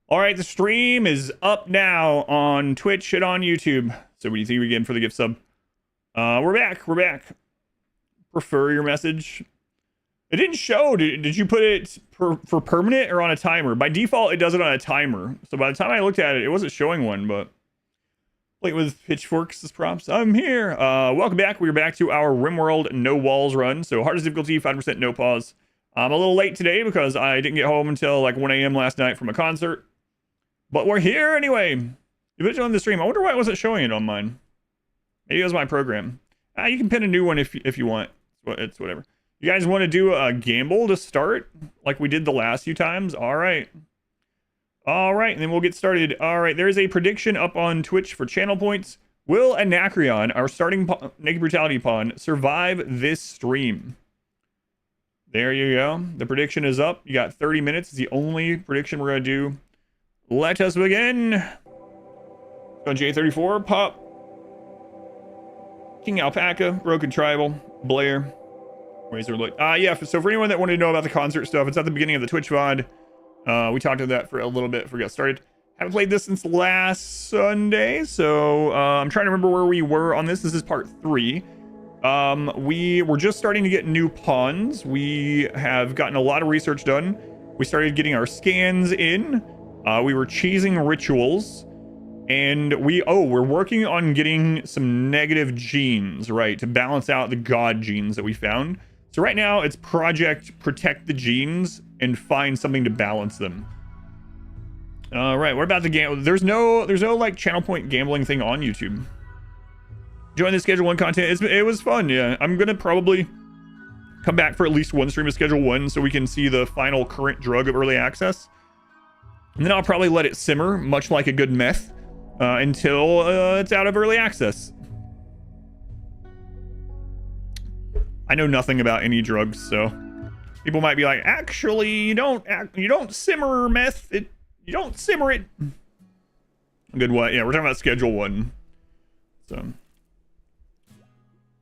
All right, the stream is up now on Twitch and on YouTube. So what do you think again for the gift sub? We're back. We're back. Prefer your message. It didn't show. Did you put it for permanent or on a timer? By default, it does it on a timer. So by the time I looked at it, it wasn't showing one, but play with pitchforks as prompts. I'm here. Welcome back. We're back to our RimWorld No Walls run. So hardest difficulty, 5% no pause. I'm a little late today because I didn't get home until like 1 a.m. last night from a concert. But we're here anyway. You put it on the stream. I wonder why it wasn't showing it on mine. Maybe it was my program. You can pin a new one if you want. It's whatever. You guys want to do a gamble to start like we did the last few times? All right. All right, and then we'll get started. All right, there's a prediction up on Twitch for channel points. Will Anacreon, our starting Naked Brutality pawn, survive this stream? There you go. The prediction is up. You got 30 minutes. It's the only prediction we're going to do. Let us begin. On J34, Pop, King Alpaca, Broken Tribal, Blair, Razor Light. Yeah, so for anyone that wanted to know about the concert stuff, it's at the beginning of the Twitch VOD. We talked about that for a little bit before we got started. Haven't played this since last Sunday, so I'm trying to remember where we were on this. This is part 3. We were just starting to get new pawns. We have gotten a lot of research done. We started getting our scans in. We were cheesing rituals, and we're working on getting some negative genes, right, to balance out the god genes that we found. So right now it's Project Protect the Genes and find something to balance them. All right, we're about to gamble. There's no like channel point gambling thing on YouTube. Join the Schedule 1 content. It was fun, yeah. I'm gonna probably come back for at least one stream of Schedule 1 so we can see the final current drug of early access. And then I'll probably let it simmer, much like a good meth, until it's out of early access. I know nothing about any drugs, so people might be like, actually, you don't simmer meth. You don't simmer it. Good what? Yeah, we're talking about Schedule 1. So,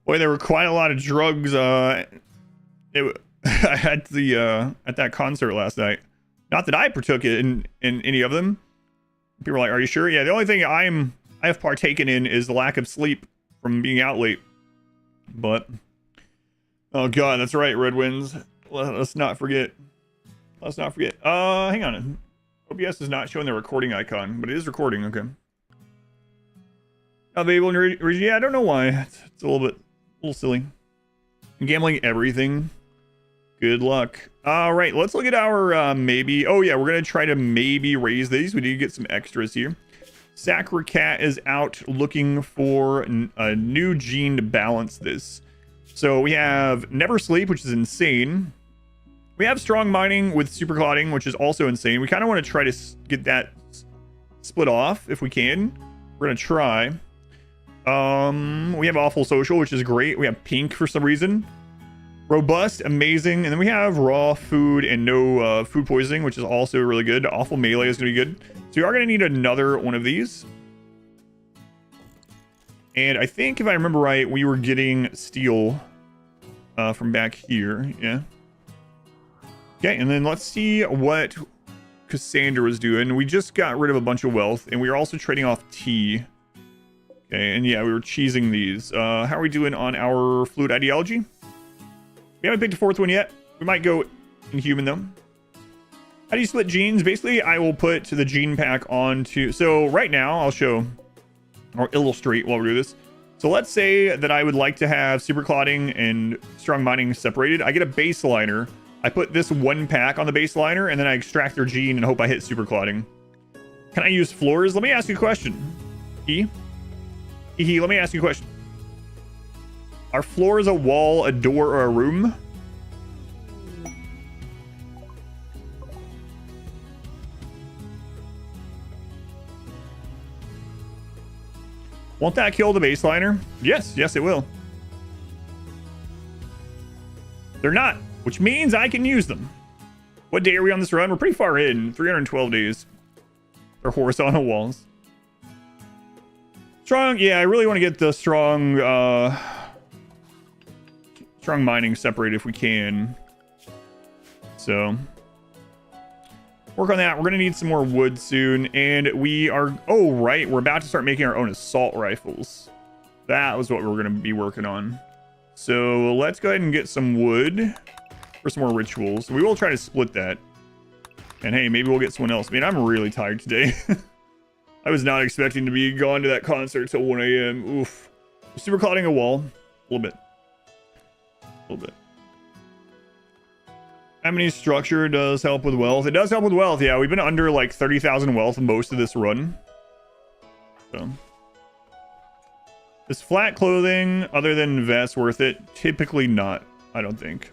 boy, there were quite a lot of drugs. At that concert last night. Not that I partook in any of them. People are like, are you sure? Yeah, the only thing I have partaken in is the lack of sleep from being out late. But, oh god, that's right, Red Winds. Let's not forget. Let's not forget. Hang on. OBS is not showing the recording icon, but it is recording, okay. Available in region. Yeah, I don't know why. It's a little silly. I'm gambling everything. Good luck. All right, let's look at our maybe. Oh yeah, we're gonna try to maybe raise these. We need to get some extras here. Sacra Cat is out looking for a new gene to balance this. So we have Never Sleep, which is insane. We have Strong Mining with Super Clotting, which is also insane. We kind of want to try to get that split off if we can. We're gonna try. We have Awful Social, which is great. We have Pink for some reason. Robust, amazing, and then we have Raw Food and no food poisoning, which is also really good. Awful Melee is going to be good. So we are going to need another one of these. And I think if I remember right, we were getting Steel from back here. Yeah. Okay, and then let's see what Cassandra was doing. We just got rid of a bunch of wealth, and we were also trading off tea. Okay, and yeah, we were cheesing these. How are we doing on our fluid ideology? We haven't picked a 4th one yet. We might go Inhuman though. How do you split genes? Basically, I will put the gene pack onto. So right now, I'll show or illustrate while we do this. So let's say that I would like to have Super Clotting and Strong Mining separated. I get a baseliner. I put this one pack on the baseliner, and then I extract their gene and hope I hit Super Clotting. Can I use floors? Let me ask you a question. Let me ask you a question. Are floors a wall, a door, or a room? Won't that kill the baseliner? Yes, it will. They're not, which means I can use them. What day are we on this run? We're pretty far in, 312 days. They're horizontal walls. Strong, yeah, I really want to get the strong mining separated if we can. So work on that. We're gonna need some more wood soon, and we are, oh right, we're about to start making our own assault rifles. That was what we were gonna be working on. So let's go ahead and get some wood for some more rituals. We will try to split that, and hey, maybe we'll get someone else. Man, I'm really tired today. I was not expecting to be gone to that concert till 1 a.m. Oof. Super clouding a wall a little bit. How many structure does help with wealth? It does help with wealth. Yeah, we've been under like 30,000 wealth most of this run. So, is flat clothing other than vests worth it? Typically not. I don't think.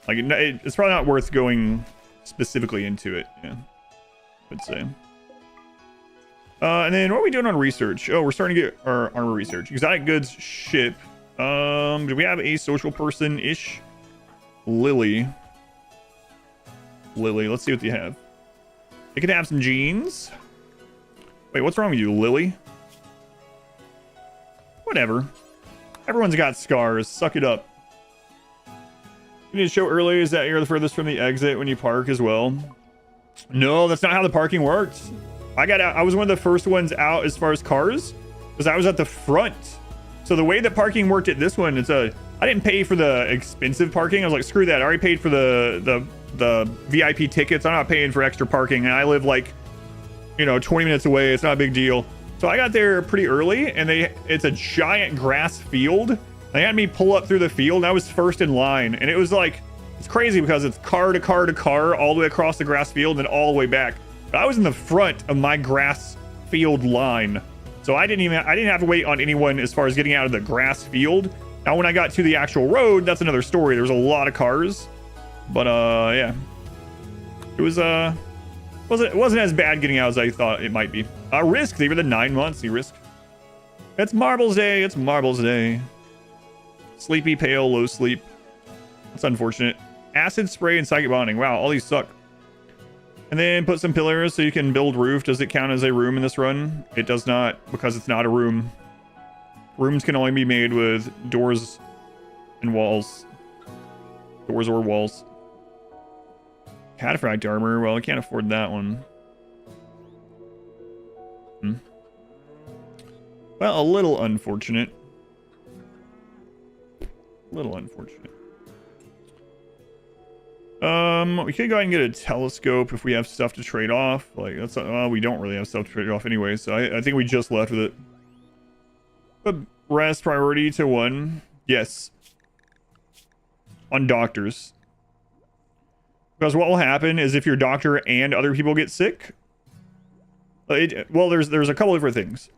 Like it's probably not worth going specifically into it. Yeah, I'd say. And then what are we doing on research? Oh, we're starting to get our armor research. Exotic goods ship. Do we have a social person-ish? Lily. Let's see what they have. They could have some jeans. Wait, what's wrong with you, Lily? Whatever. Everyone's got scars. Suck it up. You need to show early is that you're the furthest from the exit when you park as well. No, that's not how the parking works. I got out. I was one of the first ones out as far as cars, because I was at the front. So the way that parking worked at this one, I didn't pay for the expensive parking. I was like, screw that. I already paid for the VIP tickets. I'm not paying for extra parking. And I live like, 20 minutes away. It's not a big deal. So I got there pretty early, and it's a giant grass field. They had me pull up through the field, and I was first in line. And it was like, it's crazy because it's car to car to car all the way across the grass field and all the way back. But I was in the front of my grass field line. So I didn't have to wait on anyone as far as getting out of the grass field. Now, when I got to the actual road, that's another story. There was a lot of cars, but yeah, it wasn't as bad getting out as I thought it might be. Risk, they were the 9 months. You risk. It's Marbles Day. It's Marbles Day. Sleepy, pale, low sleep. That's unfortunate. Acid spray and psychic bonding. Wow, all these suck. And then put some pillars so you can build roof. Does it count as a room in this run? It does not, because it's not a room. Rooms can only be made with doors and walls. Doors or walls. Cataphract armor. Well, I can't afford that one. Well, a little unfortunate. We could go ahead and get a telescope if we have stuff to trade off. Like, that's we don't really have stuff to trade off anyway, so I think we just left with it. But rest priority to 1. Yes. On doctors. Because what will happen is if your doctor and other people get sick, well, there's a couple different things.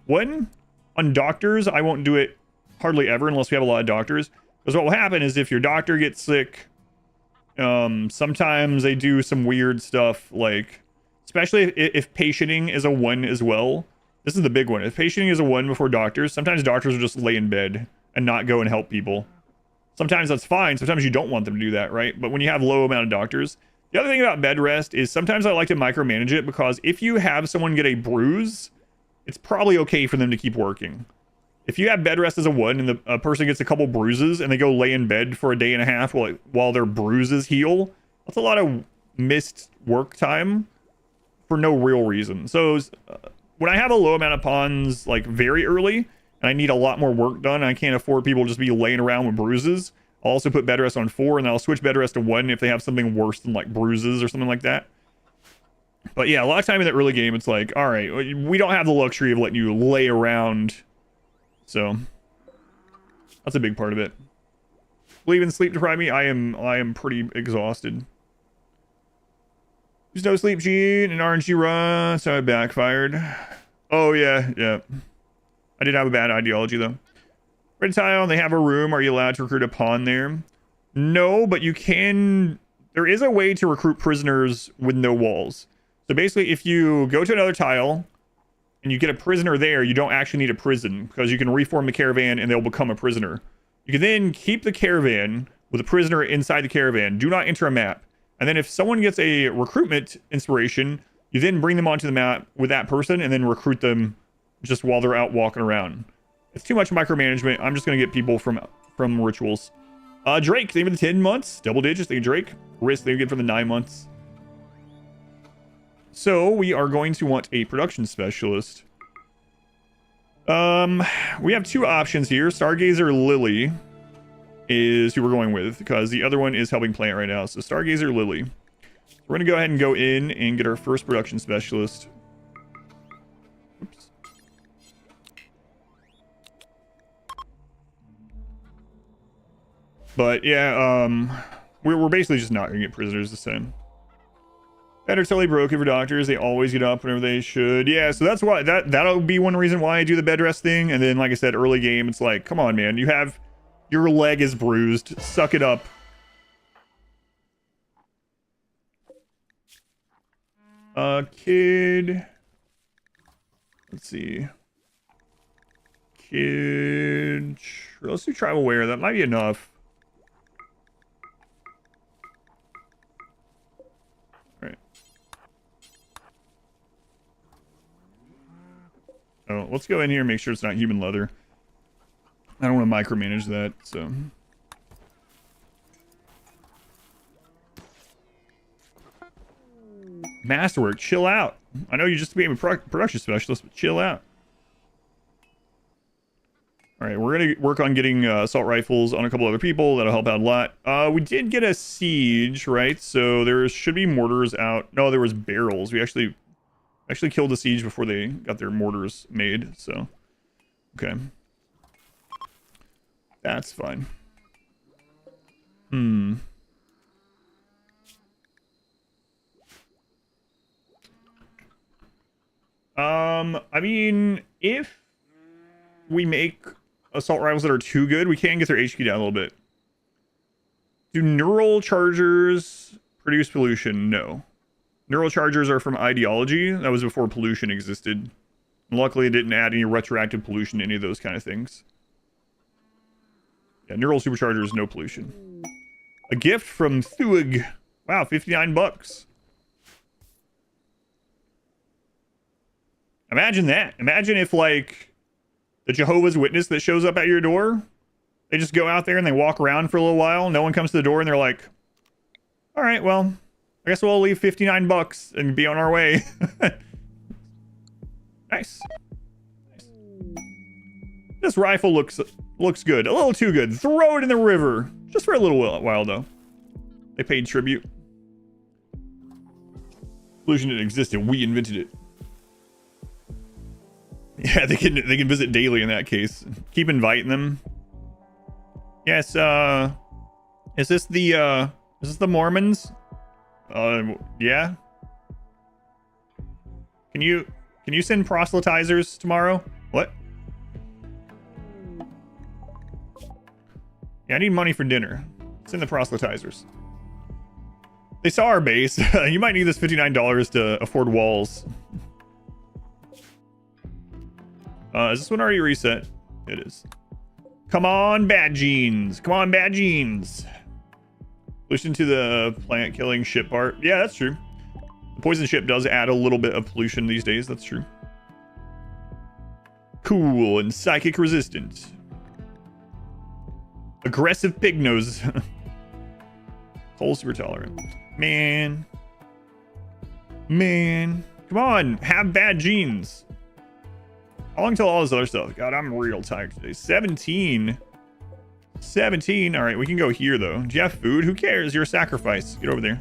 1, on doctors, I won't do it hardly ever unless we have a lot of doctors. Because what will happen is if your doctor gets sick, sometimes they do some weird stuff, like, especially if patienting is a 1 as well. This is the big one. If patienting is a 1 before doctors, sometimes doctors will just lay in bed and not go and help people. Sometimes that's fine. Sometimes you don't want them to do that, right? But when you have low amount of doctors, the other thing about bed rest is sometimes I like to micromanage it, because if you have someone get a bruise, it's probably okay for them to keep working. If you have bed rest as a 1 and a person gets a couple bruises and they go lay in bed for a day and a half while their bruises heal, that's a lot of missed work time for no real reason. So when I have a low amount of pawns like very early and I need a lot more work done, I can't afford people to just be laying around with bruises, I'll also put bed rest on 4, and then I'll switch bed rest to 1 if they have something worse than like bruises or something like that. But yeah, a lot of time in that early game, it's like, all right, we don't have the luxury of letting you lay around. So that's a big part of it. Will even sleep deprive me? I am pretty exhausted. There's no sleep gene and RNG run, so I backfired. Oh yeah. I did have a bad ideology though. Red tile, they have a room. Are you allowed to recruit a pawn there? No, but you can. There is a way to recruit prisoners with no walls. So basically, if you go to another tile and you get a prisoner there, you don't actually need a prison, because you can reform the caravan and they'll become a prisoner. You can then keep the caravan with a prisoner inside the caravan. Do not enter a map. And then if someone gets a recruitment inspiration, you then bring them onto the map with that person and then recruit them just while they're out walking around. It's too much micromanagement. I'm just going to get people from rituals. Drake, thank you for the 10 months. Double digits, thank you, Drake. Risk, thank you for the 9 months. So we are going to want a production specialist. We have 2 options here. Stargazer Lily is who we're going with, because the other one is helping Plant right now. So Stargazer Lily. We're gonna go ahead and go in and get our first production specialist. Oops. But yeah, we're basically just not gonna get prisoners this time. That are totally broken for doctors. They always get up whenever they should. Yeah, so that's why that'll be one reason why I do the bed rest thing. And then, like I said, early game, it's like, come on, man, you have your leg is bruised. Suck it up. Kid. Let's see. Kid. Let's do tribal wear. That might be enough. Oh, let's go in here and make sure it's not human leather. I don't want to micromanage that, so. Masterwork, chill out. I know you just became a production specialist, but chill out. All right, we're going to work on getting assault rifles on a couple other people. That'll help out a lot. We did get a siege, right? So there should be mortars out. No, there was barrels. We actually killed the siege before they got their mortars made, so okay, that's fine. I mean, if we make assault rifles that are too good, we can get their HQ down a little bit. Do neural chargers produce pollution? No. Neural chargers are from ideology. That was before pollution existed. Luckily, it didn't add any retroactive pollution to any of those kind of things. Yeah, neural superchargers, no pollution. A gift from Thuig. Wow, 59 bucks. Imagine that. Imagine if, like, the Jehovah's Witness that shows up at your door, they just go out there and they walk around for a little while. No one comes to the door and they're like, all right, well, I guess we'll leave 59 bucks and be on our way. Nice. This rifle looks good. A little too good. Throw it in the river. Just for a little while, though. They paid tribute. Pollution didn't exist and we invented it. Yeah, they can visit daily in that case. Keep inviting them. Yes, is this the Mormons? Yeah. Can you send proselytizers tomorrow? What? Yeah, I need money for dinner. Send the proselytizers. They saw our base. You might need this $59 to afford walls. Is this one already reset? It is. Come on, bad genes. Come on, bad genes. Pollution to the plant killing ship part. Yeah, that's true. The poison ship does add a little bit of pollution these days. That's true. Cool and psychic resistant. Aggressive pig nose. Cold super tolerant. Man. Come on, have bad genes. How long till all this other stuff? God, I'm real tired today. 17. All right, we can go here, though. Do you have food? Who cares? You're a sacrifice. Get over there.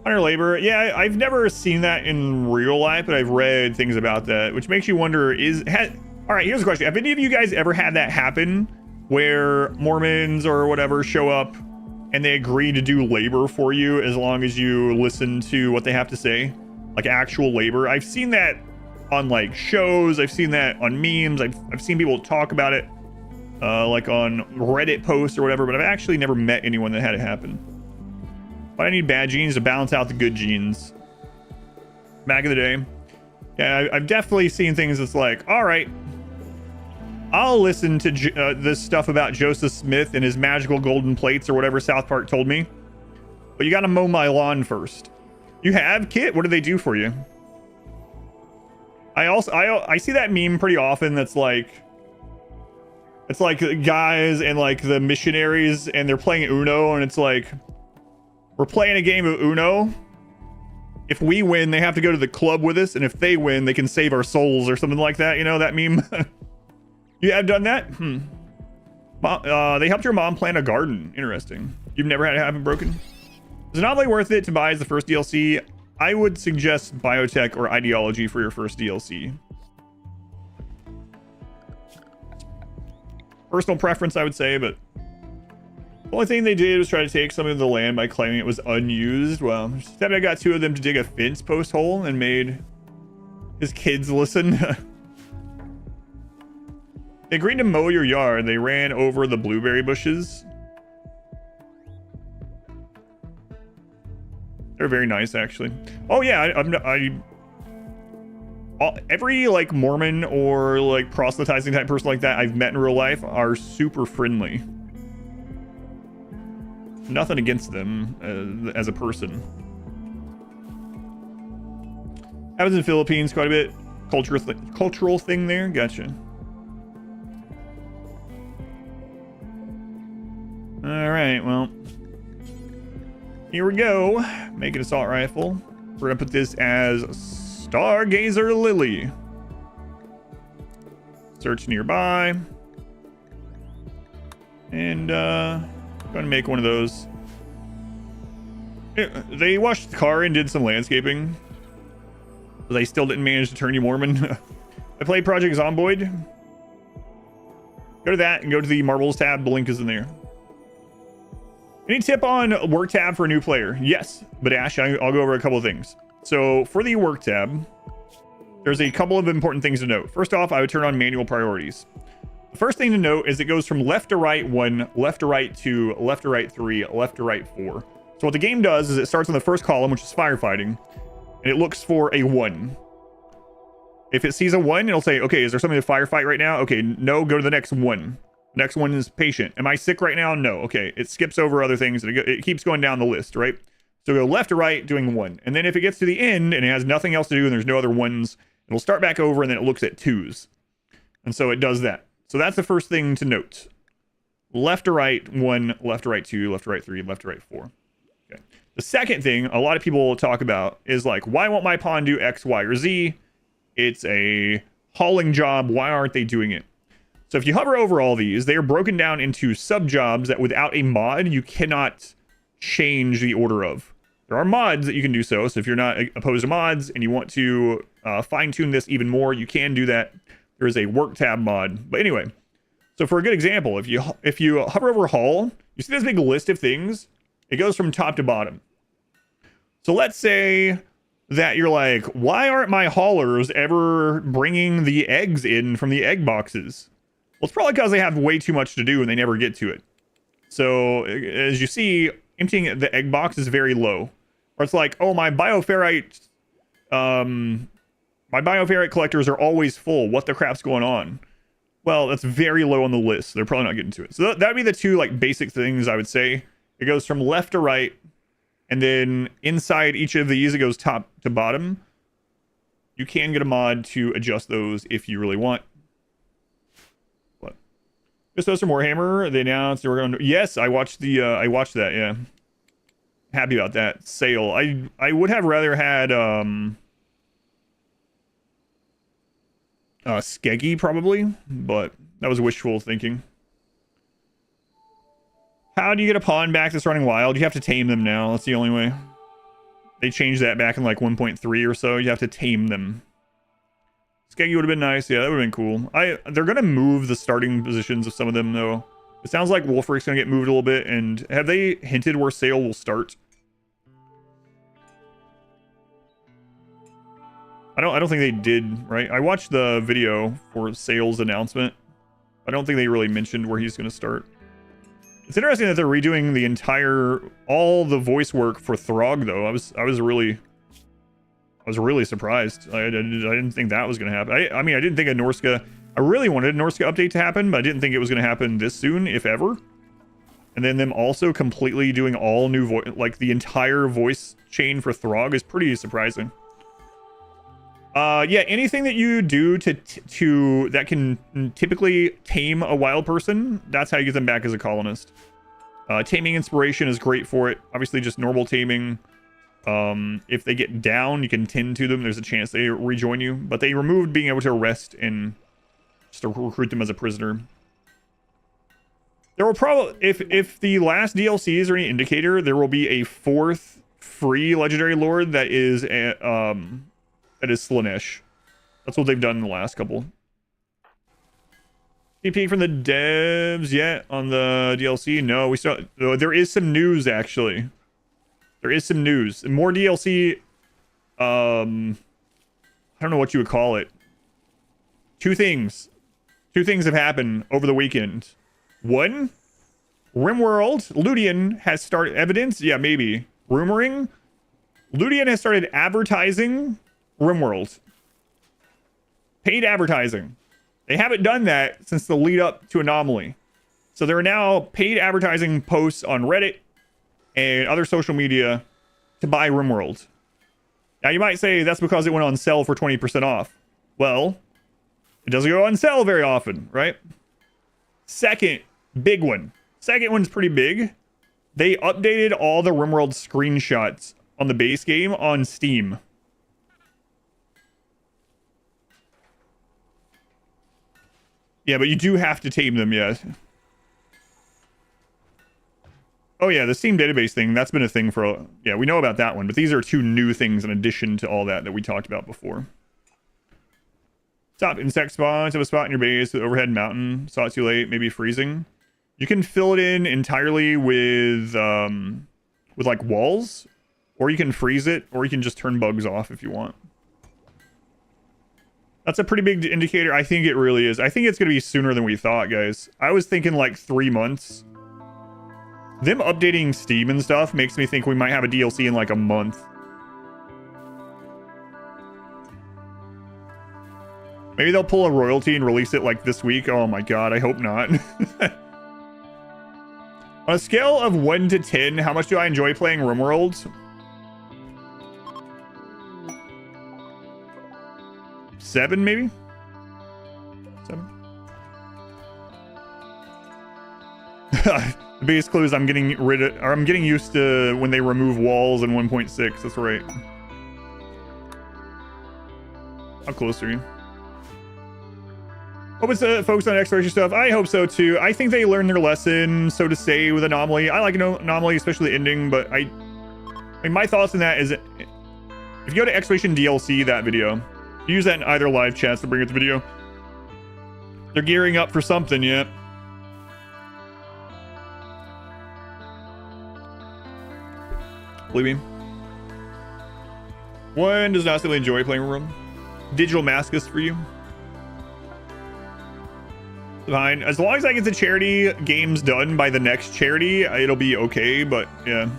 Hunter labor. Yeah, I've never seen that in real life, but I've read things about that, which makes you wonder, all right, here's a question. Have any of you guys ever had that happen where Mormons or whatever show up and they agree to do labor for you as long as you listen to what they have to say? Like actual labor. I've seen that on like shows. I've seen that on memes. I've seen people talk about it like on Reddit posts or whatever, but I've actually never met anyone that had it happen. But I need bad genes to balance out the good genes. Back in the day. Yeah, I've definitely seen things that's like, all right, I'll listen to this stuff about Joseph Smith and his magical golden plates or whatever South Park told me. But you got to mow my lawn first. You have, Kit? What do they do for you? I see that meme pretty often that's like It's like guys and like the missionaries, and they're playing Uno, and it's like, we're playing a game of Uno. If we win, they have to go to the club with us, and if they win, they can save our souls or something like that. You know that meme? You have done that? They helped your mom plant a garden. Interesting. You've never had it happen broken? Is Anomaly worth it to buy as the first DLC? I would suggest Biotech or Ideology for your first DLC. Personal preference, I would say, but the only thing they did was try to take some of the land by claiming it was unused. Well, instead I got 2 of them to dig a fence post hole and made his kids listen. They agreed to mow your yard. They ran over the blueberry bushes. They're very nice, actually. Oh yeah, every like Mormon or like proselytizing type person like that I've met in real life are super friendly. Nothing against them as a person. Happens in the Philippines quite a bit. Cultural thing there. Gotcha. All right, well, here we go. Make an assault rifle. We're gonna put this as Stargazer Lily. Search nearby. And gonna make one of those. They washed the car and did some landscaping. But they still didn't manage to turn you Mormon. I played Project Zomboid. Go to that and go to the Marbles tab. The link is in there. Any tip on work tab for a new player? Yes, but Ash, I'll go over a couple of things. So for the work tab, there's a couple of important things to note. First off, I would turn on manual priorities. The first thing to note is it goes from left to right 1, left to right 2, left to right 3, left to right 4. So what the game does is it starts on the first column, which is firefighting, and it looks for a 1. If it sees a 1, it'll say, okay, is there something to firefight right now? Okay, no, go to the next one. Next one is patient. Am I sick right now? No. Okay, it skips over other things, and it keeps going down the list, right? So go left to right doing 1. And then if it gets to the end and it has nothing else to do and there's no other 1s, it'll start back over and then it looks at 2s. And so it does that. So that's the first thing to note. Left to right 1, left to right 2, left to right 3, left to right 4. Okay. The second thing a lot of people talk about is like, why won't my pawn do X, Y, or Z? It's a hauling job. Why aren't they doing it? So if you hover over all these, they are broken down into sub jobs that without a mod, you cannot change the order of. There are mods that you can do so. So if you're not opposed to mods and you want to fine tune this even more, you can do that. There is a work tab mod. But anyway, so for a good example, if you hover over haul, you see this big list of things. It goes from top to bottom. So let's say that you're like, why aren't my haulers ever bringing the eggs in from the egg boxes? Well, it's probably because they have way too much to do and they never get to it. So as you see, emptying the egg box is very low. Or it's like, oh, my bioferrite collectors are always full. What the crap's going on? Well, that's very low on the list. They're probably not getting to it. So that'd be the two like basic things I would say. It goes from left to right, and then inside each of these, it goes top to bottom. You can get a mod to adjust those if you really want. Just some Warhammer. They announced they were going to. Yes, I watched I watched that. Yeah, happy about that sale. I would have rather had Skeggy probably, but that was wishful thinking. How do you get a pawn back that's running wild? You have to tame them now. That's the only way. They changed that back in like 1.3 or so. You have to tame them. Skeggy would have been nice. Yeah, that would have been cool. They're going to move the starting positions of some of them, though. It sounds like Wolfric's going to get moved a little bit. And have they hinted where Sale will start? I don't think they did, right? I watched the video for Sale's announcement. I don't think they really mentioned where he's going to start. It's interesting that they're redoing all the voice work for Throg, though. I was really surprised. I didn't think that was going to happen. I mean, I didn't think a Norska... I really wanted a Norska update to happen, but I didn't think it was going to happen this soon, if ever. And then them also completely doing all new voice... Like, the entire voice chain for Throg is pretty surprising. Yeah, anything that you do to that can typically tame a wild person, that's how you get them back as a colonist. Taming inspiration is great for it. Obviously, just normal taming. If they get down, you can tend to them. There's a chance they rejoin you, but they removed being able to arrest and just to recruit them as a prisoner. There will probably, if the last DLCs are any indicator, there will be a 4th free legendary lord that is Slanesh. That's what they've done in the last couple. Any peek from the devs yet on the DLC? No, we still. There is some news actually. There is some news. More DLC. I don't know what you would call it. Two things have happened over the weekend. One, RimWorld Ludian has started evidence. Yeah, maybe rumoring. Ludian has started advertising RimWorld. Paid advertising. They haven't done that since the lead up to Anomaly. So there are now paid advertising posts on Reddit and other social media to buy RimWorld. Now you might say that's because it went on sale for 20% off. Well, it doesn't go on sale very often, right? Second big one. Second one's pretty big. They updated all the RimWorld screenshots on the base game on Steam. Yeah, but you do have to tame them, yeah. Oh yeah, the Steam database thing, that's been a thing for... Yeah, we know about that one, but these are two new things in addition to all that we talked about before. Top insect spawns. Have a spot in your base with overhead mountain. Saw it too late, maybe freezing. You can fill it in entirely with like walls, or you can freeze it, or you can just turn bugs off if you want. That's a pretty big indicator. I think it really is. I think it's going to be sooner than we thought, guys. I was thinking like 3 months. Them updating Steam and stuff makes me think we might have a DLC in like a month. Maybe they'll pull a royalty and release it like this week. Oh my god, I hope not. On a scale of 1 to 10, how much do I enjoy playing RimWorld? 7, maybe? 7? The biggest clue is I'm getting used to when they remove walls in 1.6. That's right. How close are you? Hope it's focused on exploration stuff. I hope so too. I think they learned their lesson, so to say, with Anomaly. I like Anomaly, especially the ending, but I mean, my thoughts on that is, if you go to Exploration DLC, that video, use that in either live chats to bring it to video. They're gearing up for something, yeah. Believe me. One does not simply enjoy playing Room. Digital Maskus for you. Fine. As long as I get the charity games done by the next charity, it'll be okay, but yeah.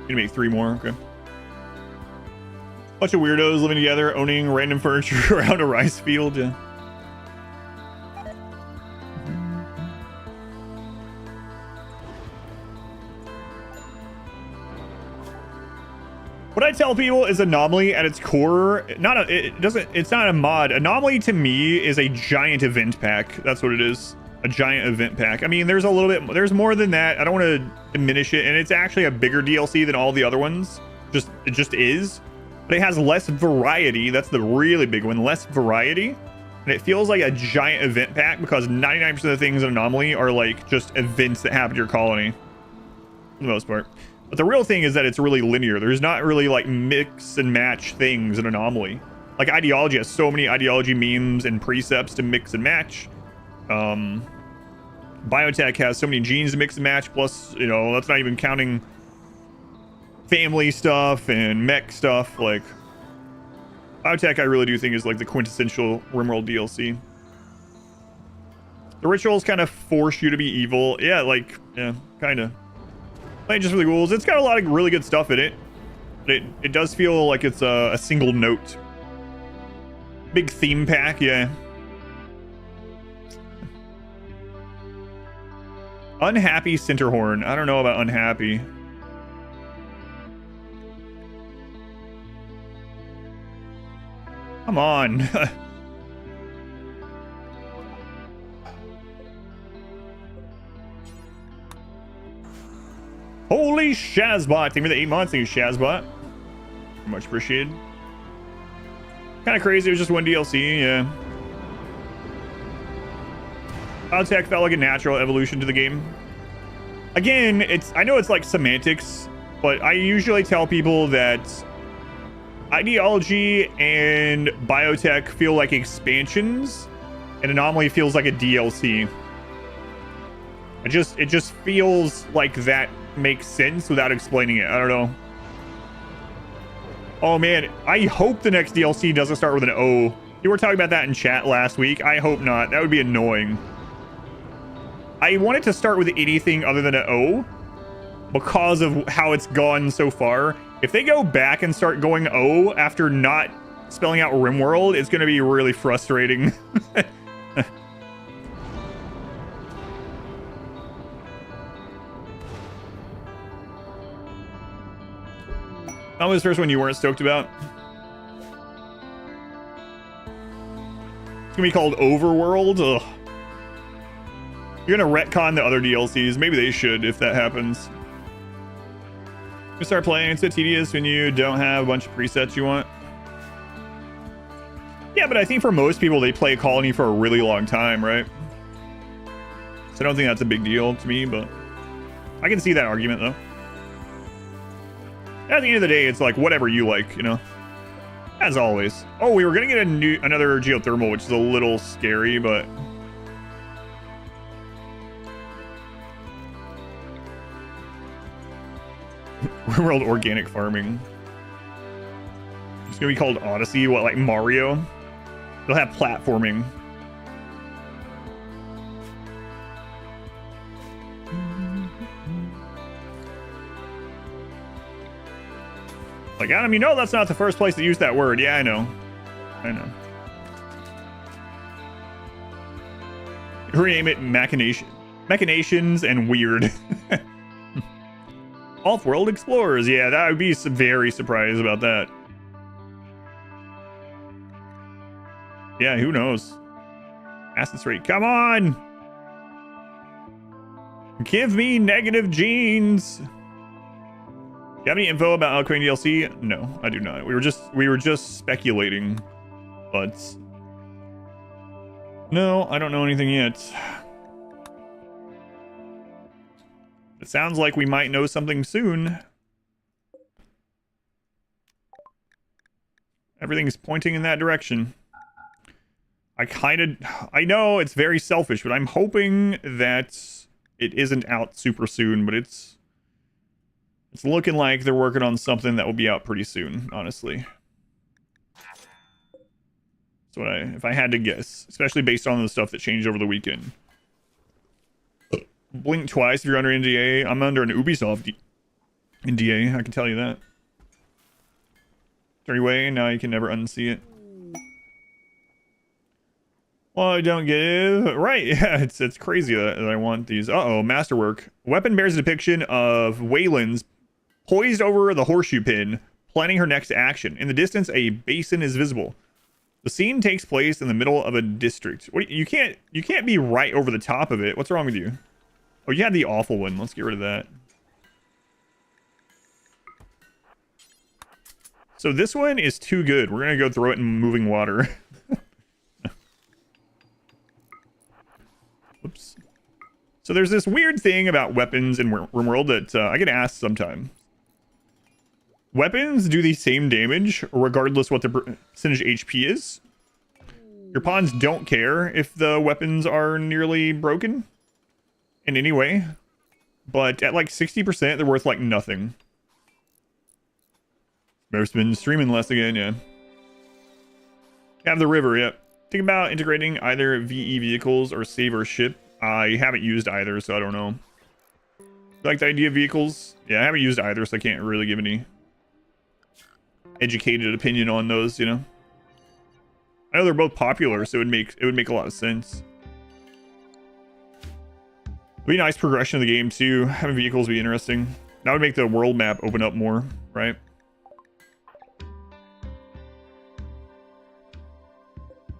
Gonna make 3 more, okay. Bunch of weirdos living together, owning random furniture around a rice field, yeah. What I tell people is Anomaly at its core, it's not a mod. Anomaly to me is a giant event pack. That's what it is. A giant event pack. I mean, there's there's more than that. I don't want to diminish it, and it's actually a bigger DLC than all the other ones. It just is. But it has less variety. That's the really big one. Less variety. And it feels like a giant event pack because 99% of the things in Anomaly are like just events that happen to your colony. For the most part. But the real thing is that it's really linear. There's not really like mix and match things in Anomaly. Like Ideology has so many Ideology memes and precepts to mix and match. Biotech has so many genes to mix and match. Plus, you know, that's not even counting family stuff and mech stuff. Like Biotech, I really do think is like the quintessential RimWorld DLC. The rituals kind of force you to be evil. Yeah, like, yeah, kind of. Playing just for the ghouls. It's got a lot of really good stuff in it. But it does feel like it's a single note. Big theme pack, yeah. Unhappy Cinderhorn. I don't know about unhappy. Come on. Holy Shazbot. Thank you for the 8 months. Thank you, Shazbot. Much appreciated. Kind of crazy. It was just one DLC. Yeah. Biotech felt like a natural evolution to the game. Again, I know it's like semantics, but I usually tell people that ideology and biotech feel like expansions, and Anomaly feels like a DLC. It just feels like that makes sense without explaining it. I don't know. Oh man, I hope the next DLC doesn't start with an O. You were talking about that in chat last week. I hope not. That would be annoying. I want it to start with anything other than an O because of how it's gone so far. If they go back and start going O after not spelling out RimWorld, it's going to be really frustrating. That was the first one you weren't stoked about. It's gonna be called Overworld. Ugh. You're gonna retcon the other DLCs. Maybe they should if that happens. You start playing, it's a bit tedious when you don't have a bunch of presets you want. Yeah, but I think for most people, they play Colony for a really long time, right? So I don't think that's a big deal to me, but I can see that argument though. At the end of the day, it's like whatever you like, you know. As always. Oh, we were gonna get another geothermal, which is a little scary, but RimWorld organic farming. It's gonna be called Odyssey. What, like Mario? They'll have platforming. Like, Adam, you know that's not the first place to use that word. Yeah, I know. I know. Rename it Machinations and Weird. Off-World Explorers. Yeah, that would be very surprised about that. Yeah, who knows? Acid rate. Come on! Give me negative genes! You have any info about Alcrane DLC? No, I do not. We were just speculating, but no, I don't know anything yet. It sounds like we might know something soon. Everything's pointing in that direction. I know it's very selfish, but I'm hoping that it isn't out super soon, but it's looking like they're working on something that will be out pretty soon, honestly. So if I had to guess, especially based on the stuff that changed over the weekend. Blink twice if you're under NDA. I'm under an Ubisoft NDA, I can tell you that. Anyway, now you can never unsee it. Well, I don't give. Right, yeah, it's crazy that I want these. Uh-oh, masterwork. Weapon bears a depiction of Wayland's poised over the horseshoe pin, planning her next action. In the distance, a basin is visible. The scene takes place in the middle of a district. What, you can't be right over the top of it. What's wrong with you? Oh, you had the awful one. Let's get rid of that. So this one is too good. We're gonna go throw it in moving water. Whoops. So there's this weird thing about weapons in RimWorld that I get asked sometimes. Weapons do the same damage regardless what the percentage HP is. Your pawns don't care if the weapons are nearly broken in any way, but at like 60% they're worth like nothing. Mer's been streaming less again, yeah. Have the river, yep. Think about integrating either VE vehicles or Saver ship. I haven't used either, so I don't know. You like the idea of vehicles? Yeah, I haven't used either, so I can't really give any educated opinion on those, you know. I know they're both popular, so it would make a lot of sense. It'd be a nice progression of the game too. Having vehicles would be interesting. That would make the world map open up more, right?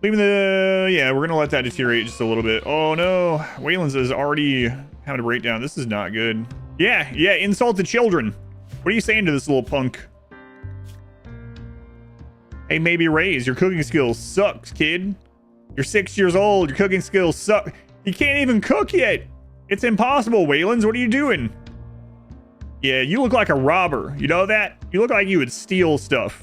Leaving the... Yeah, we're gonna let that deteriorate just a little bit. Oh no, Wayland's is already having a breakdown. This is not good. Yeah, insult the children. What are you saying to this little punk? Hey, maybe Raise, your cooking skills sucks, kid. You're 6 years old, your cooking skills suck. You can't even cook yet. It's impossible, Waylands. What are you doing? Yeah, you look like a robber. You know that? You look like you would steal stuff.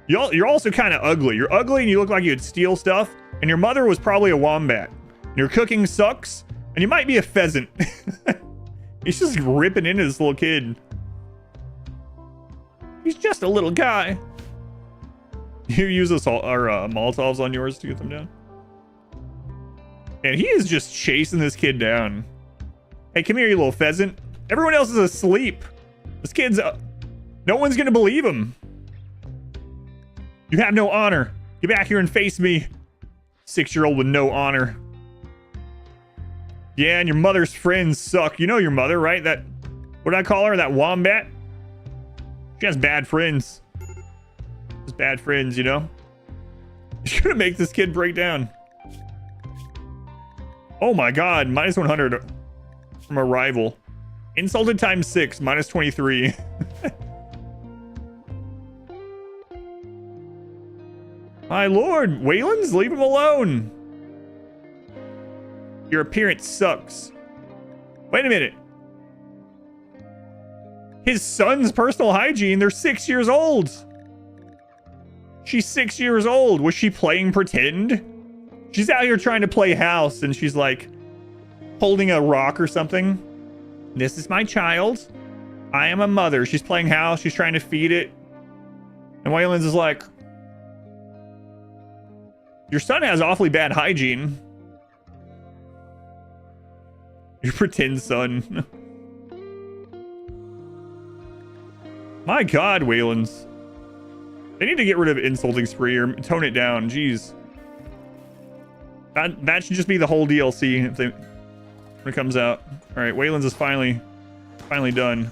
You're also kind of ugly. You're ugly and you look like you'd steal stuff. And your mother was probably a wombat. Your cooking sucks. And you might be a pheasant. He's just ripping into this little kid. He's just a little guy. You use assault or Molotovs on yours to get them down. And he is just chasing this kid down. Hey, come here, you little pheasant. Everyone else is asleep. This kid's... no one's gonna believe him. You have no honor. Get back here and face me. 6-year-old with no honor. Yeah, and your mother's friends suck. You know your mother, right? That... what did I call her? That wombat? She has bad friends. Just bad friends, you know? You're gonna make this kid break down. Oh my god, minus 100 from a rival. Insulted times 6, minus 23. My lord, Waylands, leave him alone. Your appearance sucks. Wait a minute. His son's personal hygiene, they're 6 years old. She's 6 years old. Was she playing pretend? She's out here trying to play house and she's like holding a rock or something. This is my child. I am a mother. She's playing house. She's trying to feed it. And Waylands is like, your son has awfully bad hygiene. Your pretend son. My god, Waylands. They need to get rid of insulting spree or tone it down. Jeez. That should just be the whole DLC if they, when it comes out. All right, Wayland's is finally done.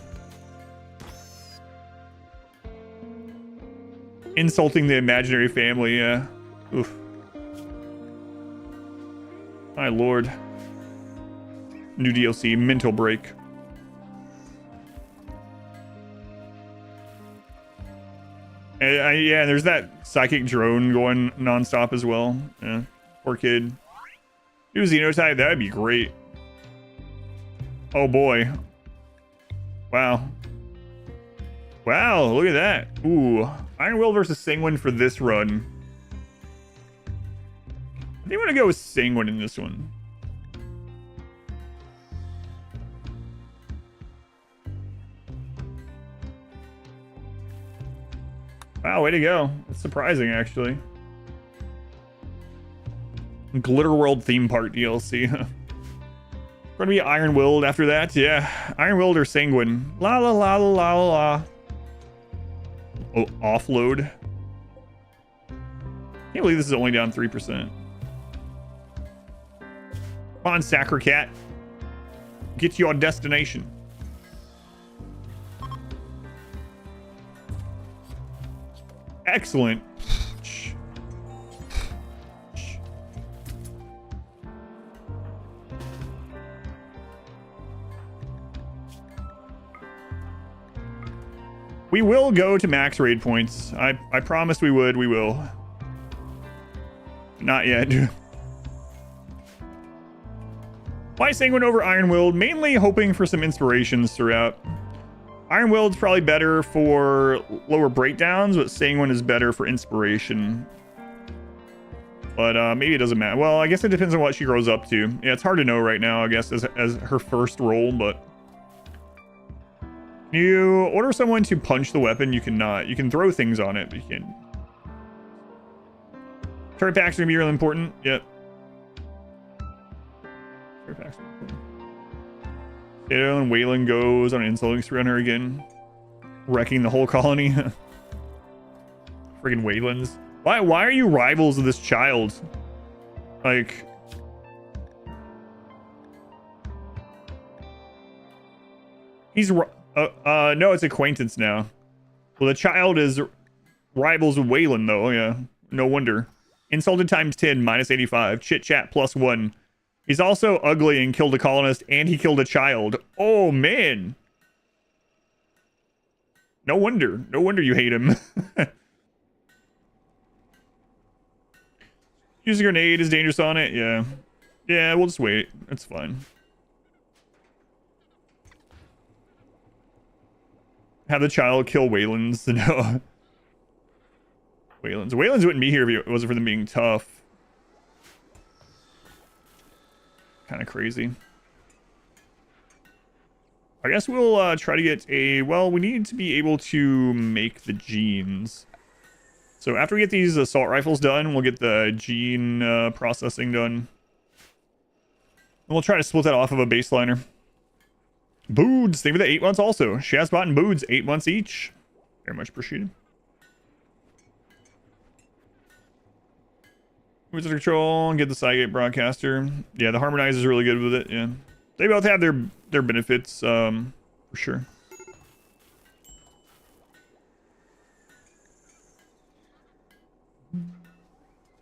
Insulting the imaginary family, yeah. Oof. My lord. New DLC, mental break. And yeah, there's that psychic drone going nonstop as well. Yeah. Poor kid. Do Xenotype, that'd be great. Oh boy. Wow. Wow, look at that. Ooh. Iron Will versus Sanguine for this run. I think I'm gonna go with Sanguine in this one. Wow, way to go. That's surprising, actually. Glitter World theme park DLC. Gonna be Iron Willed after that. Yeah, Iron Willed or Sanguine. La la la la la la. Oh, offload. Can't believe this is only down 3%. Come on, Sacra Cat. Get to your destination. Excellent. We will go to max raid points. I promised we would. We will. Not yet. Why Sanguine over Iron Willed? Mainly hoping for some inspirations throughout. Iron Willed's probably better for lower breakdowns, but Sanguine is better for inspiration. But maybe it doesn't matter. Well, I guess it depends on what she grows up to. Yeah, it's hard to know right now, I guess, as her first role, but... Can you order someone to punch the weapon? You cannot. You can throw things on it, but you can't. Turret packs are gonna be really important. Yep. Turret packs are important. Kato and Wayland goes on an insulting spree on her again. Wrecking the whole colony. Friggin' Waylands. Why are you rivals of this child? Like... He's no, it's acquaintance now. Well, the child is rivals with Waylon though. Yeah, no wonder. Insulted times 10, minus 85. Chit chat plus 1. He's also ugly and killed a colonist, and he killed a child. Oh man. No wonder. No wonder you hate him. Use a grenade is dangerous on it. Yeah. Yeah, we'll just wait. That's fine. Have the child kill Waylon's. No. Waylon's wouldn't be here if it wasn't for them being tough. Kind of crazy. I guess we'll try to get a... Well, we need to be able to make the genes. So after we get these assault rifles done, we'll get the gene processing done. And we'll try to split that off of a baseliner. Boods, same with the 8 months also. Shazbot and Boods, 8 months each. Very much appreciated. Wizard of Control and get the Cygate broadcaster. Yeah, the Harmonizer is really good with it. Yeah, they both have their benefits, for sure.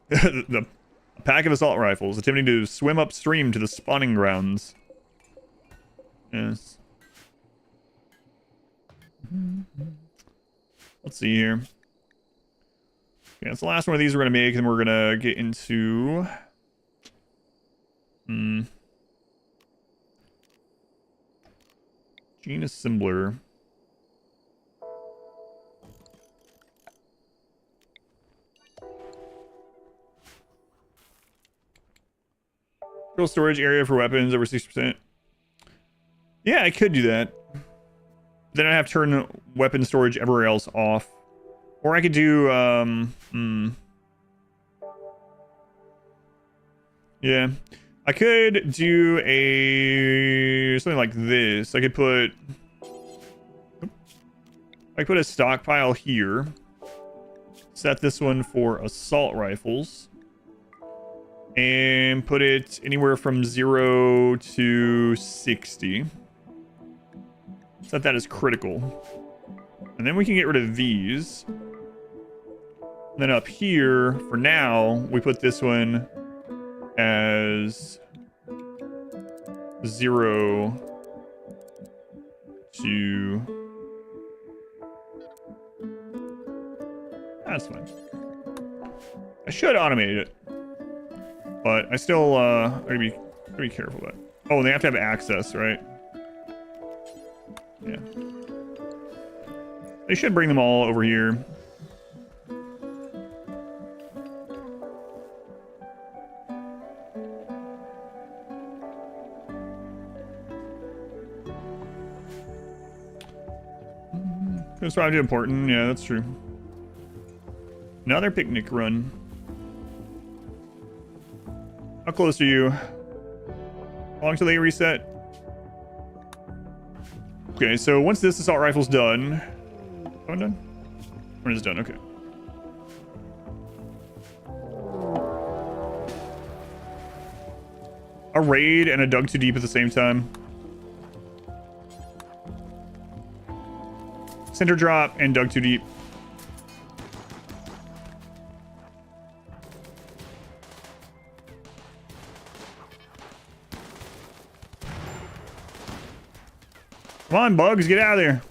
The pack of assault rifles attempting to swim upstream to the spawning grounds. Yes. Let's see here. Okay, that's the last one of these we're going to make, and we're going to get into... Gene assembler. Total storage area for weapons over 60%. Yeah, I could do that. Then I have to turn weapon storage everywhere else off. Or I could do, yeah. I could do something like this. I could put a stockpile here. Set this one for assault rifles. And put it anywhere from 0 to 60. Set that as critical. And then we can get rid of these. And then up here, for now, we put this one as 0 to... That's fine. I should automate it. But I still, gotta be careful with that. Oh, and they have to have access, right? Yeah. They should bring them all over here. That's probably important. Yeah, that's true. Another picnic run. How close are you? How long till they reset? Okay, so once this assault rifle's done... Oh, I'm done? When is it done? Okay. A raid and a dug too deep at the same time. Center drop and dug too deep. Come on, bugs, get out of there.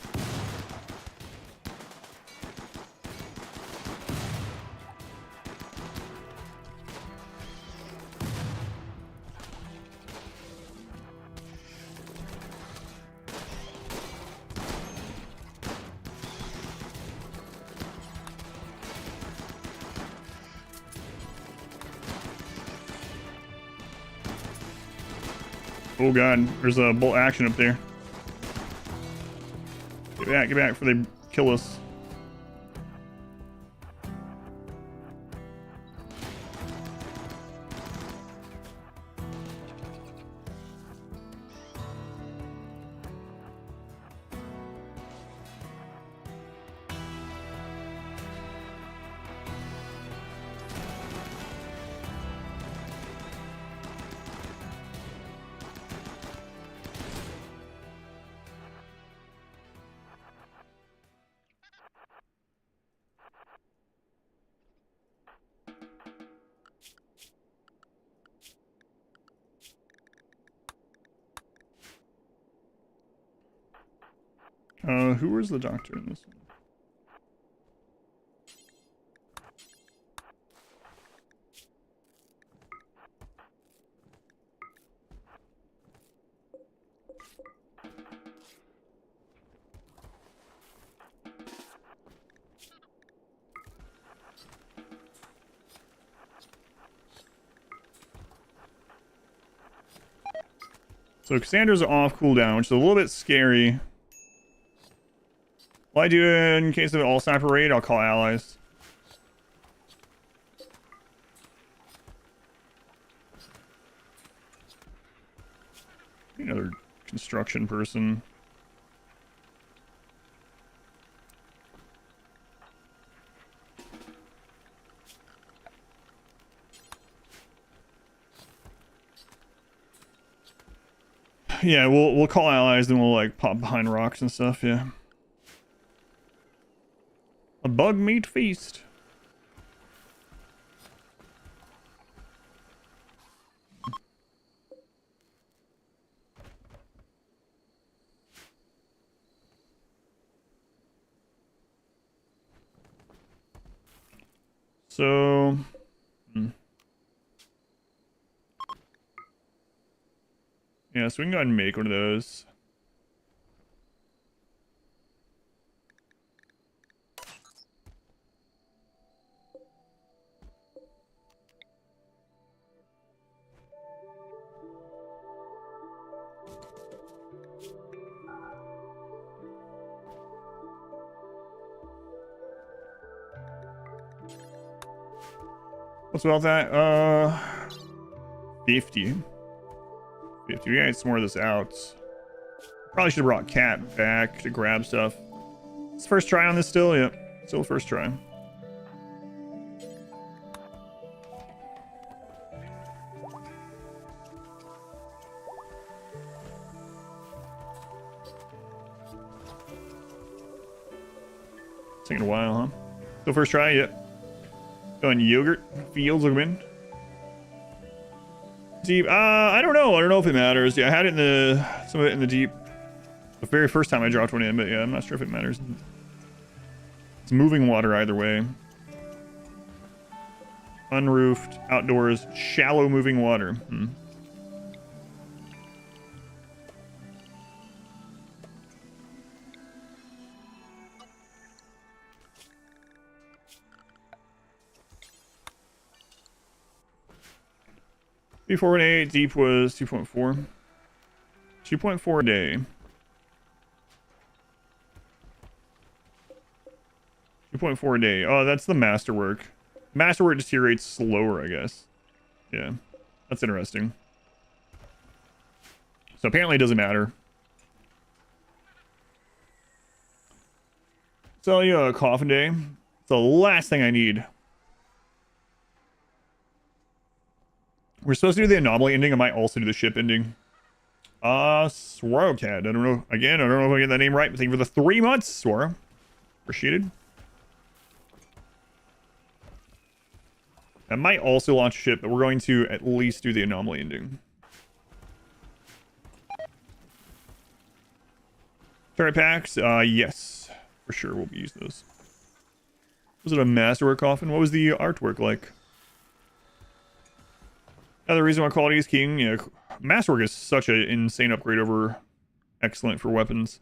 Oh god, there's a bolt action up there. Get back before they kill us. Who was the doctor in this one? So Cassandra's off cooldown, which is a little bit scary. What I do in case of an all-sniper raid, I'll call allies. Another construction person. Yeah, we'll call allies, then we'll like pop behind rocks and stuff. Yeah. A bug meat feast. So. Yeah, so we can go ahead and make one of those. What's about that? 50. 50. We gotta get some more of this out. Probably should have brought Cat back to grab stuff. It's first try on this still? Yep. Still first try. Taking a while, huh? Still first try? Yep. Going yogurt. Fields will come in. Deep. I don't know. I don't know if it matters. Yeah, I had it in the some of it in the deep the very first time I dropped one in, but yeah, I'm not sure if it matters. It's moving water either way. Unroofed, outdoors, shallow moving water. B418, deep was 2.4. 2.4 a day. 2.4 a day. Oh, that's the masterwork. Masterwork deteriorates slower, I guess. Yeah, that's interesting. So apparently it doesn't matter. Sell you a coffin day. It's the last thing I need. We're supposed to do the anomaly ending. I might also do the ship ending. Swaro Cat. I don't know. Again, I don't know if I get that name right, but thank you for the 3 months, Swaro. Appreciated. I might also launch a ship, but we're going to at least do the anomaly ending. Turret packs? Yes. For sure, we'll be using those. Was it a masterwork coffin? What was the artwork like? Another reason why quality is king. Yeah, masterwork is such an insane upgrade over excellent for weapons.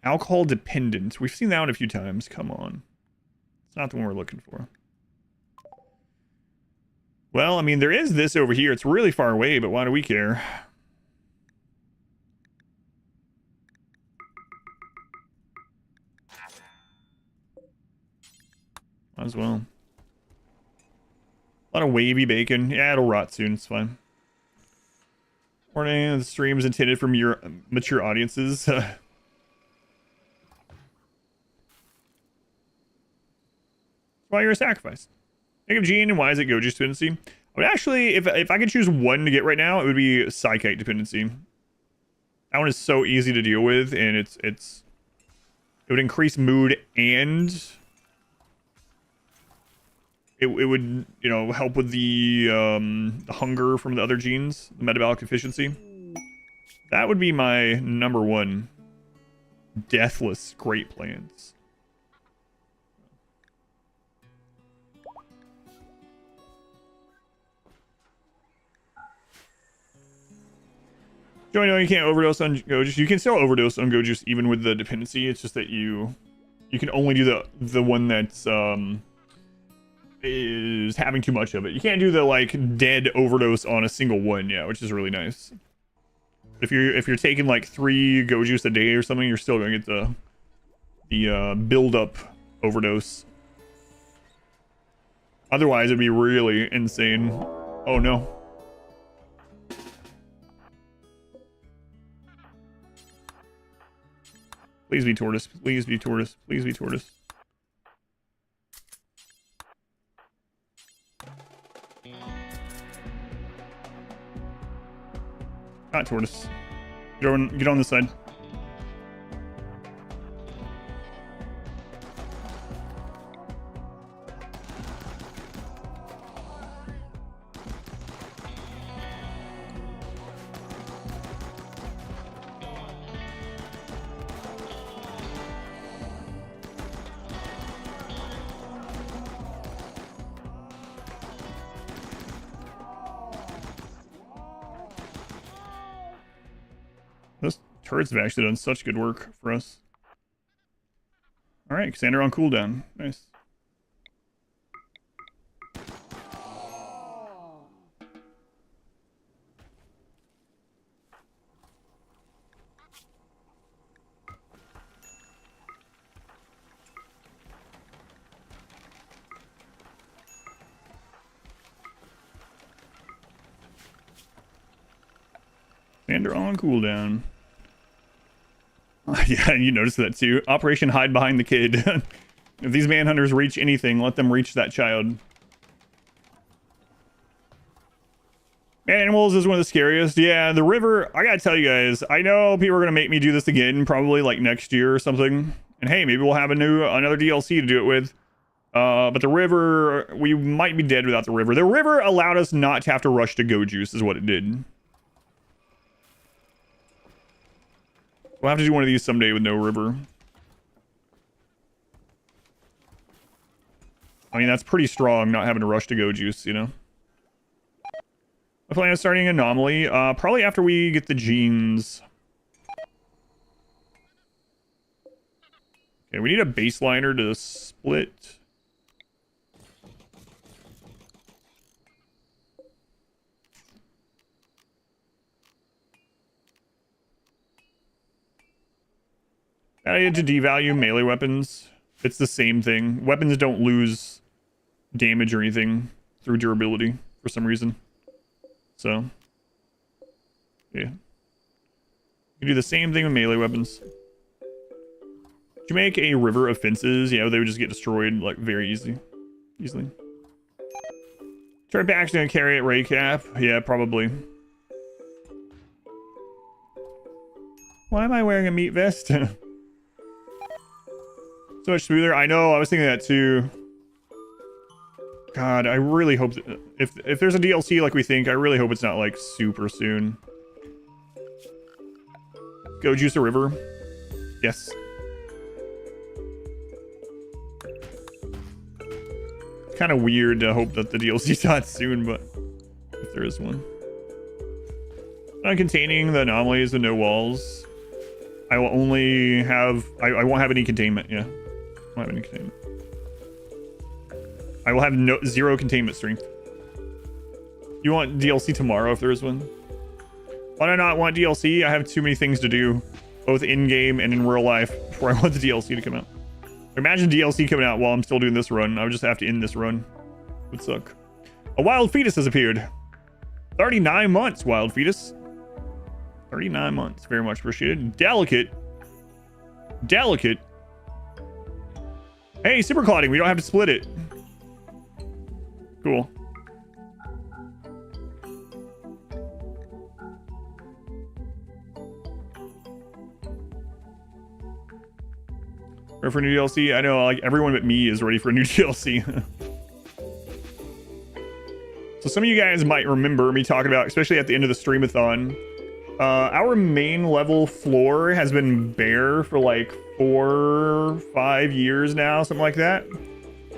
Alcohol dependent. We've seen that one a few times. Come on. It's not the one we're looking for. Well, I mean, there is this over here. It's really far away, but why do we care? Might as well. A lot of wavy bacon. Yeah, it'll rot soon. It's fine. Warning, the stream is intended for mature audiences. Why you're a sacrifice. Think of Gene and why is it Goji's dependency? I would actually, if I could choose one to get right now, it would be Psychite dependency. That one is so easy to deal with, and it would increase mood and it would, you know, help with the hunger from the other genes, the metabolic efficiency. That would be my number one. Deathless Great Plants. Do I know you can't overdose on Go Juice? You can still overdose on Go Juice even with the dependency. It's just that you can only do the one that's is having too much of it. You can't do the like dead overdose on a single one, yeah, which is really nice. If you're taking like 3 Go Juice a day or something, you're still gonna get the build up overdose. Otherwise, it'd be really insane. Oh no. Please be tortoise. Please be tortoise. Please be tortoise. Not tortoise. Get on this side. Those turrets have actually done such good work for us. Alright, Cassandra on cooldown. Nice. Cassandra on cooldown. Yeah, you noticed that too. Operation Hide Behind the Kid. If these manhunters reach anything, let them reach that child. Man, animals is one of the scariest. Yeah, the river, I gotta tell you guys, I know people are gonna make me do this again, probably like next year or something. And hey, maybe we'll have another DLC to do it with. But the river, we might be dead without the river. The river allowed us not to have to rush to Go Juice is what it did. We'll have to do one of these someday with no river. I mean, that's pretty strong, not having to rush to Go Juice, you know? I plan on starting Anomaly, probably after we get the genes. Okay, we need a baseliner to split. I had to devalue melee weapons. It's the same thing. Weapons don't lose damage or anything through durability for some reason. So, yeah. You can do the same thing with melee weapons. Did you make a river of fences? Yeah, they would just get destroyed like very easily. Try back's gonna carry it, Ray Cap. Yeah, probably. Why am I wearing a meat vest? So much smoother. I know, I was thinking that too. God, I really hope that if there's a DLC like we think, I really hope it's not like super soon. Go Juice a river. Yes. Kind of weird to hope that the DLC's not soon, but if there is one. Not containing the anomalies with no walls. I will only have I won't have any containment, yeah. I won't have any containment. I will have zero containment strength. You want DLC tomorrow if there is one? Why do I not want DLC? I have too many things to do, both in-game and in real life, before I want the DLC to come out. Imagine DLC coming out while I'm still doing this run. I would just have to end this run. It would suck. A wild fetus has appeared. 39 months, wild fetus. 39 months. Very much appreciated. Delicate. Delicate. Hey, super clotting. We don't have to split it. Cool. Ready for a new DLC? I know, like, everyone but me is ready for a new DLC. So some of you guys might remember me talking about, especially at the end of the streamathon, Our main level floor has been bare for like 4-5 years now, something like that.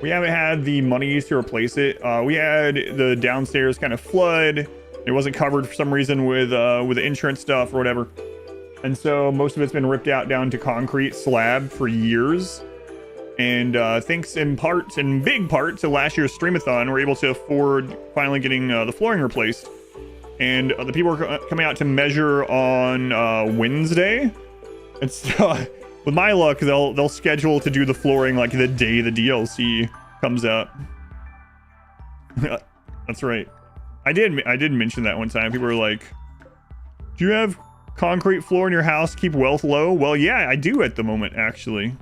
We haven't had the money to replace it. We had the downstairs kind of flood. It wasn't covered for some reason with the insurance stuff or whatever. And so most of it's been ripped out down to concrete slab for years. And thanks in big part to last year's streamathon, we're able to afford finally getting the flooring replaced. And the people are coming out to measure on Wednesday. It's with my luck, they'll schedule to do the flooring like the day the DLC comes out. That's right. I did mention that one time. People were like, "Do you have concrete floor in your house to keep wealth low?" Well, yeah, I do at the moment, actually.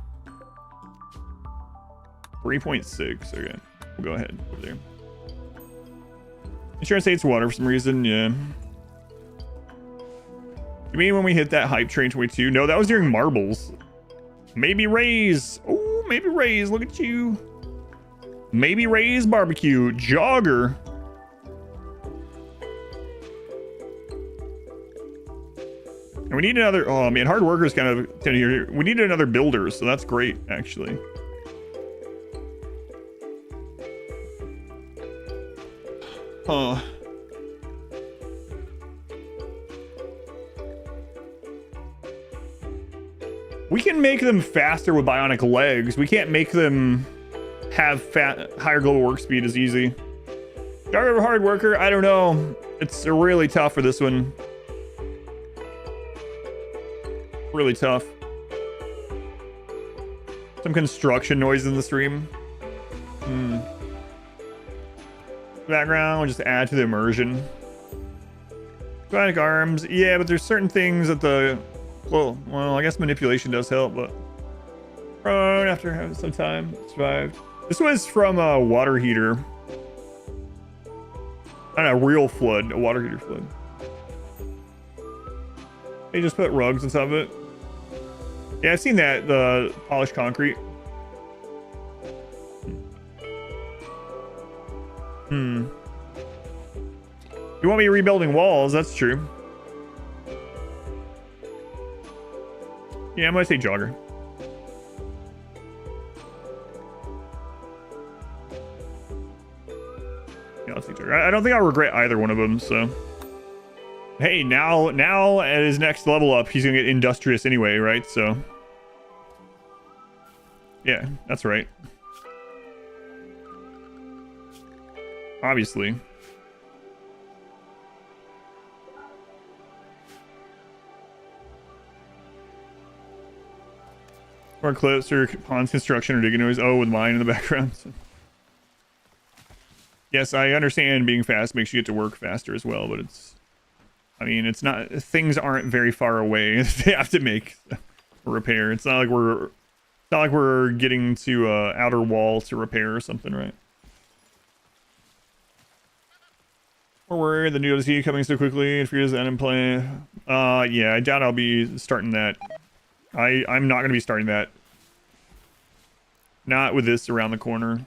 3.6. Okay, we'll go ahead over there. Insurance hates water for some reason, yeah. You mean when we hit that hype train 22? No, that was during marbles. Maybe Ray's. Oh, maybe Ray's. Look at you. Maybe Ray's barbecue. Jogger. And we need another. Oh man, hard workers kind of here. We need another builder, so that's great, actually. Huh. We can make them faster with bionic legs. We can't make them have higher global work speed as easy. Jogger hard worker, I don't know. It's really tough for this one. Really tough. Some construction noise in the stream. Background, we'll just add to the immersion. Bionic arms, yeah, but there's certain things that the well, I guess manipulation does help, but prone after having some time survived. This was from a water heater. Not a real flood, a water heater flood. They just put rugs on top of it. Yeah, I've seen that, the polished concrete. You want me rebuilding walls? That's true. Yeah, I'm gonna say jogger. Yeah, I'll say jogger. I don't think I'll regret either one of them, so. Hey, now at his next level up, he's gonna get industrious anyway, right? So. Yeah, that's right. Obviously. Or closer, Ponds construction or digging noise. Oh, with mine in the background. Yes, I understand being fast makes you get to work faster as well, but it's... I mean, it's not... Things aren't very far away. They have to make a repair. It's not like we're... It's not like we're getting to outer wall to repair or something, right? Or worried the new DLC coming so quickly and fears the end play. Yeah, I doubt I'll be starting that. I'm not going to be starting that. Not with this around the corner.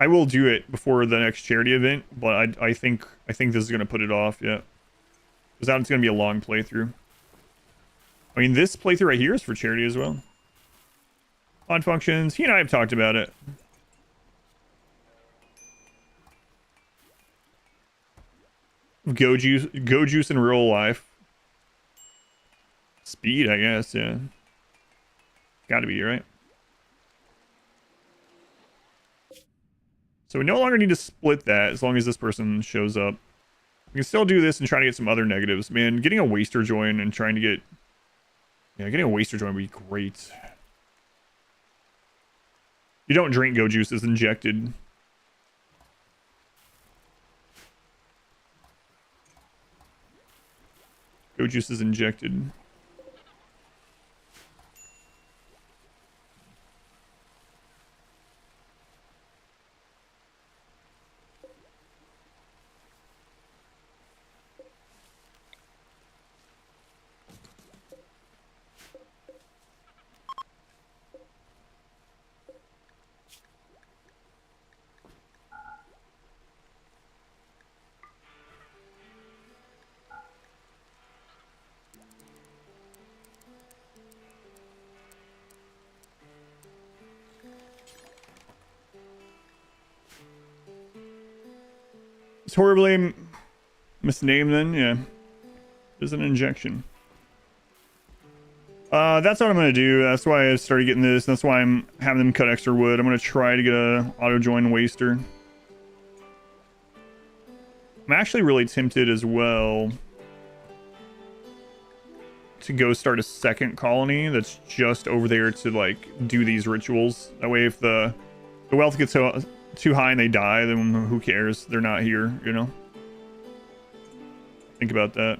I will do it before the next charity event, but I think this is going to put it off, yeah. Because that's going to be a long playthrough. I mean, this playthrough right here is for charity as well. On functions, he and I have talked about it. Go juice in real life. Speed, I guess, yeah. Gotta be, right? So we no longer need to split that as long as this person shows up. We can still do this and try to get some other negatives. Man, getting a waster join and trying to get... Yeah, getting a waster join would be great. You don't drink go juice, it's injected. Go juice is injected. It's horribly misnamed then, yeah. There's an injection. That's what I'm gonna do. That's why I started getting this. That's why I'm having them cut extra wood. I'm gonna try to get a auto join waster. I'm actually really tempted as well to go start a second colony that's just over there to like do these rituals. That way if the wealth gets too high and they die, then who cares? They're not here, you know? Think about that.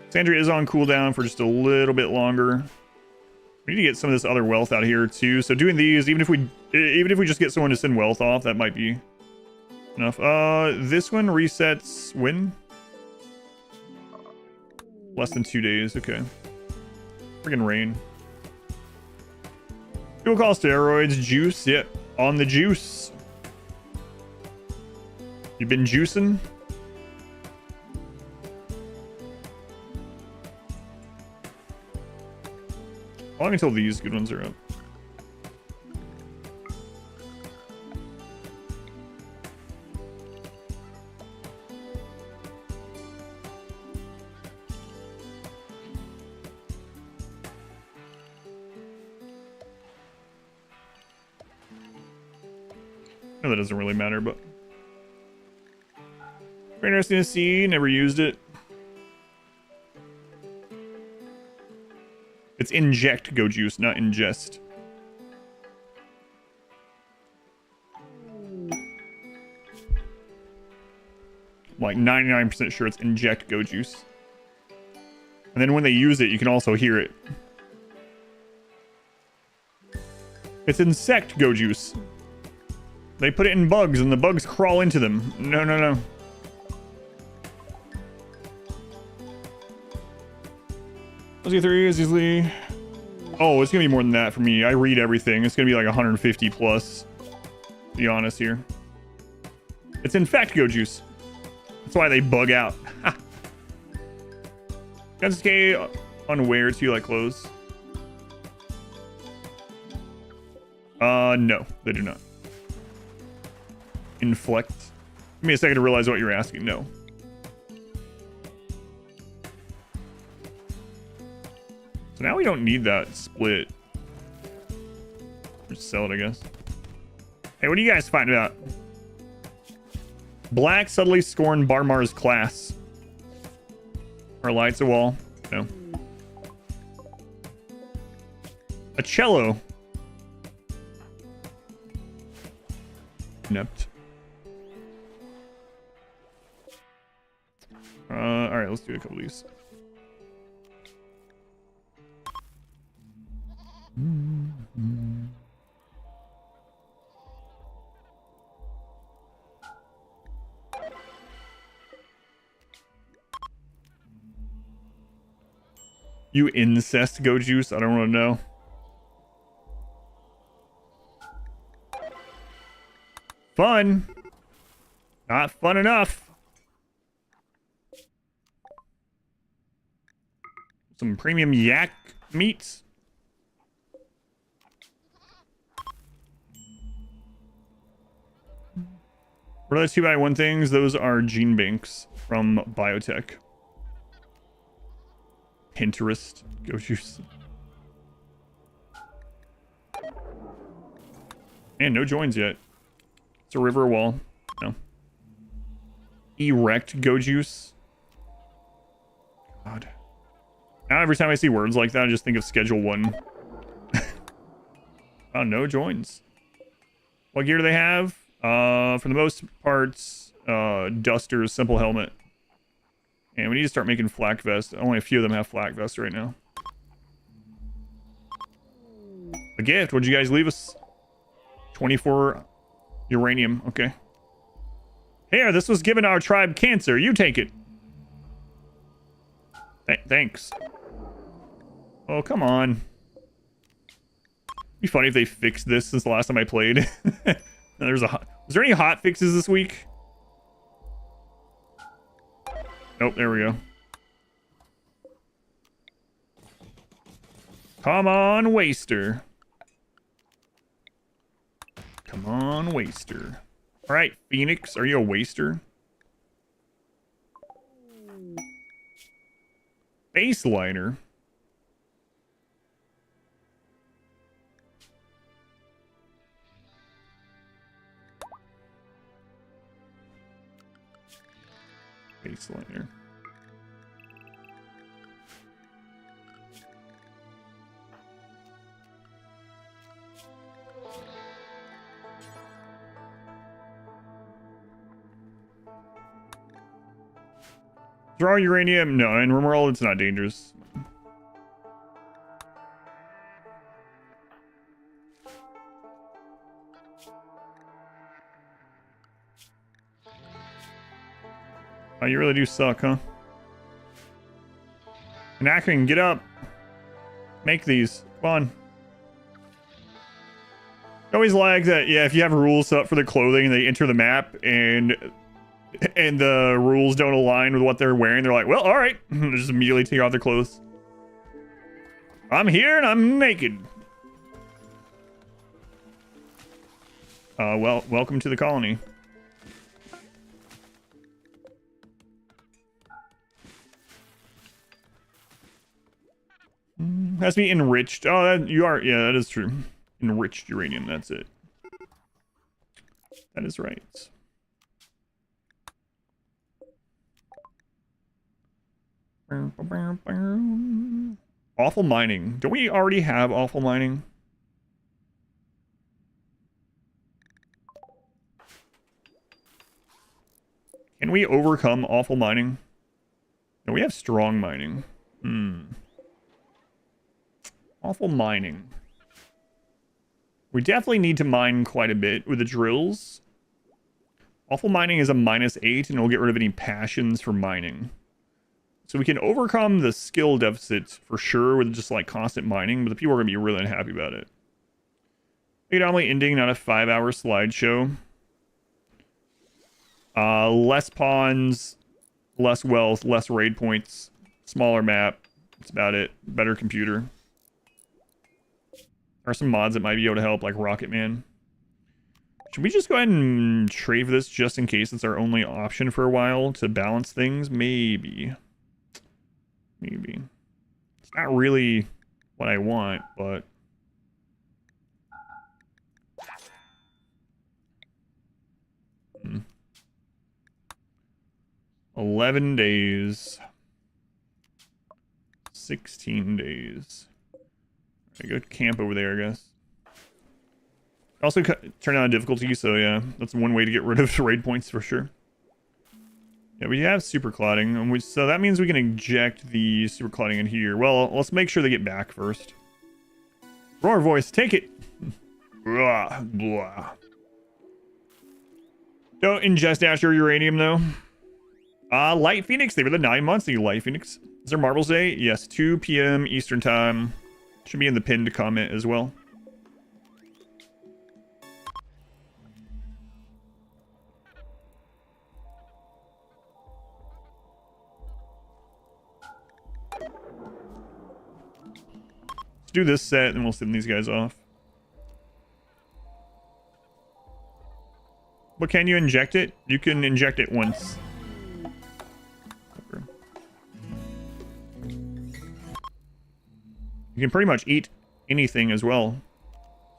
Cassandra is on cooldown for just a little bit longer. We need to get some of this other wealth out here too. So doing these, even if we just get someone to send wealth off, that might be enough. This one resets when? Less than 2 days. Okay. Friggin' rain. People call steroids juice. Yep, on the juice. You been juicing? How long until these good ones are up? No, that doesn't really matter, but very interesting to see. Never used it. It's inject go juice, not ingest. I'm like 99% sure it's inject go juice. And then when they use it, you can also hear it. It's insect go juice. They put it in bugs and the bugs crawl into them. No, no, no. LZ3 is easily... Oh, it's gonna be more than that for me. I read everything. It's gonna be like 150 plus. To be honest here. It's in fact go juice. That's why they bug out. Guns K on where to like clothes? No, they do not. Inflect. Give me a second to realize what you're asking. No. So now we don't need that split. Just sell it, I guess. Hey, what do you guys find about? Black subtly scorn Barmar's class. Or lights a wall. No. A cello. Inept. Alright, let's do a couple of these. You incest go juice? I don't want to know. Fun. Not fun enough. Some premium yak meats. What are those 2x1 things? Those are gene banks from biotech. Pinterest. Go juice. And no joins yet. It's a river wall. No. Erect go juice. God. Now every time I see words like that, I just think of Schedule 1. Oh, no joins. What gear do they have? For the most parts, Duster's simple helmet. And we need to start making flak vests. Only a few of them have flak vests right now. A gift. What'd you guys leave us? 24 uranium. Okay. Here, this was given our tribe cancer. You take it. Thanks. Oh, come on. It'd be funny if they fixed this since the last time I played. Was there any hot fixes this week? Nope, there we go. Come on, waster. Come on, waster. All right, Phoenix, are you a waster? Baseliner. Baseliner. Draw uranium? No, in RimWorld it's not dangerous. Oh, you really do suck, huh? Anacron, get up. Make these. Come on. I always like that, yeah, if you have rules up for the clothing and they enter the map and the rules don't align with what they're wearing, they're like, well, all right. They just immediately take off their clothes. I'm here and I'm naked. Well, welcome to the colony. Has to be enriched. Oh, you are. Yeah, that is true. Enriched uranium. That's it. That is right. Awful mining. Don't we already have awful mining? Can we overcome awful mining? No, we have strong mining. Awful mining. We definitely need to mine quite a bit with the drills. Awful mining is a -8 and we'll get rid of any passions for mining. So we can overcome the skill deficit for sure with just like constant mining, but the people are going to be really unhappy about it. Anomaly ending, not a 5-hour slideshow. Less pawns, less wealth, less raid points, smaller map. That's about it. Better computer. There are some mods that might be able to help, like Rocket Man. Should we just go ahead and trade for this just in case it's our only option for a while to balance things? Maybe. Maybe. It's not really what I want, but... Hmm. 11 days. 16 days. I go camp over there, I guess. Also turn on difficulty, so yeah, that's one way to get rid of the raid points for sure. Yeah, we have super clouding, and so that means we can inject the super clouding in here. Well, let's make sure they get back first. Roar voice, take it. Blah, blah. Don't ingest Astro Uranium though. Light Phoenix, they were the 9 months. Thank you, Light Phoenix. Is there Marbles Day? Yes, 2 p.m. Eastern Time. Should be in the pinned comment as well. Let's do this set and we'll send these guys off. But can you inject it? You can inject it once. You can pretty much eat anything as well.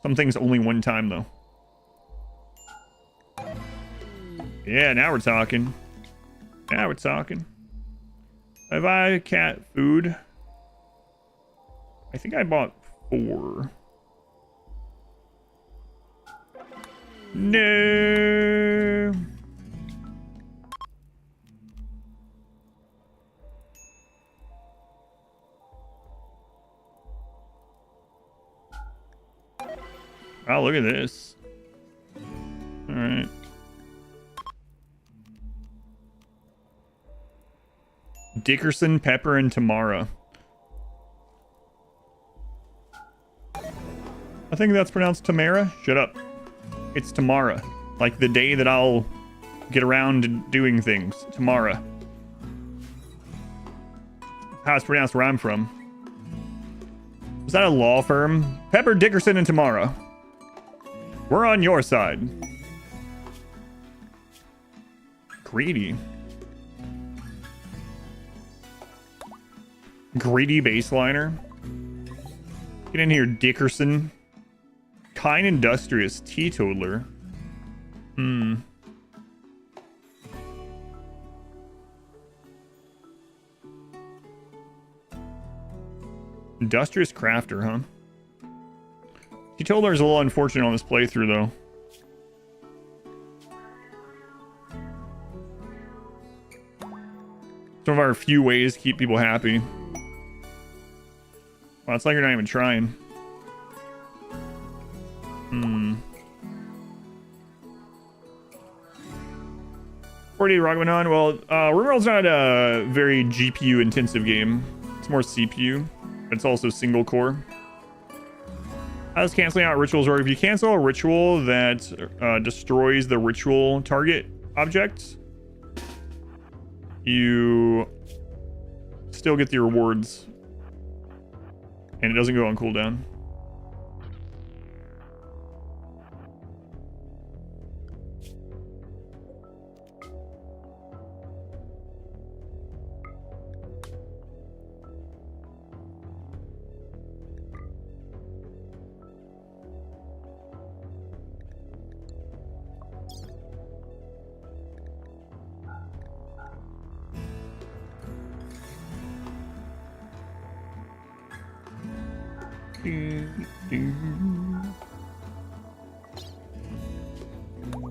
Some things only one time, though. Yeah, now we're talking. Now we're talking. Have I cat food? I think I bought 4. No. Oh, look at this. All right. Dickerson, Pepper, and Tamara. I think that's pronounced Tamara. Shut up. It's Tamara. Like the day that I'll get around to doing things. Tamara. How it's pronounced where I'm from. Was that a law firm? Pepper, Dickerson, and Tamara. We're on your side. Greedy. Greedy baseliner. Get in here, Dickerson. Kind industrious teetotaler. Industrious crafter, huh? Teetotaler is a little unfortunate on this playthrough, though. Some of our few ways to keep people happy. Well, it's like you're not even trying. 40 rock went on. Well, RimWorld's not a very GPU intensive game. It's more CPU, but it's also single core. How does canceling out rituals work? If you cancel a ritual that destroys the ritual target object, you still get the rewards, and it doesn't go on cooldown.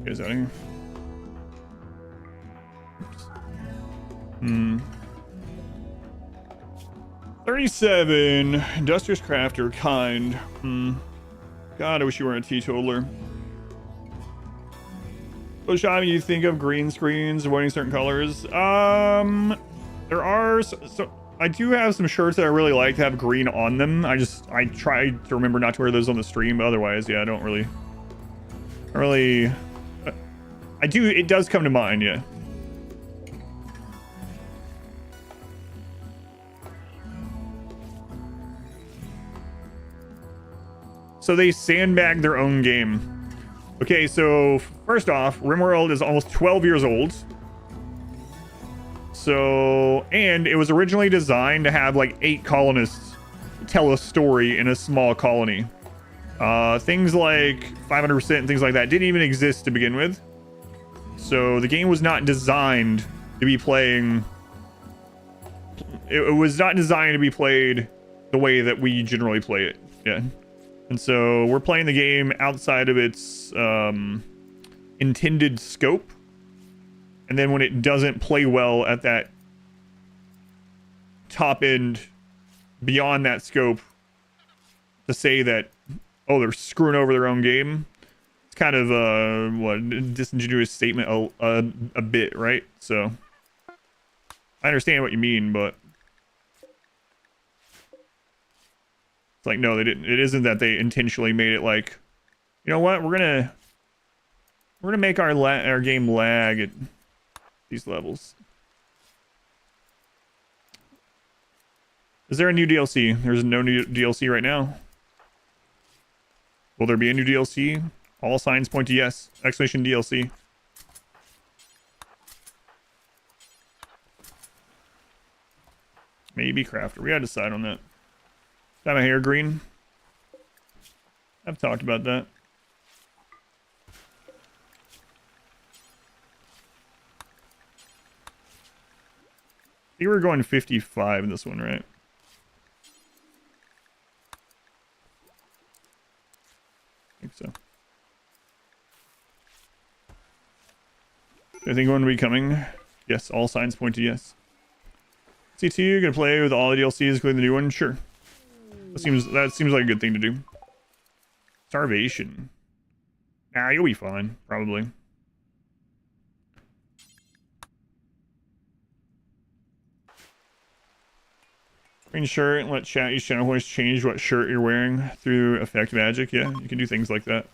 Is that here? Oops. 37. Industrious crafter, kind. God, I wish you weren't a teetotaler. So, Shami, you think of green screens, avoiding certain colors? There are so I do have some shirts that I really like to have green on them. I try to remember not to wear those on the stream, but otherwise, yeah, I don't really. I do. It does come to mind, yeah. So they sandbag their own game. Okay, so first off, RimWorld is almost 12 years old. So, and it was originally designed to have like 8 colonists tell a story in a small colony. Things like 500% and things like that didn't even exist to begin with. So the game was not designed to be playing. It was not designed to be played the way that we generally play it. Yeah. And so we're playing the game outside of its intended scope. And then when it doesn't play well at that top end beyond that scope, to say that, oh, they're screwing over their own game, it's kind of a disingenuous statement a bit, right? So I understand what you mean, but it's like, no, they didn't. It isn't that they intentionally made it like, you know what, we're gonna make our game lag at these levels. Is there a new DLC? There's no new DLC right now. Will there be a new DLC? All signs point to yes. Exclamation DLC. Maybe crafter. We gotta decide on that. Got my hair green. I've talked about that. I think we're going 55 in this one, right? I think so. Anything going to be coming? Yes, all signs point to yes. C2, gonna play with all the DLCs, including the new one? Sure. That seems like a good thing to do. Starvation. Nah, you'll be fine, probably. Green shirt and let chat use channel voice change what shirt you're wearing through effect magic. Yeah, you can do things like that.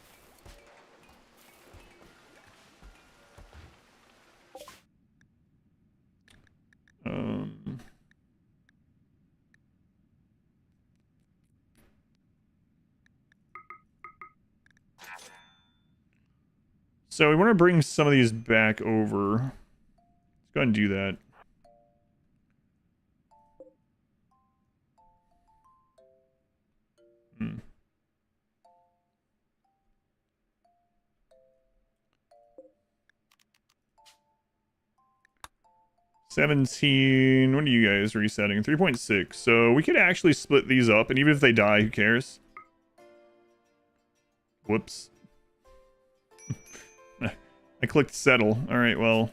So we want to bring some of these back over. Let's go ahead and do that. 17. What are you guys resetting? 3.6. So we could actually split these up, and even if they die, who cares? Whoops. I clicked settle. All right, well.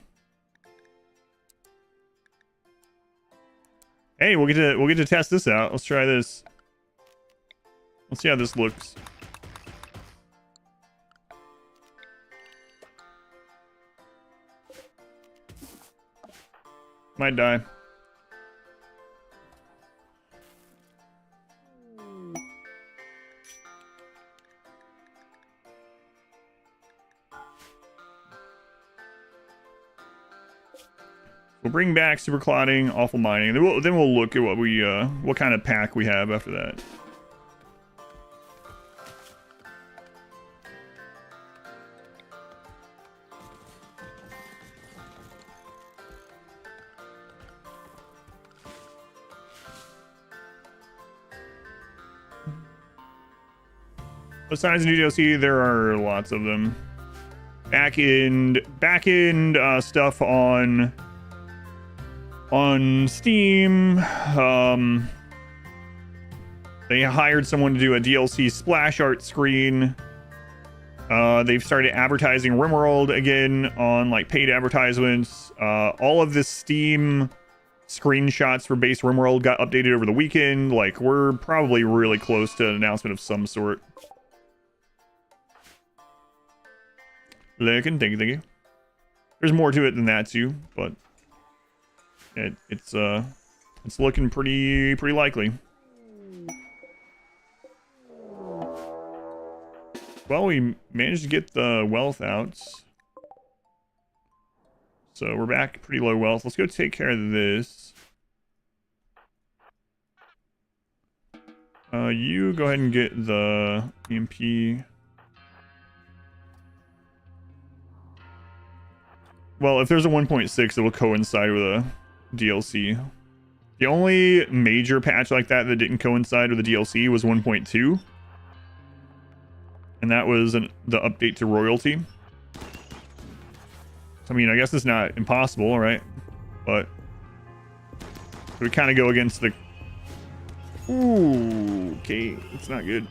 Hey, we'll get to test this out. Let's try this. Let's see how this looks. Might die. We'll bring back super clotting, awful mining. Then we'll look at what kind of pack we have after that. Besides new DLC, there are lots of them. Back end stuff on Steam. They hired someone to do a DLC splash art screen. They've started advertising RimWorld again on like paid advertisements. All of the Steam screenshots for base RimWorld got updated over the weekend. Like, we're probably really close to an announcement of some sort. Thank you. There's more to it than that too, but it's looking pretty likely. Well, we managed to get the wealth out, so we're back pretty low wealth. Let's go take care of this. You go ahead and get the EMP. Well, if there's a 1.6, it will coincide with a DLC. The only major patch like that that didn't coincide with the DLC was 1.2. And that was the update to royalty. I mean, I guess it's not impossible, right? But we kind of go against the... Ooh, okay. It's not good.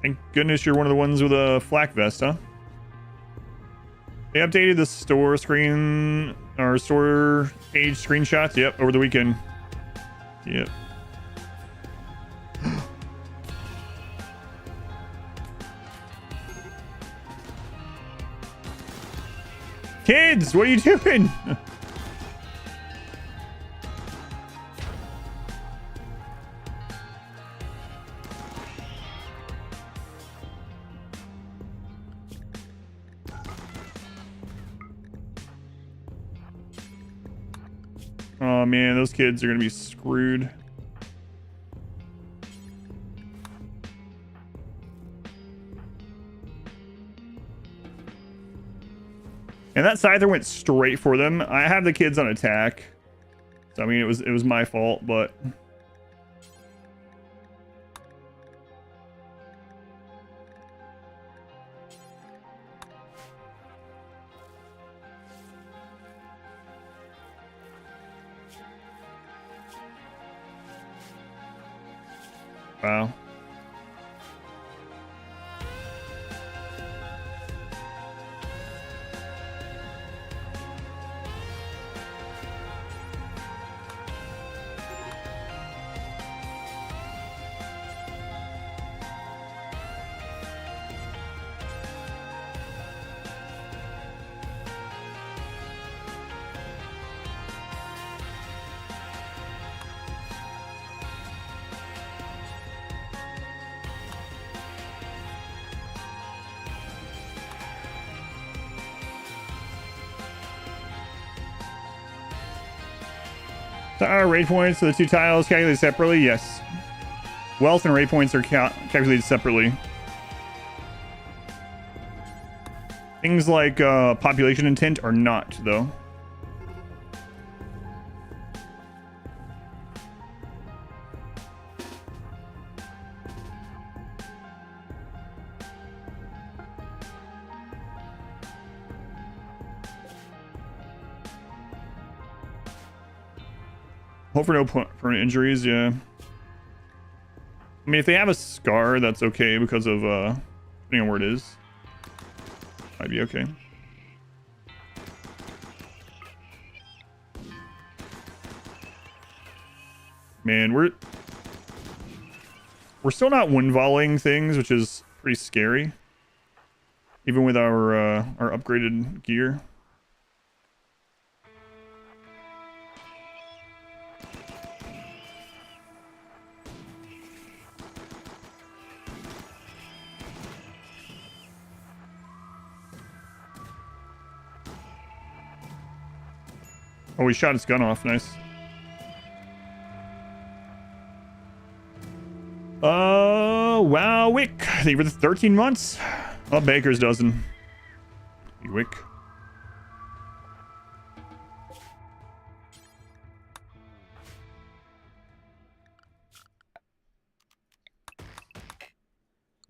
Thank goodness you're one of the ones with a flak vest, huh? They updated the store screen, or store page screenshots, yep, over the weekend. Yep. Kids, what are you doing? Oh man, those kids are gonna be screwed. And that scyther went straight for them. I have the kids on attack. So I mean it was my fault, but wow. Raid points for the two tiles calculated separately? Yes. Wealth and raid points are calculated separately. Things like population intent are not, though. Hope for no permanent injuries, yeah. I mean, if they have a scar, that's okay because of, depending on where it is. Might be okay. Man, we're still not wind-volleying things, which is pretty scary. Even with our upgraded gear. Oh, he shot his gun off. Nice. Wow, Wick. Thank you for the 13 months. Oh, Baker's dozen. Wick.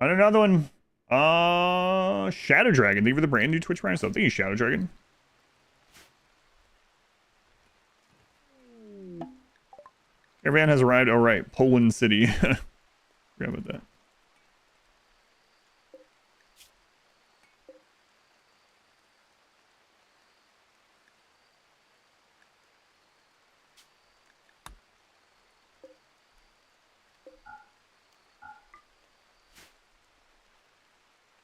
And another one. Shadow Dragon. Thank you for the brand new Twitch Prime sub. Thank you, Shadow Dragon. Caravan has arrived. All right, Poland City. Forgot about that.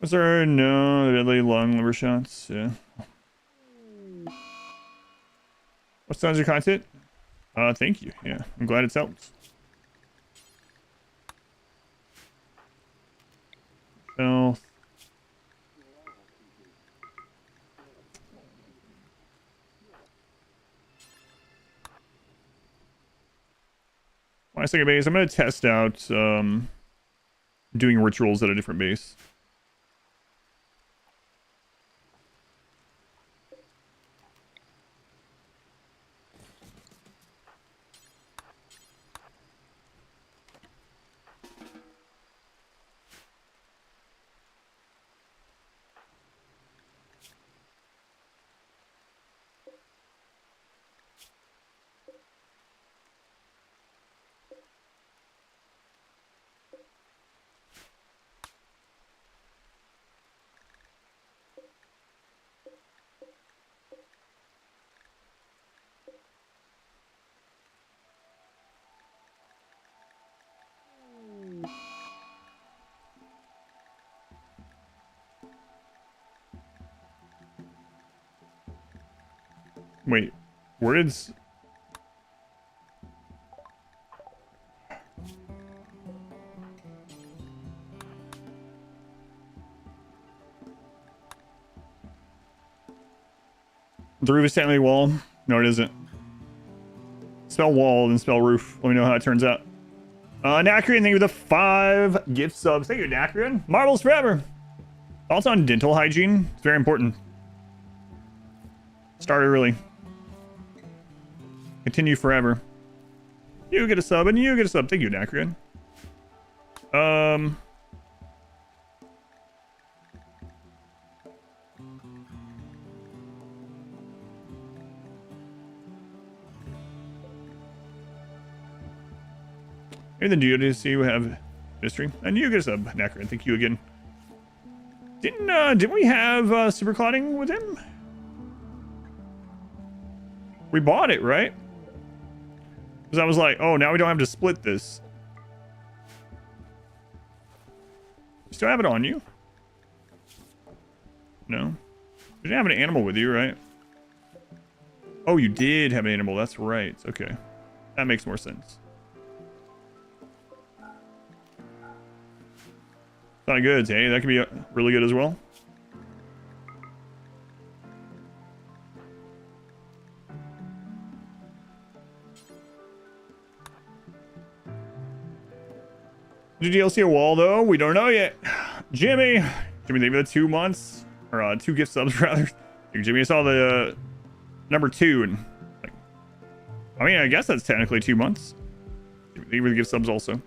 Was there no deadly long liver shots? Yeah. What sounds your content? Thank you. Yeah, I'm glad it's helped. Health. My second base. I'm gonna test out doing rituals at a different base. Wait, where did... The roof is technically wall? No, it isn't. Spell wall, then spell roof. Let me know how it turns out. Nacrian, thank you for the 5 gift subs. Thank you, Nacrian. Marbles forever. Thoughts on dental hygiene? It's very important. Start early. Continue forever. You get a sub, and you get a sub. Thank you, Nacrian. And then DODC we have history. And you get a sub, Nacrian. Thank you again. Didn't we have super clouding with him? We bought it, right? Because I was like, oh, now we don't have to split this. You still have it on you? No. You didn't have an animal with you, right? Oh, you did have an animal. That's right. Okay. That makes more sense. Not good. Hey, that could be really good as well. Did DLC a wall though? We don't know yet. Jimmy, thank you for the 2 months or 2 gift subs rather. Jimmy, I saw the number 2 and like, I mean, I guess that's technically 2 months. Thank you for the gift subs also.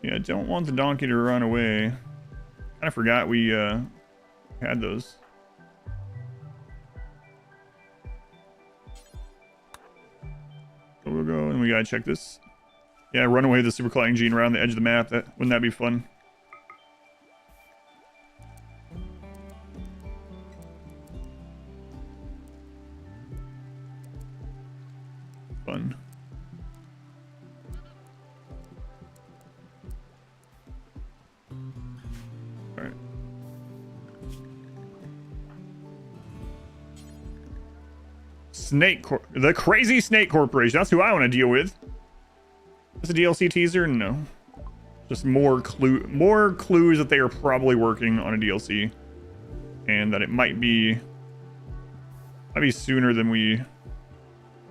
Yeah, I don't want the donkey to run away. Kind of forgot we had those. go. And we gotta check this. Yeah, run away with the super colliding gene around the edge of the map. Wouldn't that be fun? Fun. Alright. The crazy Snake Corporation. That's who I want to deal with. Is a DLC teaser? No. Just more clues that they are probably working on a DLC. And that it might be sooner than we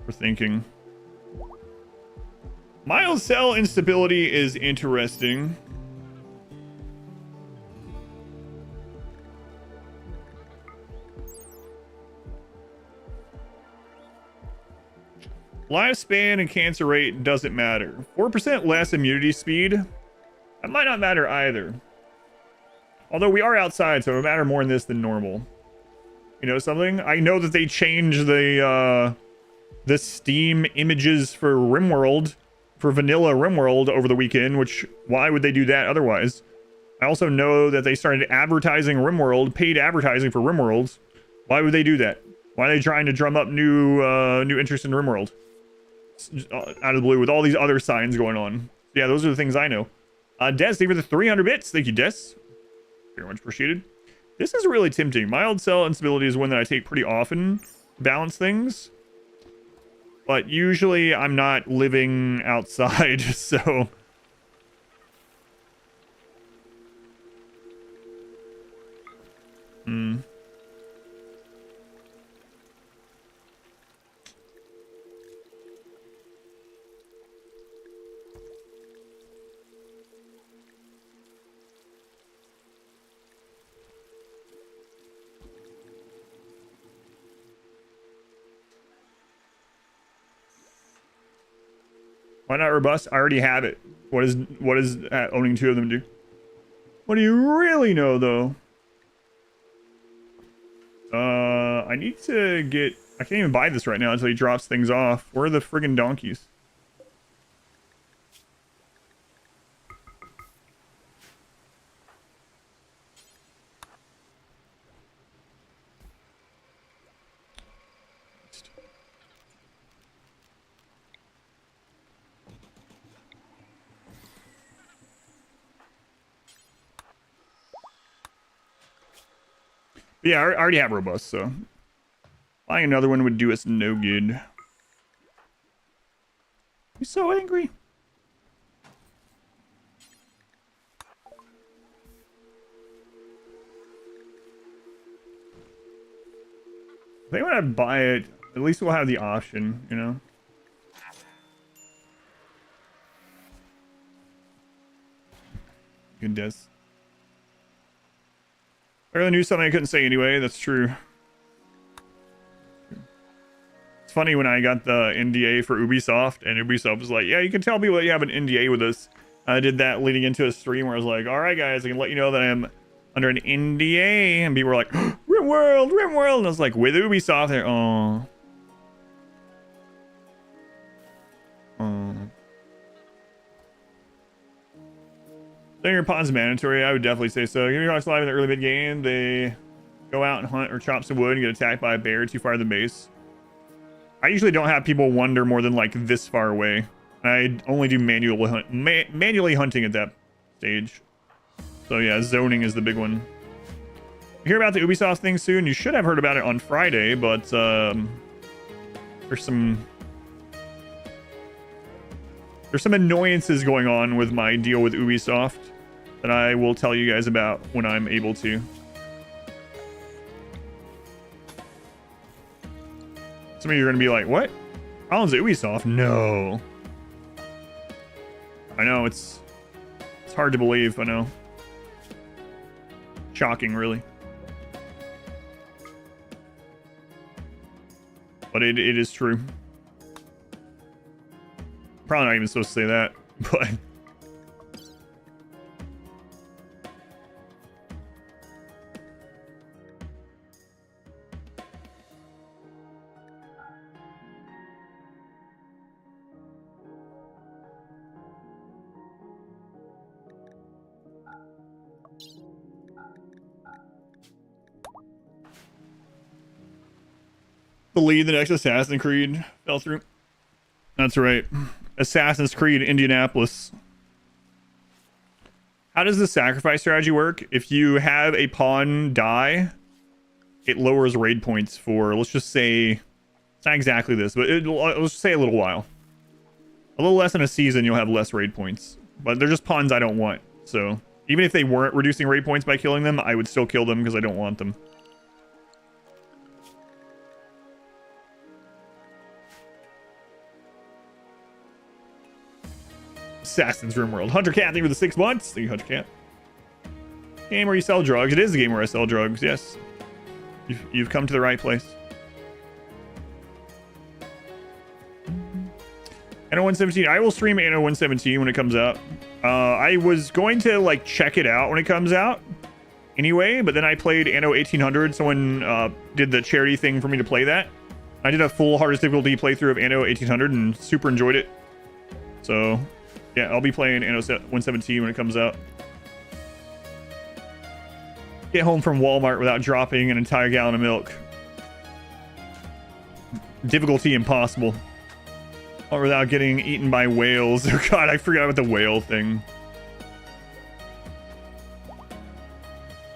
were thinking. Mild cell instability is interesting. Lifespan and cancer rate doesn't matter. 4% less immunity speed. That might not matter either. Although we are outside, so it would matter more in this than normal. You know something? I know that they changed the Steam images for RimWorld, for vanilla RimWorld over the weekend, which, why would they do that otherwise? I also know that they started advertising RimWorld, paid advertising for RimWorld. Why would they do that? Why are they trying to drum up new interest in RimWorld? Out of the blue with all these other signs going on. Yeah, those are the things I know. Des, thank you for the 300 bits. Thank you, Des. Very much appreciated. This is really tempting. Mild cell instability is one that I take pretty often to balance things. But usually I'm not living outside, so... Why not robust? I already have it. What does owning two of them do? What do you really know, though? I need to get... I can't even buy this right now until he drops things off. Where are the friggin' donkeys? Yeah, I already have robust, so buying another one would do us no good. He's so angry. I think when I buy it, at least we'll have the option, you know? Goodness. I really knew something I couldn't say anyway. That's true. It's funny when I got the NDA for Ubisoft, and Ubisoft was like, yeah, you can tell people that you have an NDA with us. I did that leading into a stream where I was like, all right, guys, I can let you know that I'm under an NDA. And people were like, RimWorld, RimWorld. And I was like, with Ubisoft, they're, oh. Setting your pawns mandatory, I would definitely say so. Give me rocks live in the early mid game. They go out and hunt or chop some wood and get attacked by a bear too far to the base. I usually don't have people wander more than like this far away. I only do manually hunting at that stage. So yeah, zoning is the big one. You hear about the Ubisoft thing soon? You should have heard about it on Friday, but there's some annoyances going on with my deal with Ubisoft that I will tell you guys about when I'm able to. Some of you are going to be like, what? Colin's at Ubisoft? No. I know, it's hard to believe, I know. Shocking, really. But it is true. Probably not even supposed to say that, but... Believe the next Assassin's Creed fell through. That's right. Assassin's Creed Indianapolis. How does the sacrifice strategy work? If you have a pawn die, it lowers raid points for, let's just say, it's not exactly this, but let's just say a little while. A little less than a season, you'll have less raid points. But they're just pawns I don't want. So even if they weren't reducing raid points by killing them, I would still kill them because I don't want them. Assassin's RimWorld. Hunter Cat, thank you for the 6 months. Thank you, Hunter Cat. Game where you sell drugs. It is a game where I sell drugs, yes. You've come to the right place. Anno 117. I will stream Anno 117 when it comes out. I was going to like check it out when it comes out anyway, but then I played Anno 1800. Someone did the charity thing for me to play that. I did a full hardest difficulty playthrough of Anno 1800 and super enjoyed it. So yeah, I'll be playing Anno 117 when it comes out. Get home from Walmart without dropping an entire gallon of milk. Difficulty impossible. Or without getting eaten by whales. Oh god, I forgot about the whale thing.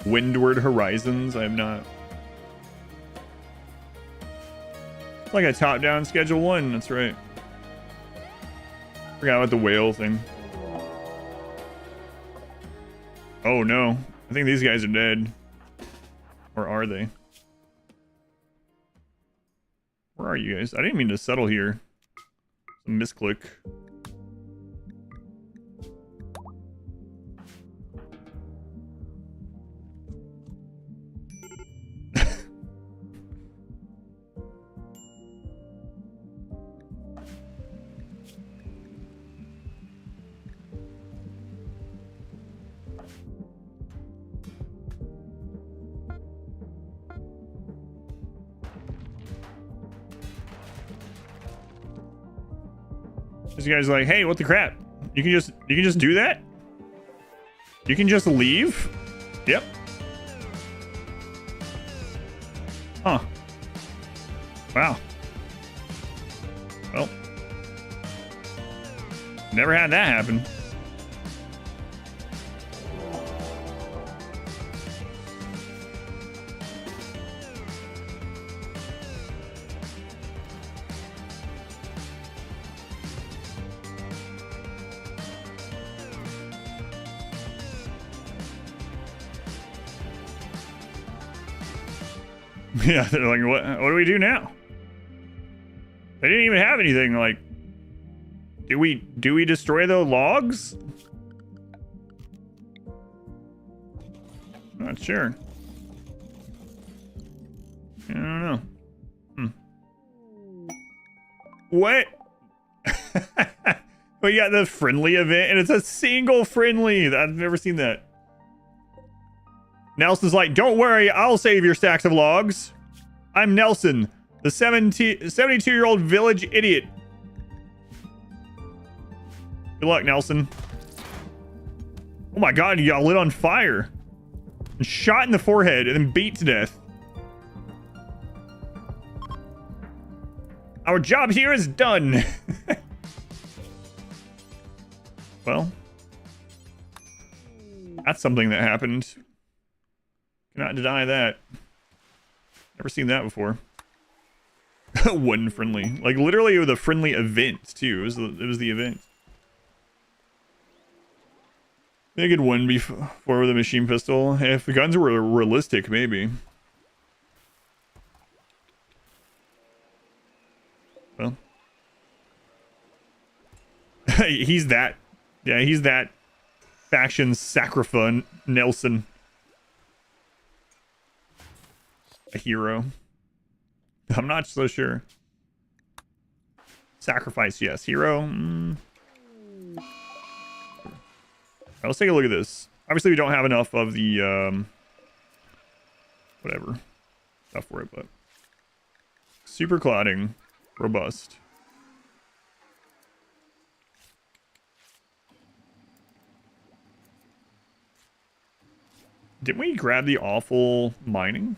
Windward Horizons, I have not. It's like a top-down Schedule 1, that's right. Forgot about the whale thing. Oh no. I think these guys are dead. Or are they? Where are you guys? I didn't mean to settle here. Some misclick. This guy's like, hey, what the crap? You can just do that? You can just leave? Yep. Huh. Wow. Well. Never had that happen. Yeah, they're like, what do we do now? They didn't even have anything. Like, do we destroy the logs? Not sure. I don't know. What? We got the friendly event, and it's a single friendly. I've never seen that. Nelson's like, don't worry, I'll save your stacks of logs. I'm Nelson, the 72-year-old village idiot. Good luck, Nelson. Oh my god, he got lit on fire. And shot in the forehead and then beat to death. Our job here is done. Well, that's something that happened. Cannot deny that. Never seen that before. One friendly. Like, literally, it was a friendly event, too. It was the event. They could win before with a machine pistol. If the guns were realistic, maybe. Well. He's that. Yeah, he's that faction sacrifice Nelson. A hero. I'm not so sure. Sacrifice, yes. Hero. Let's take a look at this. Obviously, we don't have enough of the whatever stuff for it, but super clouding, robust. Didn't we grab the awful mining?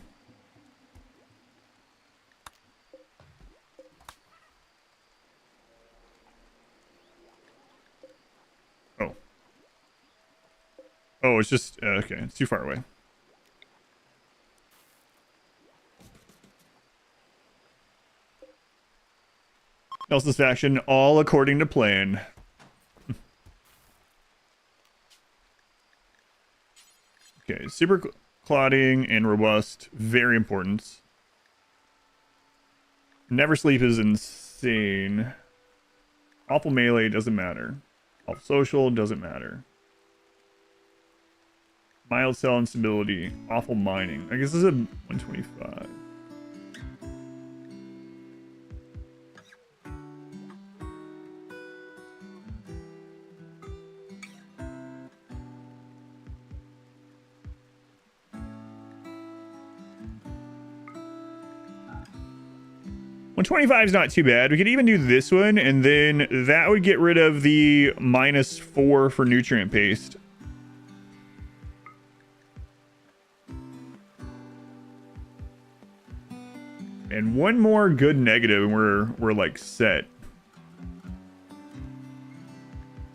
Oh, it's just okay. It's too far away. Nelson's faction, all according to plan. Okay, super clotting and robust, very important. Never sleep is insane. Awful melee doesn't matter. Awful social doesn't matter. Mild cell instability. Awful mining. I guess this is a 125. $125 is not too bad. We could even do this one, and then that would get rid of the -4 for nutrient paste. And one more good negative, and we're like set.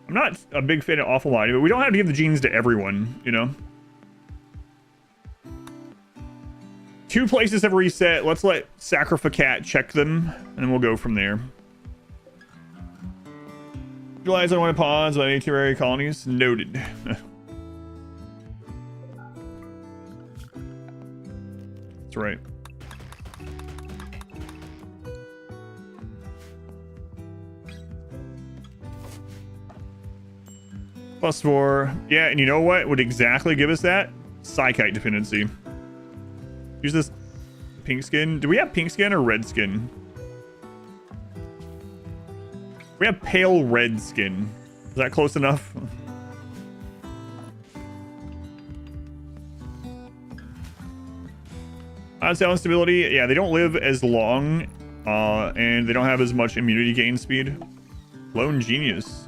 I'm not a big fan of awful mining, but we don't have to give the genes to everyone, you know. 2 places have reset. Let's let Sacrificat check them, and then we'll go from there. Utilize unwanted pawns by apiary colonies. Noted. That's right. +4. Yeah, and you know what would exactly give us that? Psychite dependency. Use this pink skin. Do we have pink skin or red skin? We have pale red skin. Is that close enough? Cell instability. Yeah, they don't live as long, and they don't have as much immunity gain speed. Lone genius.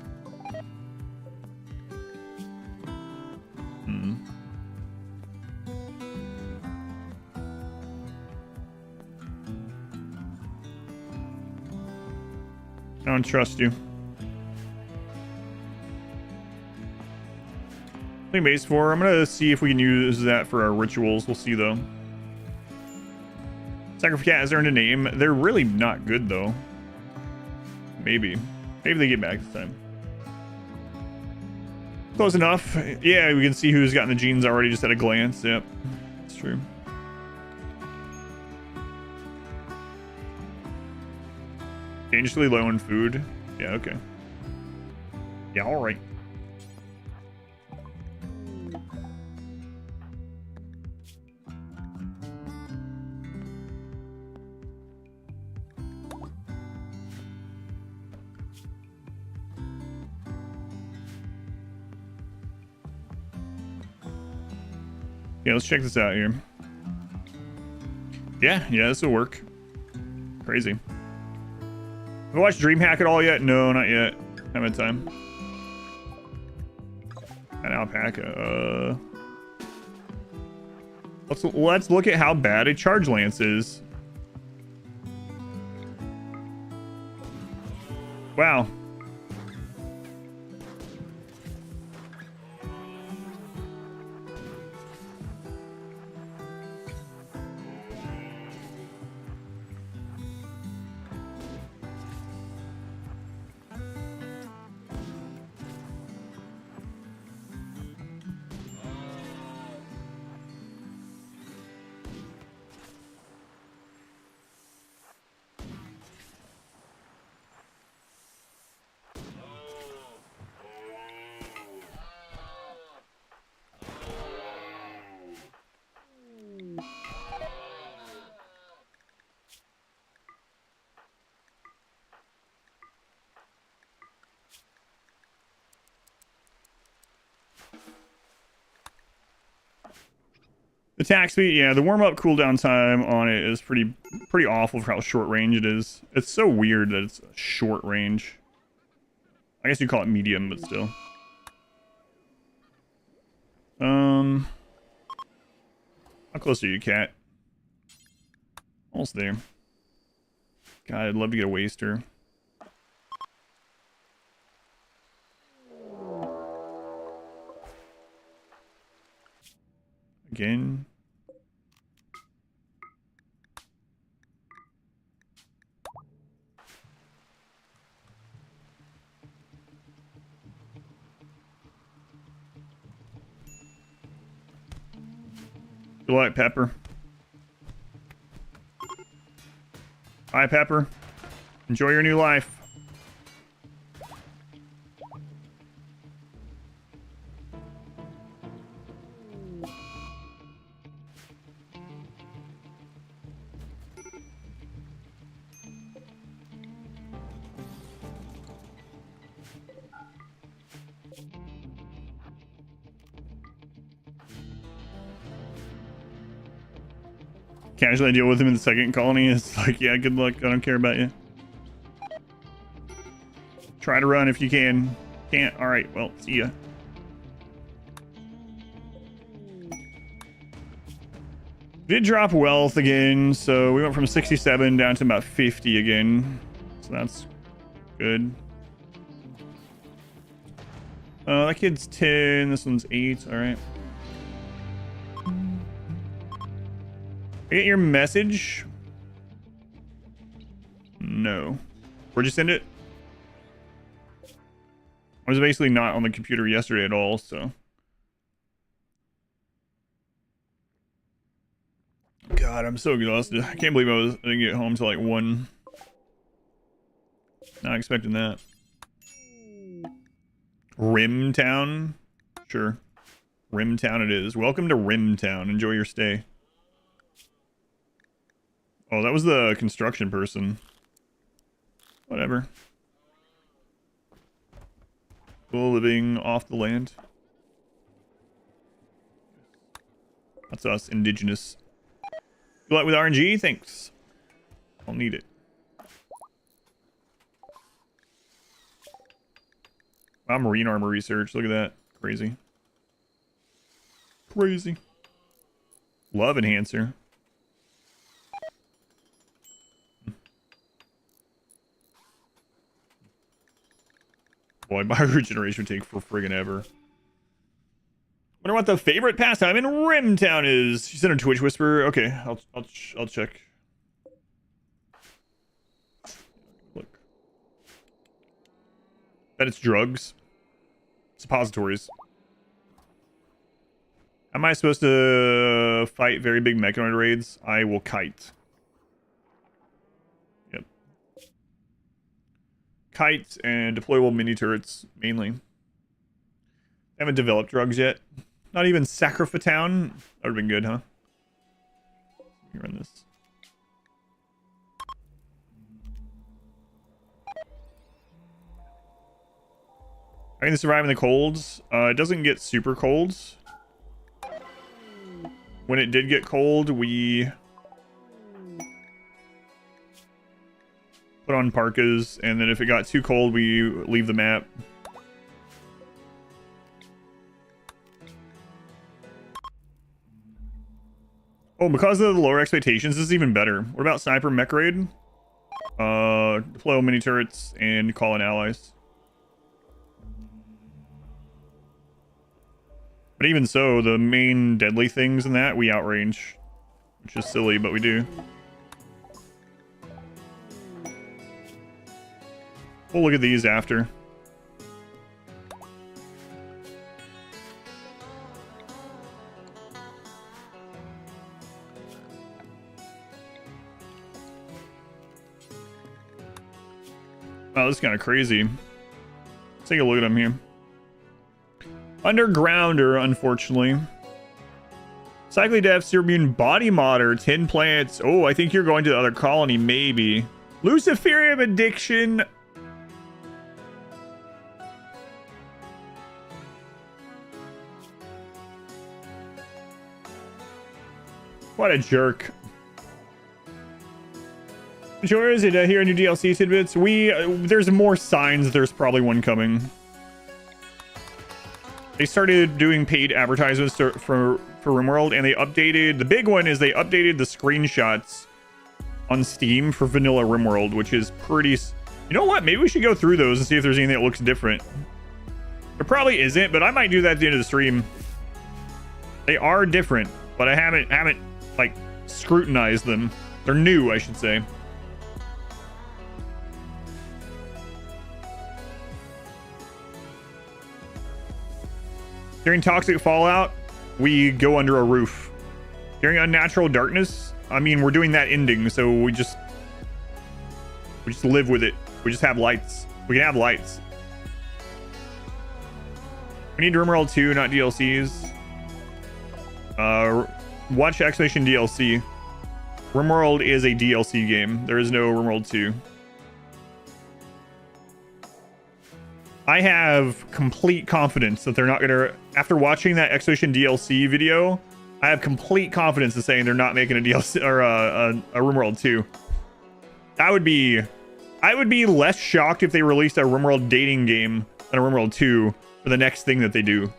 I don't trust you. I think base 4. I'm gonna see if we can use that for our rituals. We'll see though. Sacrificat has earned a name. They're really not good though. Maybe they get back this time. Close enough. Yeah, we can see who's gotten the genes already just at a glance. Yep, it's true. Dangerously low in food. Yeah, okay. Yeah, all right. Yeah, let's check this out here. Yeah, this will work. Crazy. Have you watched DreamHack at all yet? No, not yet. Haven't had time. An alpaca. Let's look at how bad a charge lance is. Wow. Attack speed, yeah, the warm-up cooldown time on it is pretty awful for how short range it is. It's so weird that it's short range. I guess you call it medium, but still. How close are you, Cat? Almost there. God, I'd love to get a waster. Again. Good luck, Pepper. Hi, Pepper. Enjoy your new life. Casually deal with him in the second colony. It's like, yeah, good luck. I don't care about you. Try to run if you can. Can't. All right. Well, see ya. Did drop wealth again, so we went from 67 down to about 50 again. So that's good. That kid's 10. This one's 8. All right. I get your message? No. Where'd you send it? I was basically not on the computer yesterday at all, so. God, I'm so exhausted. I can't believe I didn't get home till like 1. Not expecting that. Rimtown? Sure. Rimtown it is. Welcome to Rimtown. Enjoy your stay. Oh, that was the construction person. Whatever. Cool living off the land. That's us, indigenous. Good luck with RNG? Thanks. I'll need it. Wow, marine armor research. Look at that. Crazy. Crazy. Love enhancer. Boy, my regeneration would take for friggin' ever. Wonder what the favorite pastime in Rimtown is. She's in a Twitch whisper. Okay, I'll check. Look. Bet it's drugs. Suppositories. Am I supposed to fight very big mechanoid raids? I will kite. Yep. Kites and deployable mini turrets, mainly. Haven't developed drugs yet. Not even Sacrifatown. That would have been good, huh? Let me run this. I can survive in the colds. It doesn't get super cold. When it did get cold, we put on parkas, and then if it got too cold, we leave the map. Oh, because of the lower expectations, this is even better. What about Sniper Mech Raid? Deploy mini turrets and call in allies. But even so, the main deadly things in that, we outrange. Which is silly, but we do. We'll look at these after. Wow, this is kind of crazy. Let's take a look at them here. Undergrounder, unfortunately. Cyclidef, Cerebune, Body Modder, 10 plants. Oh, I think you're going to the other colony, maybe. Luciferium Addiction. What a jerk. Sure, is it here in new DLC tidbits? There's more signs that there's probably one coming. They started doing paid advertisements for RimWorld, and they updated... The big one is they updated the screenshots on Steam for vanilla RimWorld, which is pretty... You know what? Maybe we should go through those and see if there's anything that looks different. There probably isn't, but I might do that at the end of the stream. They are different. but I haven't like scrutinized them. They're new, I should say. During Toxic Fallout, we go under a roof. During Unnatural Darkness, I mean, we're doing that ending, so we just live with it. We just have lights. We can have lights. We need RimWorld 2, not DLCs. Watch Exclamation DLC. RimWorld is a DLC game. There is no RimWorld 2. I have complete confidence that they're not gonna. After watching that Exclamation DLC video, I have complete confidence in saying they're not making a DLC or a RimWorld 2. I would be less shocked if they released a RimWorld dating game than a RimWorld 2 for the next thing that they do.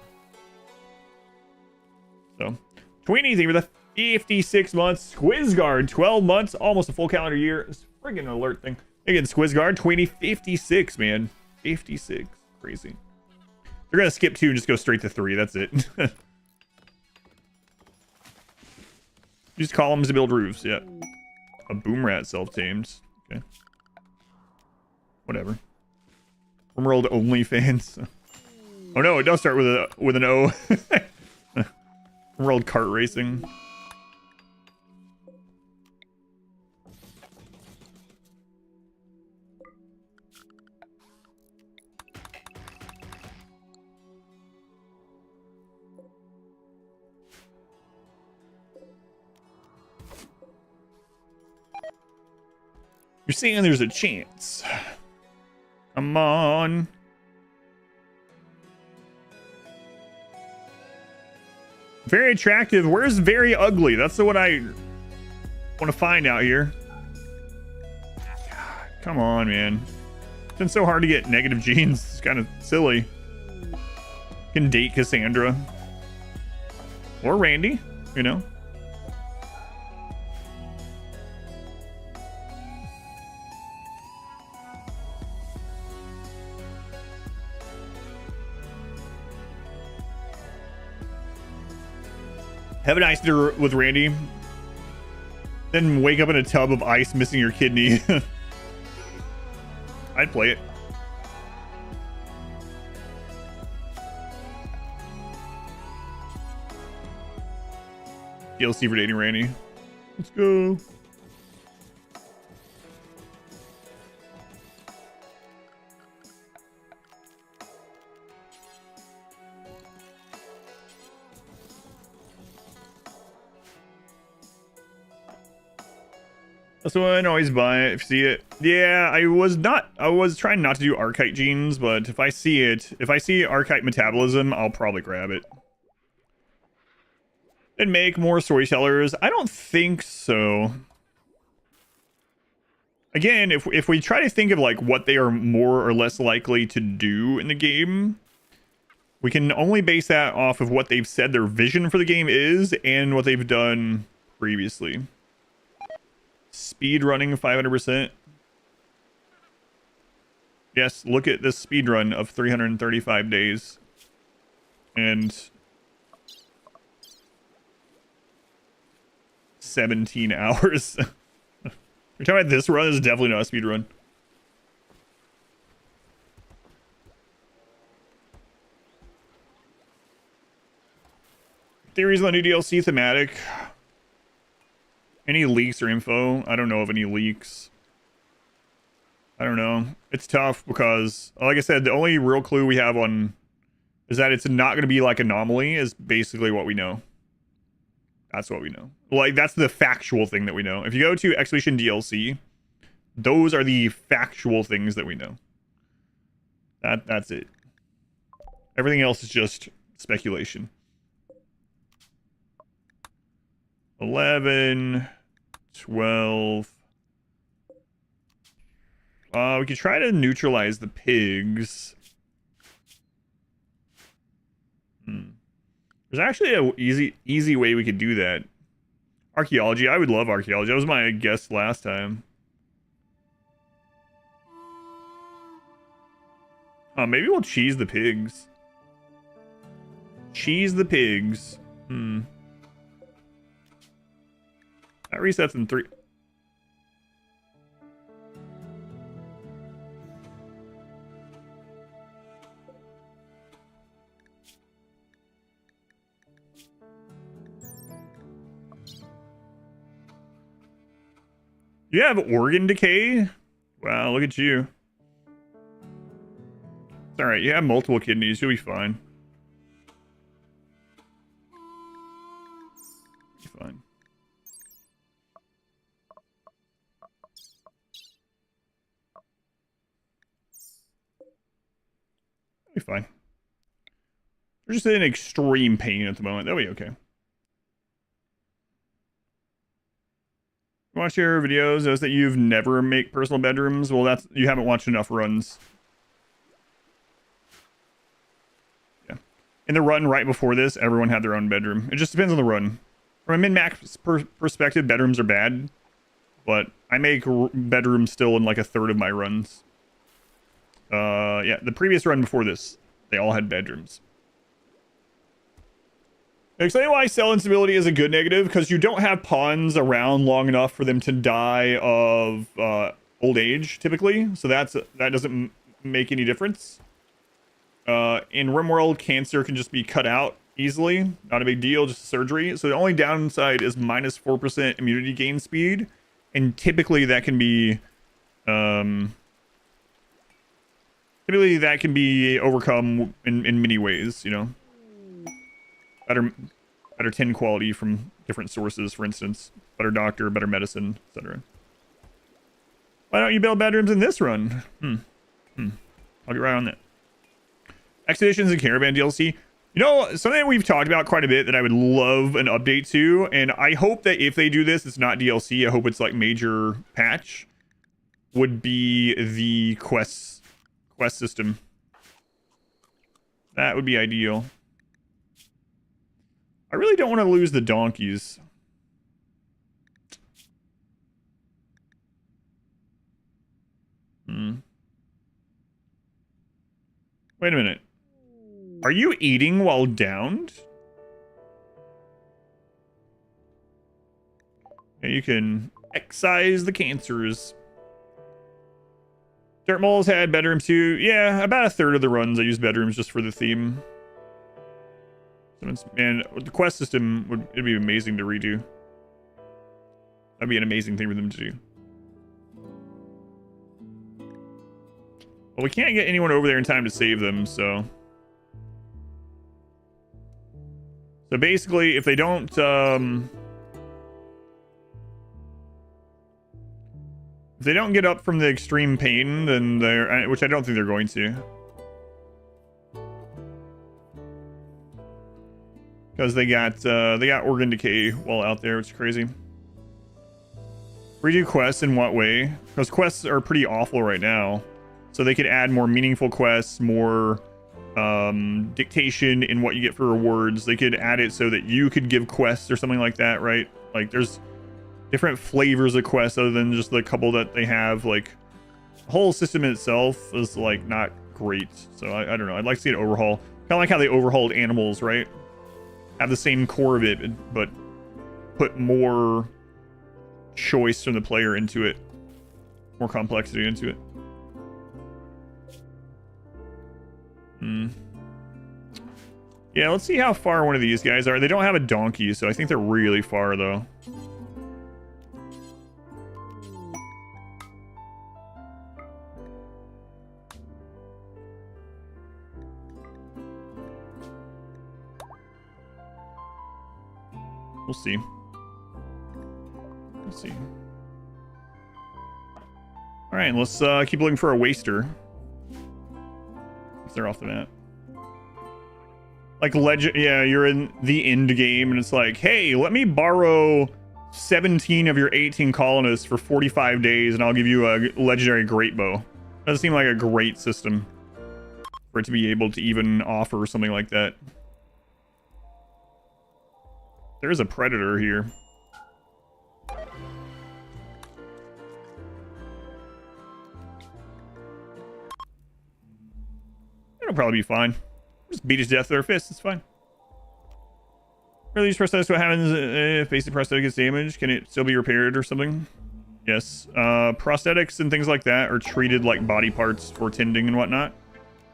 So, Tweenie, thank you for the 56 months. Squizguard, 12 months, almost a full calendar year. It's friggin' alert thing. Again, Squizguard, Tweenie, 56, man. 56. Crazy. They're gonna skip 2 and just go straight to 3. That's it. Use columns to build roofs. Yeah. A boom rat self-tamed. Okay. Whatever. RimWorld OnlyFans. Oh no, it does start with an O. RimWorld kart racing. You're saying there's a chance. Come on. Very attractive. Where's very ugly? That's what I want to find out here. God, come on, man. It's been so hard to get negative genes. It's kind of silly. You can date Cassandra. Or Randy, you know. Have a nice dinner with Randy. Then wake up in a tub of ice missing your kidney. I'd play it. DLC for dating Randy. Let's go. That's one, always buy it if you see it. Yeah, I was trying not to do Archite genes, but if I see Archite metabolism, I'll probably grab it. And make more storytellers? I don't think so. Again, if we try to think of like what they are more or less likely to do in the game, we can only base that off of what they've said their vision for the game is and what they've done previously. Speed running 500%. Yes, look at this speed run of 335 days. And 17 hours. You're talking about this run? This is definitely not a speed run. Theories on the new DLC thematic. Any leaks or info? I don't know of any leaks. I don't know. It's tough because, like I said, the only real clue we have on is that it's not going to be like Anomaly is basically what we know. That's what we know. Like, that's the factual thing that we know. If you go to Expedition DLC, those are the factual things that we know. That's it. Everything else is just speculation. 11, 12. We could try to neutralize the pigs. There's actually a easy way we could do that. Archaeology. I would love archaeology. That was my guess last time. Maybe we'll cheese the pigs. Cheese the pigs. That resets in 3. You have organ decay? Wow, look at you. It's alright, you have multiple kidneys, you'll be fine. You'll be fine. You'll be fine. They're just in extreme pain at the moment. They'll be okay. Watch your videos, those that you've never make personal bedrooms. Well, that's you haven't watched enough runs. Yeah. In the run right before this, everyone had their own bedroom. It just depends on the run. From a min-max perspective, bedrooms are bad. But I make bedrooms still in like a third of my runs. Yeah, the previous run before this, they all had bedrooms. Explain why cell instability is a good negative, because you don't have pawns around long enough for them to die of old age, typically. So that doesn't make any difference. In RimWorld, cancer can just be cut out easily. Not a big deal, just surgery. So the only downside is minus 4% immunity gain speed. And typically that can be... typically that can be overcome in many ways, you know. Better tin quality from different sources, for instance. Better doctor, better medicine, etc. Why don't you build bedrooms in this run? I'll get right on that. Expeditions and Caravan DLC. You know, something we've talked about quite a bit that I would love an update to, and I hope that if they do this, it's not DLC. I hope it's like major patch. Would be the quest system. That would be ideal. I really don't want to lose the donkeys. Wait a minute. Are you eating while downed? Yeah, you can excise the cancers. Dirt Moles had bedrooms too. Yeah, about a third of the runs I use bedrooms just for the theme. And the quest system it'd be amazing to redo. That'd be an amazing thing for them to do. Well, we can't get anyone over there in time to save them, so... So basically, if they don't, if they don't get up from the extreme pain, then they're... Which I don't think they're going to. Because they got organ decay while out there, which is crazy. Redo quests in what way? Because quests are pretty awful right now. So they could add more meaningful quests, more dictation in what you get for rewards. They could add it so that you could give quests or something like that, right? Like there's different flavors of quests other than just the couple that they have. Like the whole system itself is like not great. So I don't know. I'd like to see an overhaul. Kind of like how they overhauled animals, right? Have the same core of it, but put more choice from the player into it. More complexity into it. Yeah, let's see how far one of these guys are. They don't have a donkey, so I think they're really far, though. We'll see. We'll see. All right, let's keep looking for a waster. They're off the map. Like legend, yeah, you're in the end game, and it's like, hey, let me borrow 17 of your 18 colonists for 45 days, and I'll give you a legendary great bow. Doesn't seem like a great system for it to be able to even offer something like that. There's a predator here. It'll probably be fine. Just beat his death with our fists, it's fine. Release prosthetics, what happens if basic prosthetic gets damaged? Can it still be repaired or something? Yes. Prosthetics and things like that are treated like body parts for tending and whatnot.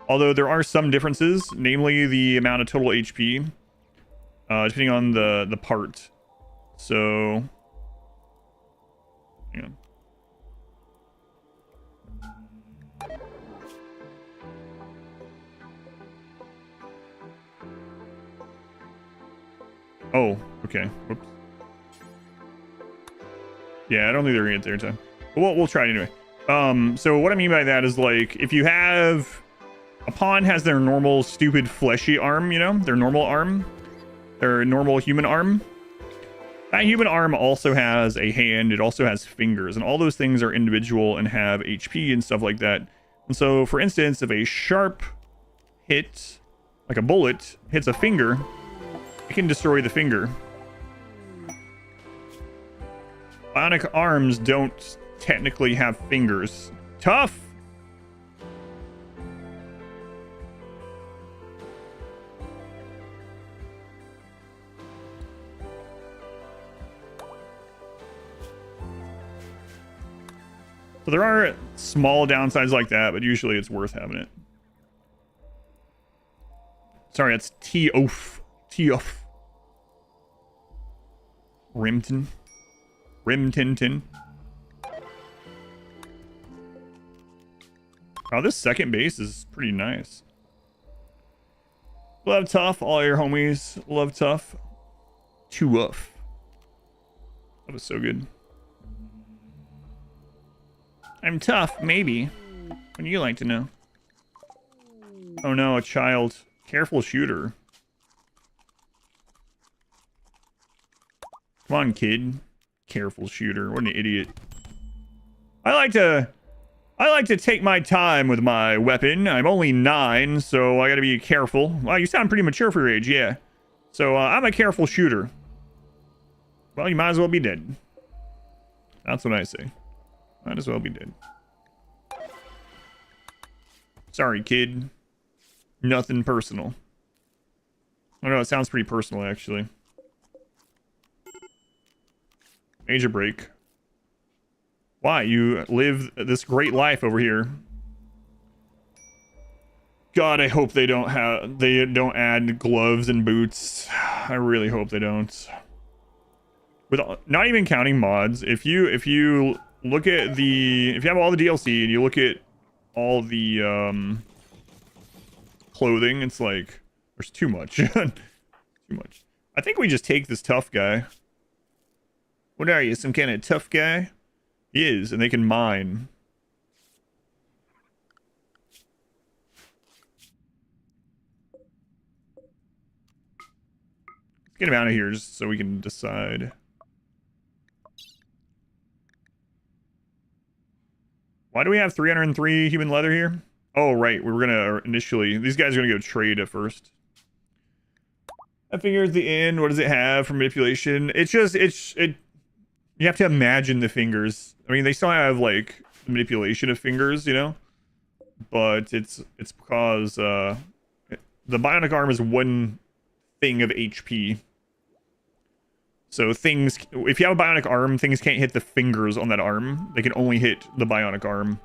Although there are some differences, namely the amount of total HP, depending on the part. So, yeah. Oh, okay. Whoops. Yeah, I don't think they're gonna get there in time. But we'll try it anyway. So what I mean by that is, like, if you have a pawn has their normal stupid fleshy arm, you know, their normal arm, their normal human arm. That human arm also has a hand. It also has fingers, and all those things are individual and have HP and stuff like that. And so, for instance, if a sharp hit, like a bullet, hits a finger, it can destroy the finger. Bionic arms don't technically have fingers. Tough! So there are small downsides like that, but usually it's worth having it. Sorry, it's T-Oaf. T-Oaf. Rimton. Rimtintin. Oh, this second base is pretty nice. Love Tough. All your homies love Tough. Too-Uff. That was so good. I'm tough, maybe. What do you like to know? Oh no, a child. Careful shooter. Come on, kid. Careful shooter. What an idiot. I like to take my time with my weapon. I'm only 9, so I gotta be careful. Wow, you sound pretty mature for your age, yeah. So, I'm a careful shooter. Well, you might as well be dead. That's what I say. Might as well be dead. Sorry, kid. Nothing personal. I don't know, it sounds pretty personal, actually. Major break. Why? You live this great life over here. God, I hope they don't add gloves and boots. I really hope they don't. With not even counting mods, if you look at if you have all the DLC and you look at all the clothing, it's like there's too much. Too much. I think we just take this tough guy. What are you, some kind of tough guy? He is, and they can mine. Let's get him out of here just so we can decide. Why do we have 303 human leather here? Oh, right. We were gonna initially... These guys are gonna go trade at first. I figure at the end, what does it have for manipulation? It's just... You have to imagine the fingers. I mean, they still have, like, manipulation of fingers, you know? But it's because, the bionic arm is one thing of HP. So things, if you have a bionic arm, things can't hit the fingers on that arm. They can only hit the bionic arm.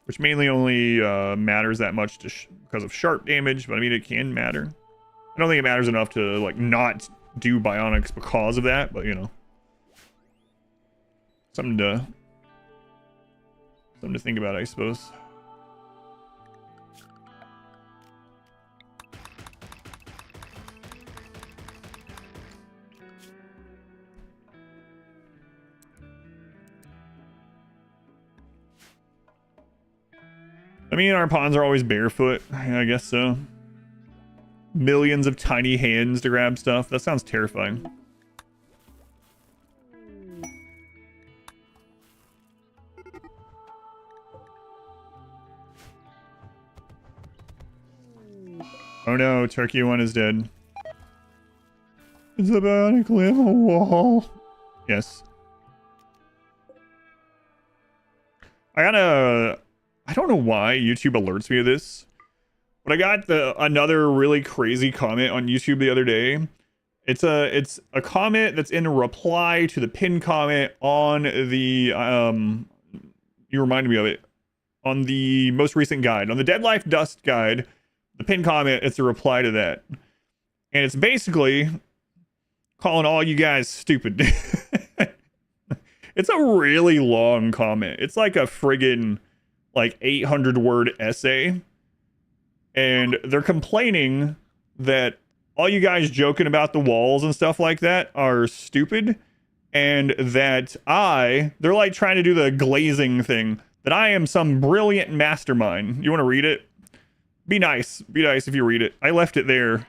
Which mainly only matters that much because of sharp damage, but I mean, it can matter. I don't think it matters enough to, like, not do bionics because of that, but, you know. Something to think about, I suppose. I mean, our pawns are always barefoot. I guess so. Millions of tiny hands to grab stuff. That sounds terrifying. Oh no, Turkey 1 is dead. It's a bionic level wall. Yes. I don't know why YouTube alerts me to this, But I got another really crazy comment on YouTube the other day. It's a comment that's in a reply to the pinned comment on the you reminded me of it, on the most recent guide, on the Dead Life Dust guide. The pinned comment, it's a reply to that, and it's basically calling all you guys stupid. It's a really long comment. It's like a friggin' like 800 word essay, and they're complaining that all you guys joking about the walls and stuff like that are stupid, and that they're like trying to do the glazing thing, that I am some brilliant mastermind. You want to read it? Be nice if you read it. I left it there.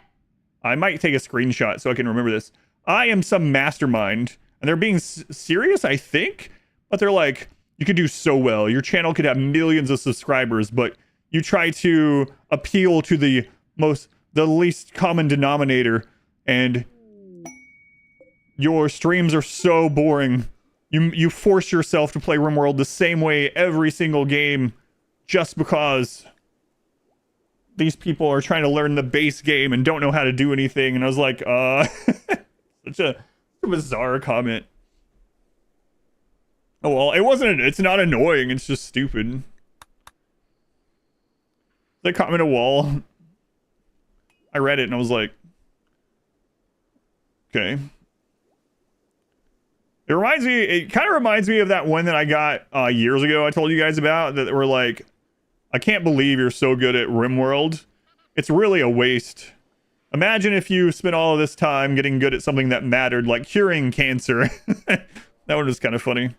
I might take a screenshot so I can remember this. I am some mastermind, and they're being serious, I think, but they're like, you could do so well. Your channel could have millions of subscribers, but you try to appeal to the least common denominator, and your streams are so boring. You force yourself to play RimWorld the same way every single game just because these people are trying to learn the base game and don't know how to do anything. And I was like, such a bizarre comment. Oh, well, it's not annoying. It's just stupid. They comment a wall. I read it and I was like, okay. It kind of reminds me of that one that I got years ago. I told you guys about that were like, I can't believe you're so good at RimWorld. It's really a waste. Imagine if you spent all of this time getting good at something that mattered, like curing cancer. That one was kind of funny.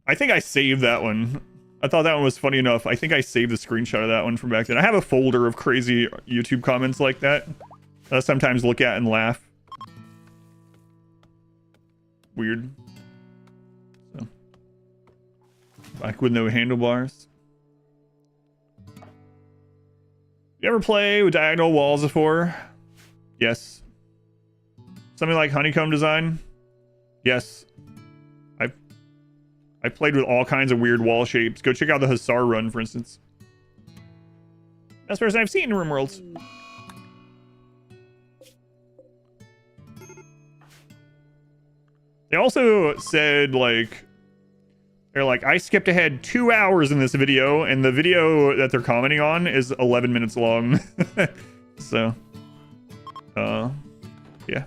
I think I saved that one. I thought that one was funny enough. I think I saved the screenshot of that one from back then. I have a folder of crazy YouTube comments like that I sometimes look at and laugh. Weird. So. Back with no handlebars. You ever play with diagonal walls before? Yes. Something like honeycomb design? Yes. I played with all kinds of weird wall shapes. Go check out the Hussar run, for instance. Best person I've seen in RimWorlds. They also said, like, they're like, I skipped ahead 2 hours in this video, and the video that they're commenting on is 11 minutes long. So, yeah.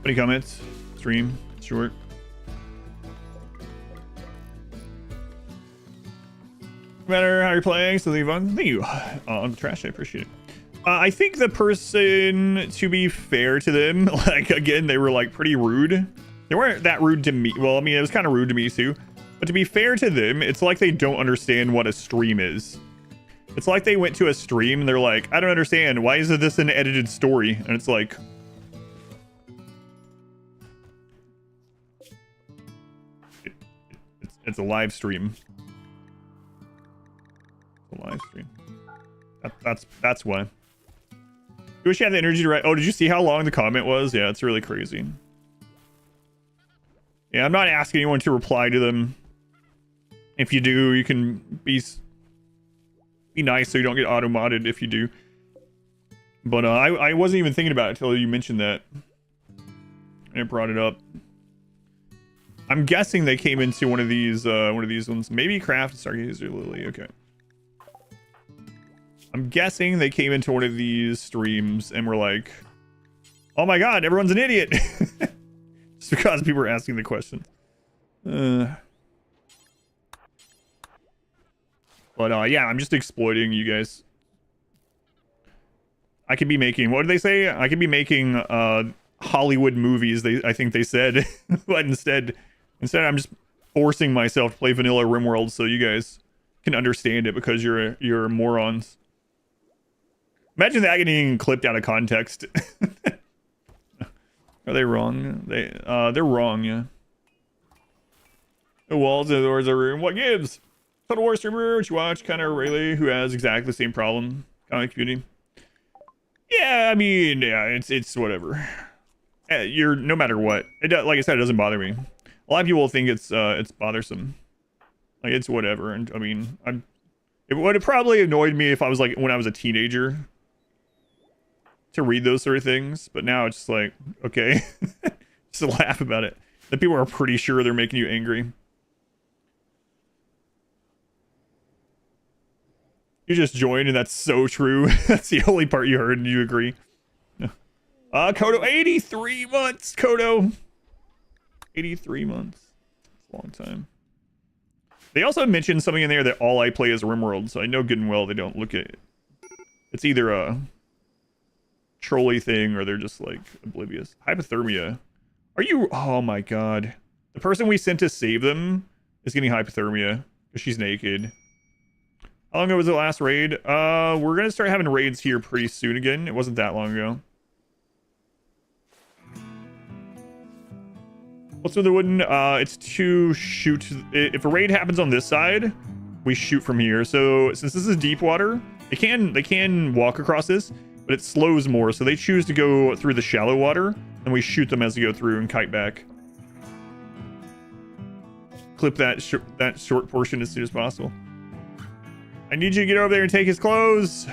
Any comments? Stream short. No matter how you're playing, so leave on. Thank you on the trash. I appreciate it. I think the person, to be fair to them, like again, they were like pretty rude. They weren't that rude to me. Well, I mean, it was kind of rude to me too. But to be fair to them, it's like they don't understand what a stream is. It's like they went to a stream and they're like, I don't understand. Why is this an edited story? And it's like, it's a live stream. It's a live stream. That's why. You wish you had the energy to write. Oh, did you see how long the comment was? Yeah, it's really crazy. Yeah, I'm not asking anyone to reply to them. If you do, you can be nice so you don't get auto-modded if you do. But I wasn't even thinking about it until you mentioned that. And it brought it up. I'm guessing they came into one of these ones. Maybe Craft, Stargazer, Lily. Okay. I'm guessing they came into one of these streams and were like, oh my god, everyone's an idiot. Just because people are asking the question. But yeah, I'm just exploiting you guys. I could be making, what did they say? I could be making Hollywood movies, I think they said. But instead I'm just forcing myself to play vanilla RimWorld so you guys can understand it because you're morons. Imagine that getting clipped out of context. Are they wrong? They're wrong, yeah. The walls and the doors are room. What gives? Total War streamer, which you watch, kind of really, who has exactly the same problem. Comic community. Yeah, I mean, yeah, it's whatever. You're no matter what. Like I said, it doesn't bother me. A lot of people think it's bothersome. Like it's whatever. And I mean, it would have probably annoyed me if I was like when I was a teenager to read those sort of things. But now it's just like, okay, just to laugh about it. The people are pretty sure they're making you angry. You just joined, and that's so true. That's the only part you heard, and you agree. Kodo, 83 months, Kodo. 83 months. That's a long time. They also mentioned something in there that all I play is RimWorld, so I know good and well they don't look at it. It's either a trolley thing, or they're just, like, oblivious. Hypothermia. Are you... Oh, my God. The person we sent to save them is getting hypothermia, because she's naked. How long ago was the last raid? We're gonna start having raids here pretty soon again. It wasn't that long ago. What's with the wooden? It's to shoot. If a raid happens on this side, we shoot from here. So since this is deep water, they can walk across this, but it slows more. So they choose to go through the shallow water, and we shoot them as they go through and kite back. Clip that short portion as soon as possible. I need you to get over there and take his clothes.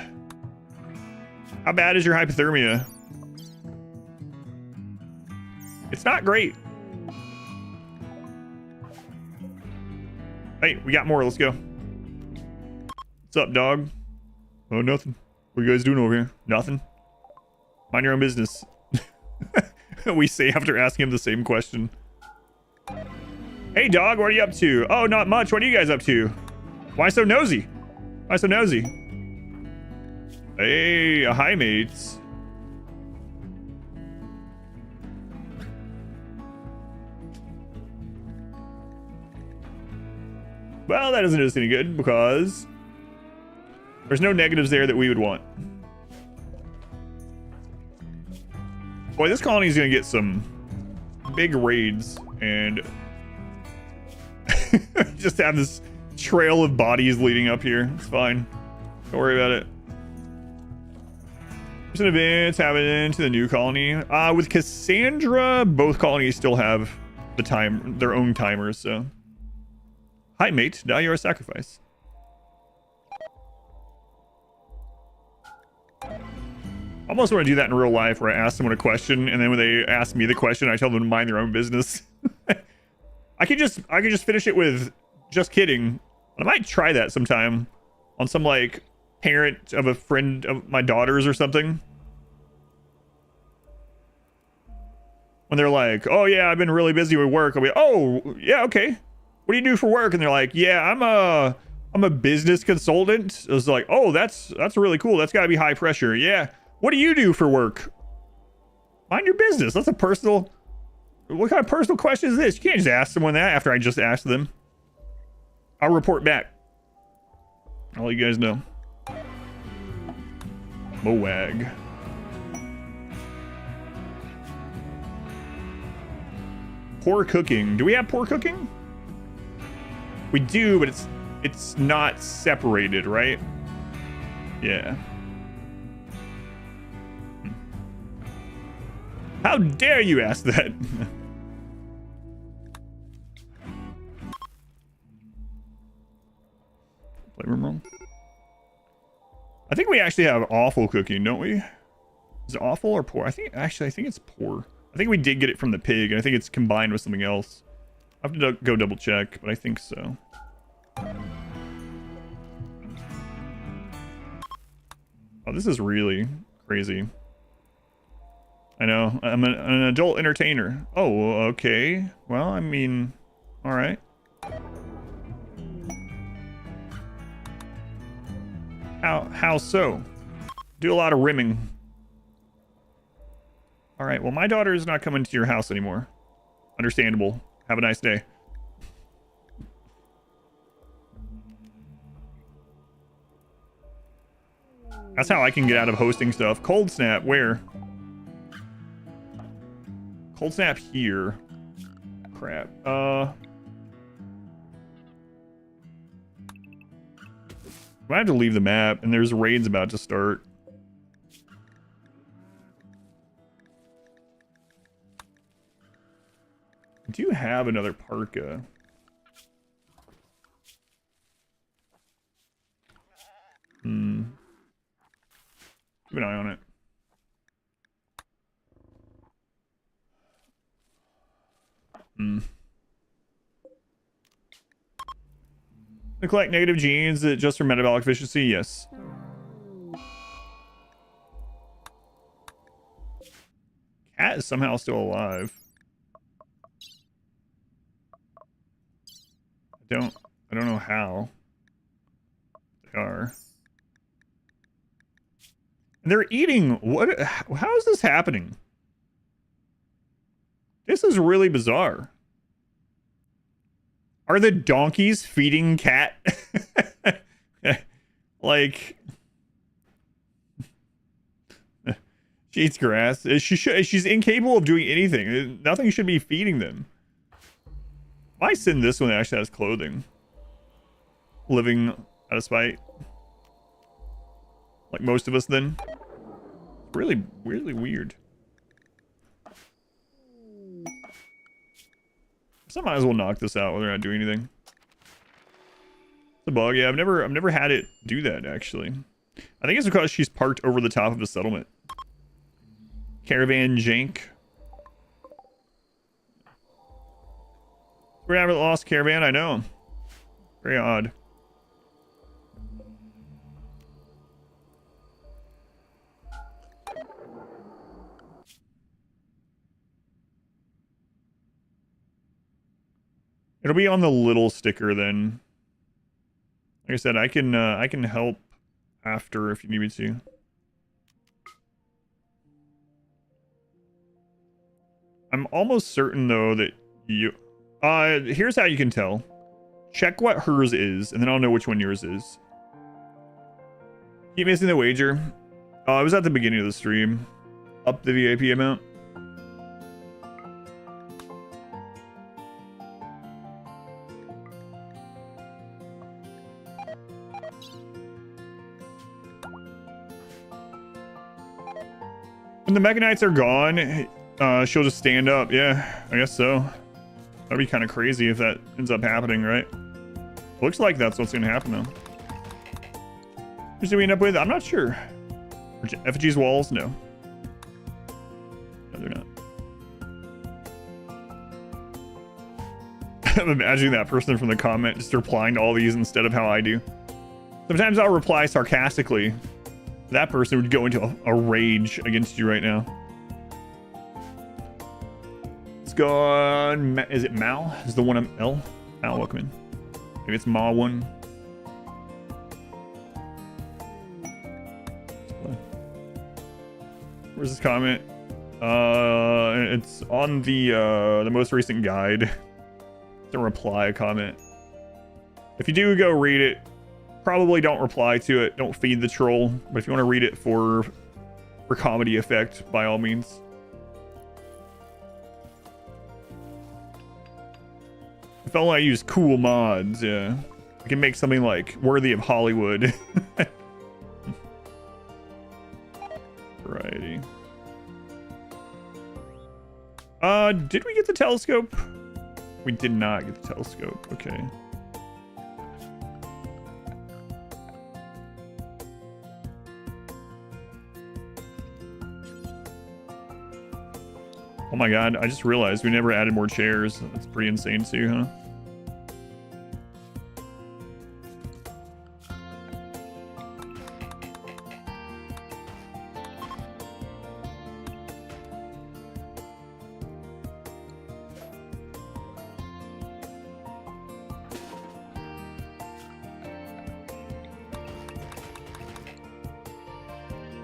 How bad is your hypothermia? It's not great. Hey, we got more. Let's go. What's up, dog? Oh, nothing. What are you guys doing over here? Nothing. Mind your own business. We say after asking him the same question. Hey, dog, what are you up to? Oh, not much. What are you guys up to? Why so nosy? Why so nosy? Hey, hi, mates. Well, that doesn't do us any good because there's no negatives there that we would want. Boy, this colony is going to get some big raids and just have this trail of bodies leading up here. It's fine. Don't worry about it. There's an event happening to the new colony. With Cassandra, both colonies still have their own timers, so. Hi, mate. Now you're a sacrifice. I almost want to do that in real life where I ask someone a question, and then when they ask me the question, I tell them to mind their own business. I could just finish it with just kidding. I might try that sometime on some like parent of a friend of my daughter's or something. When they're like, "Oh yeah, I've been really busy with work." I'll be, "Oh yeah, okay. What do you do for work?" And they're like, "Yeah, I'm a business consultant." I was like, "Oh, that's really cool. That's got to be high pressure." "Yeah. What do you do for work?" Mind your business. That's a personal. What kind of personal question is this? You can't just ask someone that after I just asked them. I'll report back. I'll let you guys know. Moag. Poor cooking. Do we have poor cooking? We do, but it's not separated, right? Yeah. How dare you ask that? Playroom wrong. I think we actually have awful cooking, don't we? Is it awful or poor? I think it's poor. I think we did get it from the pig, and I think it's combined with something else. I have to go double check, but I think so. this is really crazy. I know. I'm an adult entertainer. Oh, okay. Well, I mean, all right. How so? Do a lot of rimming. All right. Well, my daughter is not coming to your house anymore. Understandable. Have a nice day. That's how I can get out of hosting stuff. Cold snap, where? Cold snap here. Crap. I might have to leave the map, and there's raids about to start. I do have another parka. Keep an eye on it. To collect negative genes just for metabolic efficiency, yes. Cat is somehow still alive. I don't know how they are. And they're eating. What? How is this happening? This is really bizarre. Are the donkeys feeding cat? Like, she eats grass. She's incapable of doing anything. Nothing should be feeding them. Why send this one that actually has clothing? Living out of spite. Like most of us then. Really weird. So I might as well knock this out whether I do anything. It's a bug. Yeah, I've never had it do that actually. I think it's because she's parked over the top of the settlement. Caravan jank. We haven't lost caravan, I know. Very odd. It'll be on the little sticker then. Like I said, I can help after if you need me to. I'm almost certain though that you here's how you can tell. Check what hers is, and then I'll know which one yours is. Keep missing the wager. Oh, I was at the beginning of the stream. Up the VIP amount. When the Mega Knights are gone, she'll just stand up. Yeah, I guess so. That'd be kind of crazy if that ends up happening, right? Looks like that's what's gonna happen though. Who's do we end up with? I'm not sure. Effigy's walls? No. No, they're not. I'm imagining that person from the comment just replying to all these instead of how I do. Sometimes I'll reply sarcastically. That person would go into a rage against you right now. Let's go on. Is it Mal? Is the one I'm L? Mal, welcome in. Maybe it's Ma one. Where's this comment? It's on the most recent guide. It's a reply comment. If you do go read it, probably don't reply to it. Don't feed the troll. But if you want to read it for comedy effect, by all means. If only I use cool mods, yeah. I can make something like worthy of Hollywood. Variety. Did we get the telescope? We did not get the telescope. Okay. Oh my god, I just realized we never added more chairs. That's pretty insane too, huh?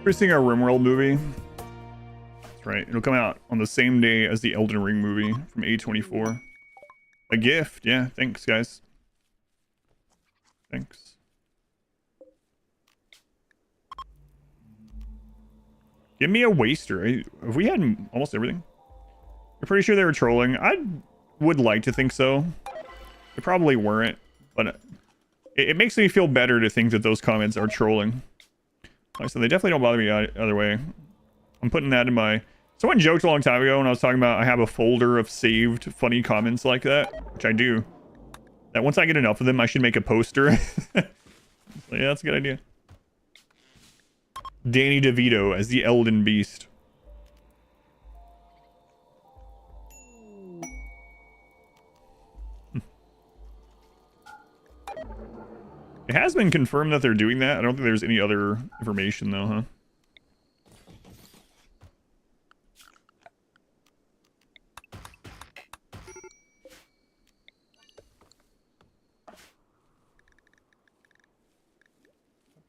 We're seeing our RimWorld movie. That's right. It'll come out on the same day as the Elden Ring movie from A24. A gift. Yeah. Thanks, guys. Thanks. Give me a waster. Have we had almost everything? I'm pretty sure they were trolling. I would like to think so. They probably weren't, but it makes me feel better to think that those comments are trolling. Like I said, they definitely don't bother me either way. I'm putting that in my... Someone joked a long time ago when I was talking about I have a folder of saved funny comments like that, which I do. That once I get enough of them, I should make a poster. So yeah, that's a good idea. Danny DeVito as the Elden Beast. It has been confirmed that they're doing that. I don't think there's any other information though, huh?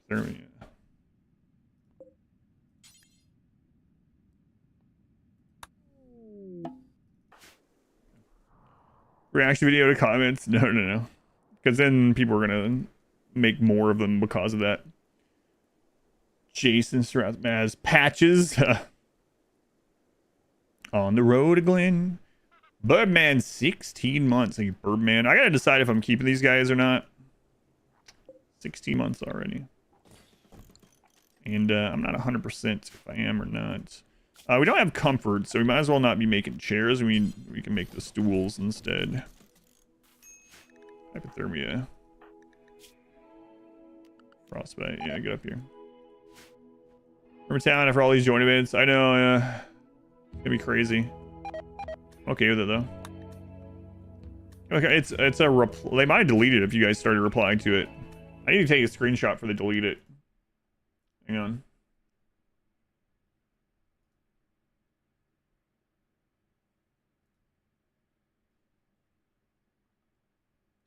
Thermia. Reaction video to comments? No. Because then people are gonna make more of them because of that. Jason Strazmaz patches. On the road to Glen. Birdman 16 months. Like Birdman. I gotta decide if I'm keeping these guys or not. 16 months already. And I'm not 100% if I am or not. We don't have comfort, so we might as well not be making chairs. We can make the stools instead. Hypothermia. Frostbite. Yeah, get up here. Remember town after all these joint events? I know, it's gonna be crazy. Okay with it though. Okay, it's a they might delete it if you guys started replying to it. I need to take a screenshot for the delete it. Hang on.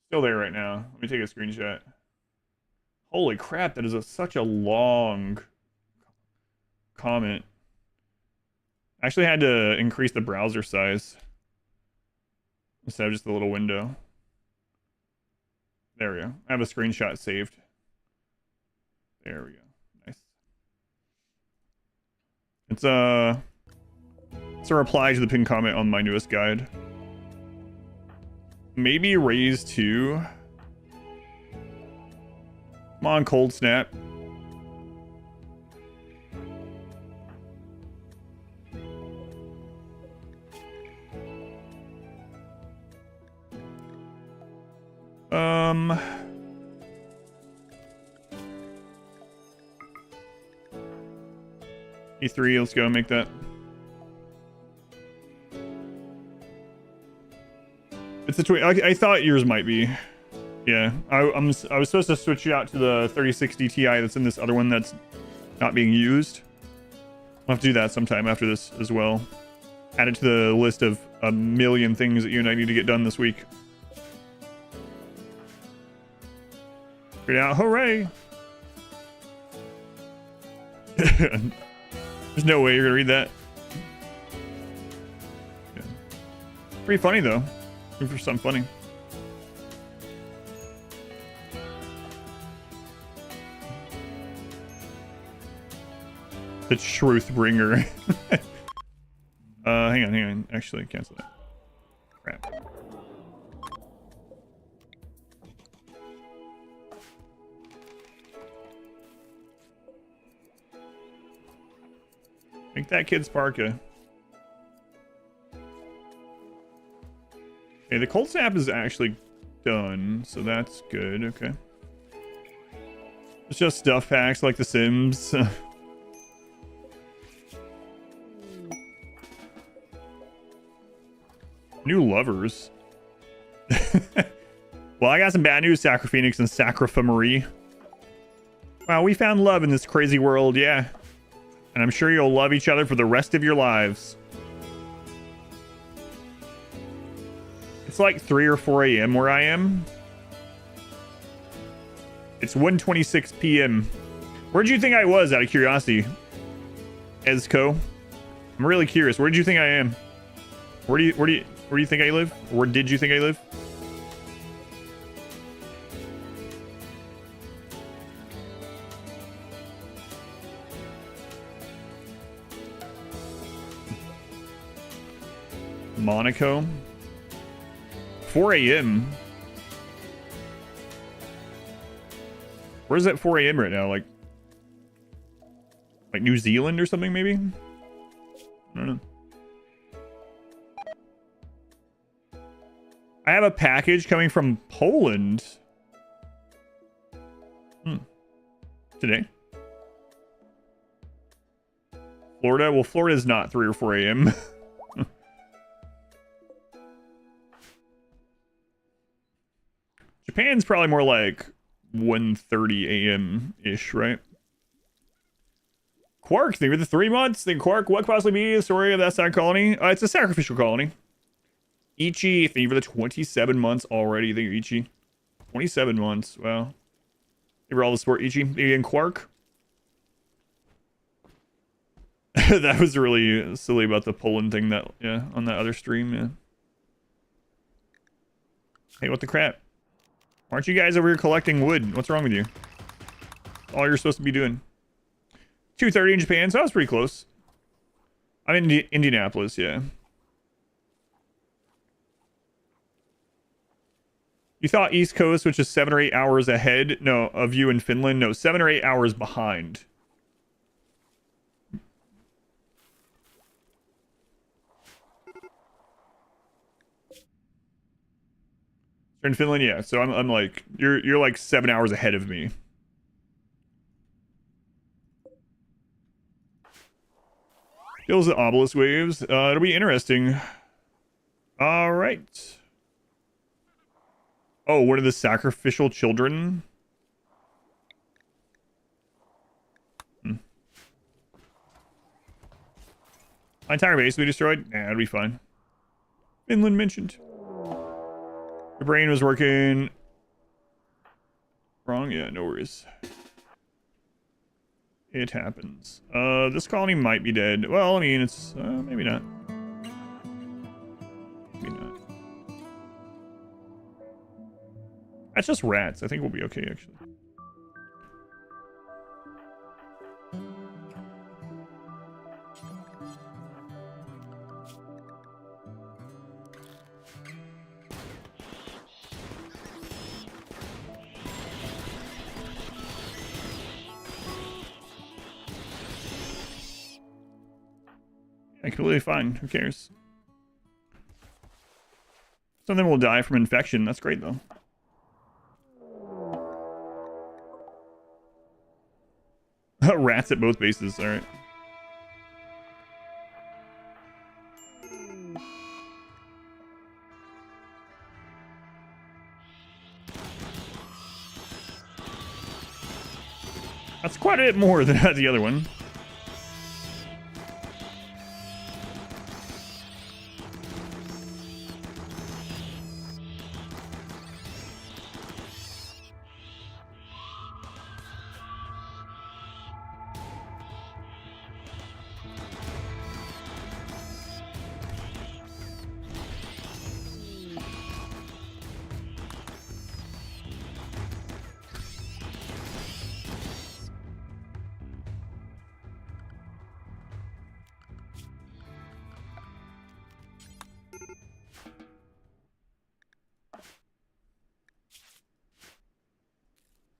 Still there right now. Let me take a screenshot. Holy crap, that is such a long comment. I actually had to increase the browser size instead of just the little window. There we go. I have a screenshot saved. There we go. Nice. It's a reply to the pinned comment on my newest guide. Maybe raise to... Come on, Cold Snap. E3, let's go make that. It's a tweet. I thought yours might be. Yeah, I was supposed to switch you out to the 3060 Ti that's in this other one that's not being used. I'll have to do that sometime after this as well. Add it to the list of a million things that you and I need to get done this week. Figured out, hooray! There's no way you're gonna read that. Yeah. Pretty funny though. Looking for something funny. The Truth Bringer. Hang on. Actually, cancel that. Crap. Make that kid's parka. Okay, the cold snap is actually done, so that's good. Okay. It's just stuff packs like The Sims. New lovers. Well, I got some bad news, Sacra Phoenix and Sacra Marie. Wow, we found love in this crazy world, yeah. And I'm sure you'll love each other for the rest of your lives. It's like 3 or 4 a.m. where I am. It's 1:26 p.m. Where'd you think I was, out of curiosity? Ezco. I'm really curious. Where did you think I am? Where do you think I live? Where did you think I live? Monaco. 4 a.m. Where's that 4 a.m. right now? Like New Zealand or something, maybe? I don't know. I have a package coming from Poland. Today. Florida? Well, Florida's not 3 or 4 a.m. Japan's probably more like 1:30 a.m.-ish, right? Quark, thank you for the 3 months. Then Quark, what could possibly be the story of that side colony? It's a sacrificial colony. Ichi, thank you for the 27 months already. Thank you, Ichi. 27 months. Wow. Thank you for all the support, Ichi. And Quark. That was really silly about the Poland thing that, yeah, on that other stream, yeah. Hey, what the crap? Aren't you guys over here collecting wood? What's wrong with you? All you're supposed to be doing. 2:30 in Japan, so that was pretty close. I'm in Indianapolis, yeah. You thought East Coast, which is 7 or 8 hours ahead, no, of you in Finland? No, 7 or 8 hours behind. You're in Finland, yeah. So I'm like, you're like 7 hours ahead of me. Feels the obelisk waves. It'll be interesting. All right. Oh, what are the sacrificial children? My entire base will be destroyed? Nah, it'll be fine. Finland mentioned. Your brain was working wrong? Yeah, no worries. It happens. This colony might be dead. Well, I mean, it's, maybe not. Maybe not. That's just rats. I think we'll be okay, actually. Completely fine. Who cares? Some of them will die from infection. That's great, though. Rats at both bases. All right. That's quite a bit more than the other one.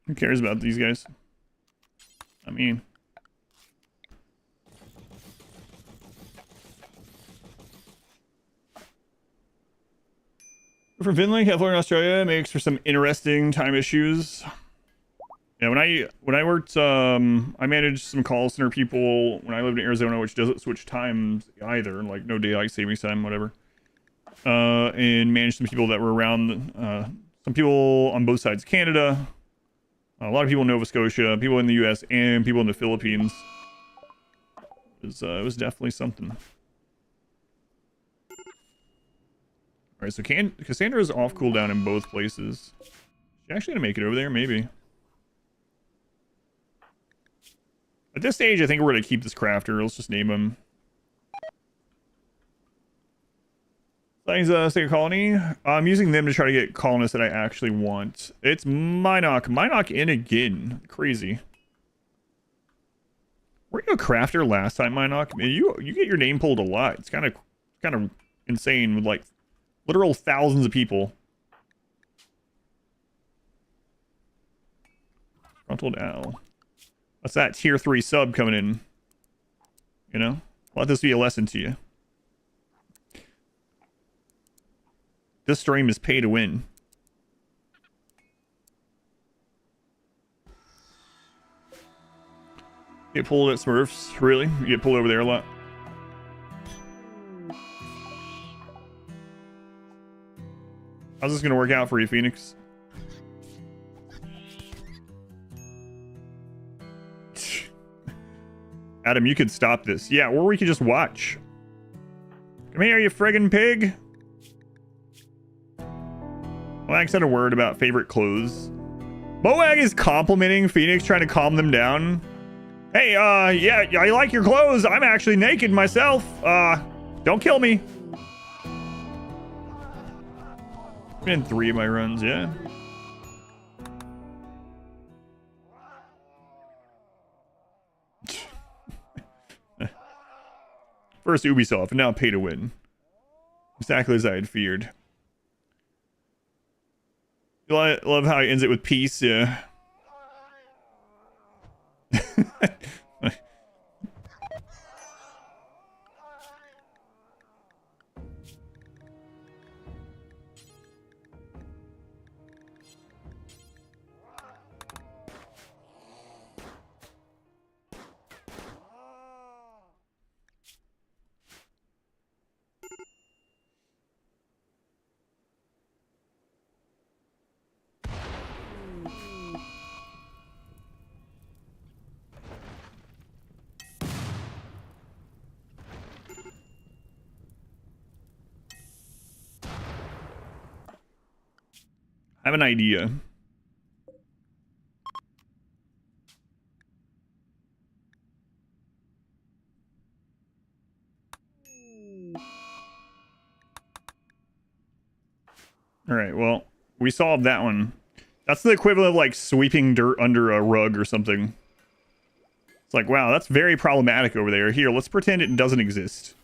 Who cares about these guys? I mean... For Finland, California, Australia makes for some interesting time issues. Yeah, when I worked, I managed some call center people when I lived in Arizona, which doesn't switch times either, like no daylight savings time, whatever. And managed some people that were around, some people on both sides of Canada, a lot of people in Nova Scotia, people in the U.S., and people in the Philippines. It was definitely something. All right, so Cassandra is off cooldown in both places. She actually gonna make it over there, maybe. At this stage, I think we're going to keep this crafter. Let's just name him. Thanks, State Colony. I'm using them to try to get colonists that I actually want. It's Minoc. Minoc in again. Crazy. Were you a crafter last time, Minoc? I mean, you get your name pulled a lot. It's kind of insane with like literal thousands of people. Frontal Owl. What's that tier 3 sub coming in? You know? Let this be a lesson to you. This stream is pay to win. Get pulled at Smurfs, really? You get pulled over there a lot. How's this gonna work out for you, Phoenix? Adam, you could stop this. Yeah, or we could just watch. Come here, you friggin' pig. Moag said a word about favorite clothes. Moag is complimenting Phoenix, trying to calm them down. Hey, yeah, I like your clothes. I'm actually naked myself. Don't kill me. Been 3 of my runs, yeah. First Ubisoft, and now pay to win. Exactly as I had feared. I love how he ends it with peace, yeah. I have an idea. All right, well, we solved that one. That's the equivalent of like sweeping dirt under a rug or something. It's like, wow, that's very problematic over there. Here, let's pretend it doesn't exist.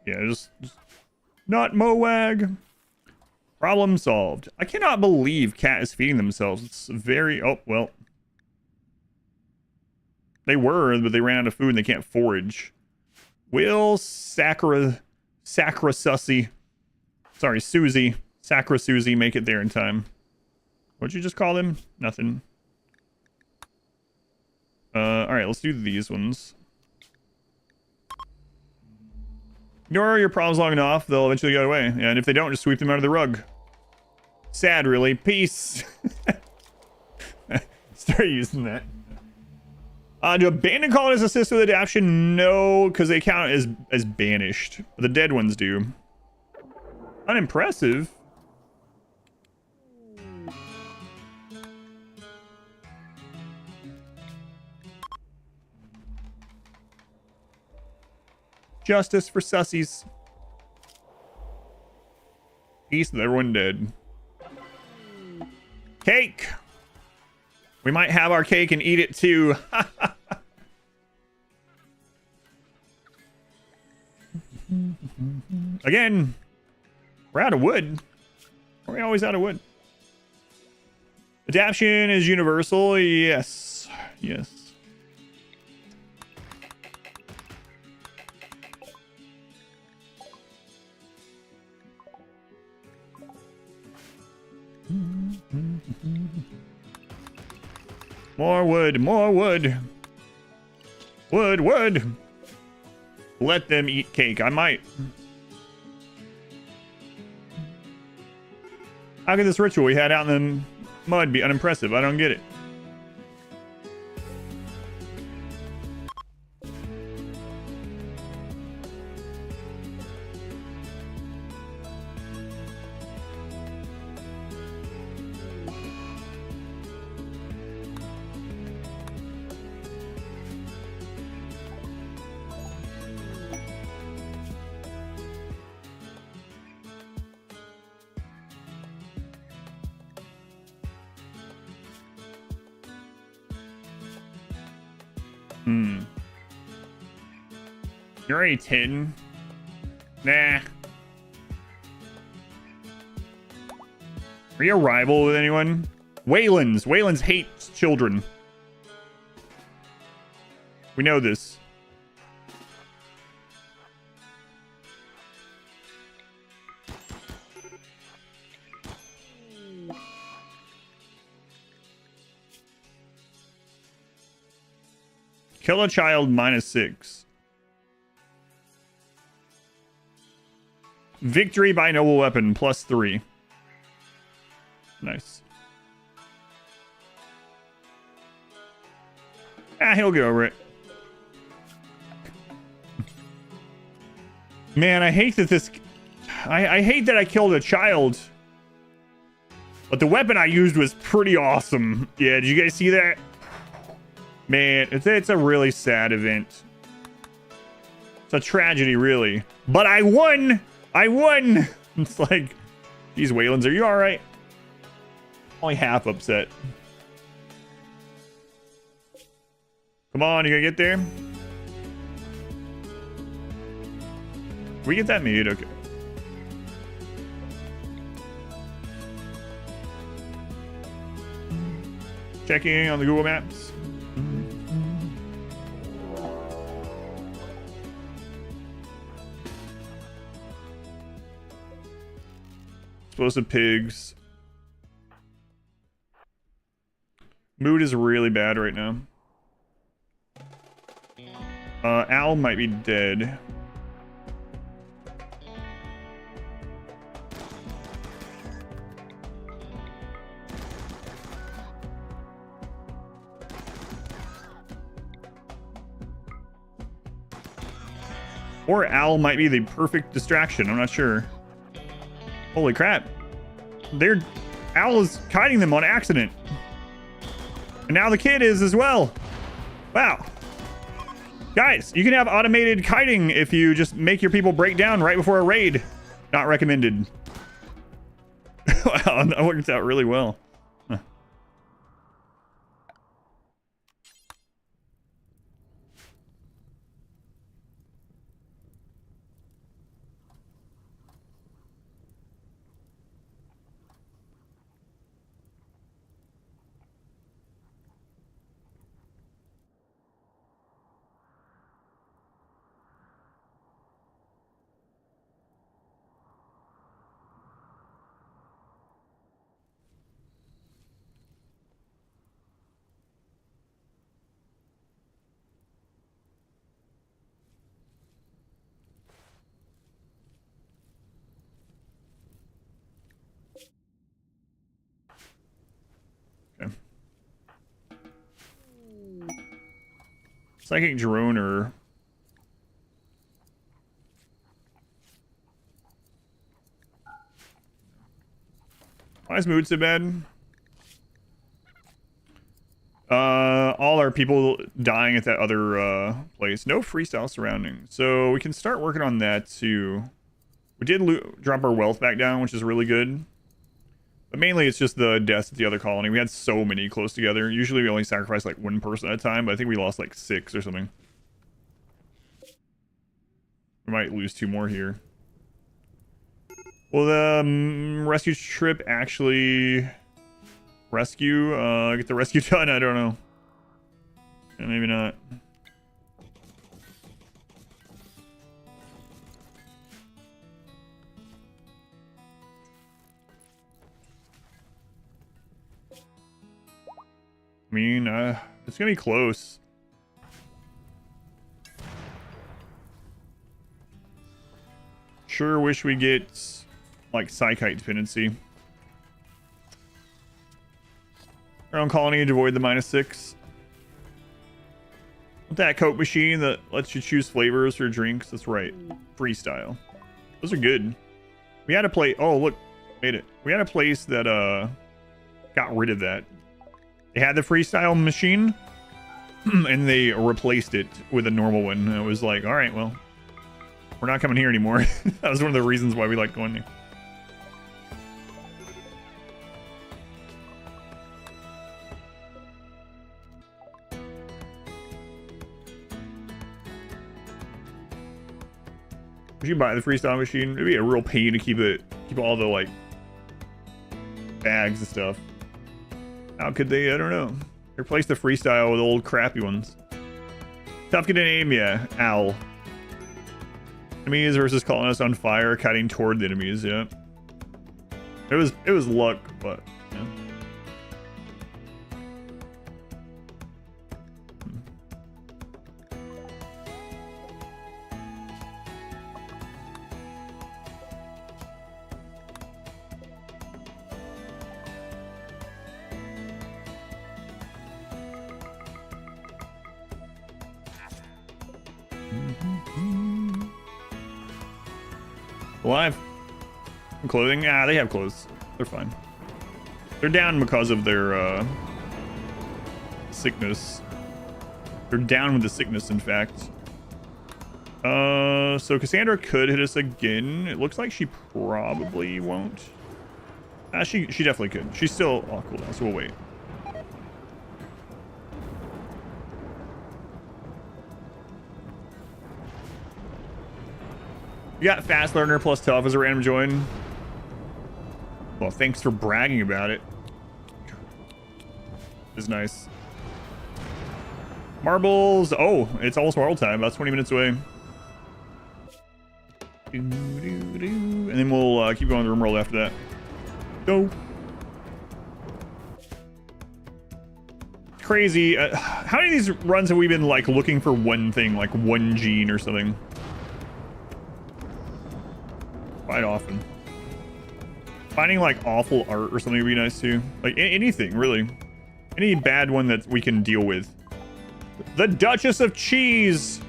Yeah, just not Moag. Problem solved. I cannot believe Cat is feeding themselves. It's very... Oh, well. They were, but they ran out of food and they can't forage. Will Sacra Sussy... Sorry, Susie. Sacra Susie make it there in time. What'd you just call them? Nothing. Alright, let's do these ones. Ignore your problems long enough, they'll eventually go away. And if they don't, just sweep them under the rug. Sad, really. Peace. Start using that. Do abandoned colonists assist with adaptation? No, because they count as banished. The dead ones do. Unimpressive. Justice for sussies. Peace with everyone dead. Cake! We might have our cake and eat it too. Again, we're out of wood. Are we always out of wood? Adaption is universal. Yes. Yes. More wood, more wood. Wood, wood. Let them eat cake. I might. How could this ritual we had out in the mud be unimpressive? I don't get it. Hmm. You're already 10. Nah. Are you a rival with anyone? Wayland's. Wayland's hates children. We know this. Kill a child -6. Victory by noble weapon +3. Nice. Ah, he'll get over it. Man, I hate that this... I hate that I killed a child. But the weapon I used was pretty awesome. Yeah, did you guys see that? Man, it's a really sad event. It's a tragedy, really. But I won! I won! It's like, geez, Waylands, are you alright? Only half upset. Come on, you gotta get there. We get that made? Okay. Checking on the Google Maps. Explosive pigs. Mood is really bad right now. Al might be dead. Or Al might be the perfect distraction. I'm not sure. Holy crap. Al is kiting them on accident. And now the kid is as well. Wow. Guys, you can have automated kiting if you just make your people break down right before a raid. Not recommended. Wow, that worked out really well. Huh. Psychic droner. Why is mood so bad? All our people dying at that other place. No freestyle surrounding. So we can start working on that too. We did drop our wealth back down, which is really good. But mainly it's just the deaths at the other colony. We had so many close together. Usually we only sacrifice like one person at a time, but I think we lost like 6 or something. We might lose 2 more here. Will the rescue trip actually get the rescue done? I don't know. Yeah, maybe not. I mean, it's gonna be close. Sure wish we get like Psychite dependency. Our own colony to avoid the -6. With that Coke machine that lets you choose flavors for drinks. That's right. Freestyle. Those are good. We had a place. Oh, look. Made it. We had a place that got rid of that. They had the freestyle machine and they replaced it with a normal one. And it was like, all right, well, we're not coming here anymore. That was one of the reasons why we liked going there. We should buy the freestyle machine. It'd be a real pain to keep all the like bags and stuff. How could they? I don't know. Replace the freestyle with old crappy ones. Tough getting aim, yeah. Owl. Enemies versus calling us on fire, cutting toward the enemies, yeah. It was luck, but yeah. Alive. Clothing? Ah, they have clothes. They're fine. They're down because of their sickness. They're down with the sickness, in fact. So Cassandra could hit us again. It looks like she probably won't. She definitely could. She's still on cooldown, so we'll wait. You got fast learner plus tough as a random join. Well, thanks for bragging about it. It's nice. Marbles. Oh, it's almost world time. About 20 minutes away. And then we'll keep going to RimWorld after that. Go. Crazy. How many of these runs have we been like looking for one thing, like one gene or something? Quite often. Finding like awful art or something would be nice too. Like anything really. Any bad one that we can deal with. The Duchess of Cheese.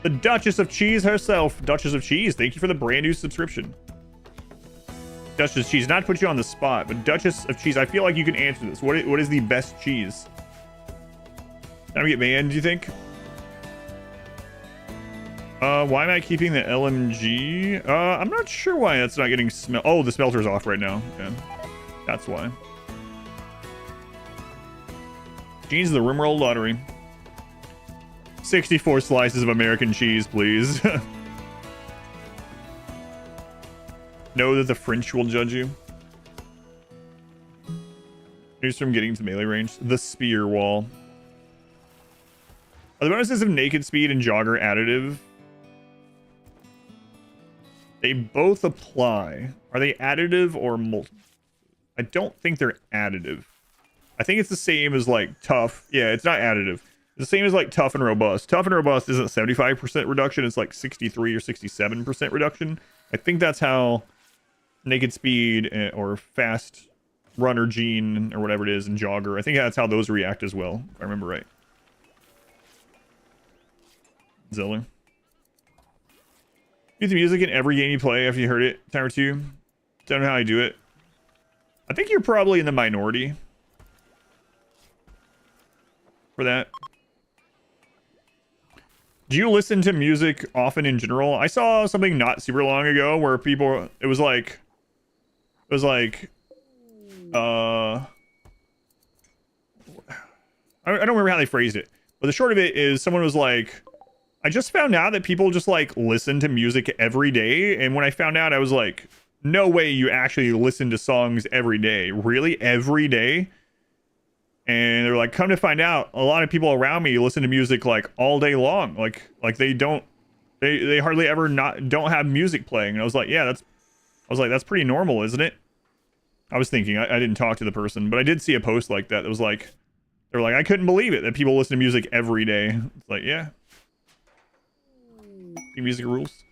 The Duchess of Cheese herself. Duchess of Cheese, thank you for the brand new subscription. Duchess of Cheese, not to put you on the spot, but Duchess of Cheese, I feel like you can answer this. What is the best cheese? Time to get banned, do you think? Why am I keeping the LMG? I'm not sure why that's not getting smelt. Oh, the smelter's off right now. Yeah, that's why. Genes of the RimWorld lottery. 64 slices of American cheese, please. Know that the French will judge you. Here's from getting to melee range. The spear wall. Are the bonuses of naked speed and jogger additive? They both apply. Are they additive or multi? I don't think they're additive. I think it's the same as like tough. Yeah, it's not additive. It's the same as like tough and robust. Tough and robust isn't 75% reduction. It's like 63 or 67% reduction. I think that's how naked speed or fast runner gene or whatever it is and jogger. I think that's how those react as well, if I remember right. Zeller. Use the music in every game you play after you heard it time or two. Don't know how I do it. I think you're probably in the minority for that. Do you listen to music often in general? I saw something not super long ago where people, it was like I don't remember how they phrased it, but the short of it is someone was like, I just found out that people just like listen to music every day. And when I found out, I was like, no way you actually listen to songs every day. Really? Every day? And they're like, come to find out, a lot of people around me listen to music like all day long. Like they hardly ever don't have music playing. And I was like, yeah, that's pretty normal, isn't it? I was thinking, I didn't talk to the person, but I did see a post like that. That was like, they were like, I couldn't believe it that people listen to music every day. It's like, yeah. Music rules.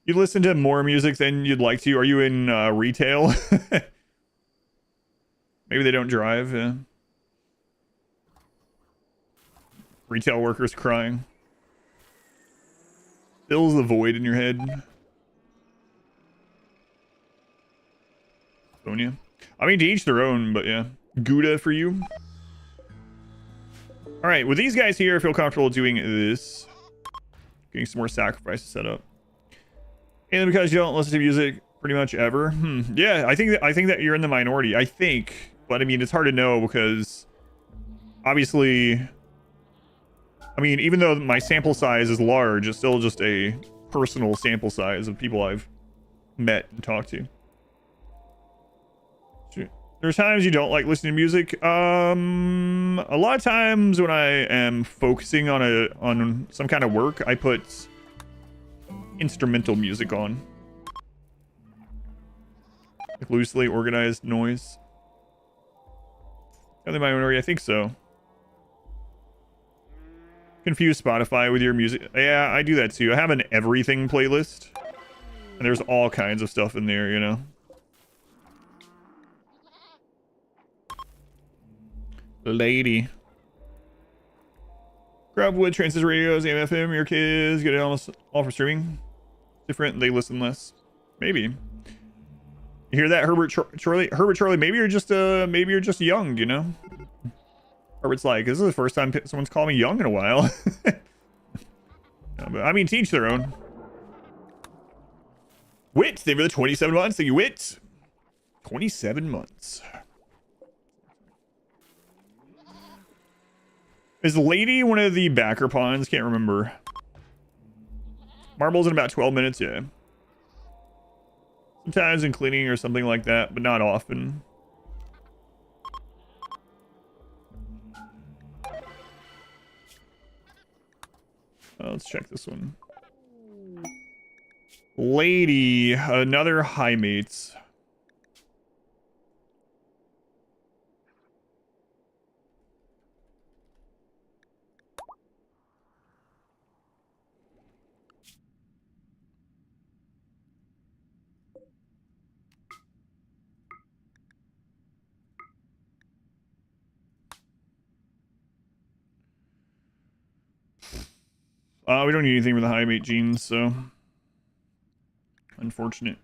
You listen to more music than you'd like to. Are you in retail? Maybe they don't drive. Yeah. Retail workers crying. Fills the void in your head. Sonia. I mean, to each their own, but yeah. Gouda for you. All right, with these guys here, I feel comfortable doing this. Getting some more sacrifices set up. And because you don't listen to music pretty much ever. Yeah, I think that you're in the minority. I think, but I mean, it's hard to know because obviously, I mean, even though my sample size is large, it's still just a personal sample size of people I've met and talked to. There's times you don't like listening to music. A lot of times when I am focusing on some kind of work, I put instrumental music on. Like loosely organized noise. Only minority, I think so. Confuse Spotify with your music. Yeah, I do that too. I have an everything playlist. And there's all kinds of stuff in there, you know. Lady. Grab wood, transistor radios, AM/FM, your kids get it almost all for streaming. Different, they listen less. Maybe. You hear that, Herbert Charlie? Herbert Charlie, maybe you're just young, you know? Herbert's like, this is the first time someone's called me young in a while. No, but I mean, teach their own. Wit, they were the 27 months. Thank you, Wit. 27 months. Is Lady one of the backer pawns? Can't remember. Marbles in about 12 minutes, yeah. Sometimes in cleaning or something like that, but not often. Let's check this one. Lady, another high mates. We don't need anything with the high mate genes, so unfortunate.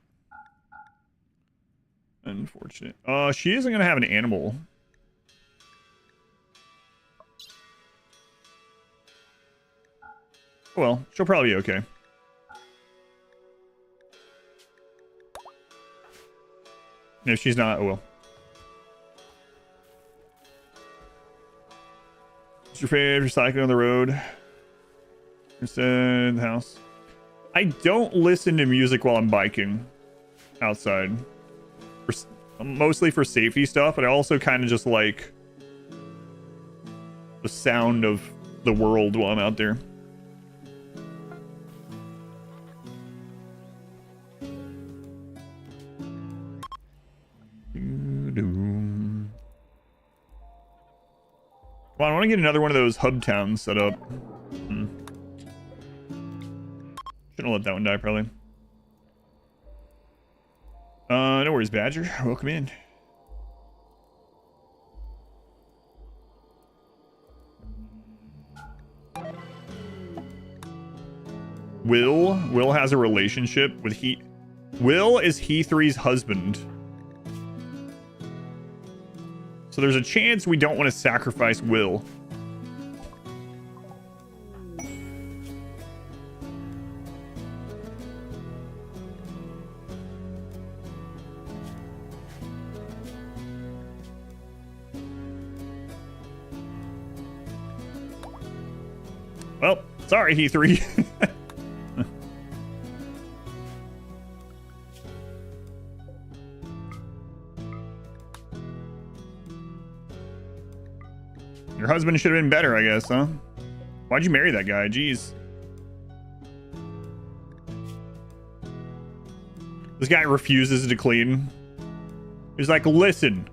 Unfortunate. She isn't gonna have an animal. Well, she'll probably be okay. If she's not, oh well. What's your favorite cycling on the road? Instead, the house. I don't listen to music while I'm biking outside. Mostly for safety stuff, but I also kind of just like the sound of the world while I'm out there. Come on, I want to get another one of those hub towns set up. Shouldn't let that one die, probably. No worries, Badger. Welcome in. Will has a relationship with Will is He3's husband. So there's a chance we don't want to sacrifice Will. Well, sorry, He3. Your husband should have been better, I guess, huh? Why'd you marry that guy? Jeez. This guy refuses to clean. He's like, listen,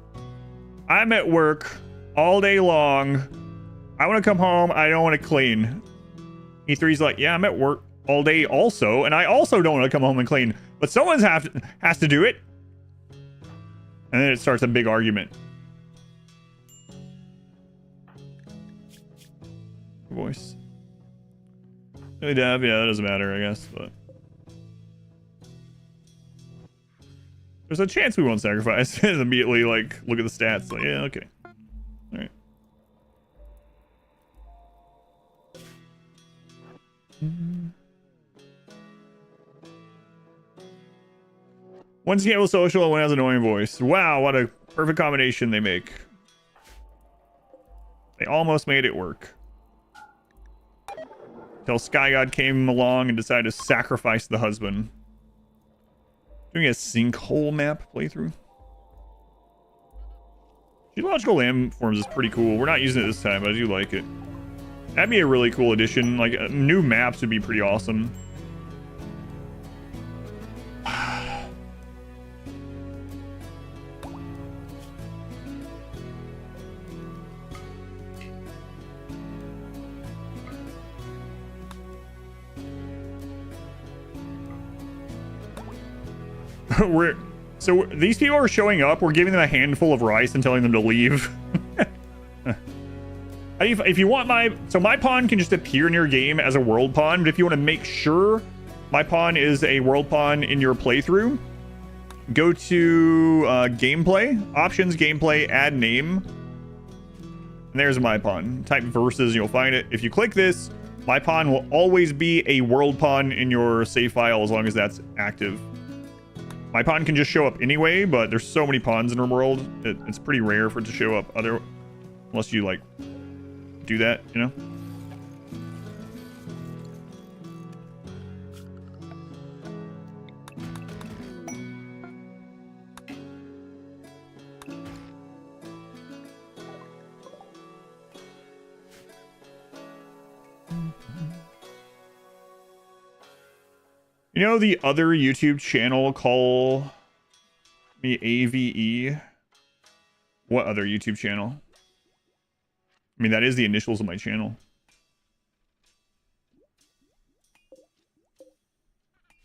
I'm at work all day long. I want to come home. I don't want to clean. E3's like, yeah, I'm at work all day also, and I also don't want to come home and clean. But someone has to do it. And then it starts a big argument. Voice. Hey, Dab, yeah, that doesn't matter, I guess, but there's a chance we won't sacrifice. And immediately, like, look at the stats. Like, yeah, okay. All right. One's cable social and one has an annoying voice. Wow, what a perfect combination they make. They almost made it work. Till Sky God came along and decided to sacrifice the husband. Doing a sinkhole map playthrough. Geological landforms is pretty cool. We're not using it this time, but I do like it. That'd be a really cool addition. Like, new maps would be pretty awesome. So these people are showing up. We're giving them a handful of rice and telling them to leave. If you want my pawn can just appear in your game as a world pawn, but if you want to make sure my pawn is a world pawn in your playthrough, go to gameplay, options, gameplay, add name, and there's my pawn. Type versus, you'll find it. If you click this, my pawn will always be a world pawn in your save file as long as that's active. My pawn can just show up anyway, but there's so many pawns in RimWorld, it's pretty rare for it to show up unless you like do that, you know? You know the other YouTube channel call me AVE? What other YouTube channel? I mean, that is the initials of my channel.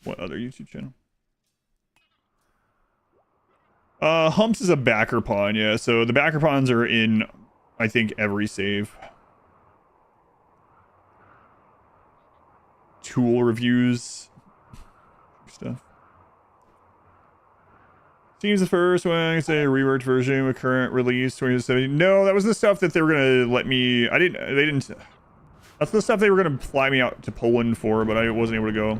What other YouTube channel? Humps is a backer pawn, yeah. So the backer pawns are in, I think, every save. Tool reviews. Stuff. Seems the first one, I say a reworked version with current release 2017. No, that was the stuff that they were gonna let me. They didn't. That's the stuff they were gonna fly me out to Poland for, but I wasn't able to go.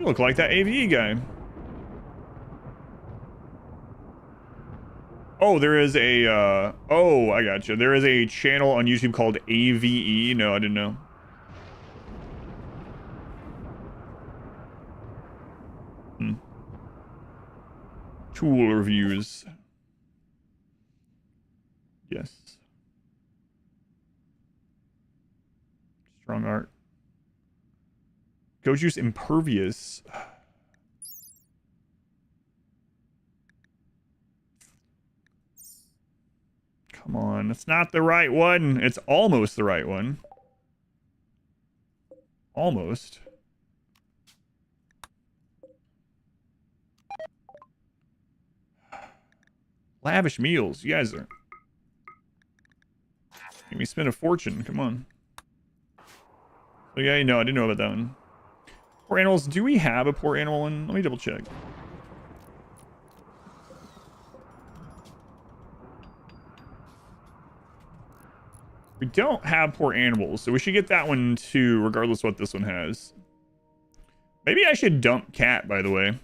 You look like that AVE guy. Oh, there is a. Oh, I gotcha. There is a channel on YouTube called AVE. No, I didn't know. Tool reviews. Yes. Strong art. Goju's Impervious. Come on, it's not the right one. It's almost the right one. Almost. Lavish meals. You guys are... Make me spend a fortune. Come on. So yeah, no, I didn't know about that one. Poor animals. Do we have a poor animal one? Let me double check. We don't have poor animals, so we should get that one too, regardless of what this one has. Maybe I should dump cat, by the way.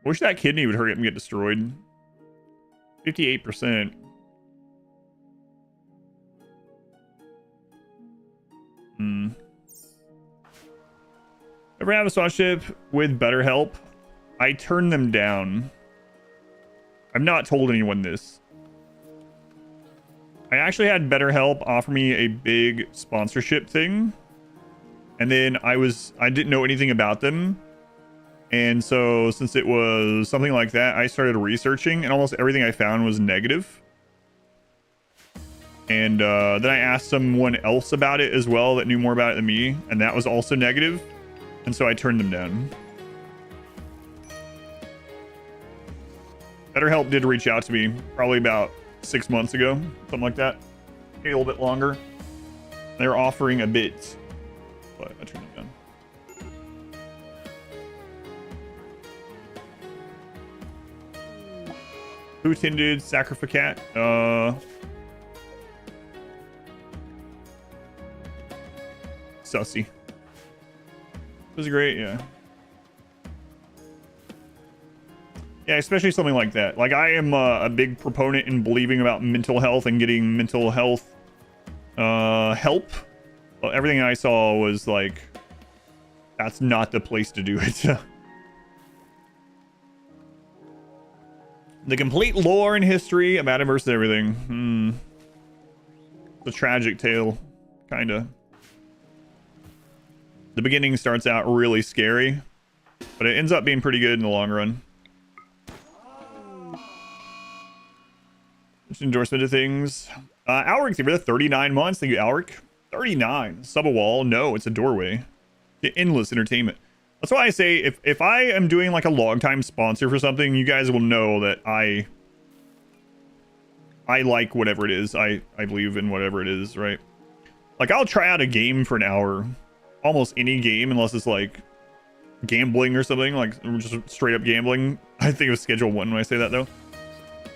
Wish that kidney would hurry up and get destroyed. 58%. Ever have a sponsorship with BetterHelp? I turned them down. I've not told anyone this. I actually had BetterHelp offer me a big sponsorship thing. And then I didn't know anything about them. And so since it was something like that, I started researching and almost everything I found was negative. And then I asked someone else about it as well that knew more about it than me, and that was also negative. And so I turned them down. BetterHelp did reach out to me probably about 6 months ago, something like that. Maybe a little bit longer. They were offering a bit, but I turned them down. Who attended Sacrificat? Sussy. It was great, yeah. Yeah, especially something like that. Like, I am a big proponent in believing about mental health and getting mental health help. Well, everything I saw was like, that's not the place to do it. The complete lore and history of Adam versus everything. It's a tragic tale, kinda. The beginning starts out really scary, but it ends up being pretty good in the long run. Just endorsement of things. Alric, for the 39 months. Thank you, Alric. 39. Sub a wall. No, it's a doorway. Endless entertainment. That's why I say if I am doing like a long time sponsor for something, you guys will know that I like whatever it is. I believe in whatever it is, right? Like, I'll try out a game for an hour. Almost any game, unless it's like gambling or something, like just straight up gambling. I think it was Schedule 1 when I say that, though.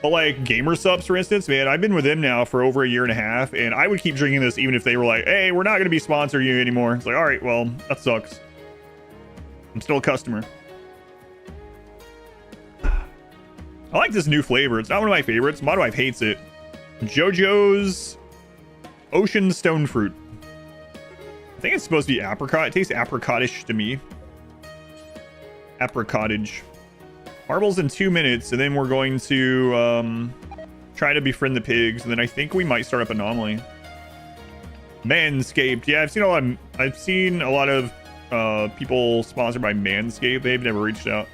But like Gamer Subs, for instance, man, I've been with them now for over a year and a half, and I would keep drinking this even if they were like, hey, we're not going to be sponsoring you anymore. It's like, all right, well, that sucks. I'm still a customer. I like this new flavor. It's not one of my favorites. My wife hates it. JoJo's Ocean Stone Fruit. I think it's supposed to be apricot. It tastes apricotish to me. Apricotage. Marbles in 2 minutes, and then we're going to try to befriend the pigs, and then I think we might start up Anomaly. Manscaped. Yeah, I've seen a lot of people sponsored by Manscaped. They've never reached out.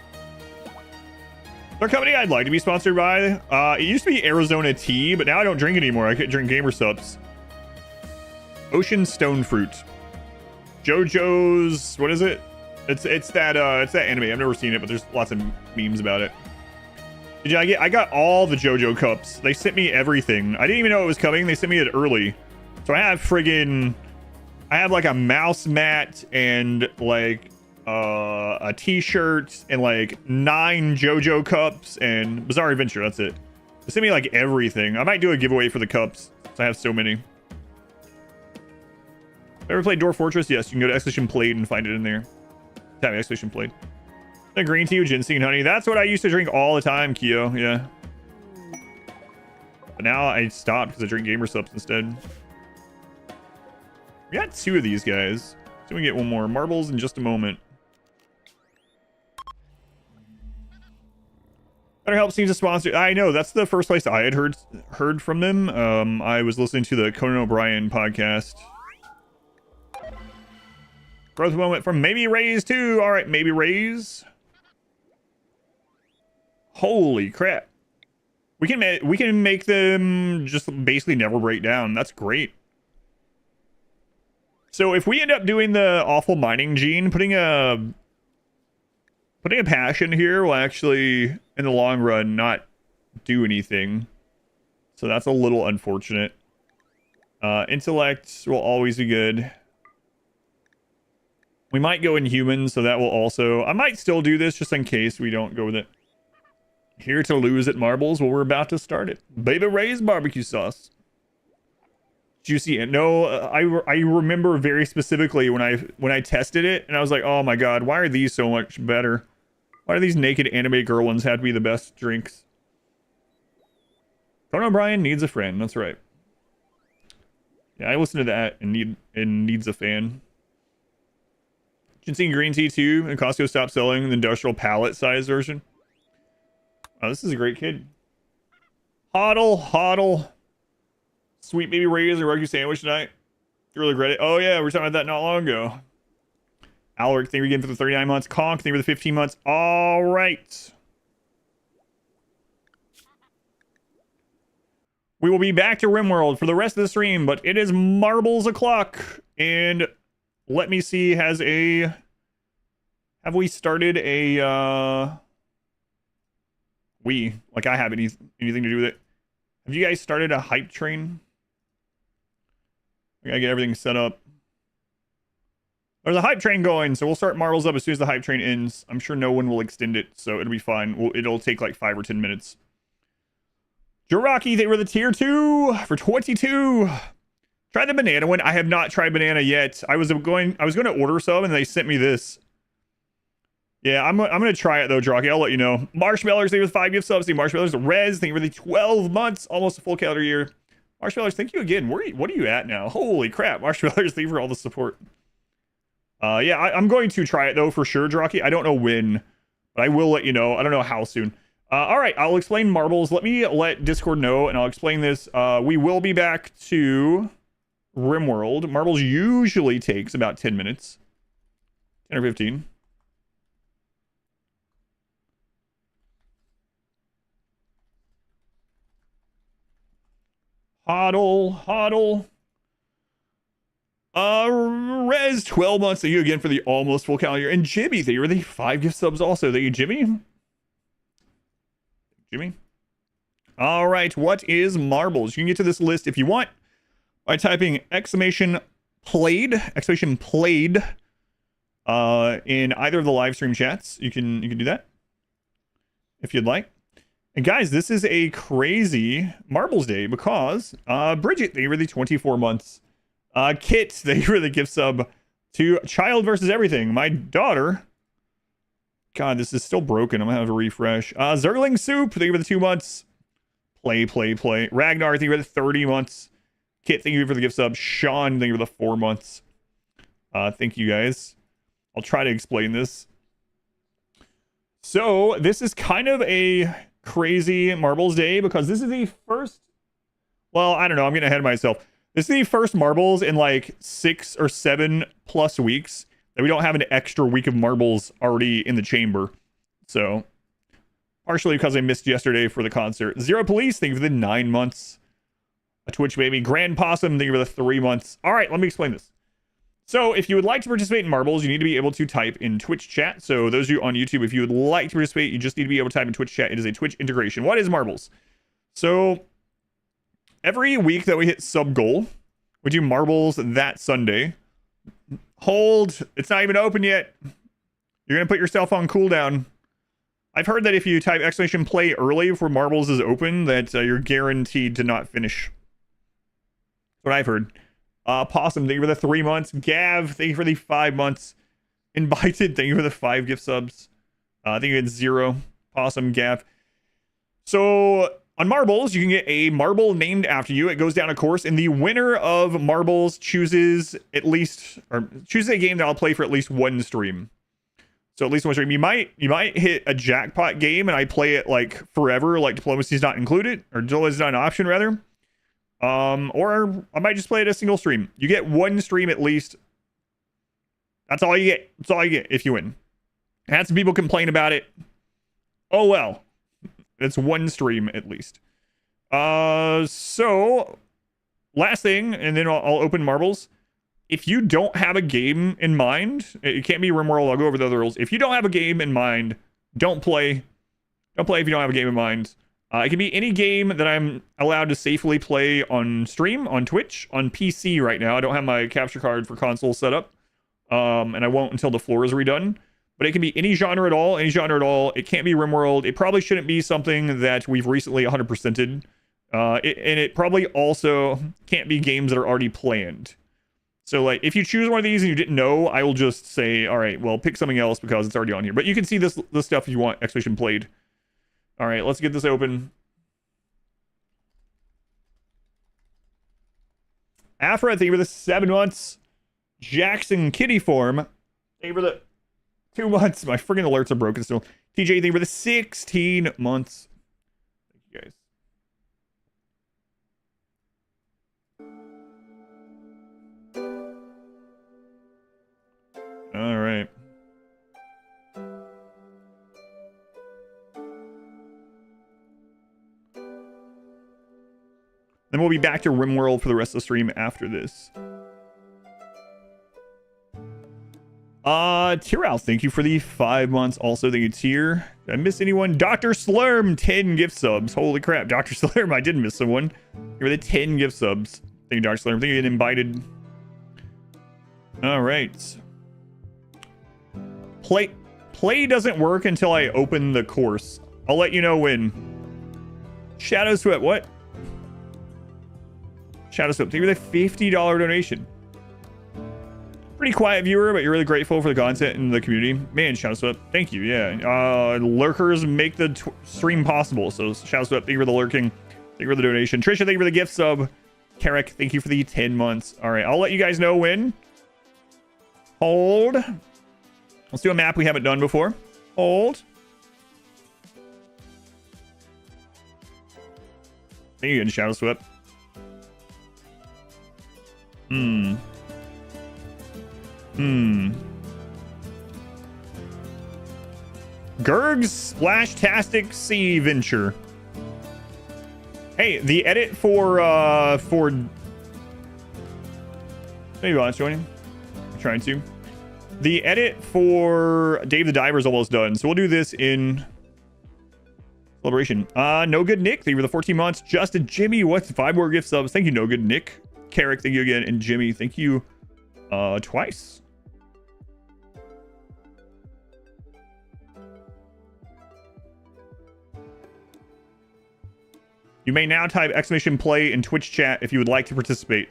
Their company I'd like to be sponsored by. It used to be Arizona Tea, but now I don't drink it anymore. I could drink Gamer Subs. Ocean Stone Fruit. JoJo's, what is it? It's that anime. I've never seen it, but there's lots of memes about it. I got all the JoJo cups. They sent me everything. I didn't even know it was coming. They sent me it early. So I have like a mouse mat and like a t-shirt and like 9 JoJo cups and Bizarre Adventure. That's it. They sent me like everything. I might do a giveaway for the cups. I have so many. Ever played Dwarf Fortress? Yes, you can go to Exclamation Played and find it in there. Tap Exclamation Played. The green tea with ginseng and honey. That's what I used to drink all the time, Kyo. Yeah. But now I stopped because I drink Gamer Subs instead. We got 2 of these guys. So we can get one more. Marbles in just a moment. BetterHelp seems to sponsor. I know, that's the first place I had heard from them. I was listening to the Conan O'Brien podcast. Growth moment from Maybe Raise 2. All right, Maybe Raise. Holy crap. We can make them just basically never break down. That's great. So if we end up doing the awful mining gene, putting a passion here will actually, in the long run, not do anything. So that's a little unfortunate. Intellect will always be good. We might go in humans, so that will also... I might still do this just in case we don't go with it. Here to lose at marbles. Well, we're about to start it. Baby Ray's barbecue sauce. Juicy. And no, I remember very specifically when I tested it, and I was like, oh my god, why are these so much better? Why do these naked anime girl ones have to be the best drinks? Conan O'Brien needs a friend. That's right. Yeah, I listened to that and needs a fan. Ginseng green tea too, and Costco stopped selling the industrial pallet size version. Oh, this is a great kid. Hoddle. Sweet baby Ray's and rugby sandwich tonight. You really regret it. Oh yeah, we were talking about that not long ago. Alaric, thank you again for the 39 months. Conk, thank you for the 15 months. All right. We will be back to RimWorld for the rest of the stream, but it is marbles o'clock. And let me see, have we started a, I have anything to do with it. Have you guys started a hype train? I gotta get everything set up. There's a hype train going, so we'll start marbles up as soon as the hype train ends. I'm sure no one will extend it, so it'll be fine. It'll take like 5 or 10 minutes. Jiraki, they were the tier 2 for 22. Try the banana one. I have not tried banana yet. I was going to order some, and they sent me this. Yeah, I'm gonna try it though, Drocky. I'll let you know. Marshmallers, thank you for the 5 gift subs. Thank you, Marshmallers. Rez, thank you for the 12 months, almost a full calendar year. Marshmallers, thank you again. What are you at now? Holy crap, Marshmallers, thank you for all the support. Yeah, I'm going to try it though for sure, Drocky. I don't know when, but I will let you know. I don't know how soon. All right, I'll explain marbles. Let me let Discord know, and I'll explain this. We will be back to RimWorld. Marbles usually takes about 10 minutes, 10 or 15. Hodl. Rez, 12 months. Thank you again for the almost full calendar year. And Jimmy, thank you for the 5 gift subs also. Thank you, Jimmy. All right, what is marbles? You can get to this list if you want by typing exclamation played in either of the live stream chats. You can do that if you'd like. And guys, this is a crazy marbles day because Bridget, thank you for the 24 months. Kit, thank you for the gift sub to Child versus Everything. My daughter. God, this is still broken. I'm gonna have a refresh. Zerling Soup, thank you for the 2 months. Play. Ragnar, thank you for the 30 months. Kit, thank you for the gift sub. Sean, thank you for the 4 months. Thank you guys. I'll try to explain this. So this is kind of a crazy marbles day because this is the first. Well, I don't know. I'm getting ahead of myself. This is the first marbles in like 6 or 7 plus weeks that we don't have an extra week of marbles already in the chamber. So, partially because I missed yesterday for the concert. Zero Police, thank you for the 9 months. A Twitch baby. Grand Possum, thank you for the 3 months. All right, let me explain this. So, if you would like to participate in marbles, you need to be able to type in Twitch chat. So, those of you on YouTube, if you would like to participate, you just need to be able to type in Twitch chat. It is a Twitch integration. What is marbles? So, every week that we hit sub goal, we do marbles that Sunday. Hold. It's not even open yet. You're going to put yourself on cooldown. I've heard that if you type exclamation play early before marbles is open, that you're guaranteed to not finish. That's what I've heard. Possum, thank you for the 3 months. Gav, thank you for the 5 months. Invited, thank you for the 5 gift subs. I think you had 0. Possum, Gav. So, on marbles, you can get a marble named after you. It goes down a course, and the winner of marbles chooses a game that I'll play for at least 1 stream. So at least 1 stream. You might hit a jackpot game, and I play it like forever, like Diplomacy's not included, or Diplomacy's not an option rather. Or I might just play it a single stream. You get 1 stream at least. That's all you get. That's all you get if you win. I had some people complain about it. Oh well. It's 1 stream at least. So last thing, and then I'll open marbles. If you don't have a game in mind, it can't be RimWorld. I'll go over the other rules. If you don't have a game in mind, don't play. Don't play if you don't have a game in mind. It can be any game that I'm allowed to safely play on stream, on Twitch, on PC right now. I don't have my capture card for console set up. And I won't until the floor is redone. But it can be any genre at all, It can't be RimWorld. It probably shouldn't be something that we've recently 100%ed. And it probably also can't be games that are already planned. So, like, if you choose one of these and you didn't know, I will just say, all right, well, pick something else because it's already on here. But you can see this stuff if you want exclamation played. All right, let's get this open. Afra, thank you for the 7 months. Jackson Kitty Form, thank you for the 2 months. My friggin' alerts are broken still. TJ, thank you for the 16 months. Thank you guys. All right. Then we'll be back to RimWorld for the rest of the stream after this. Tyrell, thank you for the 5 months. Also, thank you, Tyr. Did I miss anyone? Dr. Slurm, 10 gift subs. Holy crap, Dr. Slurm, I did miss someone. You're the 10 gift subs. Thank you, Dr. Slurm. Thank you, getting invited. All right. Play doesn't work until I open the course. I'll let you know when. Shadow Sweat, what? Shadow Sweat, thank you for the $50 donation. pretty quiet viewer, but you're really grateful for the content and the community. Man, shout out to up. Thank you. Yeah. Lurkers make the stream possible. So shout out to up. Thank you for the lurking. Thank you for the donation. Trisha, thank you for the gift sub. Carrick, thank you for the 10 months. All right. I'll let you guys know when. Hold. Let's do a map we haven't done before. Hold. Thank you again, Shadow Swept. Gerg's Splashtastic Sea Venture. Hey, the edit for maybe I'll join him. I'm trying to. The edit for Dave the Diver is almost done, so we'll do this in celebration. No Good Nick, thank you for the 14 months. Justin, Jimmy, what's 5 more gift subs? Thank you, No Good Nick. Carrick, thank you again, and Jimmy, thank you twice. You may now type !play in Twitch chat if you would like to participate.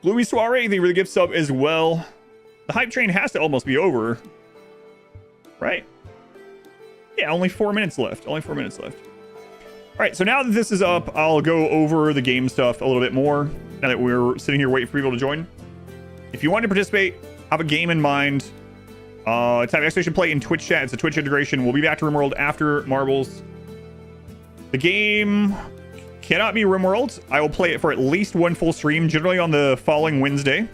Louis Soiree, thank you for the gift sub as well. The hype train has to almost be over, right? Yeah, only 4 minutes left. Only 4 minutes left. All right, so now that this is up, I'll go over the game stuff a little bit more now that we're sitting here waiting for people to join. If you want to participate, have a game in mind. Type !play in Twitch chat. It's a Twitch integration. We'll be back to RimWorld after Marbles. The game cannot be RimWorld. I will play it for at least one full stream, generally on the following Wednesday.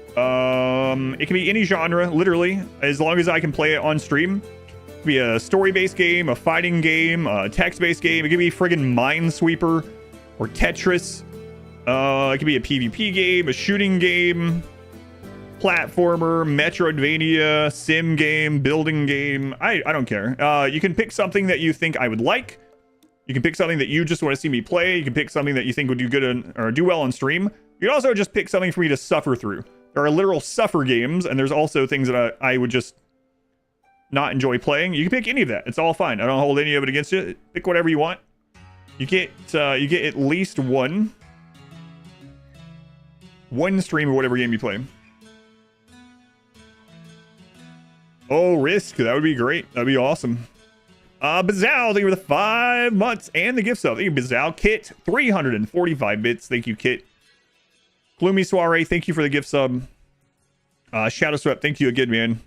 It can be any genre, literally, as long as I can play it on stream. It could be a story-based game, a fighting game, a text-based game. It could be friggin' Minesweeper or Tetris. It could be a PvP game, a shooting game, platformer, Metroidvania, sim game, building game. I don't care. You can pick something that you think I would like. You can pick something that you just want to see me play. You can pick something that you think would do good or do well on stream. You can also just pick something for me to suffer through. There are literal suffer games, and there's also things that I would just not enjoy playing. You can pick any of that. It's all fine. I don't hold any of it against you. Pick whatever you want. You get at least one stream of whatever game you play. Oh, Risk. That would be great. That'd be awesome. Bazal, thank you for the 5 months and the gift sub. Thank you, Bazal. Kit, 345 bits. Thank you, Kit. Gloomy Soiree, thank you for the gift sub. Shadow Swept, thank you again, man.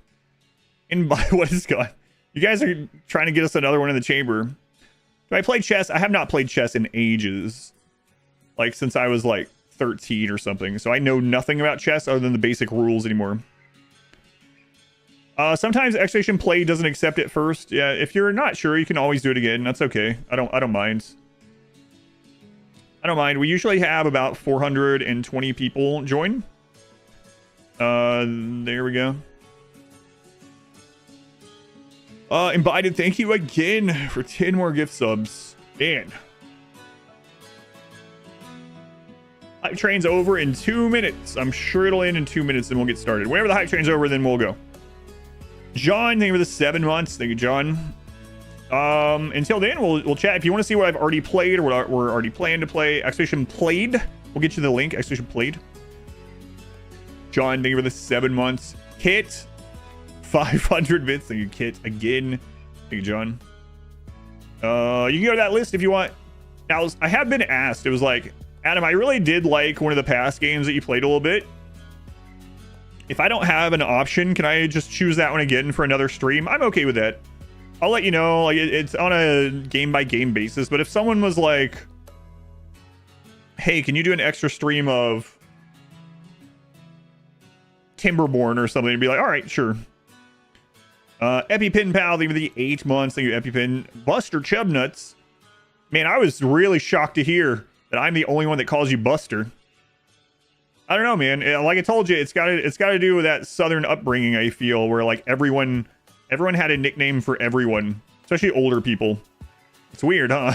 And what is going on? You guys are trying to get us another one in the chamber. Do I play chess? I have not played chess in ages. Like, since I was, like, 13 or something. So I know nothing about chess other than the basic rules anymore. Sometimes !play doesn't accept it first. Yeah, if you're not sure, you can always do it again. That's okay. I don't mind. I don't mind. We usually have about 420 people join. There we go. Invited, thank you again for 10 more gift subs. Man. Hype train's over in 2 minutes. I'm sure it'll end in 2 minutes and we'll get started. Whenever the hype train's over, then we'll go. John, thank you for the 7 months. Thank you, John. Until then, we'll chat. If you want to see what I've already played or what we're already planning to play, !played. We'll get you the link. !played. John, thank you for the 7 months. Kit, 500 bits. Thank you, Kit. Again. Thank you, John. You can go to that list if you want. Now, I have been asked. It was like, Adam, I really did like one of the past games that you played a little bit. If I don't have an option, can I just choose that one again for another stream? I'm okay with that. I'll let you know. Like, it's on a game-by-game basis. But if someone was like, hey, can you do an extra stream of Timberborn or something? And be like, all right, sure. EpiPen Pal, thank you for the 8 months. Thank you, EpiPen. Buster Chubnuts. Man, I was really shocked to hear that I'm the only one that calls you Buster. I don't know, man. Like I told you, it's got to do with that Southern upbringing. I feel where like everyone had a nickname for everyone, especially older people. It's weird, huh?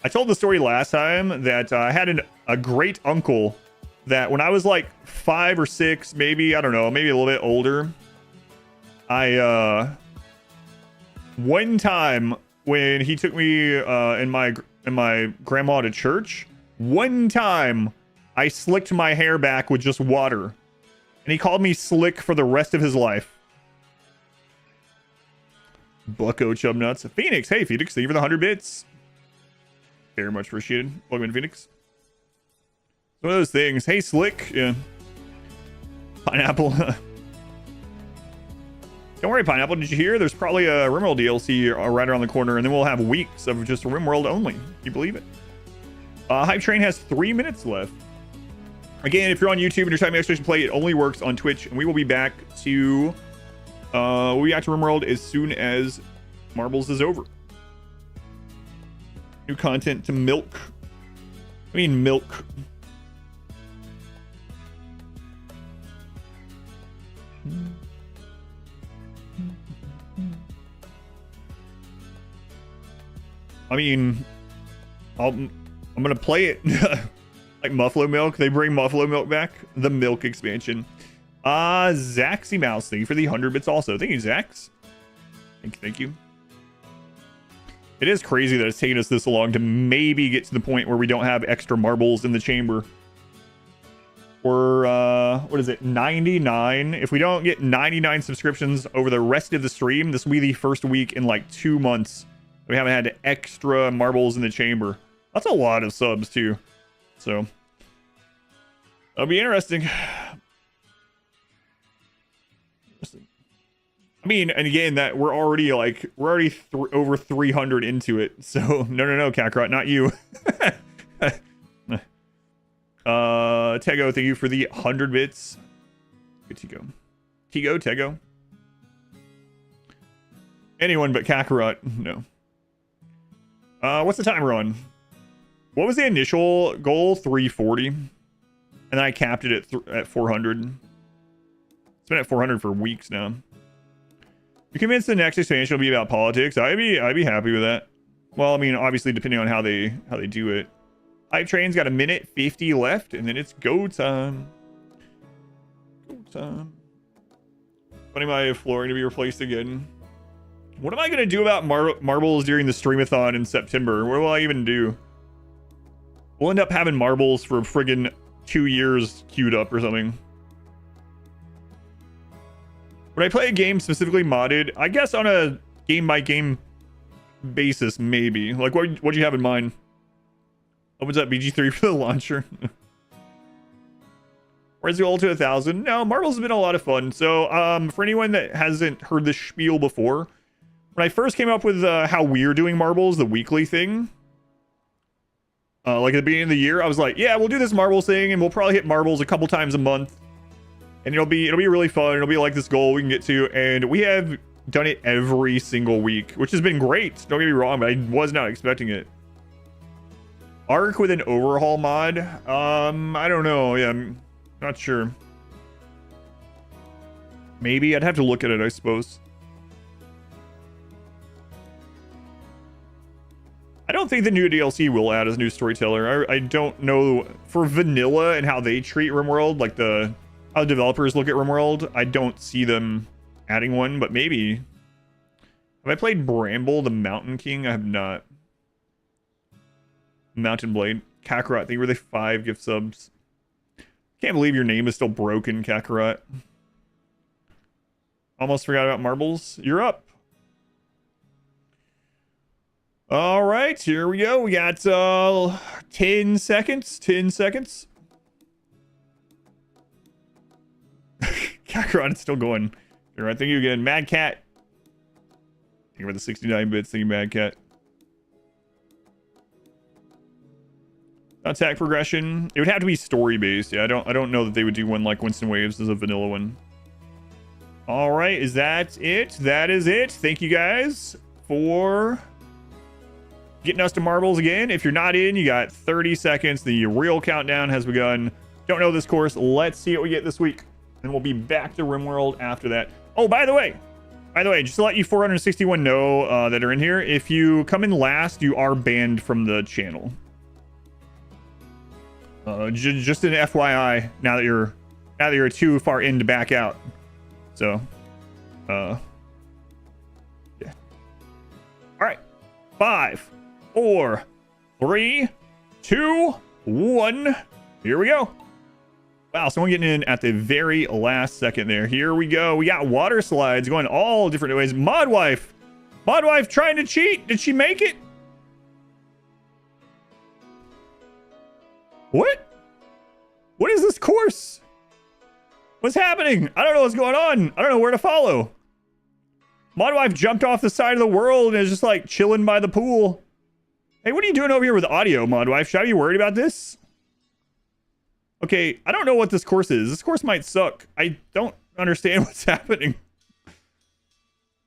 I told the story last time that I had a great uncle that when I was like 5 or 6, maybe I don't know, maybe a little bit older. One time when he took me and my grandma to church, one time I slicked my hair back with just water. And he called me slick for the rest of his life. Bucko Chubnuts. Phoenix. Hey, Phoenix. Thank you for the 100 bits. Very much appreciated. Welcome in, Phoenix. One of those things. Hey, Slick. Yeah. Pineapple. Don't worry, Pineapple. Did you hear? There's probably a RimWorld DLC right around the corner, and then we'll have weeks of just RimWorld only. Can you believe it? Hype Train has 3 minutes left. Again, if you're on YouTube and you're typing exclamation play, it only works on Twitch, and we will be back to RimWorld as soon as Marbles is over. New content to milk. I mean, milk. I mean, I'm gonna play it. Like Muffalo Milk. They bring Muffalo Milk back. The milk expansion. Zaxy Mouse. Thank you for the 100 bits also. Thank you, Zax. Thank you. It is crazy that it's taken us this long to maybe get to the point where we don't have extra marbles in the chamber. We're, what is it, 99? If we don't get 99 subscriptions over the rest of the stream, this will be the first week in like 2 months we haven't had extra marbles in the chamber. That's a lot of subs too. So that'll be interesting. I mean, and again, that we're already over 300 into it. So no, Kakarot, not you. Tego, thank you for the 100 bits. Good to go. Tego. Anyone but Kakarot, no. What's the timer on? What was the initial goal? 340. And then I capped it at 400. It's been at 400 for weeks now. You convinced the next expansion will be about politics? I'd be happy with that. Well, I mean, obviously depending on how they do it. Hype Train's got 1:50 left, and then it's go time. Go time. Funny my flooring to be replaced again. What am I gonna do about marbles during the streamathon in September? What will I even do? We'll end up having marbles for friggin' 2 years queued up or something. Would I play a game specifically modded? I guess on a game-by-game basis, maybe. Like, what'd you have in mind? Opens up BG3 for the launcher. Where's the ult to 1,000? No, Marbles has been a lot of fun. So, for anyone that hasn't heard this spiel before, when I first came up with how we're doing Marbles, the weekly thing, like at the beginning of the year, I was like, yeah, we'll do this Marbles thing, and we'll probably hit Marbles a couple times a month. And it'll be really fun. It'll be like this goal we can get to, and we have done it every single week, which has been great. Don't get me wrong, but I was not expecting it. Arc with an overhaul mod? I don't know. Yeah, I'm not sure. Maybe I'd have to look at it, I suppose. I don't think the new DLC will add as a new storyteller. I don't know for vanilla and how they treat RimWorld, like how developers look at RimWorld. I don't see them adding one, but maybe. Have I played Bramble, the Mountain King? I have not. Mountain Blade. Kakarot, thank you for the 5 gift subs. Can't believe your name is still broken, Kakarot. Almost forgot about marbles. You're up. All right, here we go. We got 10 seconds. 10 seconds. Kakarot is still going. All right, thank you again. Mad Cat. Thank you for the 69 bits. Thank you, Mad Cat. Attack progression. It would have to be story based. Yeah, I don't know that they would do one like Winston Waves as a vanilla one. All right, is that it? That is it. Thank you guys for getting us to marbles again. If you're not in, you got 30 seconds. The real countdown has begun. Don't know this course. Let's see what we get this week. And we'll be back to RimWorld after that. Oh, by the way, just to let you 461 know that are in here, if you come in last, you are banned from the channel. Just an FYI, now that you're too far in to back out. So, yeah. All right. 5, 4, 3, 2, 1. Here we go. Wow, someone getting in at the very last second there. Here we go. We got water slides going all different ways. Modwife trying to cheat. Did she make it? What? What is this course? What's happening? I don't know what's going on. I don't know where to follow. Modwife jumped off the side of the world and is just like chilling by the pool. Hey, what are you doing over here with audio, Modwife? Should I be worried about this? Okay, I don't know what this course is. This course might suck. I don't understand what's happening.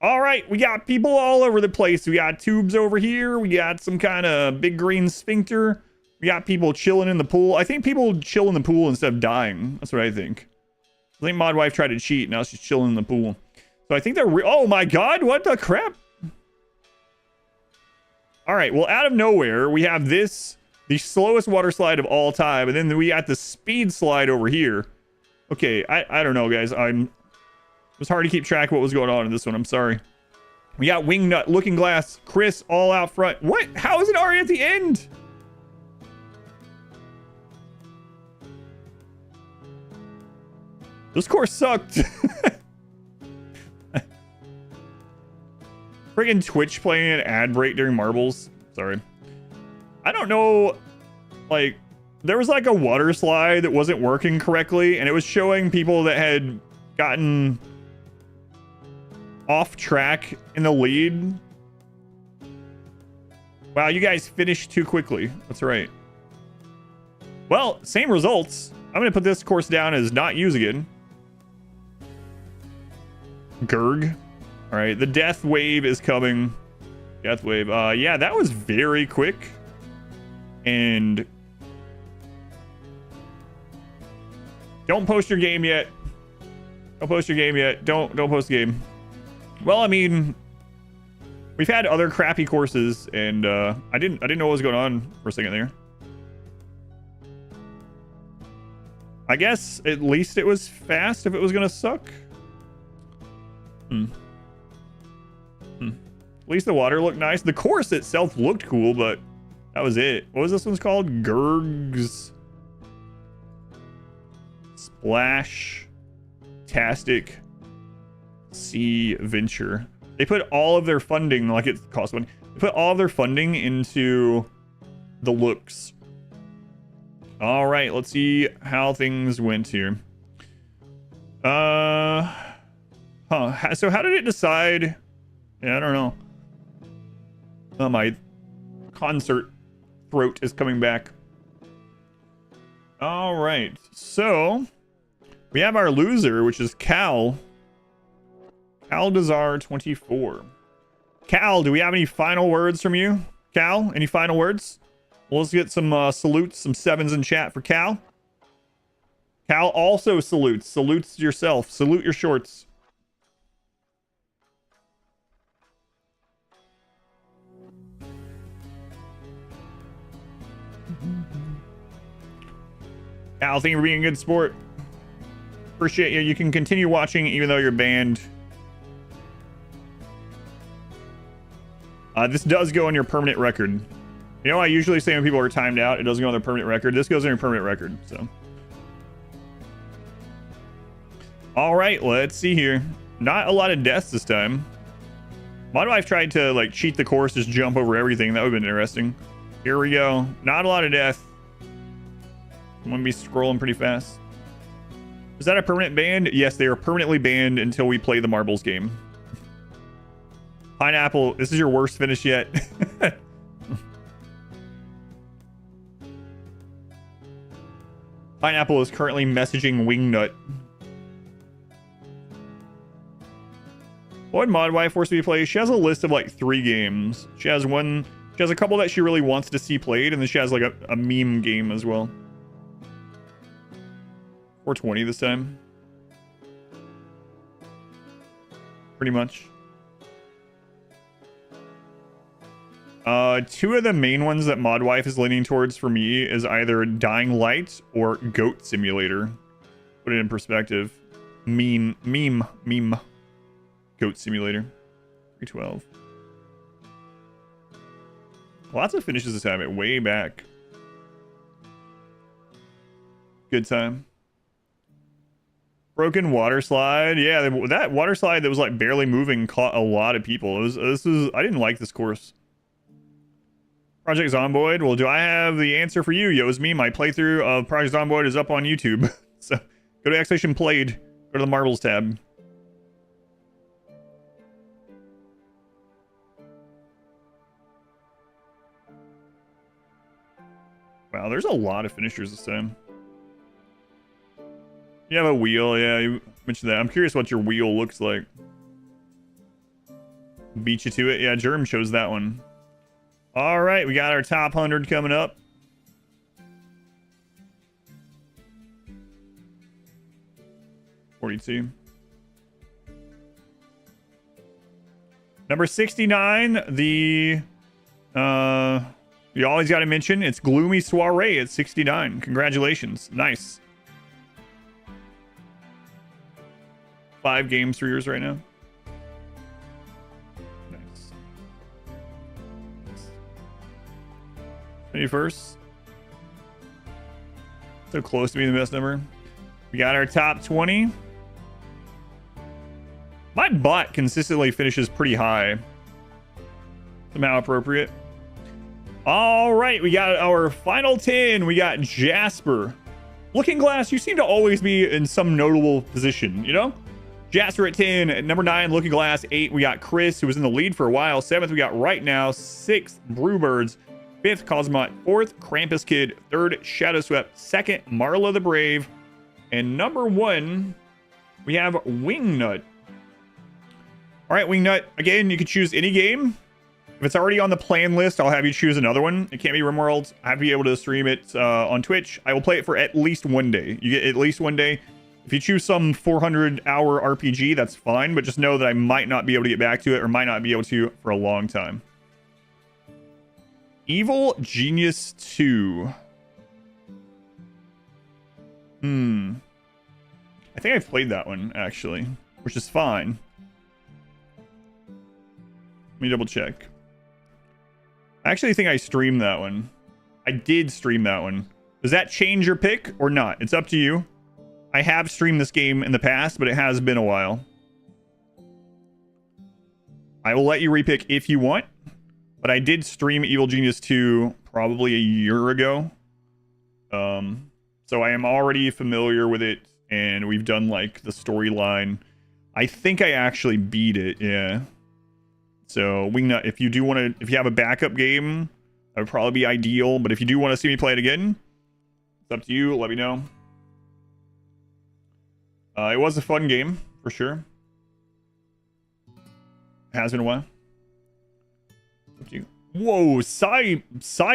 All right, we got people all over the place. We got tubes over here. We got some kind of big green sphincter. We got people chilling in the pool. I think people chill in the pool instead of dying. That's what I think. I think Modwife tried to cheat. Now she's chilling in the pool. So I think they're... oh my god, what the crap? All right, well, out of nowhere, we have this... the slowest water slide of all time. And then we got the speed slide over here. Okay, I don't know, guys. It was hard to keep track of what was going on in this one. I'm sorry. We got Wingnut, Looking Glass, Chris all out front. What? How is it already at the end? This course sucked. Friggin' Twitch playing an ad break during marbles. Sorry. I don't know. Like, there was like a water slide that wasn't working correctly, and it was showing people that had gotten off track in the lead. Wow, you guys finished too quickly. That's right. Well, same results. I'm gonna put this course down as not use again. Gurg. All right, the death wave is coming. Death wave. Yeah, that was very quick. And don't post your game yet. Don't post your game yet. Don't post the game. Well, I mean, we've had other crappy courses, and I didn't know what was going on for a second there. I guess at least it was fast if it was gonna suck. At least the water looked nice. The course itself looked cool, but that was it. What was this one's called? Gurg's Splash Tastic Sea Venture. They put all of their funding, like it cost money. They put all of their funding into the looks. All right, let's see how things went here. So how did it decide? Yeah, I don't know. Oh, my concert throat is coming back. All right, so we have our loser, which is Cal. Cal Desar 24. Cal, do we have any final words from you? Cal, any final words? Well, let's get some salutes, some sevens in chat for Cal. Cal also salutes. Salutes yourself. Salute your shorts. Cal, thank you for being a good sport. Appreciate you. You can continue watching even though you're banned. This does go on your permanent record. You know, I usually say when people are timed out, it doesn't go on their permanent record. This goes on your permanent record, so. All right, let's see here. Not a lot of deaths this time. Modwife tried to, like, cheat the course, just jump over everything. That would have been interesting. Here we go. Not a lot of death. I'm gonna be scrolling pretty fast. Is that a permanent ban? Yes, they are permanently banned until we play the marbles game. Pineapple, this is your worst finish yet. Pineapple is currently messaging Wingnut. What would Modwife force me to play? She has a list of like 3 games. She has a couple that she really wants to see played, and then she has like a meme game as well. 420 this time. Pretty much. 2 of the main ones that Modwife is leaning towards for me is either Dying Light or Goat Simulator. Put it in perspective. Meme. Goat Simulator. 312. Lots of finishes this time. Way back. Good time. Broken water slide. Yeah, that water slide that was like barely moving caught a lot of people. I didn't like this course. Project Zomboid. Well, do I have the answer for you, Yosmi? My playthrough of Project Zomboid is up on YouTube. So go to Xstation Played. Go to the Marbles tab. Wow, there's a lot of finishers this time. You have a wheel, yeah, you mentioned that. I'm curious what your wheel looks like. Beat you to it. Yeah, Germ chose that one. All right, we got our top 100 coming up. $42. Number 69, you always got to mention, it's Gloomy Soiree at 69. Congratulations. Nice. 5 games for yours right now. Nice. 21st. So close to being the best number. We got our top 20. My bot consistently finishes pretty high. Somehow appropriate. All right, we got our final 10. We got Jasper. Looking Glass, you seem to always be in some notable position, you know? Jasper at 10. At number 9, Looking Glass. 8, we got Chris, who was in the lead for a while. 7th, we got Right Now. 6th, Brewbirds. 5th, Cosmot. 4th, Krampus Kid. 3rd, Shadow Swept. 2nd, Marla the Brave. And number 1, we have Wingnut. All right, Wingnut. Again, you can choose any game. If it's already on the plan list, I'll have you choose another one. It can't be RimWorld. I have to be able to stream it on Twitch. I will play it for at least one day. You get at least one day. If you choose some 400-hour RPG, that's fine. But just know that I might not be able to get back to it or might not be able to for a long time. Evil Genius 2. I think I've played that one, actually. Which is fine. Let me double check. I actually think I streamed that one. I did stream that one. Does that change your pick or not? It's up to you. I have streamed this game in the past, but it has been a while. I will let you repick if you want. But I did stream Evil Genius 2 probably a year ago. So I am already familiar with it. And we've done like the storyline. I think I actually beat it, yeah. So Wingnut, if you do want to, if you have a backup game, that would probably be ideal. But if you do want to see me play it again, it's up to you. Let me know. It was a fun game for sure. Has been a while. It's up to you. Whoa,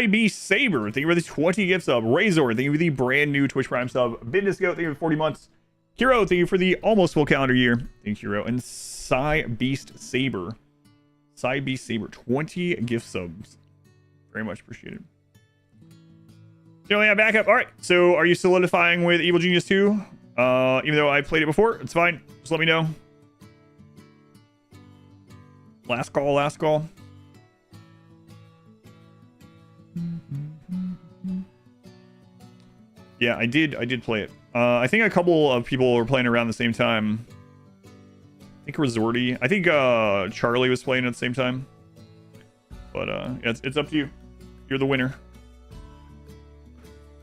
Beast Saber. Thank you for the 20 gifts sub. Razor, thank you for the brand new Twitch Prime sub. Bindisco, thank you for 40 months. Hero, thank you for the almost full calendar year. Thank you, Hero. And Beast Saber. Beast Saber, 20 gift subs. Very much appreciated. You only have backup. All right. So are you solidifying with Evil Genius 2? Even though I played it before, it's fine. Just let me know. Last call, last call. Yeah, I did play it. I think a couple of people were playing around the same time. I think Resorty. I think Charlie was playing at the same time. But yeah, it's up to you. You're the winner.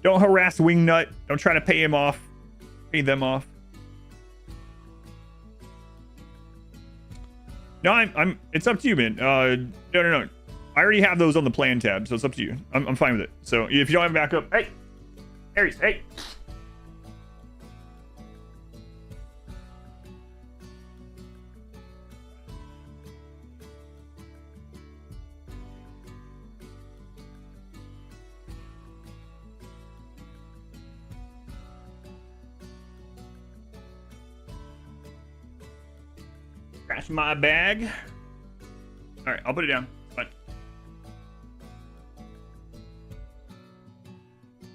Don't harass Wingnut. Don't try to pay him off. Pay them off. No, I'm. It's up to you, man. No. I already have those on the plan tab, so it's up to you. I'm fine with it. So if you don't have a backup, hey, Aries, hey. Scratch my bag. All right, I'll put it down. Fine.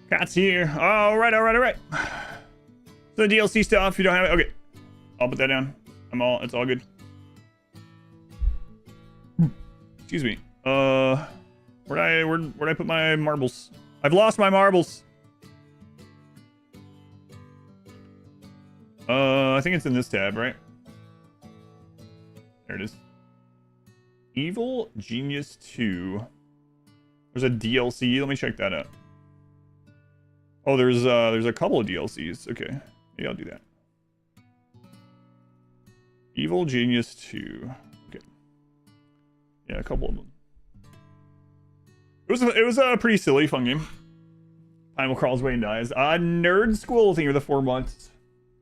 Cat's here. All right. So the DLC stuff, you don't have it. Okay, I'll put that down. It's all good. Excuse me. Where'd I put my marbles? I've lost my marbles. I think it's in this tab, right? There it is. Evil Genius 2. There's a DLC. Let me check that out. Oh, there's a couple of DLCs. Okay. Yeah, I'll do that. Evil Genius 2. Okay. Yeah, a couple of them. It was a pretty silly, fun game. Primal crawls away and dies. Nerd School, thank you for the 4 months.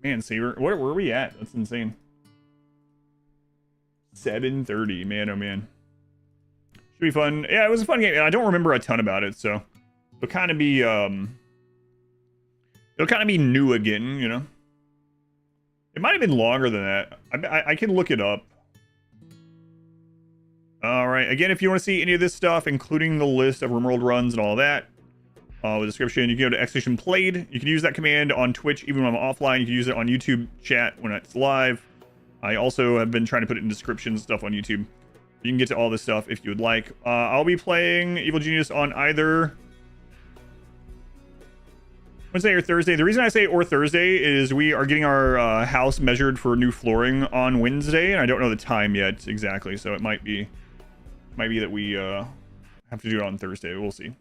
Man, Saber, where are we at? That's insane. 7:30, man, oh man. Should be fun. Yeah, it was a fun game. I don't remember a ton about it, so it'll kind of be new again, you know. It might have been longer than that. I can look it up. All right. Again, if you want to see any of this stuff, including the list of RimWorld runs and all that, the description, you can go to ! Played. You can use that command on Twitch even when I'm offline. You can use it on YouTube chat when it's live. I also have been trying to put it in description stuff on YouTube. You can get to all this stuff if you would like. I'll be playing Evil Genius on either Wednesday or Thursday. The reason I say or Thursday is we are getting our house measured for new flooring on Wednesday, and I don't know the time yet exactly, so it might be that we have to do it on Thursday. We'll see.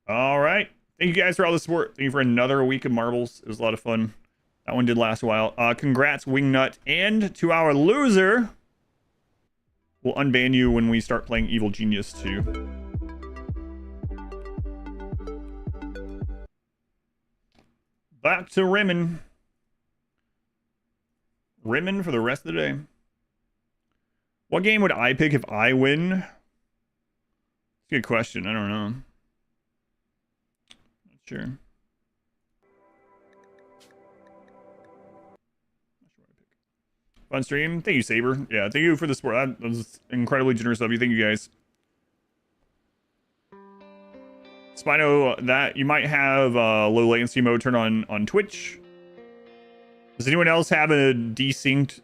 All right. Thank you guys for all the support. Thank you for another week of marbles. It was a lot of fun. That one did last a while. Congrats, Wingnut, and to our loser. We'll unban you when we start playing Evil Genius 2. Back to Rimmin. Rimmin for the rest of the day. What game would I pick if I win? That's a good question. I don't know. Not sure. Fun stream. Thank you, Saber. Yeah, thank you for the support. That was incredibly generous of you. Thank you, guys. Spino, that you might have low latency mode turned on Twitch. Does anyone else have a desynced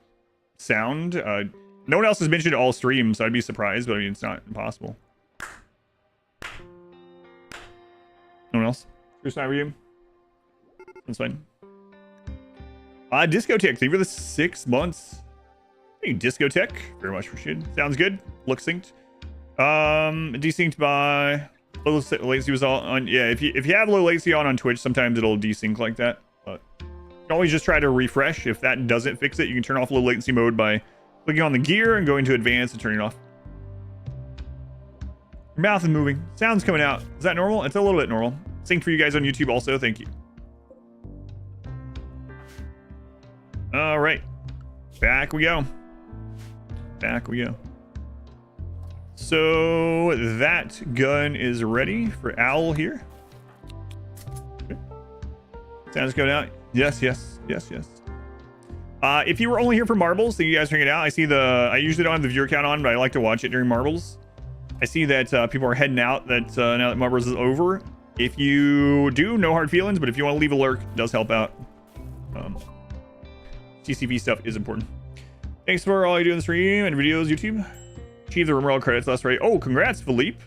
sound? No one else has mentioned all streams, so I'd be surprised, but I mean, it's not impossible. No one else? First time game? That's fine. Discotheque, thank you for the 6 months. Thank you, Discotheque. Very much appreciated. Sounds good. Look synced. Desynced by low latency was all on. Yeah, if you have low latency on Twitch, sometimes it'll desync like that. But you can always just try to refresh. If that doesn't fix it, you can turn off low latency mode by clicking on the gear and going to advanced and turning it off. Your mouth is moving. Sound's coming out. Is that normal? It's a little bit normal. Synced for you guys on YouTube also. Thank you. All right, back we go. Back we go. So that gun is ready for Owl here. Okay. Sounds going out. Yes. If you were only here for marbles, thank you guys for hanging out. I see I usually don't have the viewer count on, but I like to watch it during marbles. I see that people are heading out now that marbles is over. If you do, no hard feelings, but if you want to leave a lurk, it does help out. CCV stuff is important. Thanks for all you do in the stream and videos, YouTube. Achieve the RimWorld credits, that's right. Oh, congrats, Philippe.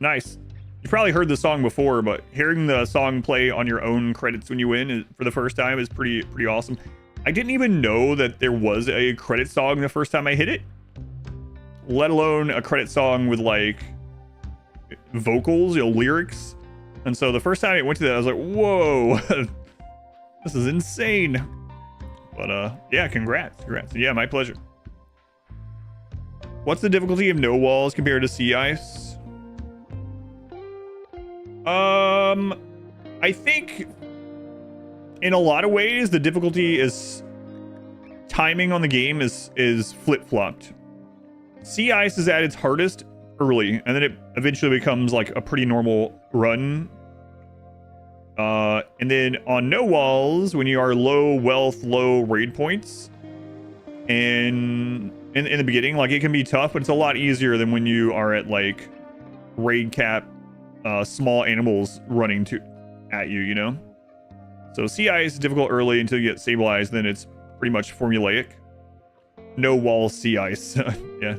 Nice. You probably heard the song before, but hearing the song play on your own credits when you win for the first time is pretty awesome. I didn't even know that there was a credit song the first time I hit it, let alone a credit song with like vocals, lyrics. And so the first time I went to that, I was like, whoa, this is insane. But yeah, congrats. Yeah, my pleasure. What's the difficulty of no walls compared to sea ice? I think in a lot of ways the difficulty is timing on the game is flip-flopped. Sea ice is at its hardest early, and then it eventually becomes like a pretty normal run. And then on no walls, when you are low wealth, low raid points, and in the beginning, like it can be tough, but it's a lot easier than when you are at like raid cap, small animals running at you, you know? So sea ice is difficult early until you get stabilized, then it's pretty much formulaic. No wall sea ice. Yeah.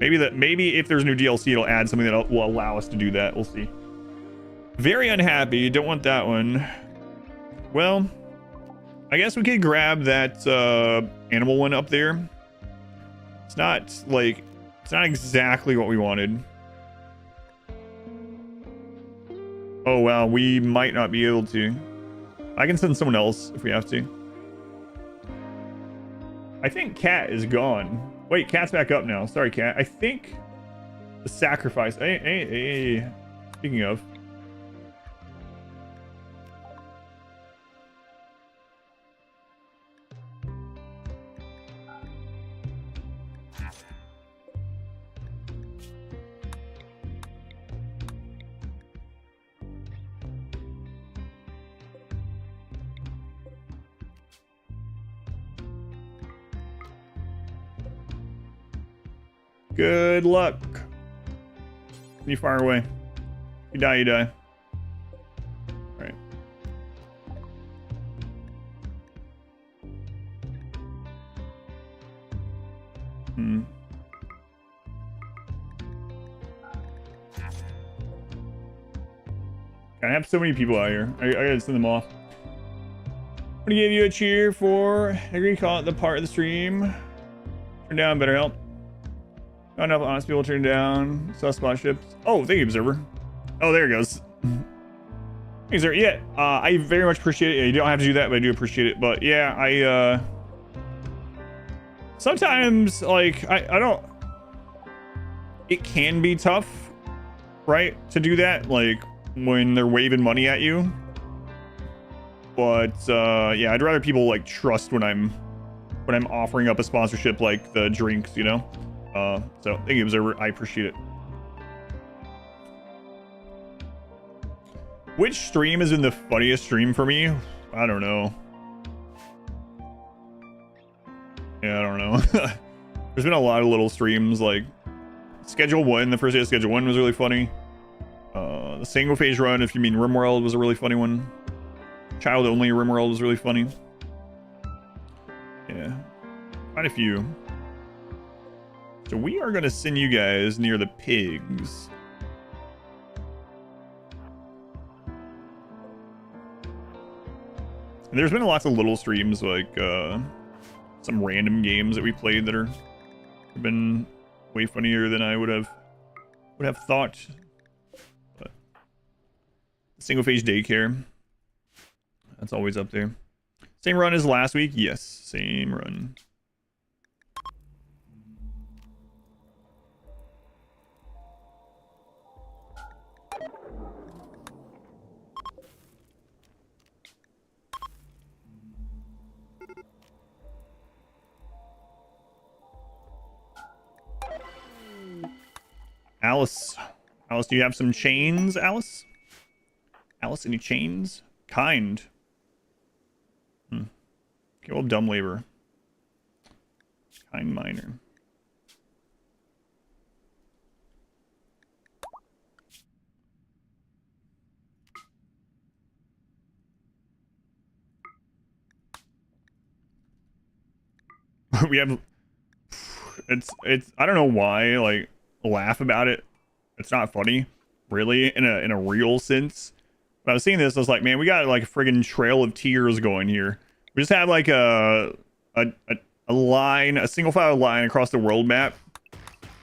Maybe if there's new DLC, it'll add something that will allow us to do that. We'll see. Very unhappy. Don't want that one. Well, I guess we could grab that animal one up there. It's not like, it's not exactly what we wanted. Oh, wow. We might not be able to. I can send someone else if we have to. I think Cat is gone. Wait, Cat's back up now. Sorry, Cat. I think the sacrifice. Hey. Speaking of. Good luck. You fire away. You die, you die. All right. I have so many people out here. I gotta send them off. I'm gonna give you a cheer for Henry caught the part of the stream. Turn down, better help. Not enough honest people turn down. Saw spot ships. Oh, thank you, Observer. Oh, there it goes. Thanks, sir. Yeah, I very much appreciate it. Yeah, you don't have to do that, but I do appreciate it. But yeah, I sometimes like I don't. It can be tough, right, to do that, like when they're waving money at you. But yeah, I'd rather people like trust when I'm offering up a sponsorship, like the drinks, you know. So thank you, Observer. I appreciate it. Which stream has been the funniest stream for me? I don't know. Yeah, I don't know. There's been a lot of little streams, like Schedule 1. The first day of Schedule 1 was really funny. The single phase run, if you mean RimWorld, was a really funny one. Child only RimWorld was really funny. Yeah, quite a few. So we are going to send you guys near the pigs. And there's been lots of little streams, like some random games that we played that have been way funnier than I would have thought. But single phase daycare, that's always up there. Same run as last week? Yes, same run. Alice, do you have some chains, Alice? Alice, any chains? Kind. Okay, well, dumb labor. Kind miner. We have. It's. I don't know why. Like, laugh about it. It's not funny, really, in a real sense. But I was seeing this, I was like, man, we got like a friggin' trail of tears going here. We just have like a line, a single file line across the world map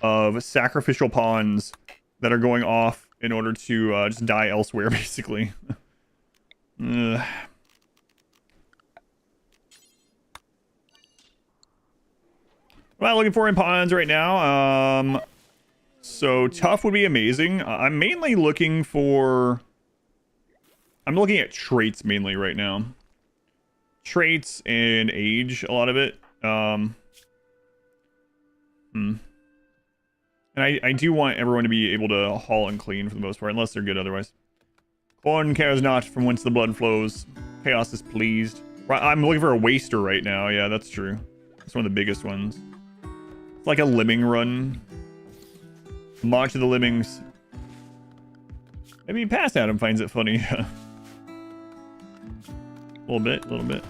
of sacrificial pawns that are going off in order to just die elsewhere, basically. What am I looking for in pawns right now? So tough would be amazing. I'm mainly looking for... I'm looking at traits mainly right now. Traits and age, a lot of it. And I do want everyone to be able to haul and clean for the most part, unless they're good otherwise. Corn cares not from whence the blood flows. Chaos is pleased. I'm looking for a waster right now. Yeah, that's true. It's one of the biggest ones. It's like a lemming run. March of the lemmings. Maybe Pass Adam finds it funny. A little bit.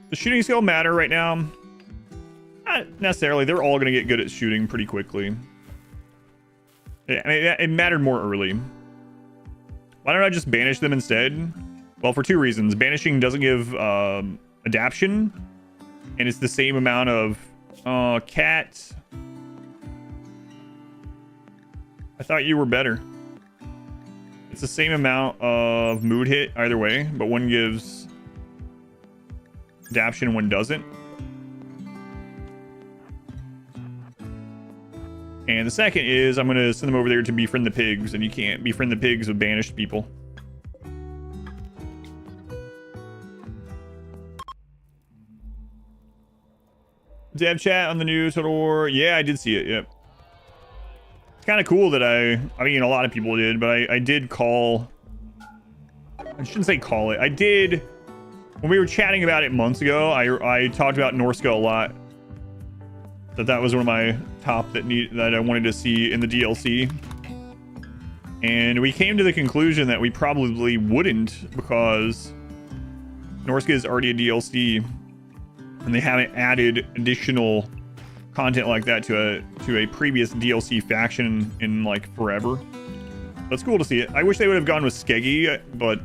Does shooting skill matter right now? Not necessarily. They're all going to get good at shooting pretty quickly. I mean, it mattered more early. Why don't I just banish them instead? Well, for two reasons. Banishing doesn't give adaption, and it's the same amount of cat. I thought you were better. It's the same amount of mood hit either way, but one gives adaption and one doesn't. And the second is I'm going to send them over there to befriend the pigs, and you can't befriend the pigs with banished people. Dev chat on the new Total War. Yeah, I did see it. Yep. It's kind of cool that I mean, a lot of people did, but I did call. I shouldn't say call it. I did. When we were chatting about it months ago, I talked about Norska a lot. That was one of my top that I wanted to see in the DLC. And we came to the conclusion that we probably wouldn't, because Norska is already a DLC. And they haven't added additional content like that to a previous DLC faction in like forever. That's cool to see it. I wish they would have gone with Skeggy, but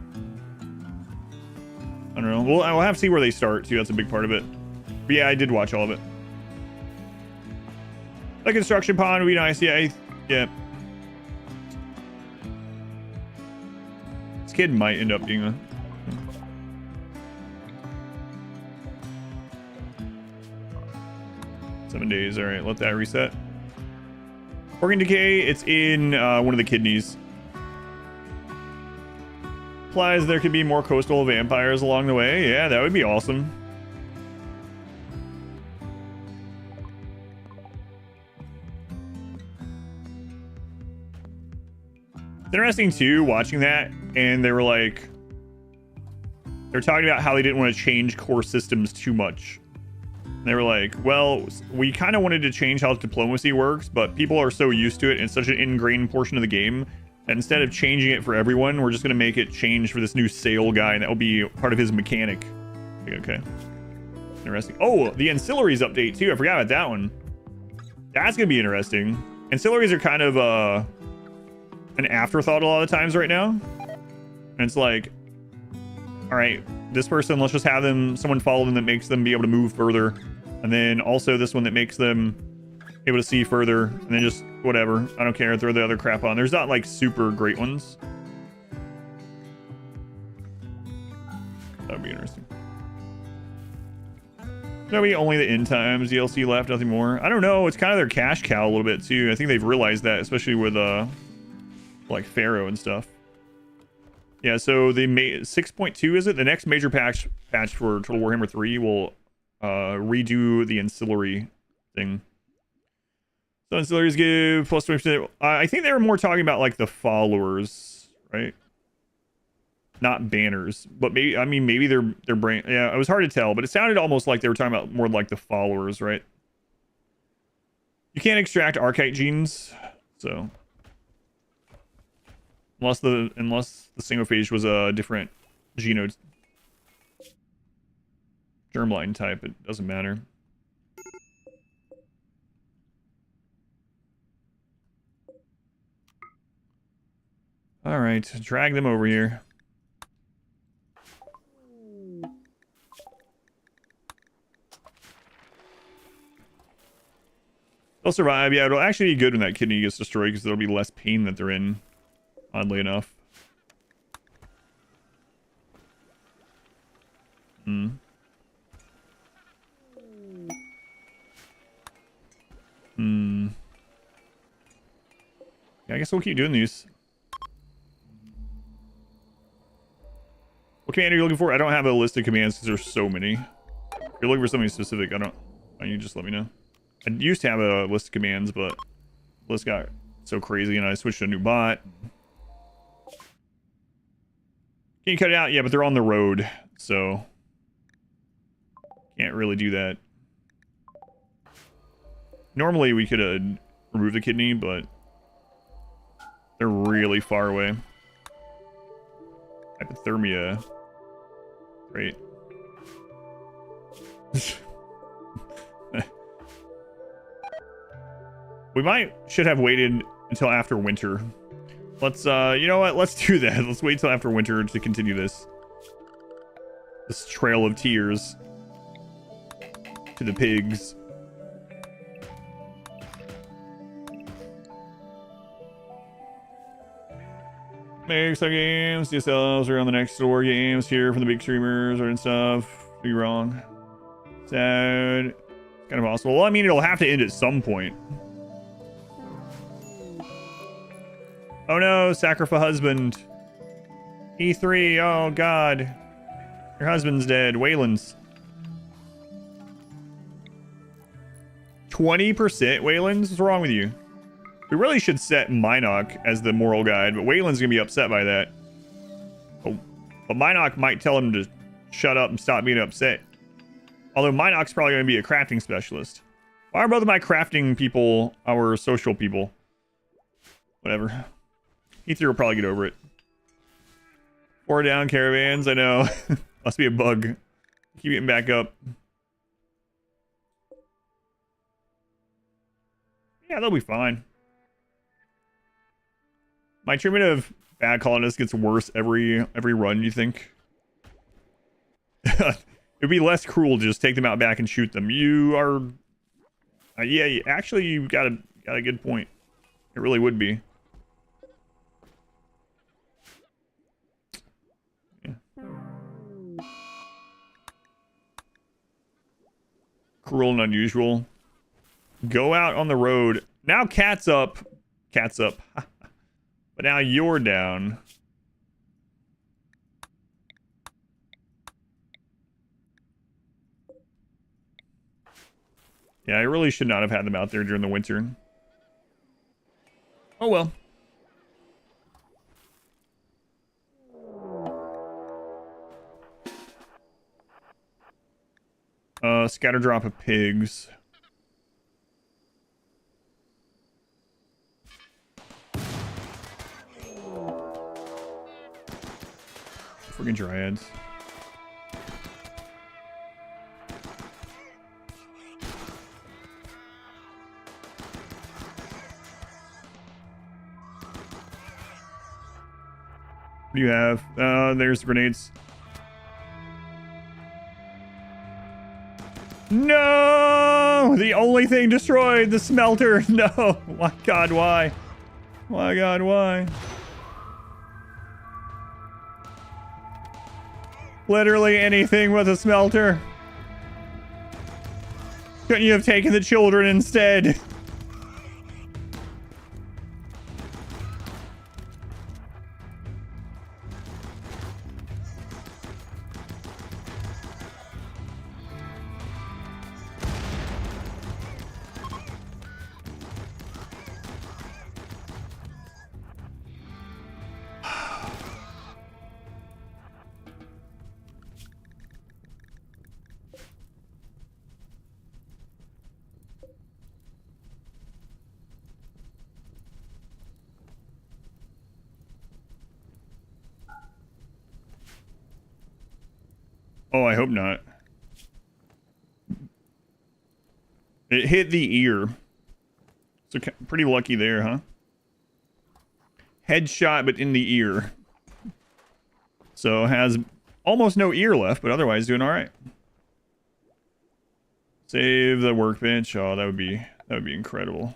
I don't know. Well, I'll have to see where they start too. That's a big part of it. But yeah, I did watch all of it. The construction pond would be nice. Yeah, yeah. This kid might end up being a. 7 days. All right, let that reset. Organ decay. It's in one of the kidneys. Implies there could be more coastal vampires along the way. Yeah, that would be awesome. It's interesting too, watching that, and they were like, they're talking about how they didn't want to change core systems too much. They were like, well, we kind of wanted to change how diplomacy works, but people are so used to it, and it's such an ingrained portion of the game that instead of changing it for everyone, we're just going to make it change for this new sail guy, and that will be part of his mechanic. Okay. Interesting. Oh, the ancillaries update too. I forgot about that one. That's going to be interesting. Ancillaries are kind of an afterthought a lot of times right now. And it's like, all right, this person, let's just have someone follow them that makes them be able to move further. And then also this one that makes them able to see further. And then just whatever. I don't care. Throw the other crap on. There's not like super great ones. That would be interesting. There'll be only the end times DLC left, nothing more. I don't know. It's kind of their cash cow a little bit too. I think they've realized that, especially with like Pharaoh and stuff. Yeah, so the 6.2 is it? The next major patch for Total Warhammer 3 will redo the ancillary thing. So ancillaries give plus 20%. I think they were more talking about like the followers, right? Not banners, but maybe, I mean, maybe their brain. Yeah, it was hard to tell, but it sounded almost like they were talking about more like the followers, right? You can't extract archite genes, so unless the singophage was a different genome germline type, it doesn't matter. All right, drag them over here. They'll survive. Yeah, it'll actually be good when that kidney gets destroyed because there'll be less pain that they're in, oddly enough. Yeah, I guess we'll keep doing these. What command are you looking for? I don't have a list of commands because there's so many. If you're looking for something specific, you just let me know. I used to have a list of commands, but the list got so crazy and I switched to a new bot. Can you cut it out? Yeah, but they're on the road, so can't really do that. Normally we could remove the kidney, but they're really far away. Hypothermia. Great. We should have waited until after winter. Let's, you know what? Let's do that. Let's wait till after winter to continue this trail of tears to the pigs. Make some games yourselves or on the next door games here from the big streamers or and stuff. Be wrong. Sad. Kind of possible. Well, I mean, it'll have to end at some point. Oh no, sacrifice husband. E3, oh god. Your husband's dead. Wayland's. 20% Wayland's? What's wrong with you? We really should set Minoc as the moral guide, but Wayland's gonna be upset by that. Oh, but Minoc might tell him to shut up and stop being upset. Although Minoc's probably gonna be a crafting specialist. Why are both of my crafting people our social people? Whatever. E3 will probably get over it. 4 down caravans, I know. Must be a bug. Keep getting back up. Yeah, they'll be fine. My treatment of bad colonists gets worse every run, you think? It'd be less cruel to just take them out back and shoot them. You are... yeah, actually, you got a good point. It really would be. Yeah. Cruel and unusual. Go out on the road. Now cat's up. Cat's up. But now you're down. Yeah, I really should not have had them out there during the winter. Oh well. Scatter drop of pigs. Friggin' dryads. What do you have? There's the grenades. No! The only thing destroyed, the smelter. No! My god, why? My god, why? Literally anything with a smelter. Couldn't you have taken the children instead? Oh, I hope not. It hit the ear. So pretty lucky there, huh? Headshot, but in the ear. So has almost no ear left, but otherwise doing all right. Save the workbench. Oh, that would be incredible.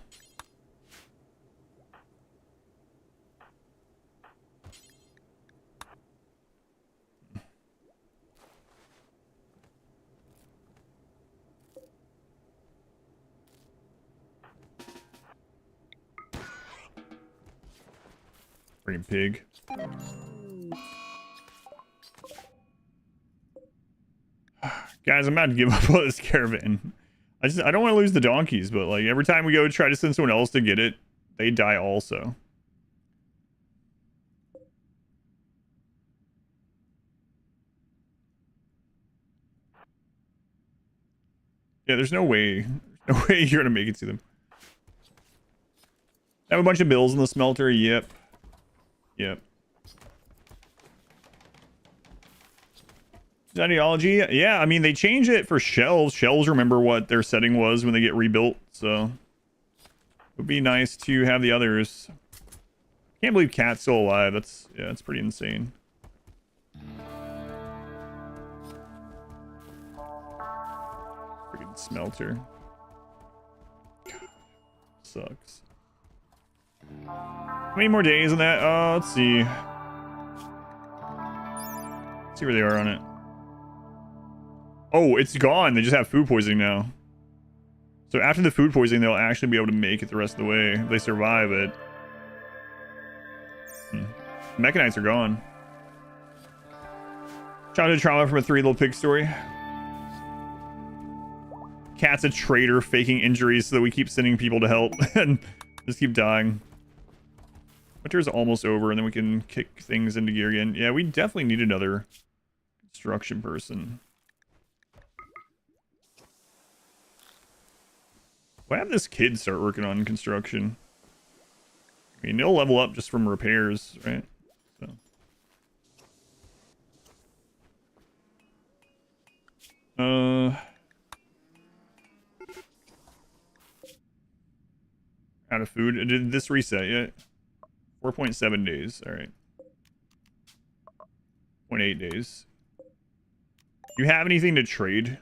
Freaking pig. Guys, I'm about to give up on this caravan. I don't want to lose the donkeys, but like every time we go try to send someone else to get it, they die also. Yeah, there's no way you're gonna make it to them. I have a bunch of bills in the smelter. Yep. Yep. Ideology, yeah, I mean, they change it for shells. Shells remember what their setting was when they get rebuilt, so it would be nice to have the others Can't believe Cat's still alive. That's pretty insane. Freaking smelter. Sucks. How many more days on that? Let's see. Let's see where they are on it. Oh, it's gone. They just have food poisoning now. So after the food poisoning, they'll actually be able to make it the rest of the way if they survive it. Mechanites are gone. Childhood trauma from a Three Little Pig story. Cat's a traitor faking injuries so that we keep sending people to help and just keep dying. Winter's almost over and then we can kick things into gear again. Yeah, we definitely need another construction person. Why have this kid start working on construction? I mean, they'll level up just from repairs, right? So. Out of food. Did this reset yet? 4.7 days. All right. 0.8 days. Do you have anything to trade?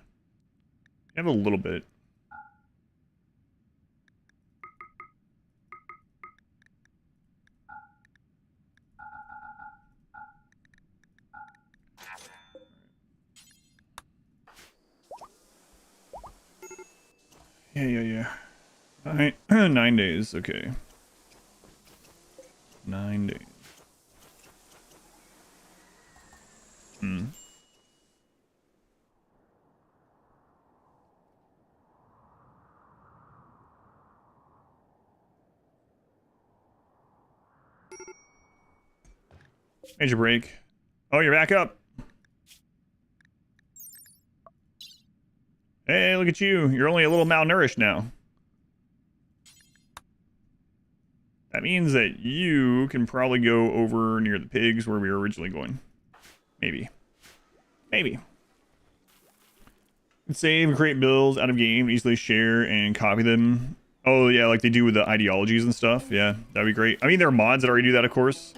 I have a little bit. Yeah. All right. 9 days. Okay. 9 days. Major break. Oh, you're back up. Hey, look at you. You're only a little malnourished now. That means that you can probably go over near the pigs where we were originally going. Maybe. Save, create builds out of game, easily share and copy them. Oh yeah, like they do with the ideologies and stuff. Yeah, that'd be great. I mean, there are mods that already do that, of course.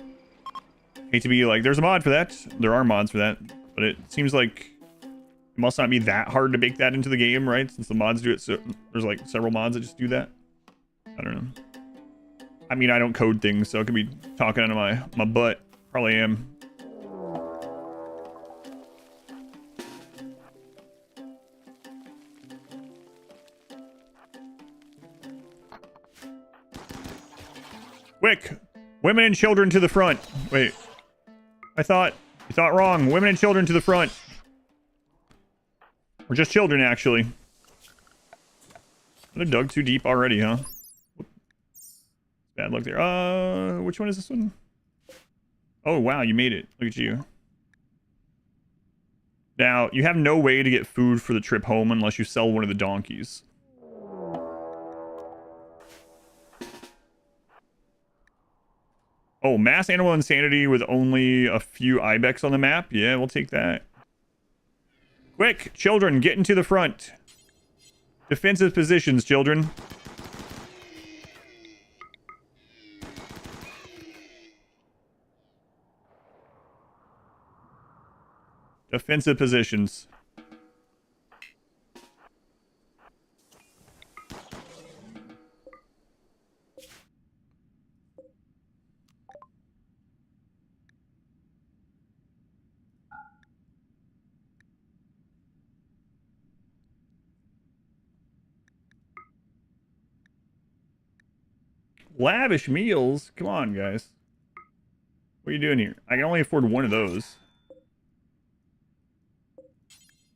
Hate to be like, there's a mod for that. There are mods for that, but it seems like it must not be that hard to make that into the game, right? Since the mods do it, so there's like several mods that just do that. I don't know. I mean, I don't code things, so I could be talking out of my butt. Probably am. Quick! Women and children to the front. Wait. You thought wrong. Women and children to the front. Or just children, actually. I dug too deep already, huh? Bad luck there. Which one is this one? Oh, wow, you made it. Look at you. Now, you have no way to get food for the trip home unless you sell one of the donkeys. Oh, mass animal insanity with only a few ibex on the map? Yeah, we'll take that. Quick, children, get into the front. Defensive positions, children. Defensive positions. Lavish meals? Come on, guys. What are you doing here? I can only afford one of those.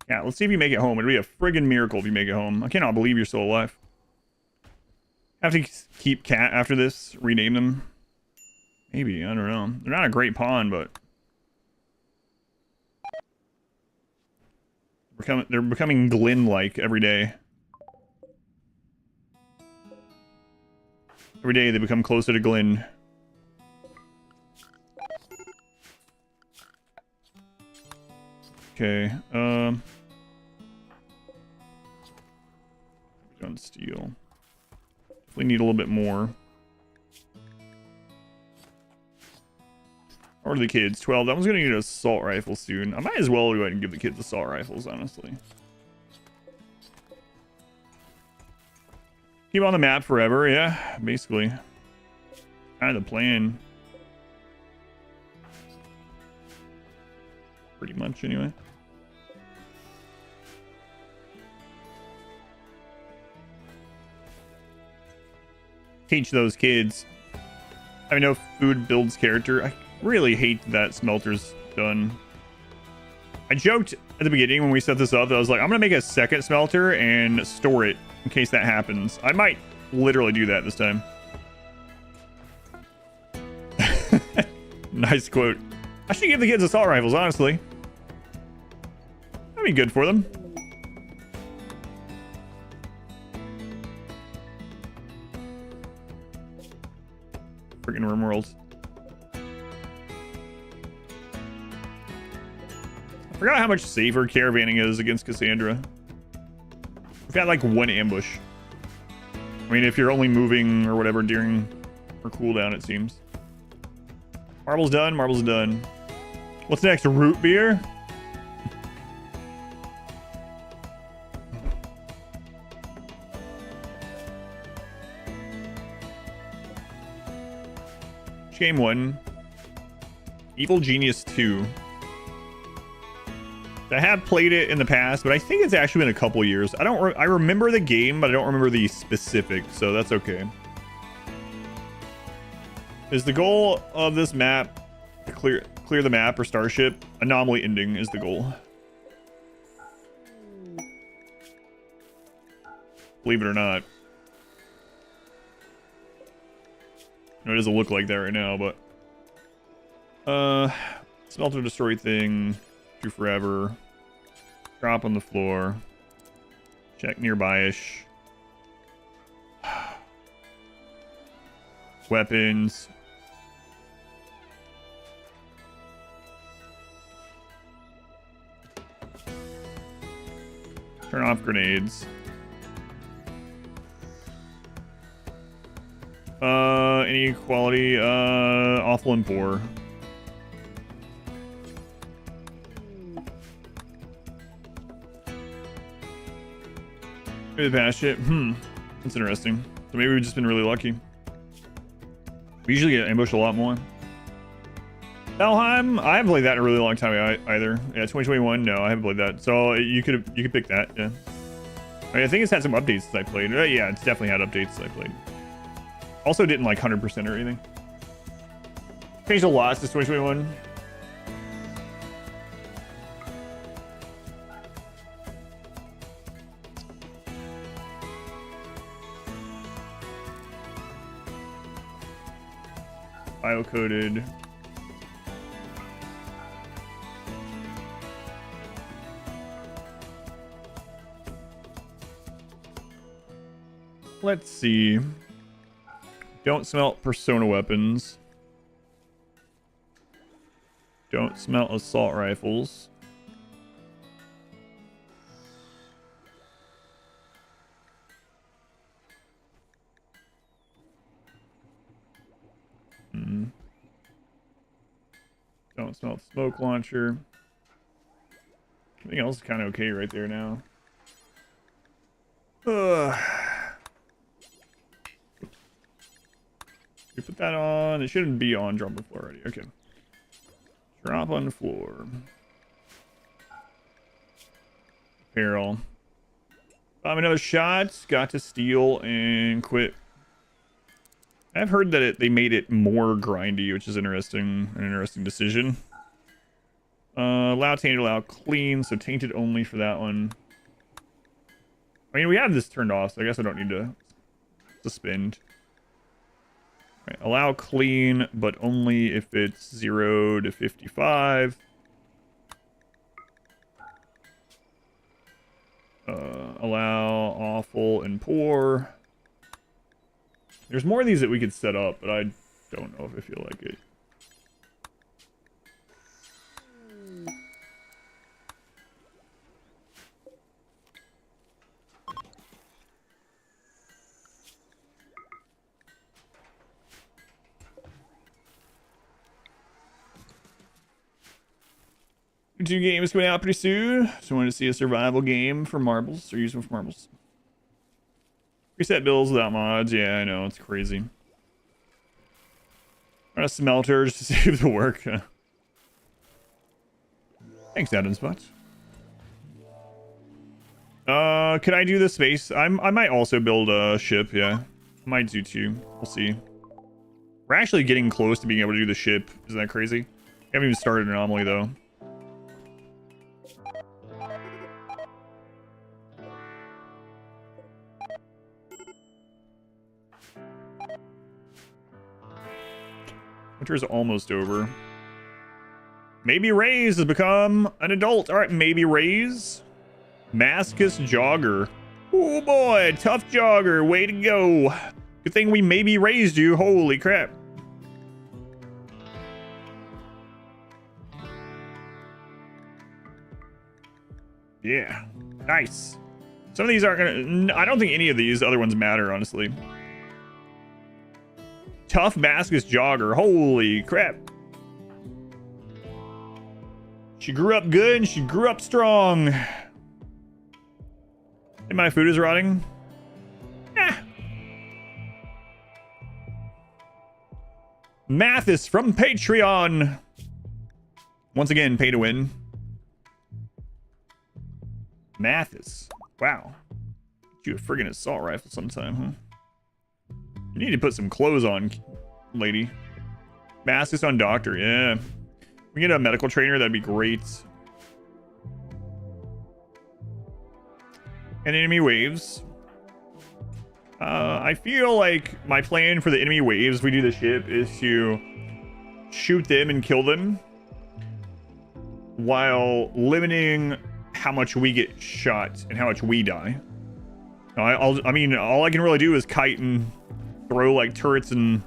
Yeah, let's see if you make it home. It'd be a friggin' miracle if you make it home. I cannot believe you're still alive. Have to keep Cat after this? Rename them? Maybe, I don't know. They're not a great pawn, but... They're becoming Glenn-like every day. Every day they become closer to Glenn. Okay, don't steal. We need a little bit more. Or the kids? 12. That one's gonna need an assault rifle soon. I might as well go ahead and give the kids assault rifles, honestly. Keep on the map forever, yeah, basically. Kind of the plan. Pretty much, anyway. Teach those kids. I know food builds character. I really hate that smelter's done. I joked at the beginning when we set this up that I was like, I'm gonna make a second smelter and store it in case that happens. I might literally do that this time. Nice quote. I should give the kids assault rifles, honestly. That'd be good for them. Freaking RimWorld. I forgot how much safer caravanning is against Cassandra. We've had like one ambush. I mean, if you're only moving or whatever during her cooldown, it seems. Marble's done. Marble's done. What's next? Root beer? Game 1. Evil Genius 2. I have played it in the past, but I think it's actually been a couple years. I remember the game, but I don't remember the specifics, so that's okay. Is the goal of this map to clear the map or starship? Anomaly ending is the goal. Believe it or not. No, it doesn't look like that right now, but smelter destroy thing, do forever, drop on the floor, check nearby-ish, weapons, turn off grenades. Any quality, awful and poor. Maybe the past shit. That's interesting. So maybe we've just been really lucky. We usually get ambushed a lot more. Valheim, I haven't played that in a really long time either. Yeah, 2021. No, I haven't played that. So you could pick that. Yeah. I think it's had some updates since I played. Yeah, it's definitely had updates since I played. Also didn't like 100% or anything. Changed a lot since 2021. Bio-coded. Let's see. Don't smelt persona weapons. Don't smelt assault rifles. Don't smelt smoke launcher. Everything else is kind of okay right there now. We put that on. It shouldn't be on. Drop on the floor already. Okay. Drop on the floor. Apparel. Another shot. Got to steal and quit. I've heard that they made it more grindy, which is interesting. An interesting decision. Allow tainted, allow clean. So tainted only for that one. I mean, we have this turned off, so I guess I don't need to suspend. Right, allow clean, but only if it's 0 to 55. Allow awful and poor. There's more of these that we could set up, but I don't know if I feel like it. 2 games coming out pretty soon. So I wanted to see a survival game for marbles, or use them for marbles. Reset builds without mods. Yeah, I know, it's crazy. On a smelter just to save the work. Thanks, Adam Spot. Can I do the space? I might also build a ship, yeah. Might do too. We'll see. We're actually getting close to being able to do the ship. Isn't that crazy? We haven't even started Anomaly, though. Winter's almost over. Maybe Raise has become an adult. All right, maybe Raise. Mascus Jogger. Oh boy, tough jogger. Way to go. Good thing we maybe raised you. Holy crap. Yeah, nice. Some of these aren't gonna... I don't think any of these other ones matter, honestly. Tough Mascus Jogger. Holy crap. She grew up good and she grew up strong. Hey, my food is rotting. Ah. Mathis from Patreon. Once again, pay to win. Mathis. Wow. Get you a friggin' assault rifle sometime, huh? You need to put some clothes on, lady. Mathis on doctor, yeah. We get a medical trainer, that'd be great. And enemy waves. I feel like my plan for the enemy waves we do the ship is to shoot them and kill them while limiting how much we get shot and how much we die. I mean, all I can really do is kite and throw like turrets and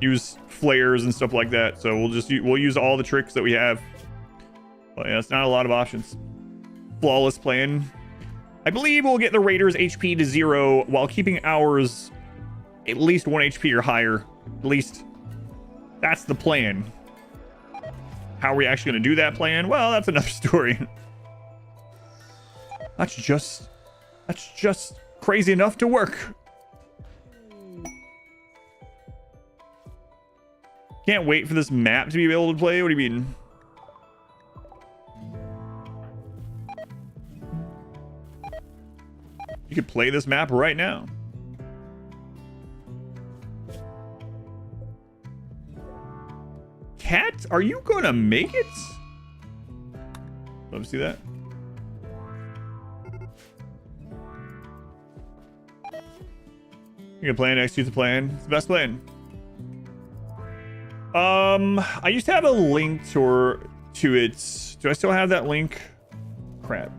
use flares and stuff like that. So we'll use all the tricks that we have. But yeah, it's not a lot of options. Flawless plan. I believe we'll get the Raiders' HP to 0 while keeping ours at least 1 HP or higher. At least that's the plan. How are we actually going to do that plan? Well, that's another story. That's just crazy enough to work. Can't wait for this map to be able to play. What do you mean? You could play this map right now. Cat, are you gonna make it? Love to see that. You can plan, execute the plan. It's the best plan. I used to have a link to it. Do I still have that link? Crap.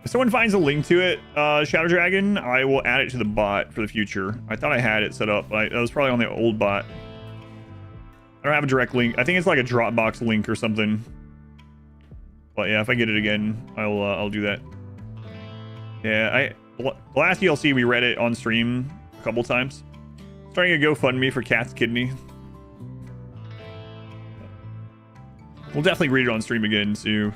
If someone finds a link to it, Shadow Dragon, I will add it to the bot for the future. I thought I had it set up, but that was probably on the old bot. I don't have a direct link. I think it's like a Dropbox link or something. But yeah, if I get it again, I'll do that. Yeah, the last DLC we read it on stream a couple times. Starting a GoFundMe for Cat's kidney. We'll definitely read it on stream again too.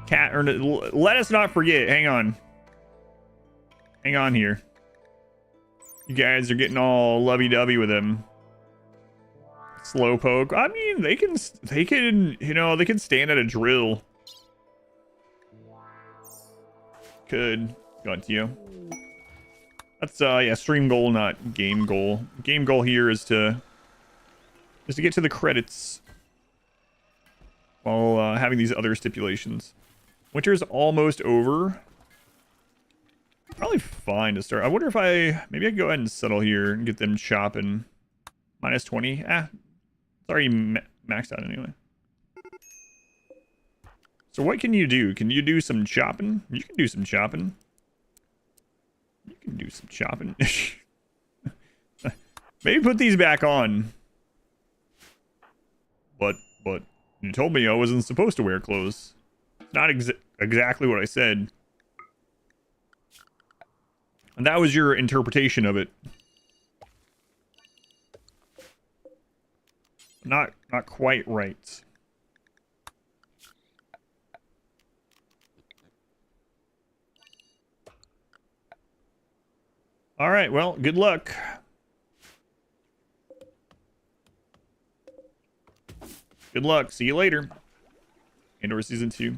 Cat earned it. Let us not forget. Hang on here. You guys are getting all lovey-dovey with him. Slowpoke. I mean, they can, you know, they can stand at a drill. Could got to you. That's yeah, stream goal, not game goal. Game goal here is to get to the credits while having these other stipulations. Winter's almost over. Probably fine to start. I wonder if maybe I can go ahead and settle here and get them chopping. Minus 20. Ah, it's already maxed out anyway. So what can you do? Can you do some chopping? You can do some chopping. You can do some chopping. Maybe put these back on. But you told me I wasn't supposed to wear clothes. It's not exactly what I said. And that was your interpretation of it. Not quite right. All right, well, good luck. Good luck. See you later. Andor Season 2.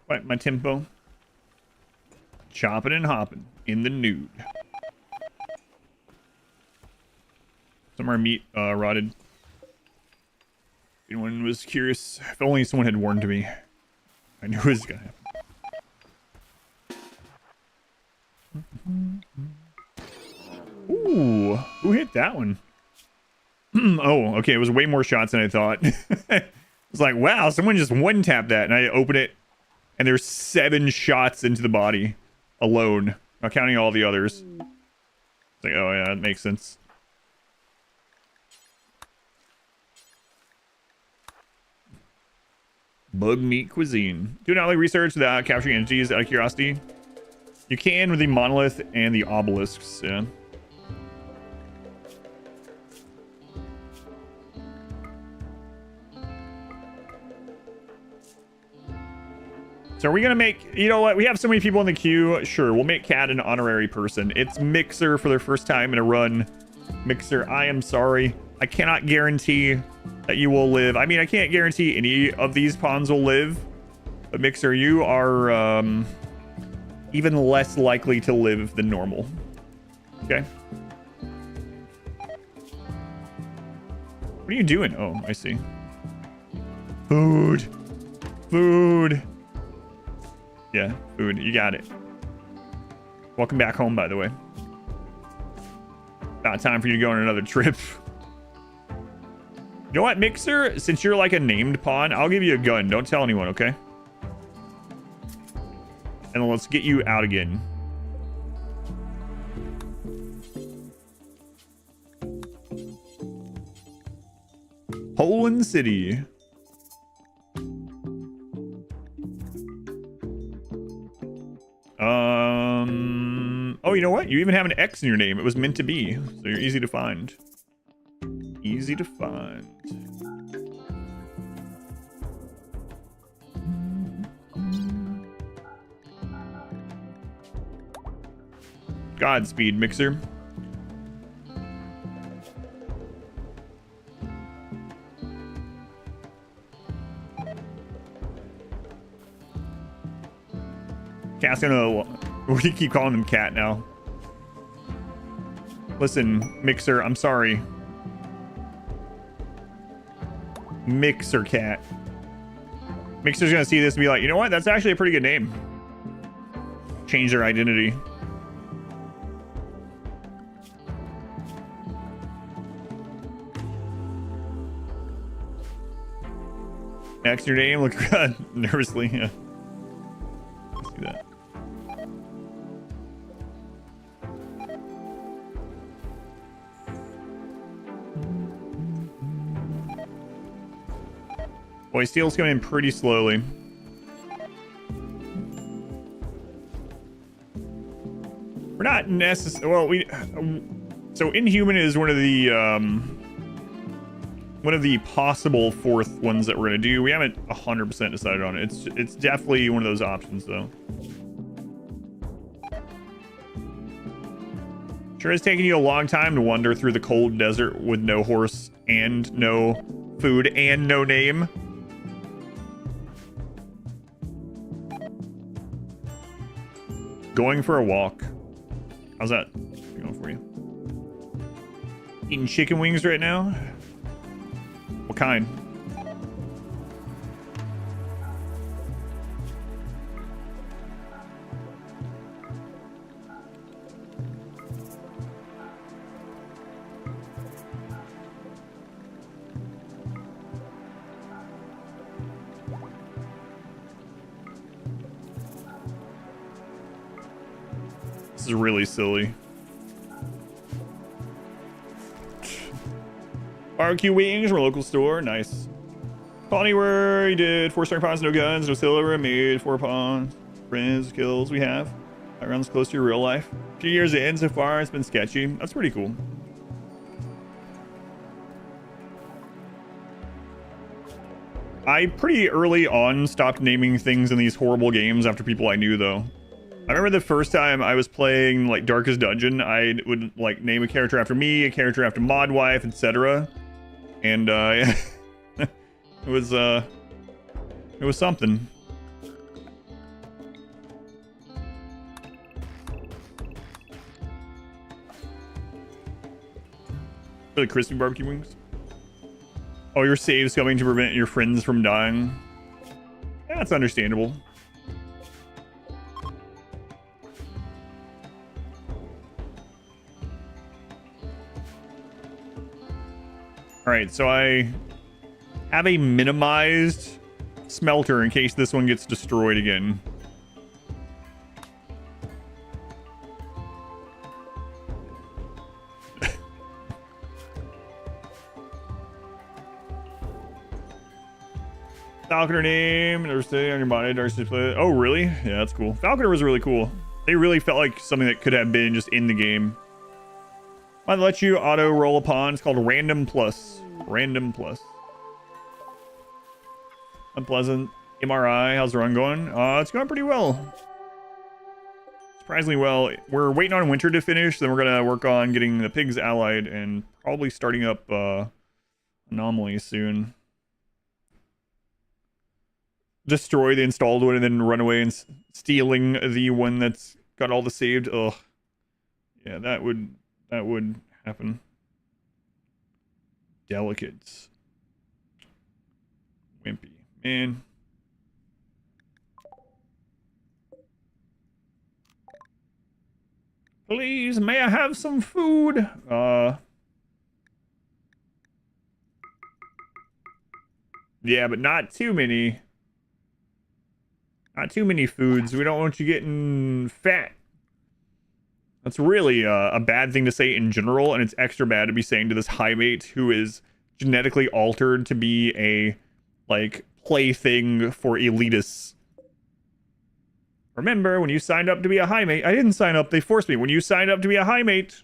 Right, my tempo. Chopping and hopping in the nude. Some of our meat rotted. If anyone was curious, if only someone had warned me. I knew it was gonna happen. Ooh, who hit that one? Oh, okay, it was way more shots than I thought. It's like, wow, someone just one-tapped that, and I open it, and there's 7 shots into the body alone, not counting all the others. It's like, oh yeah, that makes sense. Bug meat cuisine. Do not like research without capturing entities out of curiosity. You can with the monolith and the obelisks, yeah. So are we gonna make, you know what, we have so many people in the queue. Sure, we'll make Cat an honorary person. It's Mixer for their first time in a run. Mixer, I am sorry. I cannot guarantee that you will live. I mean, I can't guarantee any of these pawns will live. But Mixer, you are even less likely to live than normal. Okay. What are you doing? Oh, I see. Food. Food. Yeah, food. You got it. Welcome back home, by the way. About time for you to go on another trip. You know what, Mixer? Since you're like a named pawn, I'll give you a gun. Don't tell anyone, okay? And then let's get you out again. Poland City. Oh, you know what? You even have an X in your name. It was meant to be. So you're easy to find. Easy to find. Godspeed, Mixer. Cat's gonna... We keep calling him Cat now. Listen, Mixer, I'm sorry. Mixer Cat. Mixer's gonna see this and be like, you know what? That's actually a pretty good name. Change their identity. Next, your name. Look nervously. Yeah. Let's do that. Boy, steel's coming in pretty slowly. We're not necessarily... Well, we... So Inhuman is one of the possible fourth ones that we're gonna do. We haven't 100% decided on it. It's definitely one of those options, though. Sure is taking you a long time to wander through the cold desert with no horse and no food and no name. Going for a walk. How's that going for you? Eating chicken wings right now? What kind? This is really silly. Barbecue wings from a local store. Nice. Colony where you did 4-star pawns, no guns, no silver, made 4 pawns. Friends, kills we have. That runs close to your real life. 2 years in so far, it's been sketchy. That's pretty cool. I pretty early on stopped naming things in these horrible games after people I knew, though. I remember the first time I was playing, like, Darkest Dungeon, I would, like, name a character after me, a character after Modwife, etc. And, it was something. Really crispy barbecue wings. Oh, your save's coming to prevent your friends from dying. Yeah, that's understandable. Alright, so I have a minimized smelter in case this one gets destroyed again. Falconer name, never stay on your body, dark display. Oh, really? Yeah, that's cool. Falconer was really cool. They really felt like something that could have been just in the game. I'd let you auto roll upon. It's called Random Plus. Random Plus. Unpleasant. MRI, how's the run going? It's going pretty well. Surprisingly well. We're waiting on winter to finish, then we're gonna work on getting the pigs allied and probably starting up Anomaly soon. Destroy the installed one and then run away and stealing the one that's got all the saved. Ugh. Yeah, that would happen. Delicates. Wimpy. Man. Please, may I have some food? Yeah, but not too many. Not too many foods. We don't want you getting fat. That's really a bad thing to say in general, and it's extra bad to be saying to this high mate who is genetically altered to be a, like, plaything for elitists. Remember, when you signed up to be a high mate, I didn't sign up, they forced me. When you signed up to be a high mate,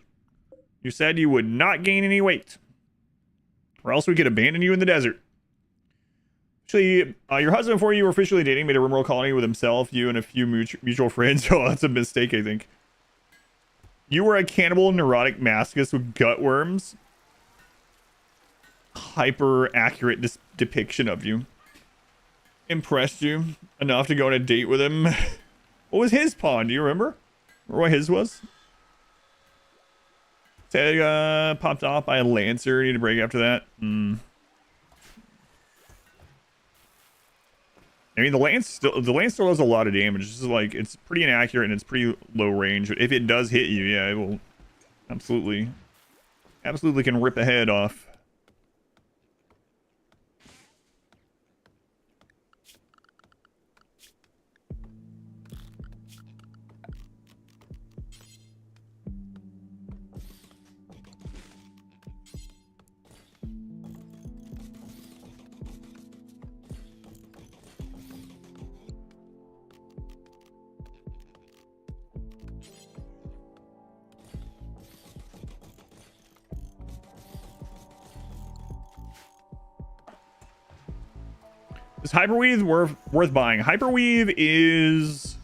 you said you would not gain any weight. Or else we could abandon you in the desert. Actually, your husband, before you were officially dating, made a RimWorld colony with himself, you, and a few mutual friends. Oh, that's a mistake, I think. You were a cannibal neurotic masochist with gut worms. Hyper accurate depiction of you. Impressed you enough to go on a date with him. What was his pawn? Do you remember? Or what his was? Said popped off by a lancer. Need a break after that. I mean, the lance still does a lot of damage. It's just like, it's pretty inaccurate and it's pretty low range. But if it does hit you, yeah, it will absolutely can rip a head off. Is Hyperweave worth buying? Hyperweave is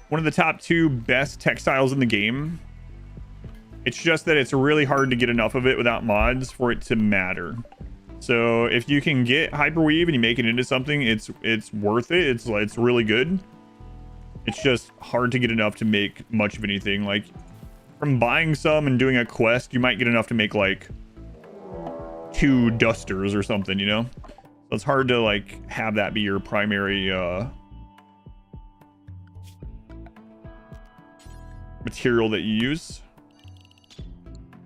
one of the top 2 best textiles in the game. It's just that it's really hard to get enough of it without mods for it to matter. So if you can get Hyperweave and you make it into something, it's worth it. It's really good. It's just hard to get enough to make much of anything. Like, from buying some and doing a quest, you might get enough to make like 2 dusters or something, you know? So it's hard to like have that be your primary material that you use.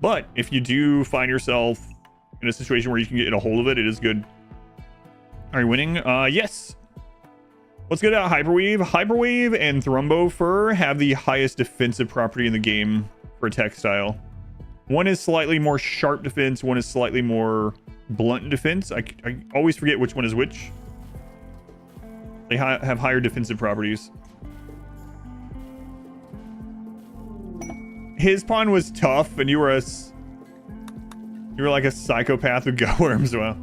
But if you do find yourself in a situation where you can get a hold of it, it is good. Are you winning? Yes. What's good about Hyperweave? Hyperweave and Thrumbo Fur have the highest defensive property in the game for textile. One is slightly more sharp defense, one is slightly more blunt defense. I always forget which one is which. They have higher defensive properties. His pawn was tough, and you were like a psychopath with gut worms. Well,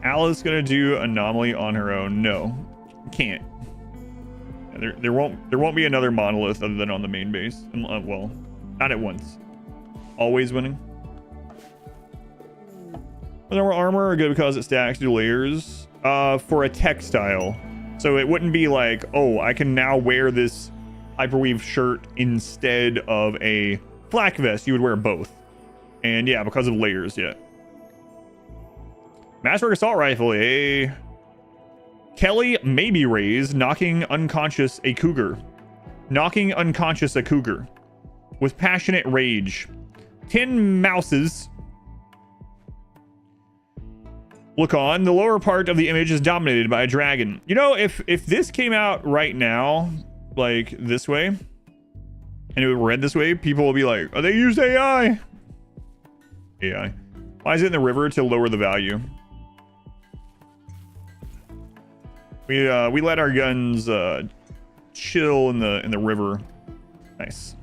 Alice gonna do Anomaly on her own? No, can't. There won't be another monolith other than on the main base. Well, not at once. Always winning. More armor are good because it stacks to layers. For a textile, so it wouldn't be like, oh, I can now wear this hyperweave shirt instead of a flak vest. You would wear both, and yeah, because of layers. Yeah. Masterwork assault rifle. Kelly maybe raised, knocking unconscious a cougar. Knocking unconscious a cougar with passionate rage. 10 mouses. Look on. The lower part of the image is dominated by a dragon. You know, if this came out right now, like this way, and it was read this way, people will be like, oh, they used AI. AI. Why is it in the river to lower the value? We let our guns chill in the river. Nice.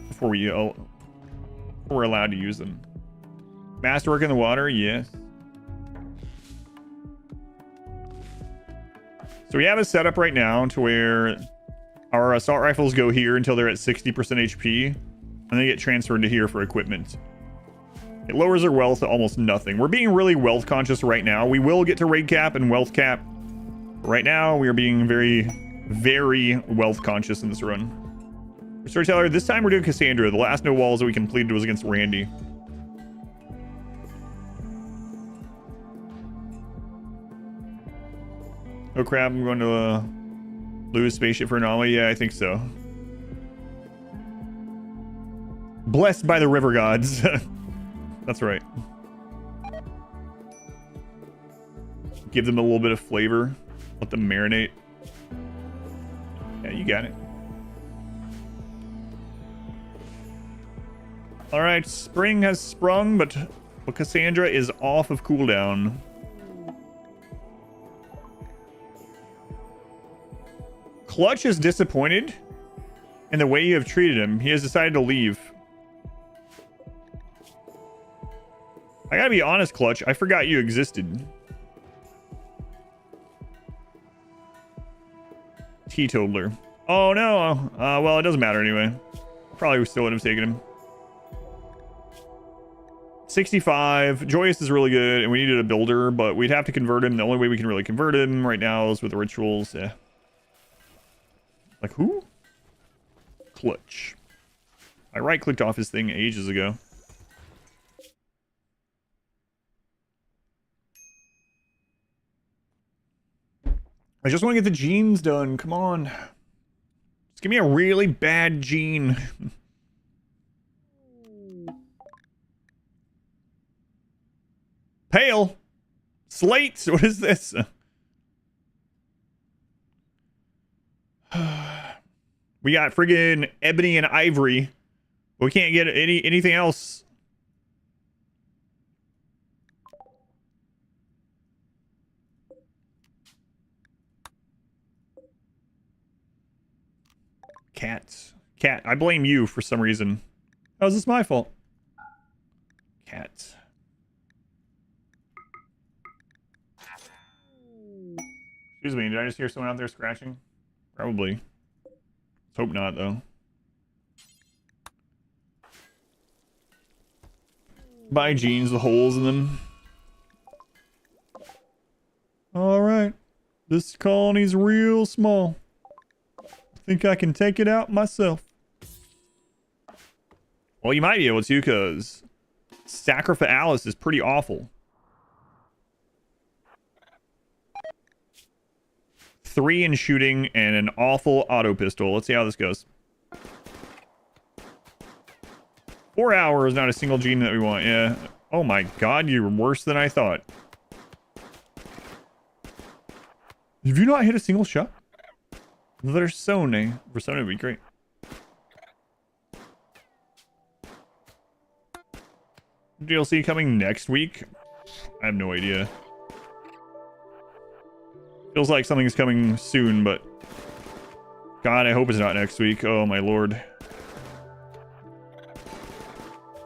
Before we're allowed to use them. Masterwork in the water, yes. So we have a setup right now to where our assault rifles go here until they're at 60% HP, and they get transferred to here for equipment. It lowers their wealth to almost nothing. We're being really wealth conscious right now. We will get to raid cap and wealth cap. Right now, we are being very, very wealth conscious in this run. Storyteller, this time we're doing Cassandra. The last no walls that we completed was against Randy. Oh crap, I'm going to lose spaceship for Anomaly. Yeah, I think so. Blessed by the river gods. That's right. Give them a little bit of flavor. Let them marinate. Yeah, you got it. Alright, spring has sprung, but Cassandra is off of cooldown. Clutch is disappointed in the way you have treated him. He has decided to leave. I gotta be honest, Clutch. I forgot you existed. Teetotaler. Oh, no. Well, it doesn't matter anyway. Probably still would have taken him. 65. Joyous is really good, and we needed a builder, but we'd have to convert him. The only way we can really convert him right now is with the rituals. Yeah. Like who? Clutch. I right-clicked off his thing ages ago. I just want to get the genes done. Come on. Just give me a really bad gene. Pale. Slate. What is this? We got friggin' ebony and ivory. We can't get anything else. Cats. Cat. I blame you for some reason. How is this my fault? Cats. Excuse me, did I just hear someone out there scratching? Probably. Let's hope not, though. Buy jeans with holes in them. Alright. This colony's real small. Think I can take it out myself. Well, you might be able to, because Sacrifice is pretty awful. 3 in shooting and an awful auto pistol. Let's see how this goes. 4 hours, not a single gene that we want. Yeah. Oh my god, you're worse than I thought. Have you not hit a single shot? Versone. Versone would be great. DLC coming next week? I have no idea. Feels like something's coming soon, but God, I hope it's not next week. Oh my lord.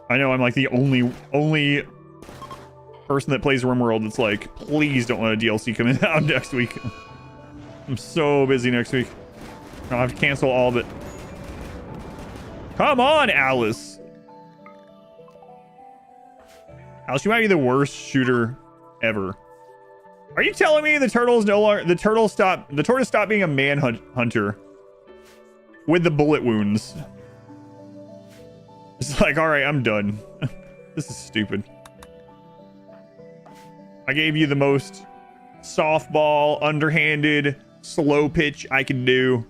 I know I'm like the only person that plays RimWorld that's like, please don't let a DLC come out next week. I'm so busy next week. I'll have to cancel all of it. Come on, Alice. Alice, you might be the worst shooter ever. Are you telling me the turtle's no longer the tortoise stopped being a manhunter with the bullet wounds? It's like, all right, I'm done. This is stupid. I gave you the most softball, underhanded, slow pitch I can do.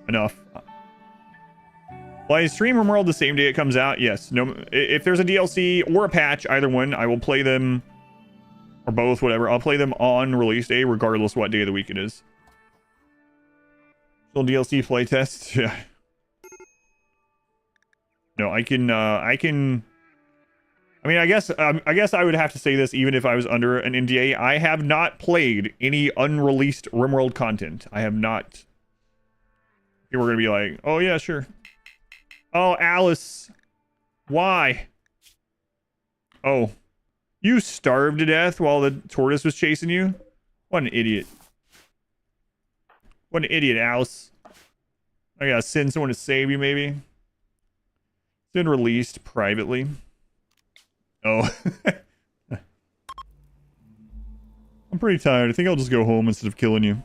Enough. Will I stream RimWorld the same day it comes out? Yes. No. If there's a DLC or a patch, either one, I will play them, or both, whatever. I'll play them on release day, regardless what day of the week it is. Still DLC playtest. Yeah. No, I can. I mean, I guess I would have to say this even if I was under an NDA. I have not played any unreleased RimWorld content. I have not. People are gonna be like, "Oh yeah, sure." Oh, Alice, why? Oh, you starved to death while the tortoise was chasing you? What an idiot! What an idiot, Alice. I gotta send someone to save you, maybe. It's been released privately. Oh. I'm pretty tired. I think I'll just go home instead of killing you.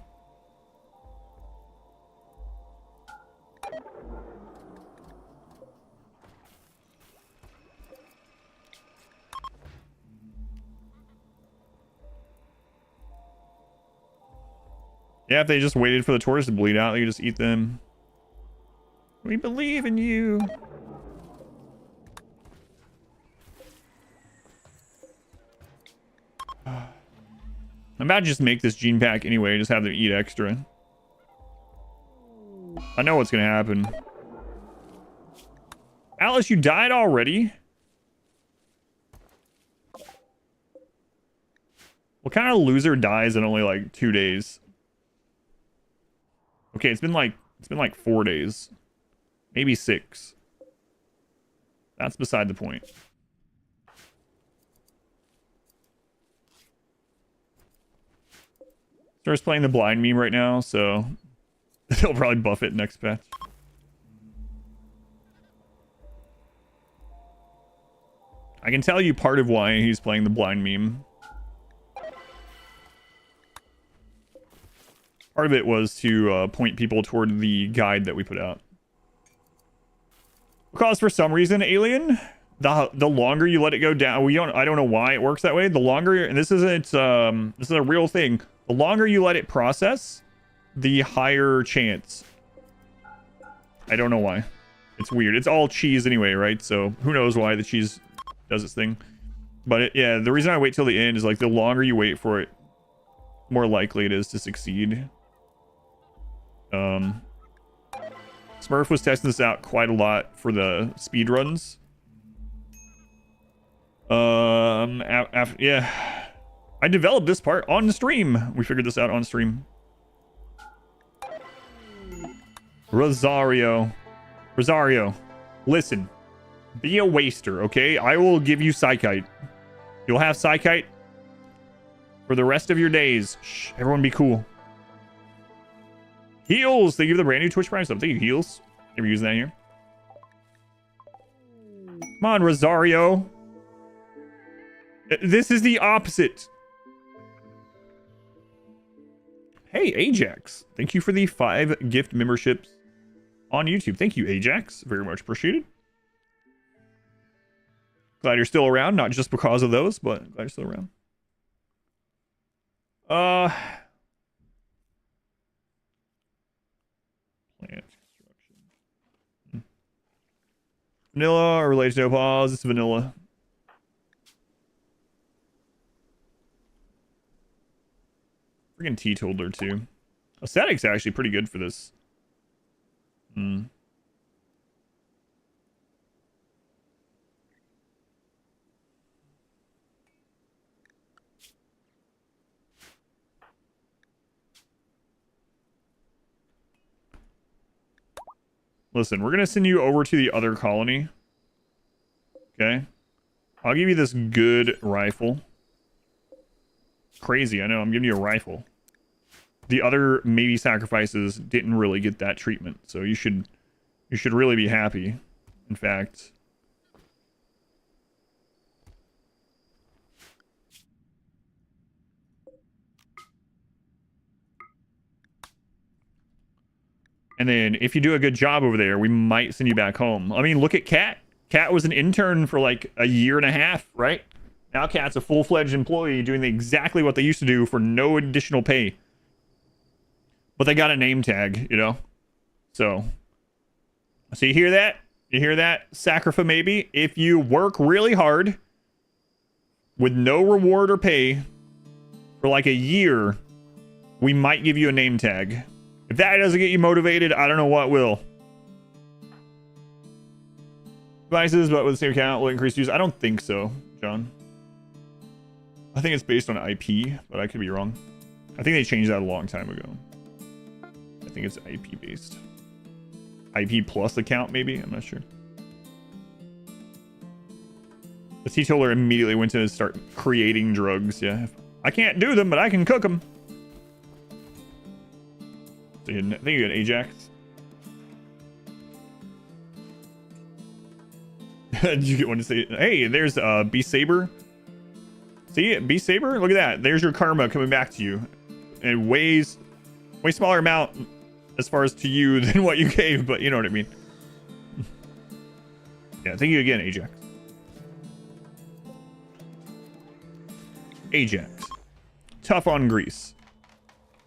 Yeah, if they just waited for the tortoise to bleed out, they could just eat them. We believe in you. I'm about to just make this gene pack anyway, just have them eat extra. I know what's gonna happen. Alice, you died already? What kind of loser dies in only like 2 days? Okay, it's been like 4 days. Maybe 6. That's beside the point. Starts playing the blind meme right now, so he'll probably buff it next patch. I can tell you part of why he's playing the blind meme. Part of it was to point people toward the guide that we put out. Because for some reason, Alien, the longer you let it go down, I don't know why it works that way. The longer, and this is a real thing. The longer you let it process, the higher chance. I don't know why. It's weird. It's all cheese anyway, right? So who knows why the cheese does its thing. But yeah, the reason I wait till the end is like the longer you wait for it, more likely it is to succeed. Smurf was testing this out quite a lot for the speed runs. Yeah, I developed this part on stream. We figured this out on stream. Rosario, listen, be a waster, okay? I will give you Psychite. You'll have Psychite for the rest of your days. Shh, everyone be cool. Heals! They give the brand new Twitch Prime stuff. Thank you, Heals. Never using that here. Come on, Rosario. This is the opposite. Hey, Ajax. Thank you for the 5 gift memberships on YouTube. Thank you, Ajax. Very much appreciated. Glad you're still around. Not just because of those, but glad you're still around. Plant construction. Vanilla or related to no pause. It's vanilla. Freaking teetotaler too. Static's actually pretty good for this. Listen, we're gonna send you over to the other colony. Okay. I'll give you this good rifle. Crazy, I know. I'm giving you a rifle. The other maybe sacrifices didn't really get that treatment, so you should really be happy. In fact. And then if you do a good job over there, we might send you back home. I mean, look at Kat. Kat was an intern for like a year and a half, right? Now Kat's a full-fledged employee doing exactly what they used to do for no additional pay. But they got a name tag, you know? So you hear that? You hear that? Sacrifice maybe? If you work really hard with no reward or pay for like a year, we might give you a name tag. If that doesn't get you motivated, I don't know what will. Devices, but with the same account will increase use. I don't think so, John. I think it's based on IP, but I could be wrong. I think they changed that a long time ago. I think it's IP based. IP plus account, maybe? I'm not sure. The teetotaler immediately went to start creating drugs. Yeah. I can't do them, but I can cook them. So I think you got Ajax. Did you get one to say, hey, there's B Saber. See it? B Saber? Look at that. There's your karma coming back to you. And way smaller amount as far as to you than what you gave, but you know what I mean. Yeah, thank you again, Ajax. Ajax. Tough on grease.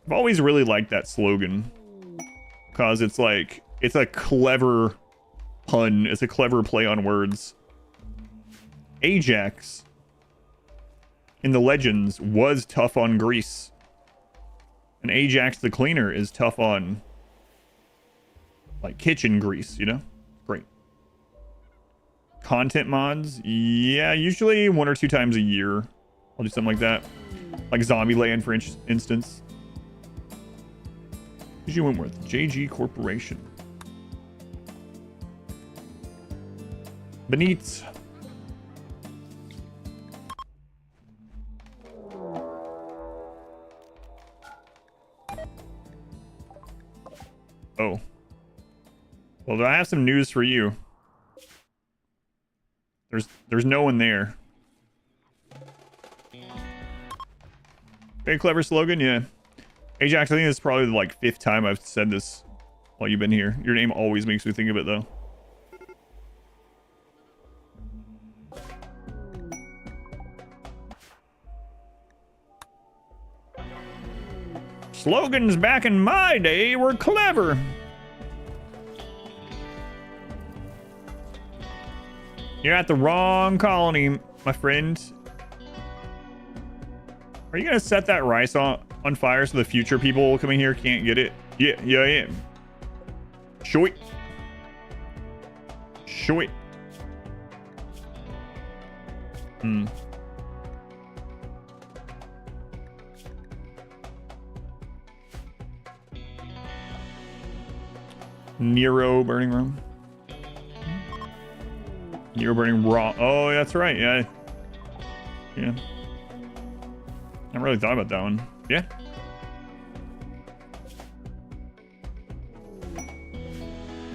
I've always really liked that slogan. Because it's like, it's a clever pun. It's a clever play on words. Ajax in the legends was tough on grease. And Ajax the cleaner is tough on like kitchen grease, you know? Great. Content mods? Yeah, usually 1 or 2 times a year. I'll do something like that. Like Zombieland, for instance. G. Wentworth, JG Corporation. Benitez. Oh. Well, I have some news for you. There's no one there. Very clever slogan, yeah. Ajax, I think this is probably the like 5th time I've said this while you've been here. Your name always makes me think of it, though. Slogans back in my day were clever. You're at the wrong colony, my friend. Are you gonna set that rice on fire so the future people coming here can't get it? Yeah, I am. Shoit. Nero burning room. Nero burning raw. Oh, that's right. Yeah. I haven't really thought about that one. Yeah.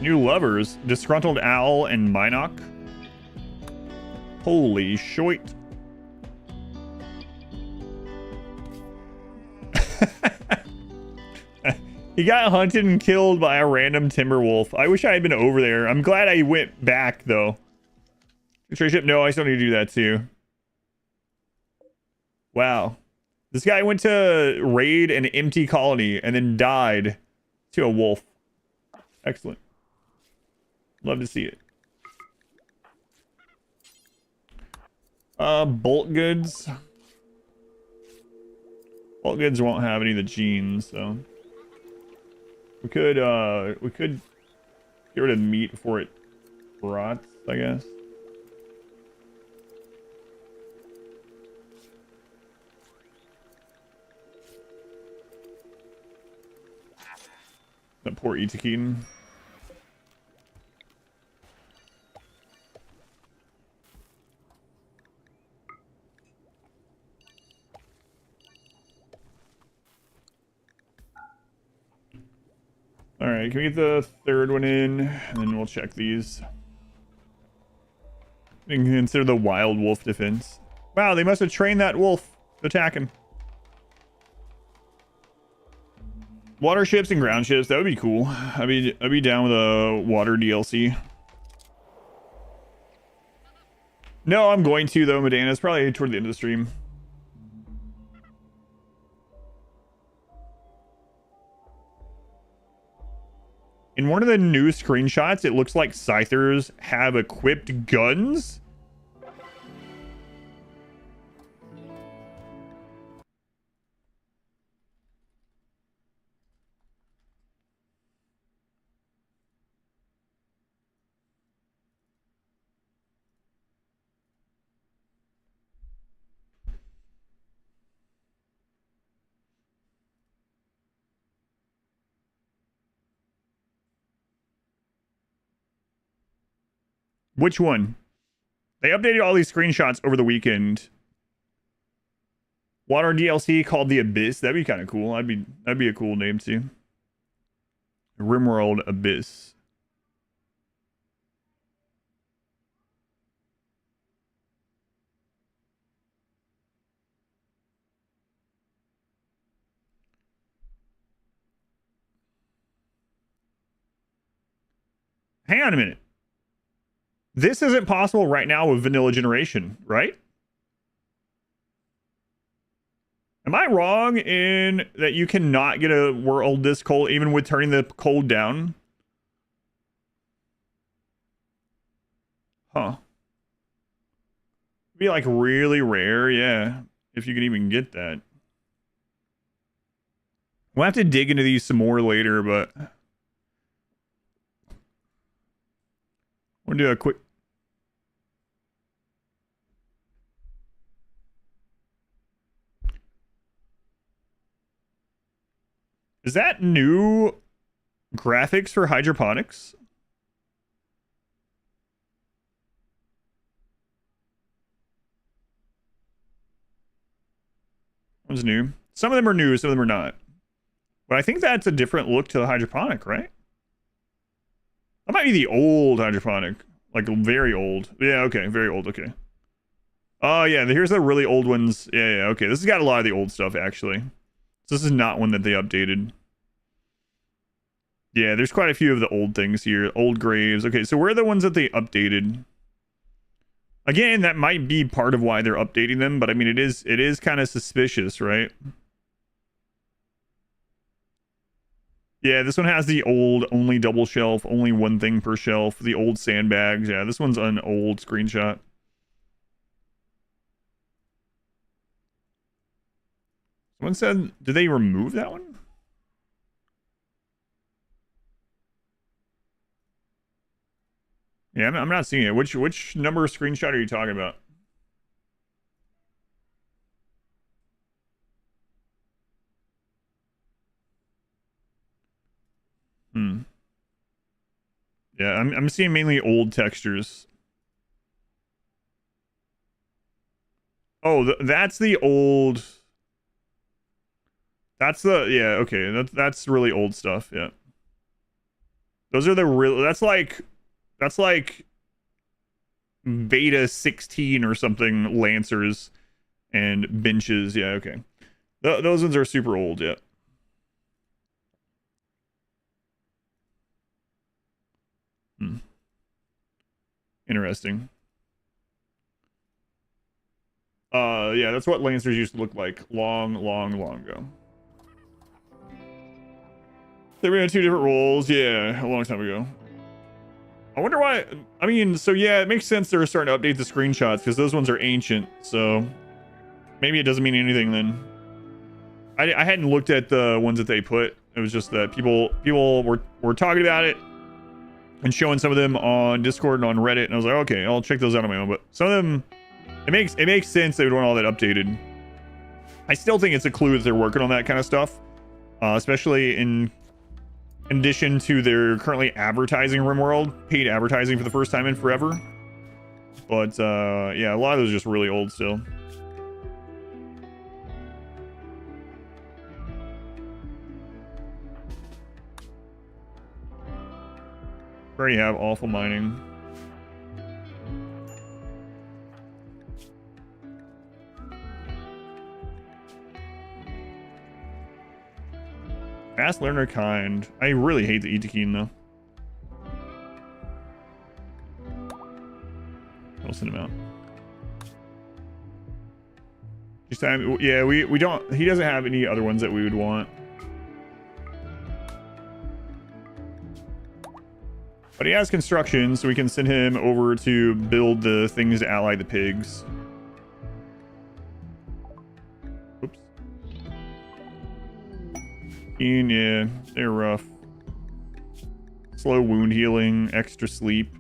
New lovers. Disgruntled Owl and Minoc. Holy shit. He got hunted and killed by a random timber wolf. I wish I had been over there. I'm glad I went back, though. Trade ship? No, I still need to do that, too. Wow. This guy went to raid an empty colony and then died to a wolf. Excellent. Love to see it. Bolt goods. Bolt goods won't have any of the genes, so we could get rid of meat before it rots, I guess. That poor Itakin. right, can we get the third one in? And then we'll check these. We can consider the wild wolf defense. Wow, they must have trained that wolf to attack him. Water ships and ground ships, that would be cool. I'd be down with a water DLC. No, I'm going to though, Medana. It's probably toward the end of the stream. In one of the new screenshots, it looks like Scythers have equipped guns. Which one? They updated all these screenshots over the weekend. Water DLC called the Abyss. That'd be kind of cool. That'd be a cool name too. RimWorld Abyss. Hang on a minute. This isn't possible right now with vanilla generation, right? Am I wrong in that you cannot get a world this cold even with turning the cold down? Huh. Be like really rare, yeah. If you can even get that. We'll have to dig into these some more later, but we'll do a quick. Is that new graphics for hydroponics? One's new. Some of them are new, some of them are not. But I think that's a different look to the hydroponic, right? That might be the old hydroponic. Like very old. Yeah, okay, very old, okay. Oh yeah, here's the really old ones. Yeah, okay. This has got a lot of the old stuff actually. So this is not one that they updated. Yeah, there's quite a few of the old things here. Old graves. Okay, so where are the ones that they updated? Again, that might be part of why they're updating them, but I mean, it is kind of suspicious, right? Yeah, this one has the old only double shelf, only one thing per shelf, the old sandbags. Yeah, this one's an old screenshot. Someone said, did they remove that one? Yeah, I'm not seeing it. Which number screenshot are you talking about? Yeah, I'm seeing mainly old textures. Oh, that's the old. That's the yeah. Okay, that's really old stuff. Yeah, those are the real. That's like beta 16 or something lancers and benches. Yeah, okay. Those ones are super old. Yeah. Interesting. Yeah, that's what lancers used to look like long ago. They ran two different roles, yeah, a long time ago. I wonder why. I mean, so yeah, it makes sense they're starting to update the screenshots because those ones are ancient. So maybe it doesn't mean anything then. I hadn't looked at the ones that they put. It was just that people were talking about it and showing some of them on Discord and on Reddit, and I was like, okay, I'll check those out on my own. But some of them, it makes sense they would want all that updated. I still think it's a clue that they're working on that kind of stuff, especially in addition to their currently advertising RimWorld, paid advertising for the first time in forever. But yeah, a lot of those are just really old still. We already have awful mining. Fast learner kind. I really hate the Itakeen though. I'll send him out. Just time, yeah, we don't. He doesn't have any other ones that we would want. But he has construction, so we can send him over to build the things to ally the pigs. Oops. Yeah, they're rough. Slow wound healing, extra sleep.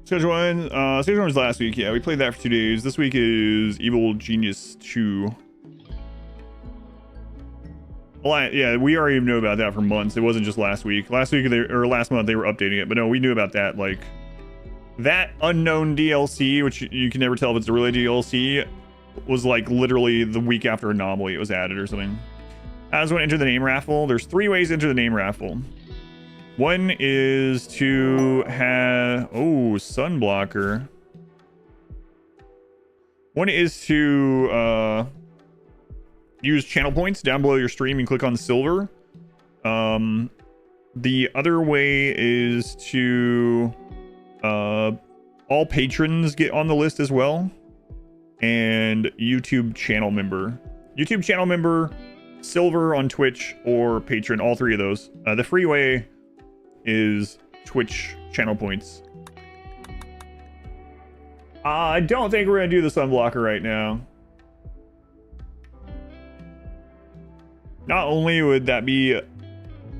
Schedule one. Schedule one was last week. Yeah, we played that for 2 days. This week is Evil Genius 2. Well, yeah, we already know about that for months. It wasn't just last week. Last week or last month they were updating it, but no, we knew about that. Like that unknown DLC, which you can never tell if it's a really DLC, was like literally the week after Anomaly it was added or something. How does one enter the name raffle? There's 3 ways to enter the name raffle. One is to have... Oh, sunblocker. One is to use channel points down below your stream and click on silver. The other way is to... all patrons get on the list as well. And YouTube channel member. YouTube channel member, silver on Twitch, or patron. All 3 of those. The free way is Twitch channel points. I don't think we're gonna do the sunblocker right now. Not only would that be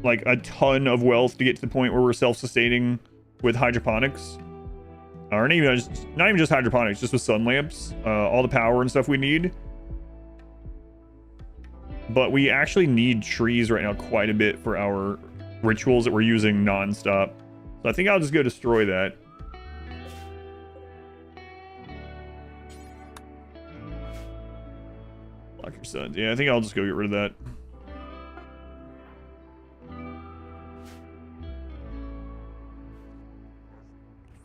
like a ton of wealth to get to the point where we're self-sustaining with hydroponics, or not even just hydroponics, just with sun lamps, all the power and stuff we need. But we actually need trees right now quite a bit for our rituals that we're using non-stop. So I think I'll just go destroy that. Lock your sons. Yeah, I think I'll just go get rid of that.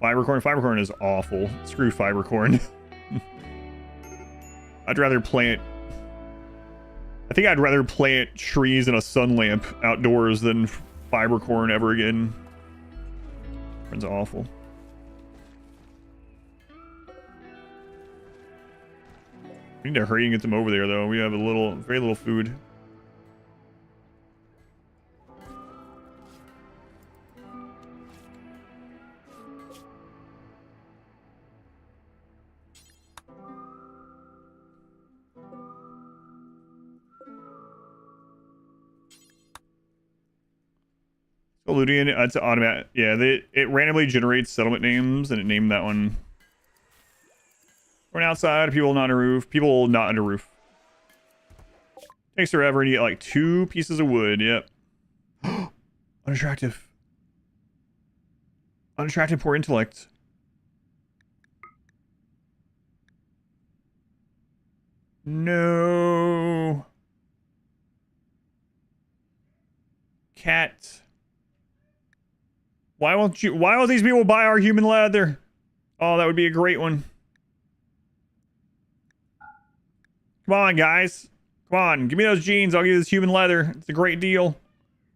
Fibercorn. Fibercorn is awful. Screw fibercorn. I'd rather plant... I think I'd rather plant trees and a sun lamp outdoors than fibercorn ever again. It's awful. We need to hurry and get them over there, though. We have very little food. Ludian, it's automatic. Yeah, it randomly generates settlement names, and it named that one. Run outside, people not on a roof. People not under roof. Takes forever, and you get like 2 pieces of wood. Yep. Unattractive. Unattractive, poor intellect. No. Cat. Why won't these people buy our human leather? Oh, that would be a great one. Come on, guys. Come on, give me those jeans. I'll give you this human leather. It's a great deal.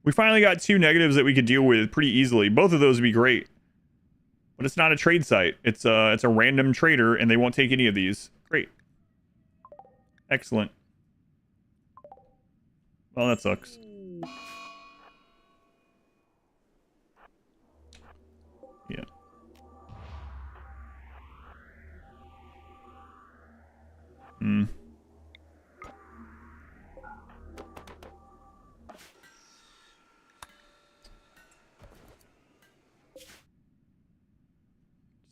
We finally got 2 negatives that we could deal with pretty easily. Both of those would be great. But it's not a trade site. It's a random trader, and they won't take any of these. Great. Excellent. Well, that sucks. Yeah. Hmm.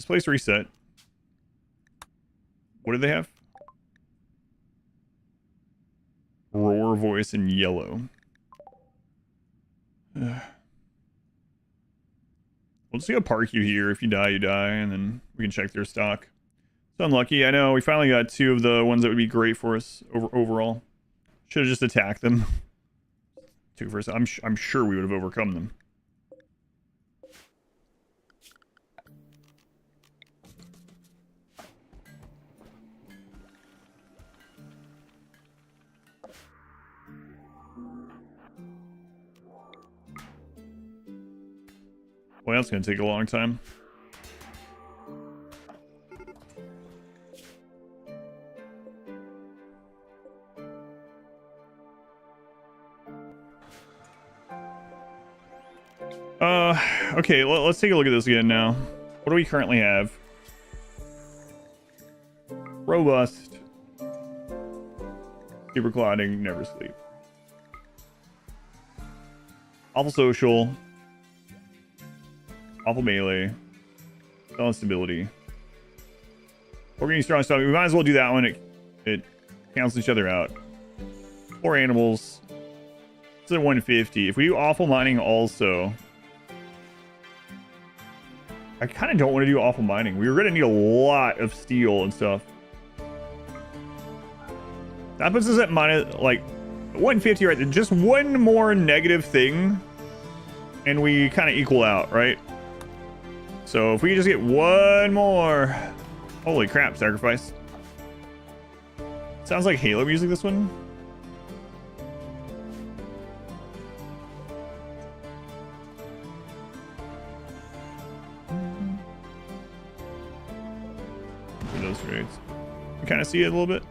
This place reset. What do they have? Roar voice in yellow. We'll just go park you here. If you die, you die, and then we can check their stock. It's unlucky. I know we finally got 2 of the ones that would be great for us overall. Should have just attacked them. 2 first. I'm sure we would have overcome them. Well, that's going to take a long time. Okay, let's take a look at this again now. What do we currently have? Robust. Super clouding, never sleep. Awful social. Awful melee. Balance stability. Organic strong stomach. We might as well do that one. It cancels each other out. 4 animals. It's at 150. If we do awful mining also. I kind of don't want to do awful mining. We're going to need a lot of steel and stuff. That puts us at minus, like, 150 right there. Just one more negative thing. And we kind of equal out, right? So if we just get one more... Holy crap, sacrifice. Sounds like Halo music, this one. Those trades. You kind of see it a little bit.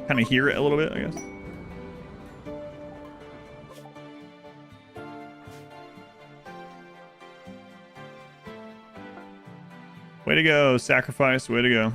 Kind of hear it a little bit, I guess. Way to go, sacrifice, way to go.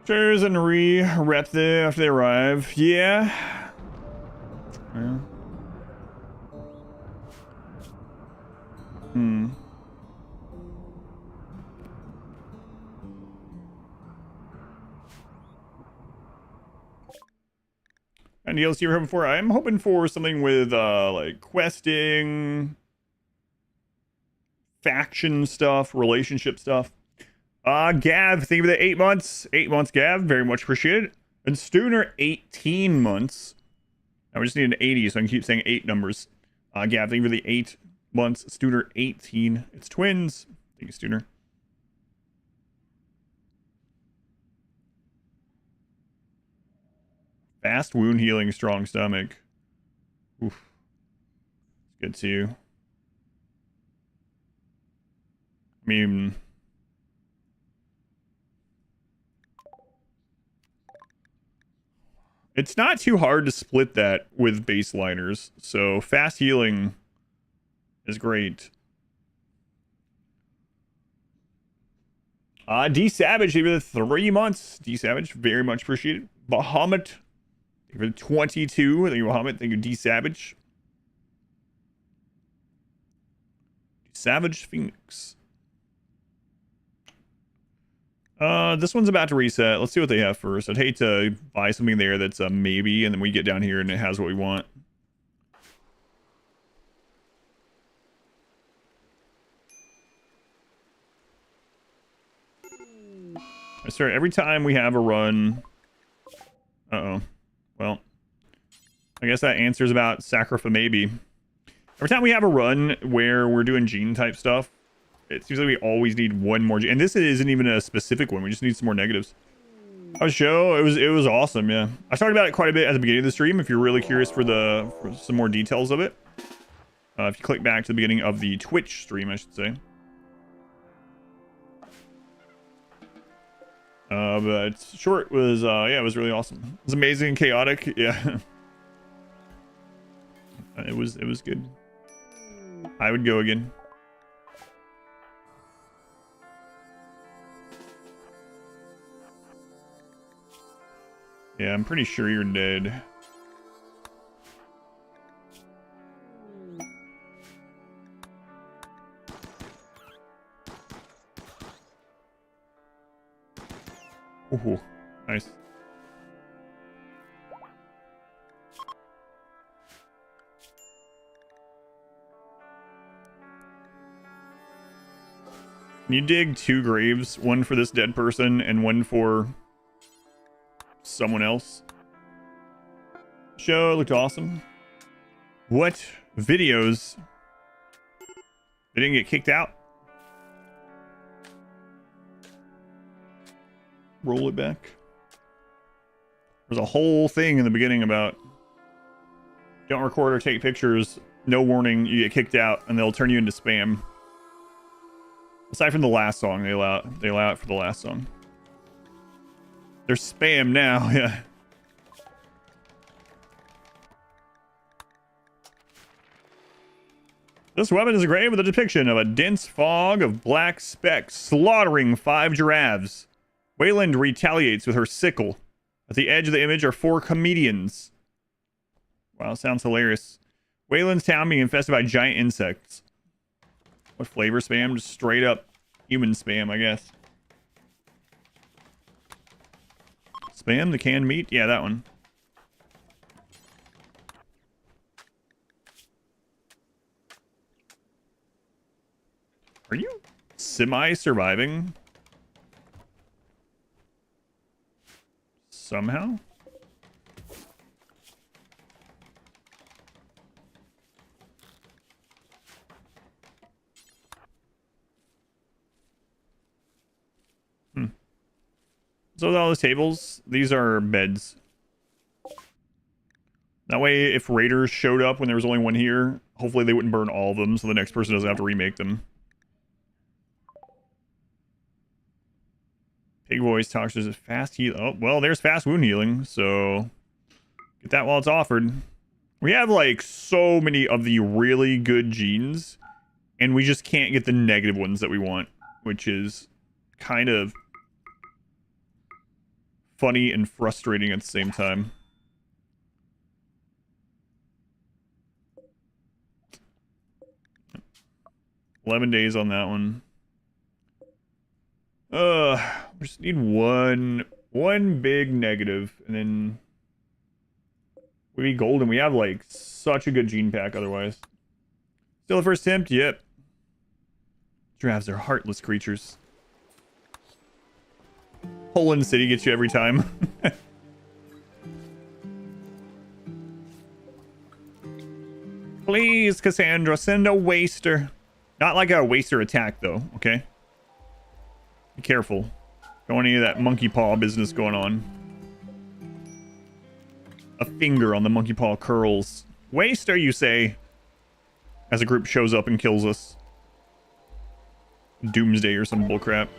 Shares and re-rep them after they arrive. Yeah. Yeah. And DLC you're hoping for? I'm hoping for something with like questing, faction stuff, relationship stuff. Gav, thank you for the 8 months. 8 months, Gav. Very much appreciated. And Stooner, 18 months. I just need an 80, so I can keep saying 8 numbers. Gav, thank you for the 8 months. Stooner, 18. It's twins. Thank you, Stooner. Fast wound healing, strong stomach. Oof. Good too. I mean... It's not too hard to split that with baseliners, so fast healing is great. D Savage, even 3 months. D Savage, very much appreciated. Bahamut, thank you for the 22. Thank you, Bahamut. Thank you, D Savage. Savage Phoenix. This one's about to reset. Let's see what they have first. I'd hate to buy something there that's a maybe, and then we get down here and it has what we want. I swear, every time we have a run... Uh-oh. Well, I guess that answers about Sacrifice maybe. Every time we have a run where we're doing gene type stuff, it seems like we always need one more gene. And this isn't even a specific one. We just need some more negatives. Our show, it was awesome, yeah. I talked about it quite a bit at the beginning of the stream if you're really curious for some more details of it. If you click back to the beginning of the Twitch stream, I should say. But short was, yeah, it was really awesome. It was amazing and chaotic. Yeah. It was good. I would go again. Yeah, I'm pretty sure you're dead. Ooh, nice. Can you dig 2 graves? One for this dead person and one for someone else. Show looked awesome. What videos? They didn't get kicked out? Roll it back. There's a whole thing in the beginning about don't record or take pictures. No warning, you get kicked out, and they'll turn you into spam. Aside from the last song, they allow it for the last song. They're spam now, yeah. This weapon is a grave with a depiction of a dense fog of black specks slaughtering 5 giraffes. Wayland retaliates with her sickle. At the edge of the image are 4 comedians. Wow, sounds hilarious. Wayland's town being infested by giant insects. What flavor spam? Just straight up human spam, I guess. Spam, the canned meat? Yeah, that one. Are you semi-surviving? Somehow? So with all the tables, these are beds. That way, if raiders showed up when there was only one here, hopefully they wouldn't burn all of them, so the next person doesn't have to remake them. Pig voice talks to fast heal. Oh, well, there's fast wound healing, so get that while it's offered. We have, like, so many of the really good genes, and we just can't get the negative ones that we want, which is kind of funny and frustrating at the same time. $11 days on that one. We just need one big negative, and then we'd be golden. We have like such a good gene pack otherwise. Still the first attempt? Yep. Giraffes are heartless creatures. Poland City gets you every time. Please, Cassandra, send a waster. Not like a waster attack, though, okay? Be careful. Don't want any of that monkey paw business going on. A finger on the monkey paw curls. Waster, you say? As a group shows up and kills us. Doomsday or some bullcrap.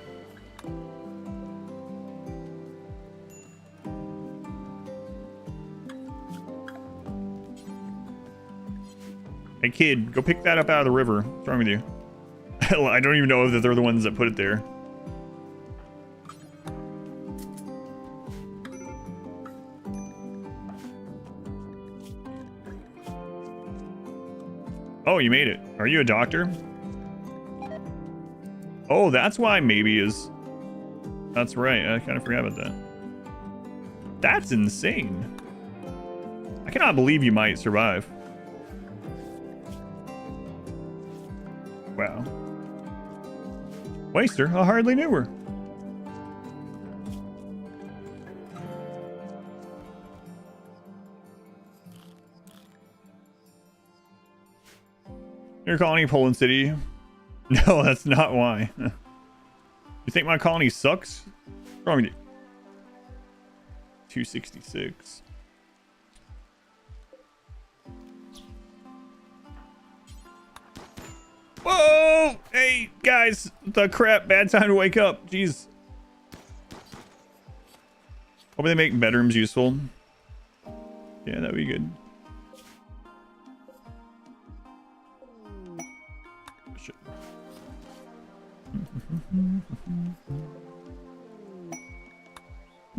Hey kid, go pick that up out of the river. What's wrong with you? I don't even know that they're the ones that put it there. Oh, you made it. Are you a doctor? Oh, that's why maybe is... That's right. I kind of forgot about that. That's insane. I cannot believe you might survive. Wow. Waster, I hardly knew her. Your colony, Poland City. No, that's not why. You think my colony sucks? What's wrong with you? 266. Whoa! Hey, guys, the crap. Bad time to wake up. Jeez. Hope they make bedrooms useful. Yeah, that'd be good. Shit.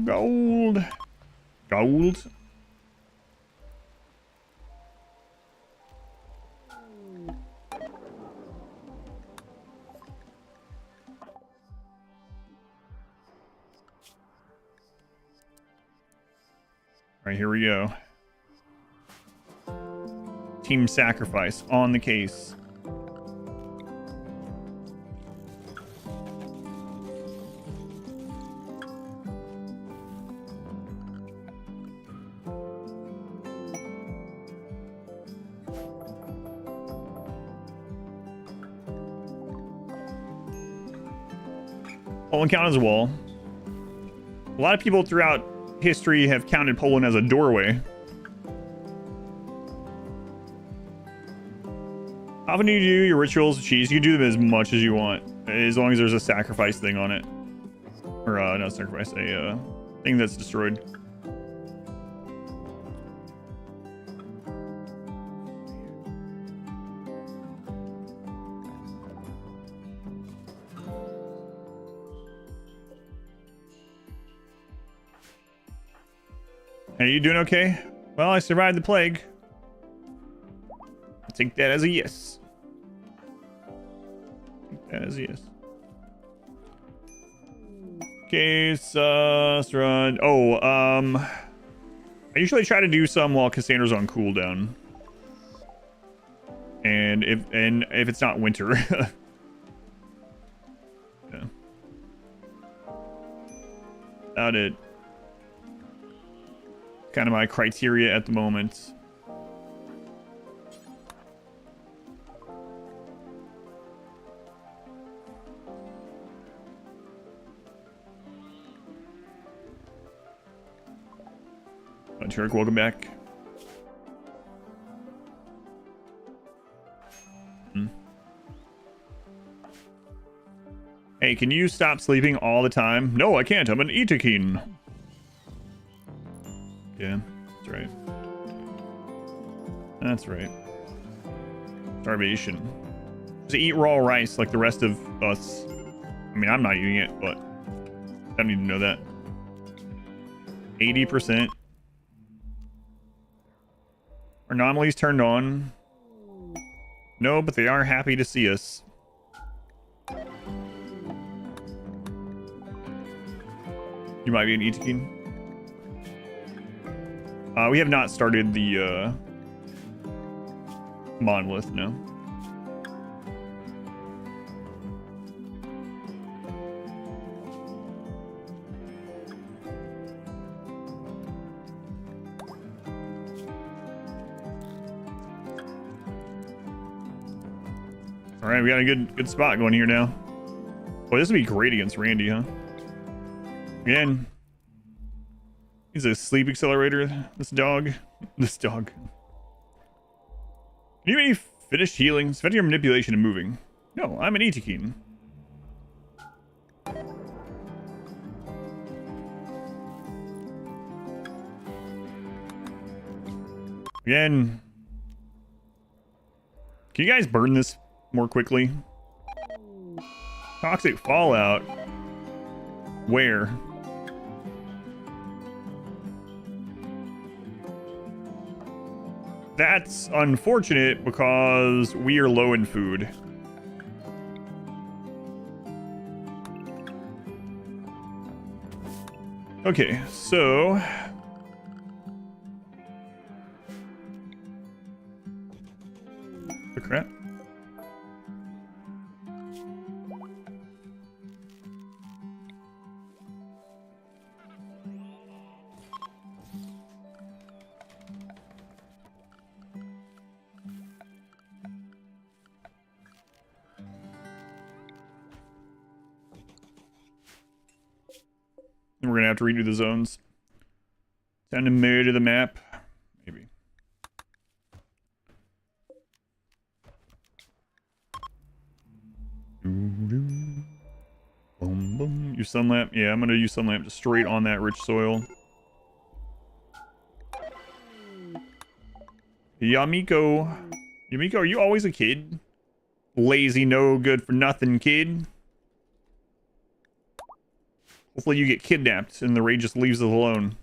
Gold. Gold. All right, here we go. Team sacrifice on the case. Poland count as a wall. A lot of people throughout history have counted Poland as a doorway. How often do you do your rituals of cheese? You can do them as much as you want, as long as there's a sacrifice thing on it. Or, not sacrifice, a thing that's destroyed. Hey, you doing okay? Well, I survived the plague. I'll take that as a yes. Take that as a yes. Case, run. Oh, I usually try to do some while Cassandra's on cooldown. And if it's not winter. Yeah. About it. Kind of my criteria at the moment. Turk, welcome back. Hey, can you stop sleeping all the time? No, I can't. I'm an Itakin. Yeah, that's right. That's right. Starvation. Just eat raw rice like the rest of us. I mean, I'm not eating it, but I don't need to know that. 80%. Are anomalies turned on? No, but they are happy to see us. You might be an Itakin. We have not started the monolith, no. All right, we got a good spot going here now. Boy, this would be great against Randy, huh? Again, he's a sleep accelerator. This dog. This dog. Can you maybe finish healing? Spend your manipulation and moving. No, I'm an Itakin. Again. Can you guys burn this more quickly? Toxic fallout. Where? That's unfortunate because we are low in food. Okay, so the crap. We're gonna have to redo the zones. Time to murder the map. Maybe. Use sun lamp. Yeah, I'm gonna use sun lamp just straight on that rich soil. Yamiko. Yamiko, are you always a kid? Lazy, no good for nothing kid. Hopefully you get kidnapped and the raid just leaves us alone.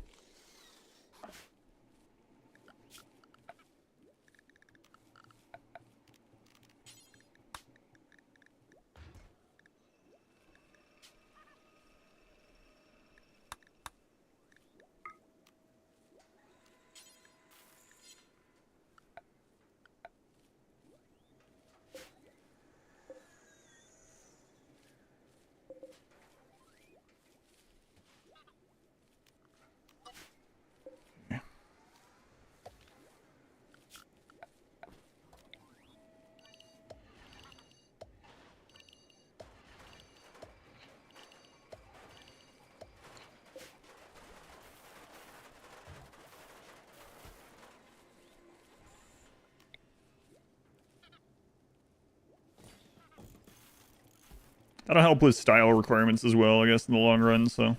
That'll help with style requirements as well, I guess, in the long run, so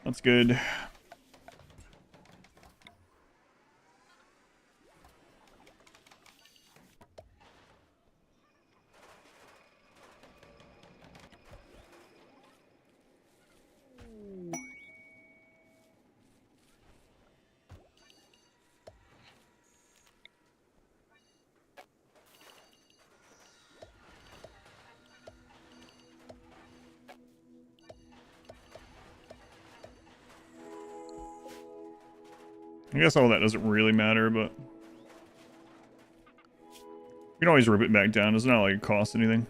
that's good. I guess all that doesn't really matter, but you can always rip it back down. It's not like it costs anything.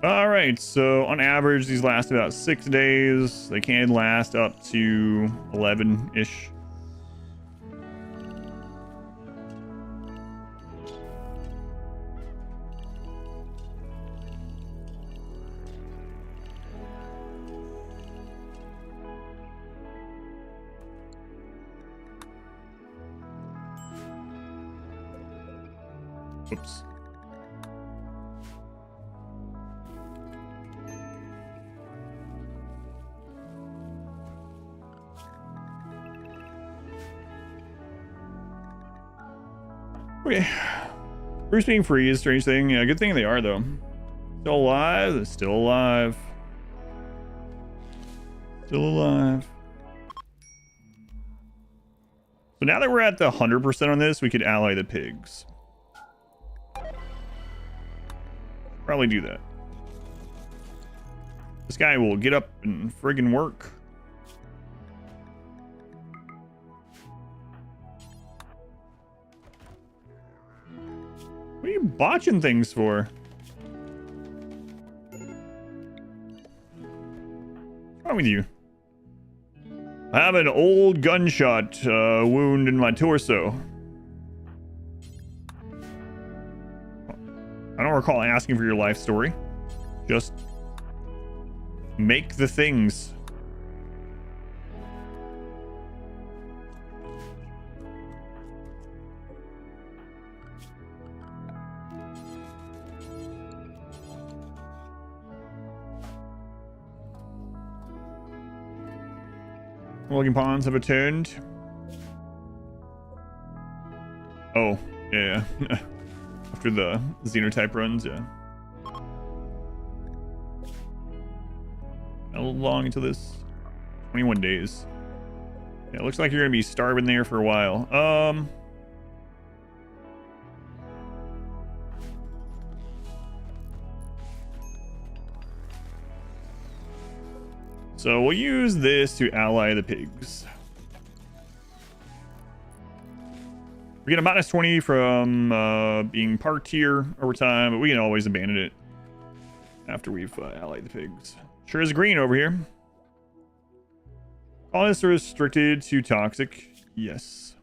Alright, so on average, these last about 6 days. They can last up to 11-ish. Oops. Okay. Bruce being free is a strange thing. Yeah, good thing they are, though. Still alive? They're still alive. Still alive. So now that we're at the 100% on this, we could ally the pigs. Probably do that. This guy will get up and friggin' work. What are you botching things for? What's wrong with you? I have an old gunshot wound in my torso. I don't recall asking for your life story. Just make the things. Logging ponds have returned. Oh, yeah. After the xenotype runs, yeah. How long until this? 21 days. Yeah, it looks like you're gonna be starving there for a while. So we'll use this to ally the pigs. We get a minus 20 from being parked here over time, but we can always abandon it after we've allied the pigs. Sure is green over here. Colonists are restricted to toxic. Yes.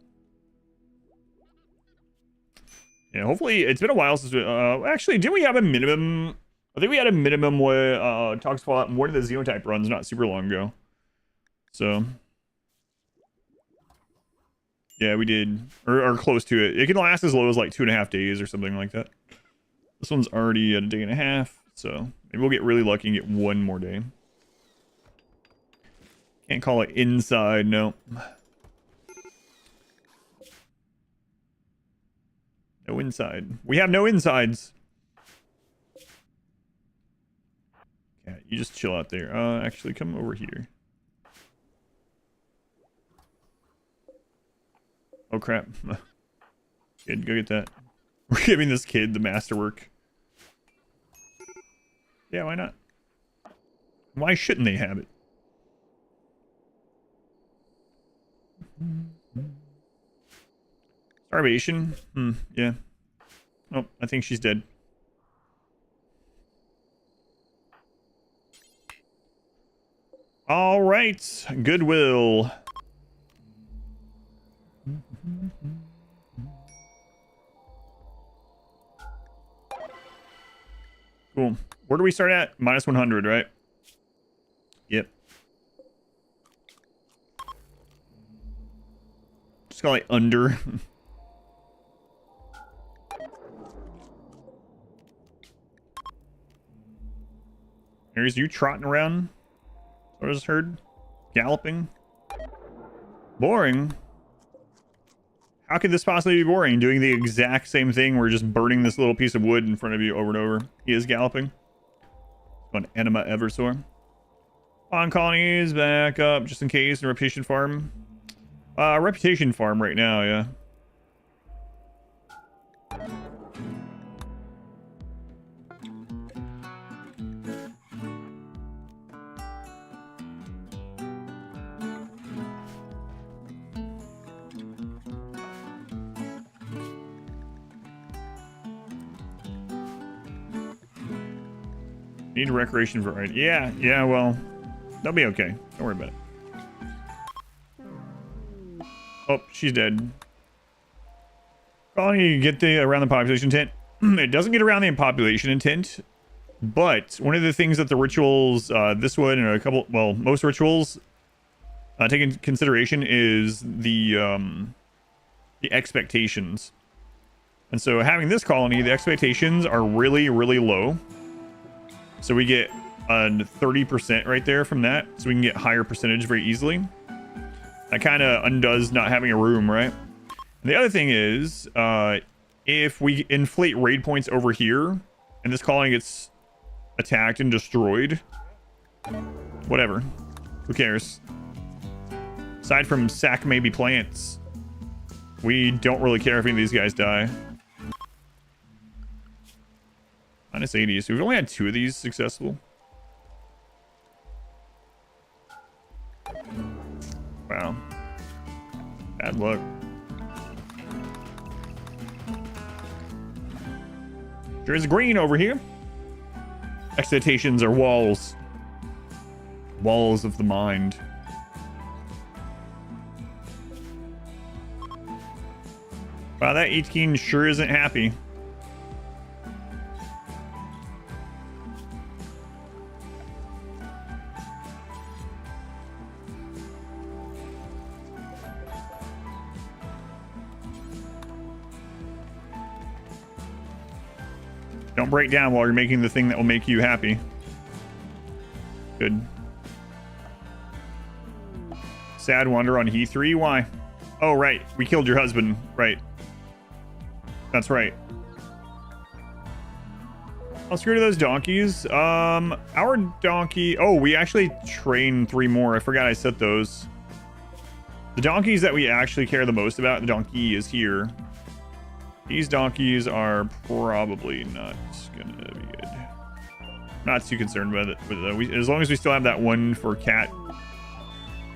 Yeah, hopefully it's been a while since we, actually, didn't we have a minimum? I think we had a minimum where Toxic Fallout and one of the Xenotype runs not super long ago. So yeah, we did, or close to it. It can last as low as like 2.5 days or something like that. This one's already at a day and a half, so maybe we'll get really lucky and get one more day. Can't call it inside, no. No inside. We have no insides. Yeah, you just chill out there. Actually, come over here. Oh, crap. Kid, go get that. We're giving this kid the masterwork. Yeah, why not? Why shouldn't they have it? Starvation? Yeah. Oh, I think she's dead. All right. Goodwill. Cool. Where do we start at? Minus 100, right? Yep. Just call it under. There's you trotting around. What I just heard? Galloping. Boring. How could this possibly be boring? Doing the exact same thing. We're just burning this little piece of wood in front of you over and over. He is galloping. On Enema Eversor. On colonies, back up just in case. Reputation farm. Reputation farm right now, yeah. Need recreation variety. Yeah, well, they'll be okay. Don't worry about it. Oh, she's dead. Colony, get the around the population tent. It doesn't get around the population intent, but one of the things that the rituals, this one and a couple, well, most rituals take into consideration is the expectations. And so having this colony, the expectations are really, really low. So we get a 30% right there from that. So we can get higher percentage very easily. That kind of undoes not having a room, right? And the other thing is, if we inflate raid points over here, and this colony gets attacked and destroyed, whatever. Who cares? Aside from sack maybe plants, we don't really care if any of these guys die. Minus 80, so we've only had 2 of these successful. Wow. Bad luck. There's green over here. Excitations are walls. Walls of the mind. Wow, that 18 sure isn't happy. Don't break down while you're making the thing that will make you happy. Good. Sad wonder on He3. Why? Oh, right. We killed your husband. Right. That's right. I'll screw to those donkeys. Our donkey... Oh, we actually trained 3 more. I forgot I set those. The donkeys that we actually care the most about, the donkey is here. These donkeys are probably not gonna be good. Not too concerned about it. As long as we still have that one for Cat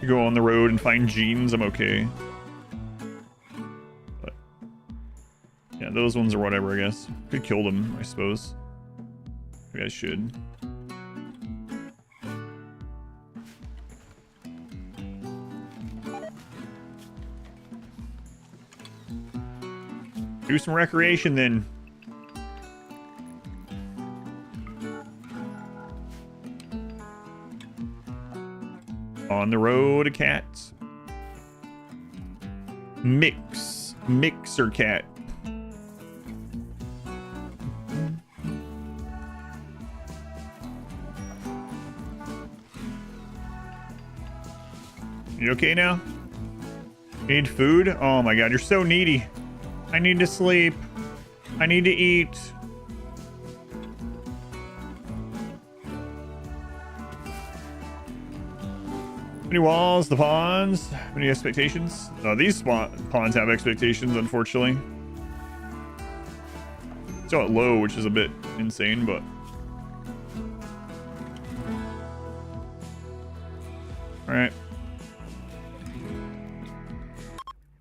to go on the road and find genes, I'm okay. But yeah, those ones are whatever, I guess. Could kill them, I suppose. Maybe I should. Do some recreation then. On the road to cats. Mixer cat. You okay now? You need food? Oh my god, you're so needy. I need to sleep. I need to eat. Many walls, the ponds, many expectations. These ponds have expectations, unfortunately. Still at low, which is a bit insane, but... Alright.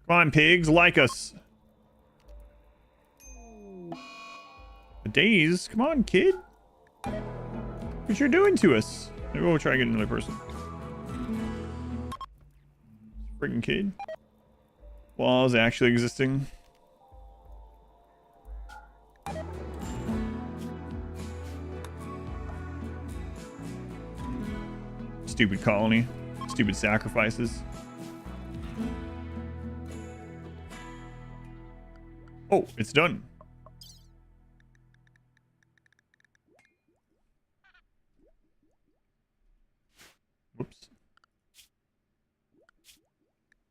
Come on, pigs, like us. Days, come on, kid. What you're doing to us? Maybe we'll try to get another person. Freaking kid. Walls actually existing. Stupid colony. Stupid sacrifices. Oh, it's done. Whoops.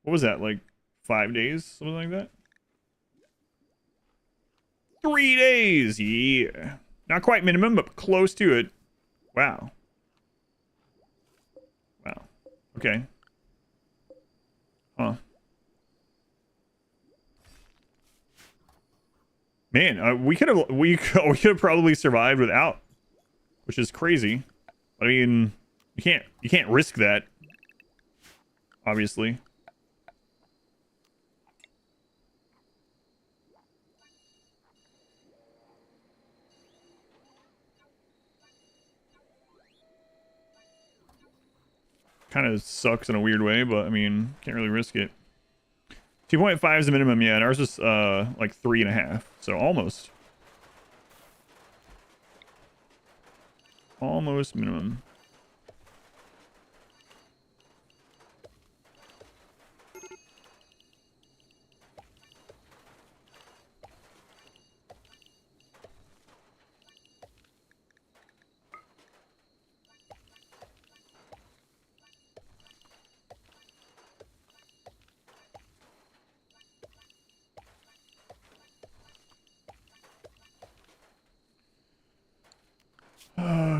What was that, like 5 days? Something like that? 3 days! Yeah. Not quite minimum, but close to it. Wow. Wow. Okay. Huh. Man, we could have probably survived without, which is crazy. I mean, you can't risk that, obviously. Kind of sucks in a weird way, but I mean, can't really risk it. 2.5 is the minimum, yeah, and ours is like 3.5, so almost minimum.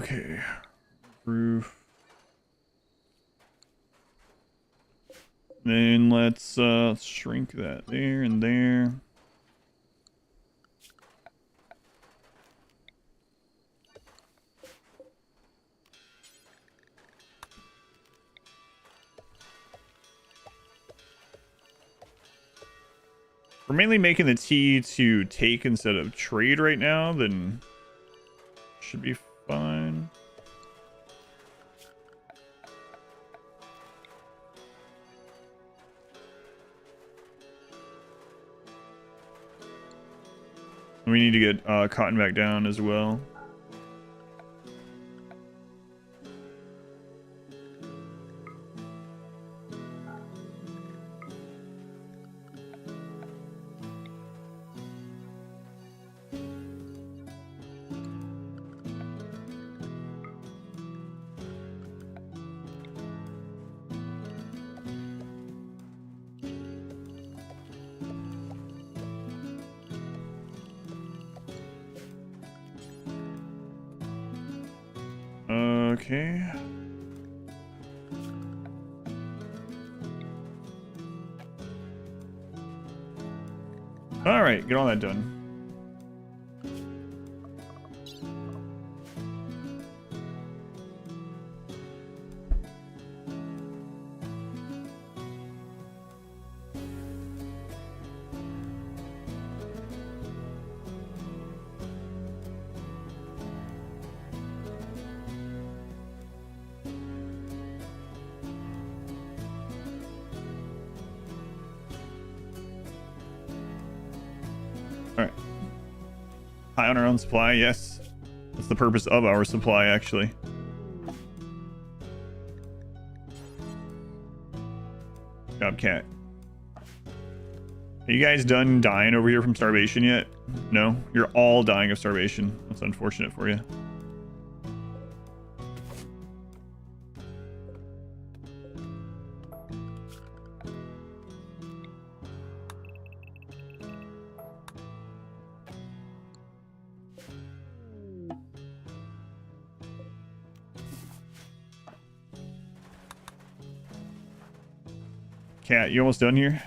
Okay, roof. Then let's shrink that there and there. We're mainly making the T to take instead of trade right now, then should be fine. We need to get cotton back down as well. Okay. All right, get all that done. on our own supply, yes. That's the purpose of our supply, actually. Good job, cat. Are you guys done dying over here from starvation yet? No? You're all dying of starvation. That's unfortunate for you. Cat, you almost done here?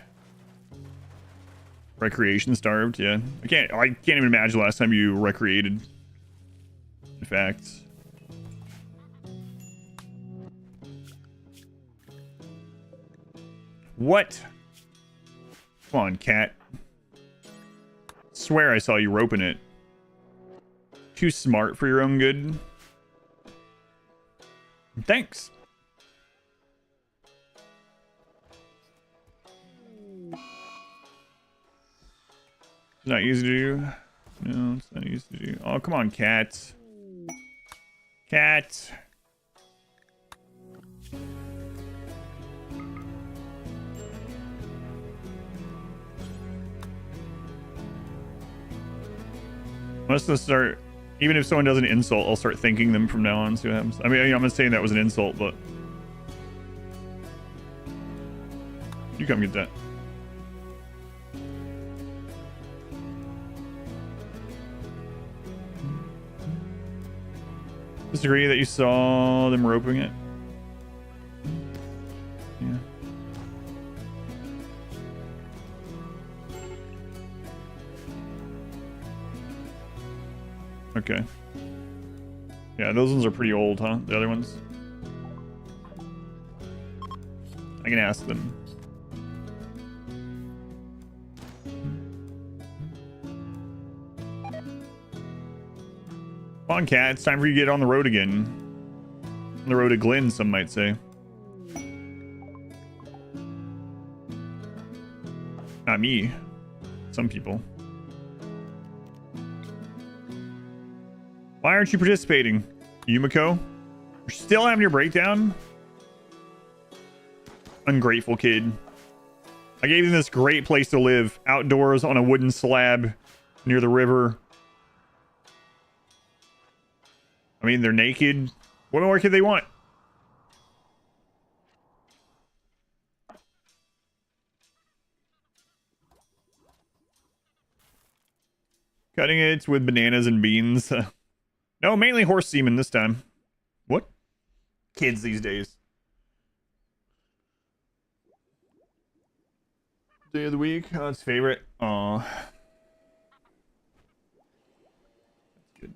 Recreation starved, yeah. I can't even imagine the last time you recreated. In fact. What? Come on, cat. Swear I saw you roping it. Too smart for your own good. Thanks. It's not easy to do. No, it's not easy to do. Oh, come on, cat. Cat. Let's just start. Even if someone does an insult, I'll start thanking them from now on. See what happens. I mean, I'm not saying that was an insult, but you come get that. Disagree that you saw them roping it. Yeah. Okay. Yeah, those ones are pretty old, huh? The other ones? I can ask them. Come on, cat. It's time for you to get on the road again. On the road to Glen, some might say. Not me. Some people. Why aren't you participating, Yumiko? You're still having your breakdown? Ungrateful kid. I gave them this great place to live. Outdoors on a wooden slab near the river. I mean, they're naked. What more could they want? Cutting it with bananas and beans. No, mainly horse semen this time. What? Kids these days. Day of the week. Oh, it's favorite. Aw. Good.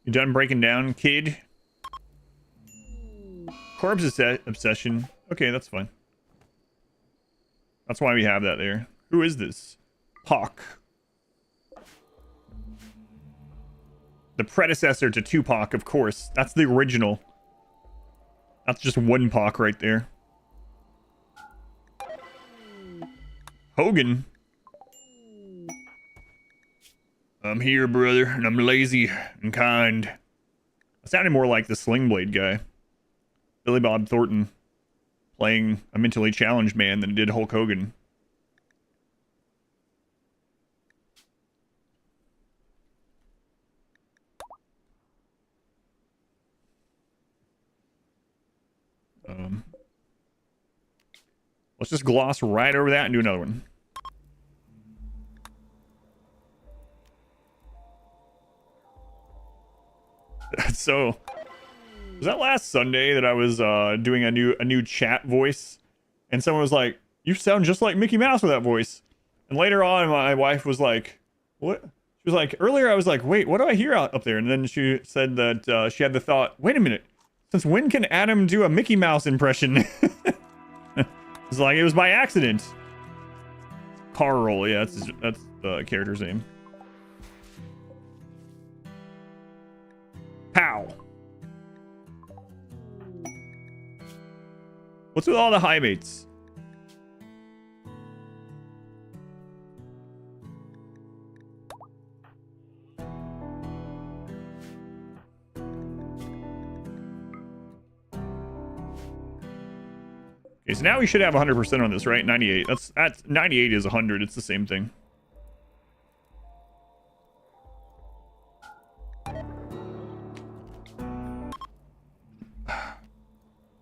You done breaking down, kid? Corpse obsession. Okay, that's fine. That's why we have that there. Who is this? Hawk. The predecessor to Tupac, of course. That's the original. That's just one Pac right there. Hogan. I'm here, brother, and I'm lazy and kind. It sounded more like the Sling Blade guy. Billy Bob Thornton playing a mentally challenged man than it did Hulk Hogan. Let's just gloss right over that and do another one. So, was that last Sunday that I was doing a new chat voice, and someone was like, "You sound just like Mickey Mouse with that voice." And later on, my wife was like, "What?" She was like, "Earlier I was like, wait, what do I hear up there?" And then she said that she had the thought, "Wait a minute, since when can Adam do a Mickey Mouse impression?" It's like it was by accident. Carl, yeah, that's the character's name. Pow. What's with all the high mates? Okay, so now we should have 100% on this, right? 98. That's 98 is 100. It's the same thing.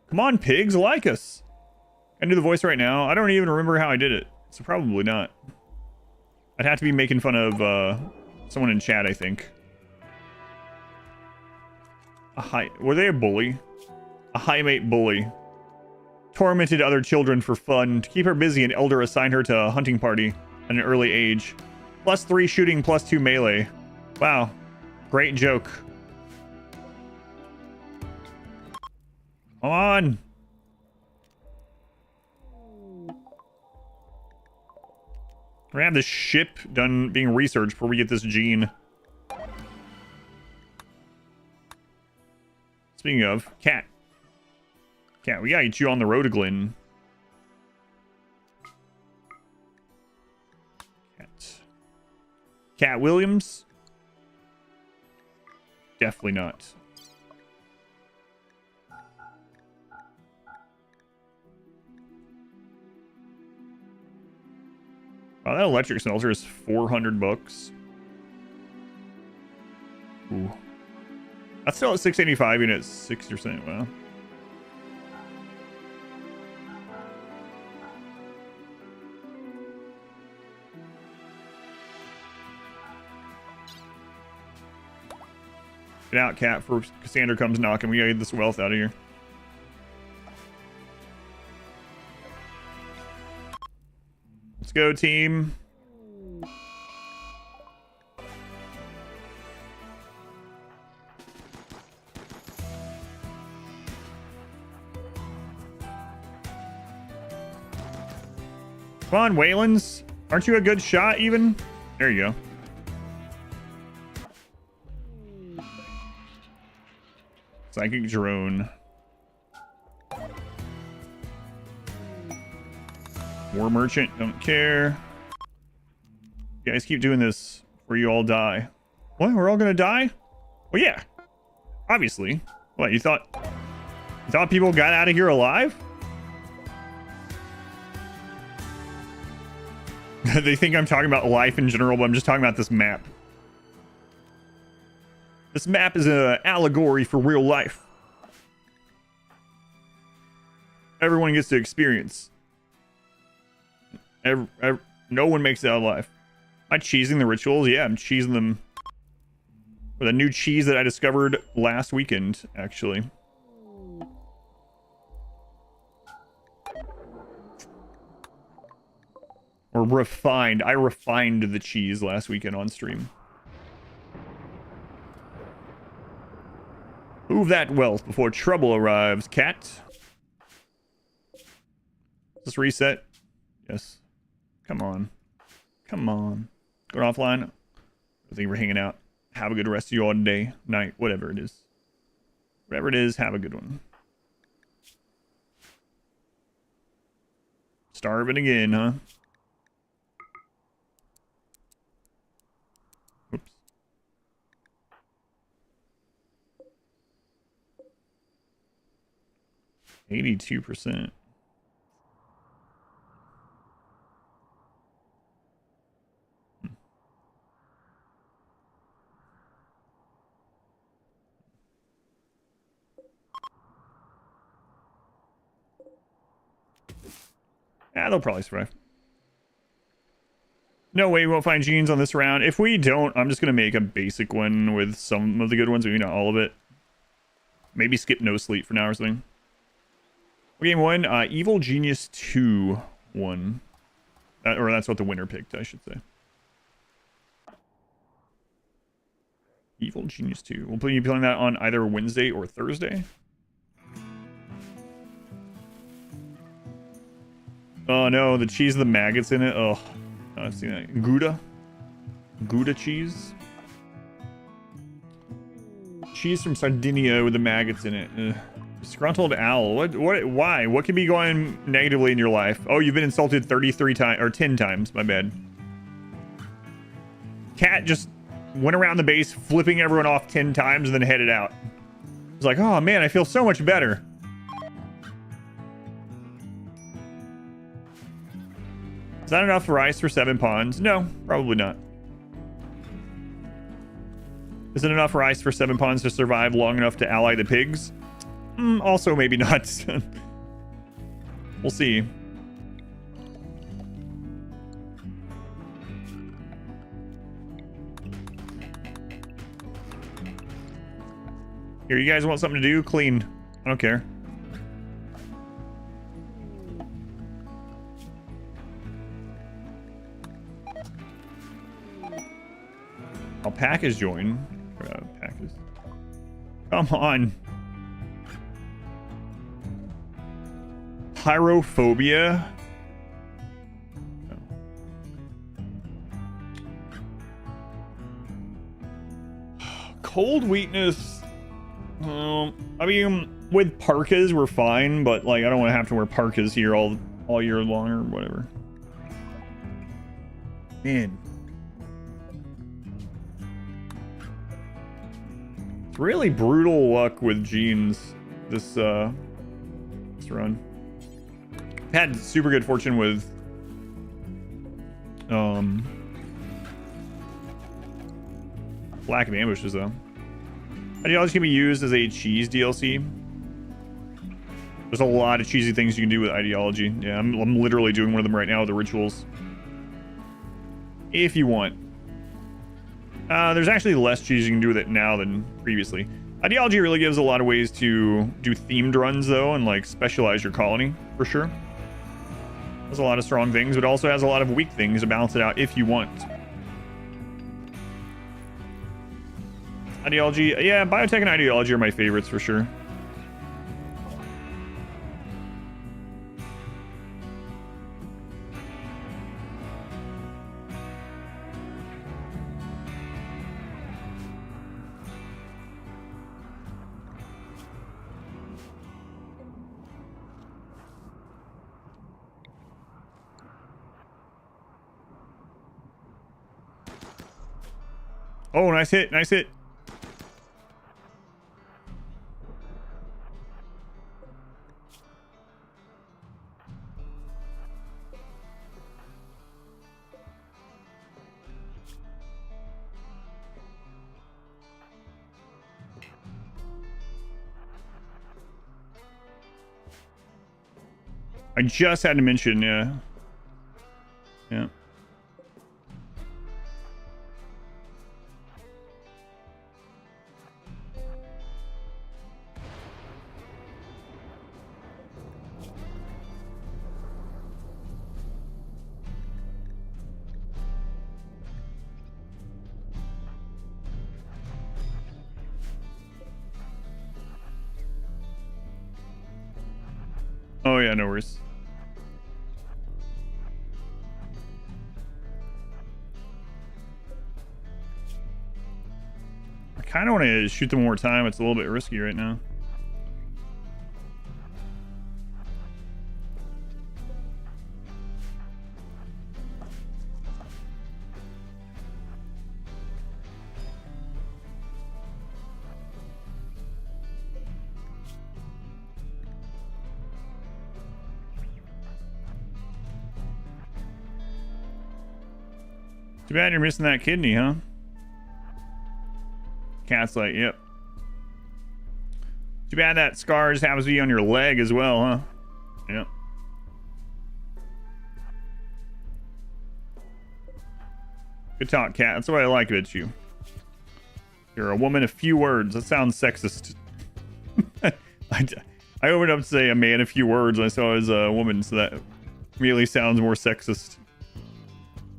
Come on, pigs, like us. I do the voice right now. I don't even remember how I did it, so probably not. I'd have to be making fun of someone in chat, I think. Were they a bully? A high mate bully. Tormented other children for fun. To keep her busy, an elder assigned her to a hunting party at an early age. +3 shooting, +2 melee. Wow. Great joke. Come on. We're gonna have this ship done being researched before we get this gene. Speaking of, cat. Cat, we gotta get you on the road to Glen. Cat Williams? Definitely not. Wow, that electric smelter is 400 bucks. Ooh. That's still at 685 and at 6%. Wow. Get out, cat, before Cassandra comes knocking. We gotta get this wealth out of here. Let's go, team. Come on, Waylands. Aren't you a good shot, even? There you go. Psychic drone. War merchant, don't care. You guys keep doing this or you all die. What? We're all gonna die? Well, yeah. Obviously. What, you thought people got out of here alive? They think I'm talking about life in general, but I'm just talking about this map. This map is an allegory for real life. Everyone gets to experience. No one makes it out alive. Am I cheesing the rituals? Yeah, I'm cheesing them with a new cheese that I discovered last weekend, actually. Or refined. I refined the cheese last weekend on stream. Move that wealth before trouble arrives, cat. Let's reset. Yes. Come on. Come on. Going offline. I think we're hanging out. Have a good rest of your day, night, whatever it is. Whatever it is, have a good one. Starving again, huh? Oops. %82%. Yeah, they'll probably survive. No way we won't find genes on this round. If we don't, I'm just going to make a basic one with some of the good ones, maybe not all of it. Maybe skip no sleep for now or something. Game 1, Evil Genius 2 1. Or that's what the winner picked, I should say. Evil Genius 2. We'll be playing that on either Wednesday or Thursday. Oh no, the cheese with the maggots in it. Oh, I've seen that. Gouda cheese. Cheese from Sardinia with the maggots in it. Ugh. Disgruntled owl. Why? What could be going negatively in your life? Oh, you've been insulted 33 times, or 10 times. My bad. Cat just went around the base, flipping everyone off 10 times and then headed out. It's like, oh man, I feel so much better. Is that enough rice for 7 pawns? No, probably not. Is it enough rice for 7 pawns to survive long enough to ally the pigs? Also, maybe not. We'll see. Here, you guys want something to do? Clean. I don't care. Alpacas join. Alpacas. Come on. Pyrophobia. Cold weakness. I mean, with parkas we're fine, but like I don't want to have to wear parkas here all year long or whatever. Man. It's really brutal luck with jeans this run. Had super good fortune with lack of ambushes though. Ideology can be used as a cheese DLC. There's a lot of cheesy things you can do with ideology. Yeah, I'm literally doing one of them right now with the rituals. If you want. There's actually less cheese you can do with it now than previously. Ideology really gives a lot of ways to do themed runs though, and like specialize your colony for sure. Has a lot of strong things, but also has a lot of weak things to balance it out if you want. Ideology, yeah, biotech and ideology are my favorites for sure. Oh, nice hit, nice hit. I just had to mention, yeah. Yeah. Oh yeah, no worries. I kind of want to shoot them one more time. It's a little bit risky right now. Too bad you're missing that kidney, huh? Cat's like, yep. Too bad that scar just happens to be on your leg as well, huh? Yep. Good talk, Cat. That's what I like about you. You're a woman of few words. That sounds sexist. I opened up to say a man of few words when I saw as a woman, so that immediately sounds more sexist.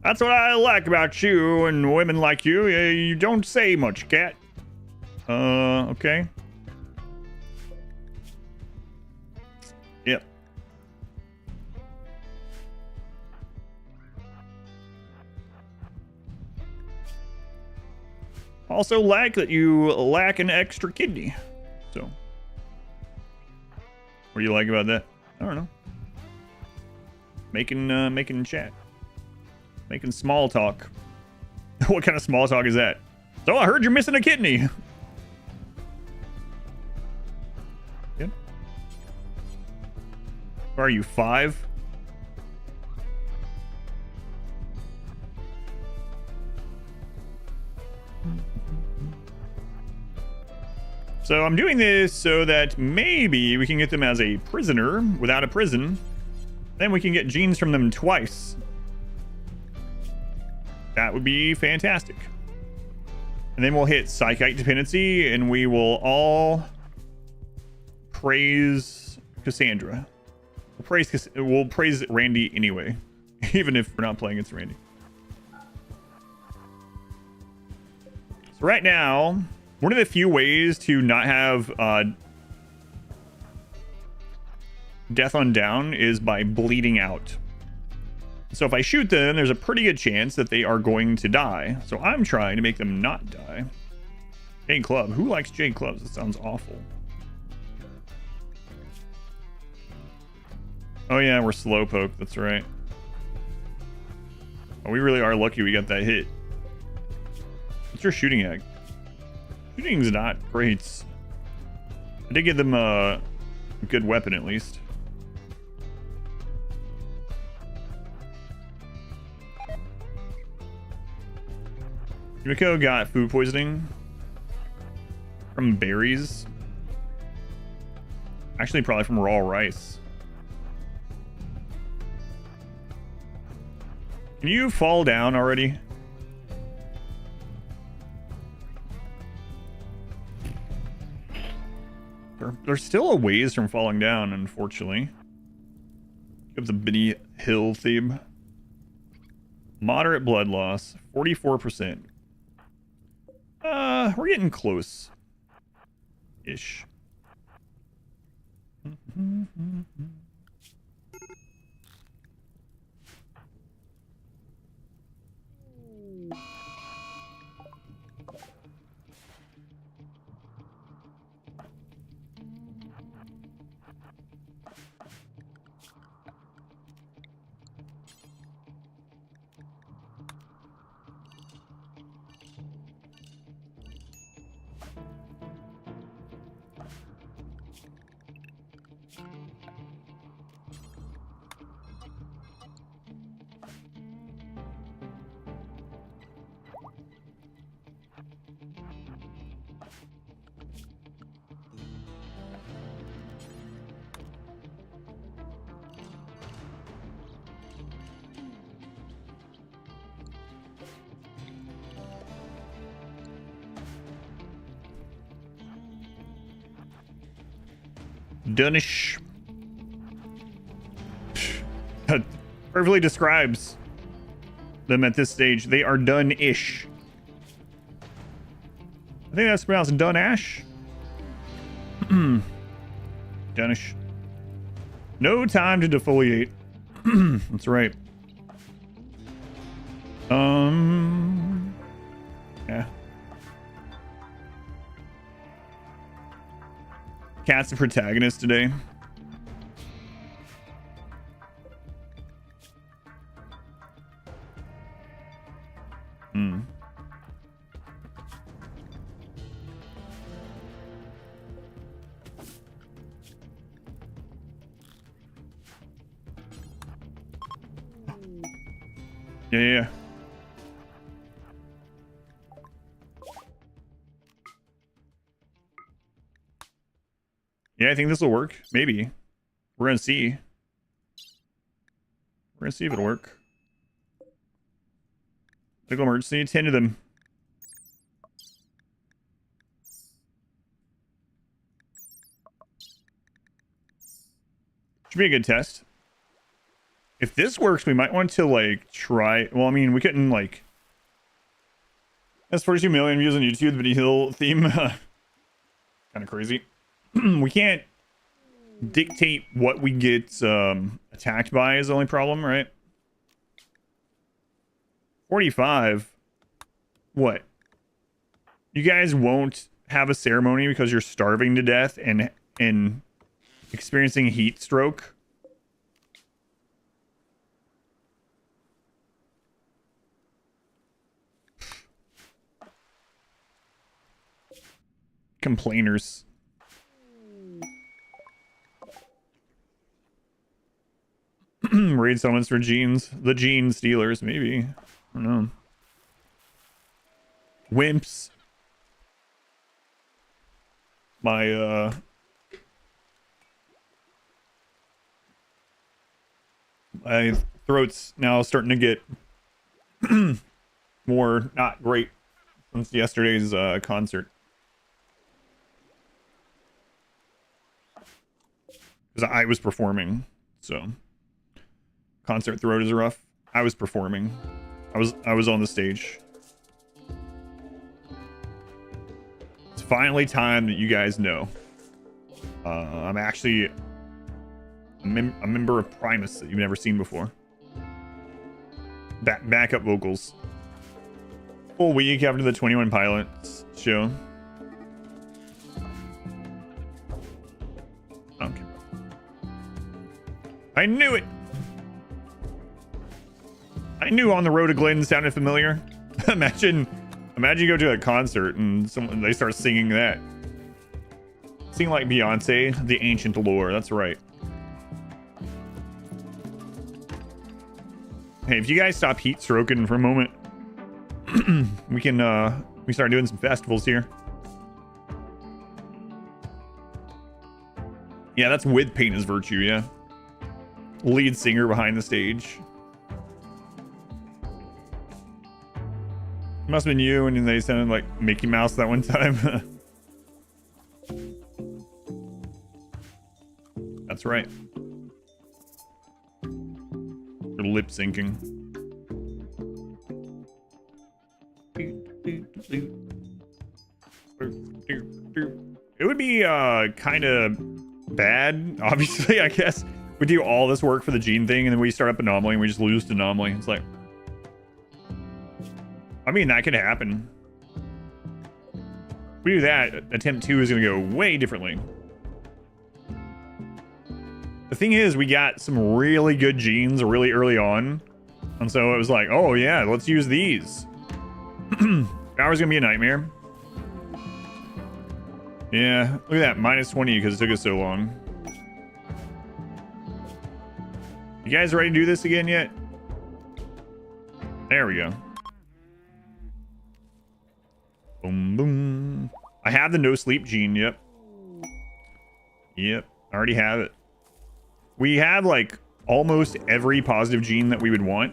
That's what I like about you and women like you. You don't say much, Cat. Okay. Yep. Also like that you lack an extra kidney. So. do you like about that? I don't know. Making chat. Making small talk. What kind of small talk is that? So I heard you're missing a kidney. Good. Are you 5? So I'm doing this so that maybe we can get them as a prisoner without a prison. Then we can get genes from them twice. That would be fantastic. And then we'll hit Psychite dependency and we will all praise Cassandra. We'll praise Randy anyway, even if we're not playing against Randy. So right now, one of the few ways to not have death on down is by bleeding out. So if I shoot them, there's a pretty good chance that they are going to die. So I'm trying to make them not die. Jade Club. Who likes Jade Clubs? That sounds awful. Oh yeah, we're slowpoke. That's right. Oh, we really are lucky we got that hit. What's your shooting at? Shooting's not great. I did give them a good weapon at least. Yumiko got food poisoning from berries. Actually, probably from raw rice. Can you fall down already? They're still a ways from falling down, unfortunately. Gives a bitty hill theme. Moderate blood loss, 44%. We're getting close. Ish. Done-ish. That perfectly describes them at this stage. They are done-ish. I think that's pronounced done-ash. Done-ish. No time to defoliate. That's right. Yeah. Cat's the protagonist today. Yeah. Yeah, I think this will work. Maybe. We're gonna see. We're gonna see if it'll work. Medical emergency, 10 of them. Should be a good test. If this works, we might want to, like, try... Well, I mean, we couldn't, like... That's 42 million views on YouTube, the Bitty Hill theme. Kind of crazy. We can't dictate what we get attacked by is the only problem, right? 45. What? You guys won't have a ceremony because you're starving to death and experiencing heat stroke. Complainers. Raid summons for genes. The gene stealers, maybe. I don't know. Wimps. My my throat's now starting to get more not great since yesterday's concert. Because I was performing, so concert throat is rough. I was performing. I was on the stage. It's finally time that you guys know. I'm actually a member of Primus that you've never seen before. Backup vocals. Full week after the 21 Pilots show. Okay. I knew it. I knew On the Road to Glen sounded familiar. imagine you go to a concert and they start singing that. Sing like Beyonce, The Ancient Lore. That's right. Hey, if you guys stop heat stroking for a moment, we start doing some festivals here. Yeah, that's with Pain is Virtue, yeah. Lead singer behind the stage. Must have been you, and they sounded like Mickey Mouse that one time. That's right. You're lip syncing. It would be kind of bad, obviously, I guess. We do all this work for the gene thing, and then we start up Anomaly, and we just lose to Anomaly. It's like... I mean, that could happen. If we do that, attempt 2 is going to go way differently. The thing is, we got some really good genes really early on. And so it was like, oh yeah, let's use these. Power's going to be a nightmare. Yeah, look at that, minus 20 because it took us so long. You guys ready to do this again yet? There we go. Boom, boom. I have the no sleep gene, yep. Yep, I already have it. We have, like, almost every positive gene that we would want.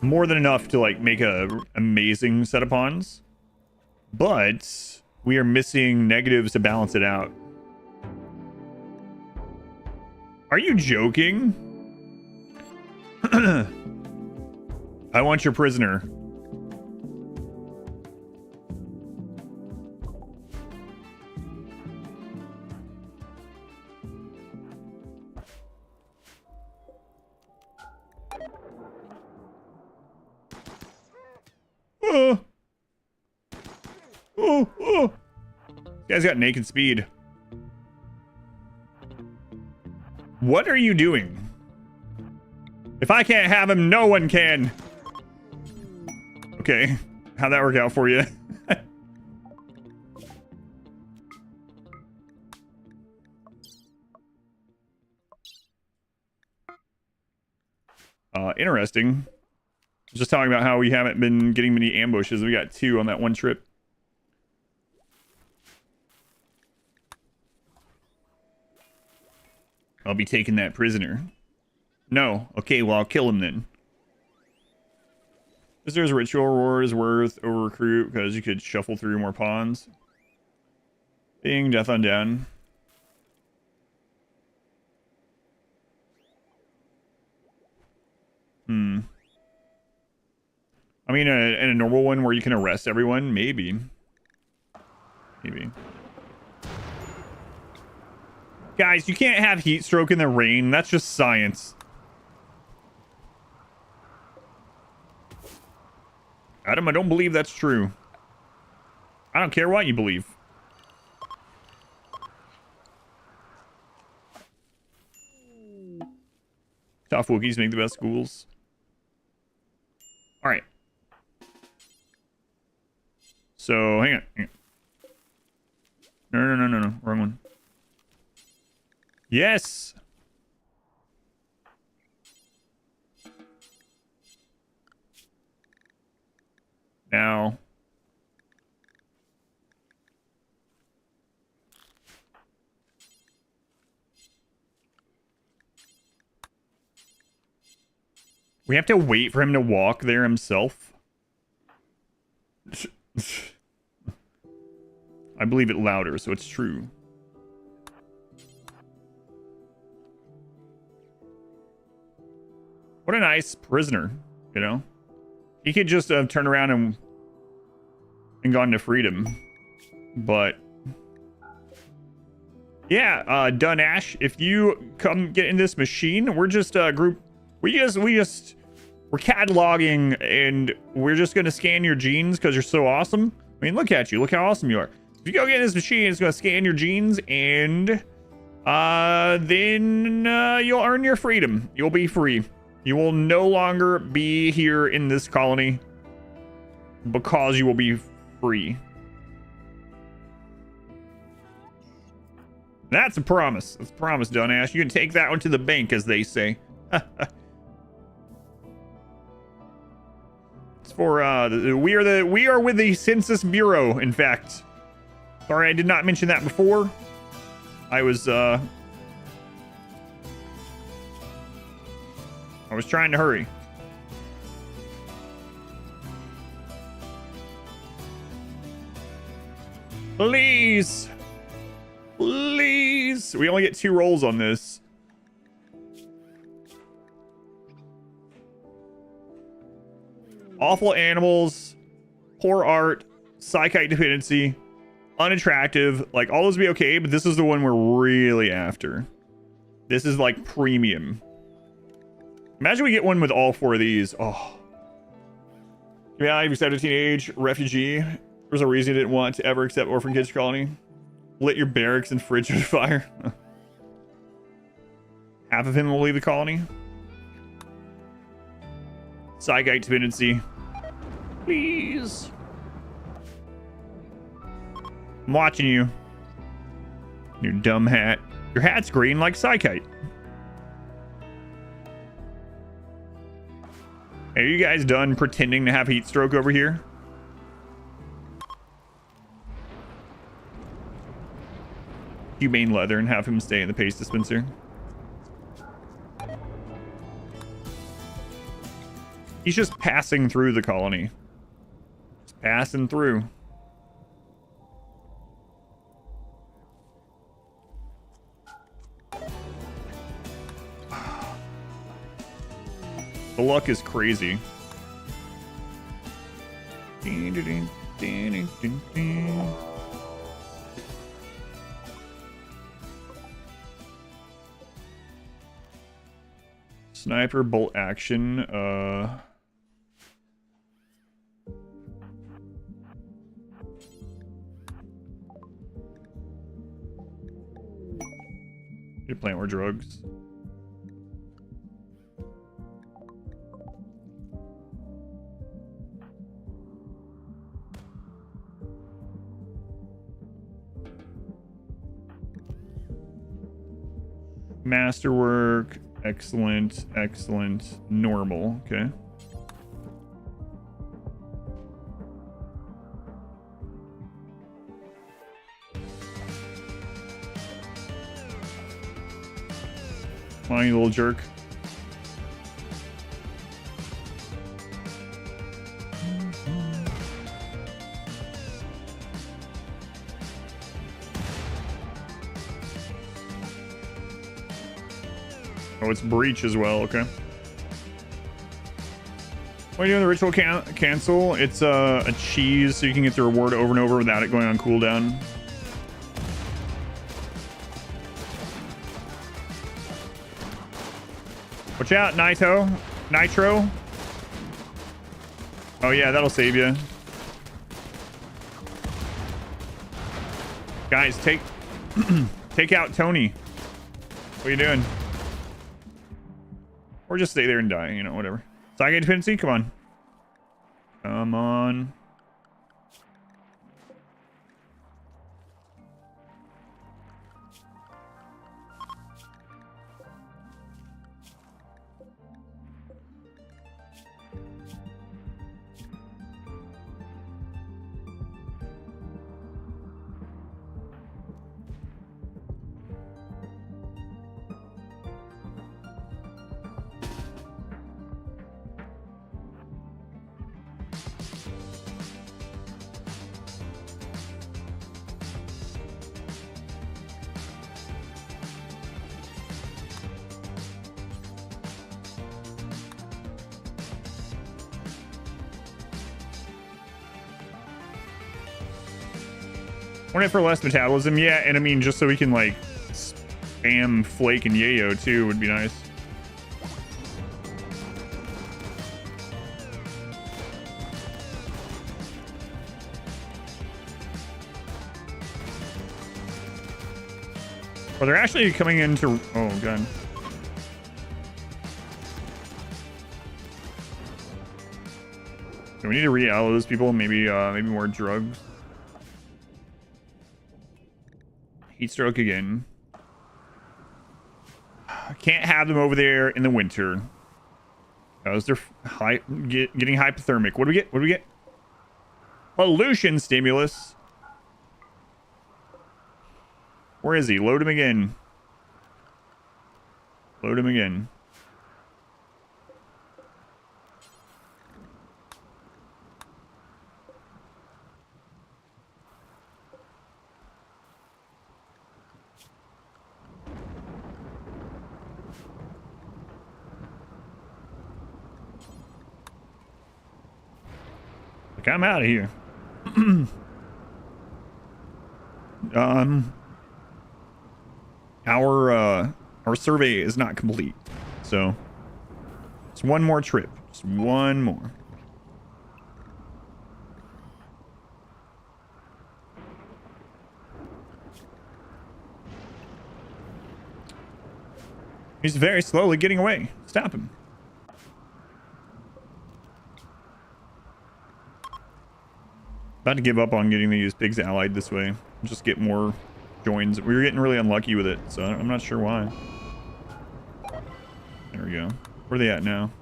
More than enough to, like, make a amazing set of pawns. But we are missing negatives to balance it out. Are you joking? I want your prisoner. Oh. This guy's got naked speed. What are you doing? If I can't have him, no one can. Okay. How'd that work out for you? Interesting. Just talking about how we haven't been getting many ambushes. We got 2 on that one trip. I'll be taking that prisoner. No. Okay, well, I'll kill him then. Visitor's ritual reward is worth over recruit because you could shuffle through more pawns. Being death on down. I mean, in a normal one where you can arrest everyone, maybe. Maybe. Guys, you can't have heat stroke in the rain. That's just science. Adam, I don't believe that's true. I don't care what you believe. Tough Wookiees make the best ghouls. All right. So, hang on. No. Wrong one. Yes! Now... we have to wait for him to walk there himself. I believe it louder, so it's true. What a nice prisoner, you know? He could just turn around and gone to freedom. But... yeah, Dun Ash, if you come get in this machine, we're just a group... We're cataloging, and we're just going to scan your genes because you're so awesome. I mean, look at you. Look how awesome you are. If you go get in this machine, it's going to scan your genes, and then you'll earn your freedom. You'll be free. You will no longer be here in this colony because you will be free. That's a promise. That's a promise, Dun Ash. You can take that one to the bank, as they say. It's for we are with the Census Bureau, in fact. Sorry, I did not mention that before. I was trying to hurry. Please. Please. We only get 2 rolls on this. Awful animals, poor art, psychite dependency, unattractive. Like, all those would be okay, but this is the one we're really after. This is like premium. Imagine we get one with all 4 of these. Oh. Yeah, you said a teenage refugee. There's a reason you didn't want to ever accept orphan kids colony. Lit your barracks and fridge on fire. Half of him will leave the colony. Psychite dependency. Please. I'm watching you. Your dumb hat. Your hat's green like Psychite. Are you guys done pretending to have heat stroke over here? Humane leather and have him stay in the paste dispenser. He's just passing through the colony. Just passing through. The luck is crazy. Sniper bolt action. You plant more drugs. Masterwork, excellent, excellent, normal. Okay. Come on, you little jerk. Oh, it's breach as well. Okay. What are you doing? The ritual cancel? It's a cheese, so you can get the reward over and over without it going on cooldown. Watch out, Nitro. Oh yeah, that'll save you. Guys, take out Tony. What are you doing? Or just stay there and die, you know, whatever. Side dependency, come on. Come on. Want it for less metabolism? Yeah, and I mean, just so we can, like, spam Flake and Yayo, too, would be nice. Well, they're actually coming into... Oh, God. Do we need to re-allo those people? Maybe, maybe more drugs. Heat stroke again. I can't have them over there in the winter. Because they're getting hypothermic. What do we get? What do we get? Pollution stimulus. Where is he? Load him again. Load him again. Like, I'm out of here. Our survey is not complete, so it's one more trip. Just one more. He's very slowly getting away. Stop him. About to give up on getting these pigs allied this way. Just get more joins. We were getting really unlucky with it, so I'm not sure why. There we go. Where are they at now?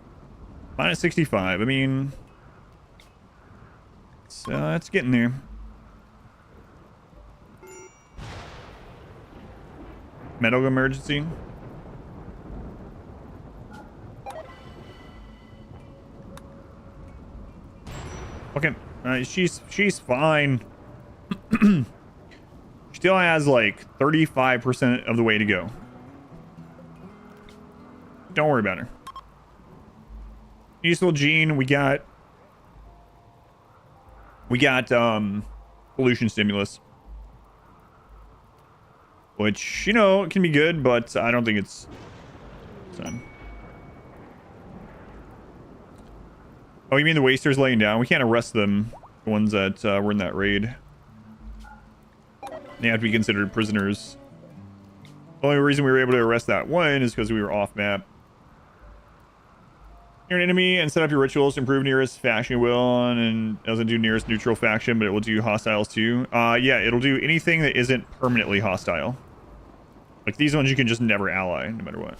Minus 65. I mean, it's getting there. Medical emergency. Okay. She's fine. Still has like 35% of the way to go. Don't worry about her. Useful gene. We got pollution stimulus, which, you know, can be good, but I don't think it's time. Oh, you mean the wasters laying down? We can't arrest them. The ones that were in that raid. They have to be considered prisoners. The only reason we were able to arrest that one is because we were off map. You're an enemy and set up your rituals to improve nearest faction will, and it doesn't do nearest neutral faction, but it will do hostiles too. Yeah, it'll do anything that isn't permanently hostile. Like these ones you can just never ally, no matter what.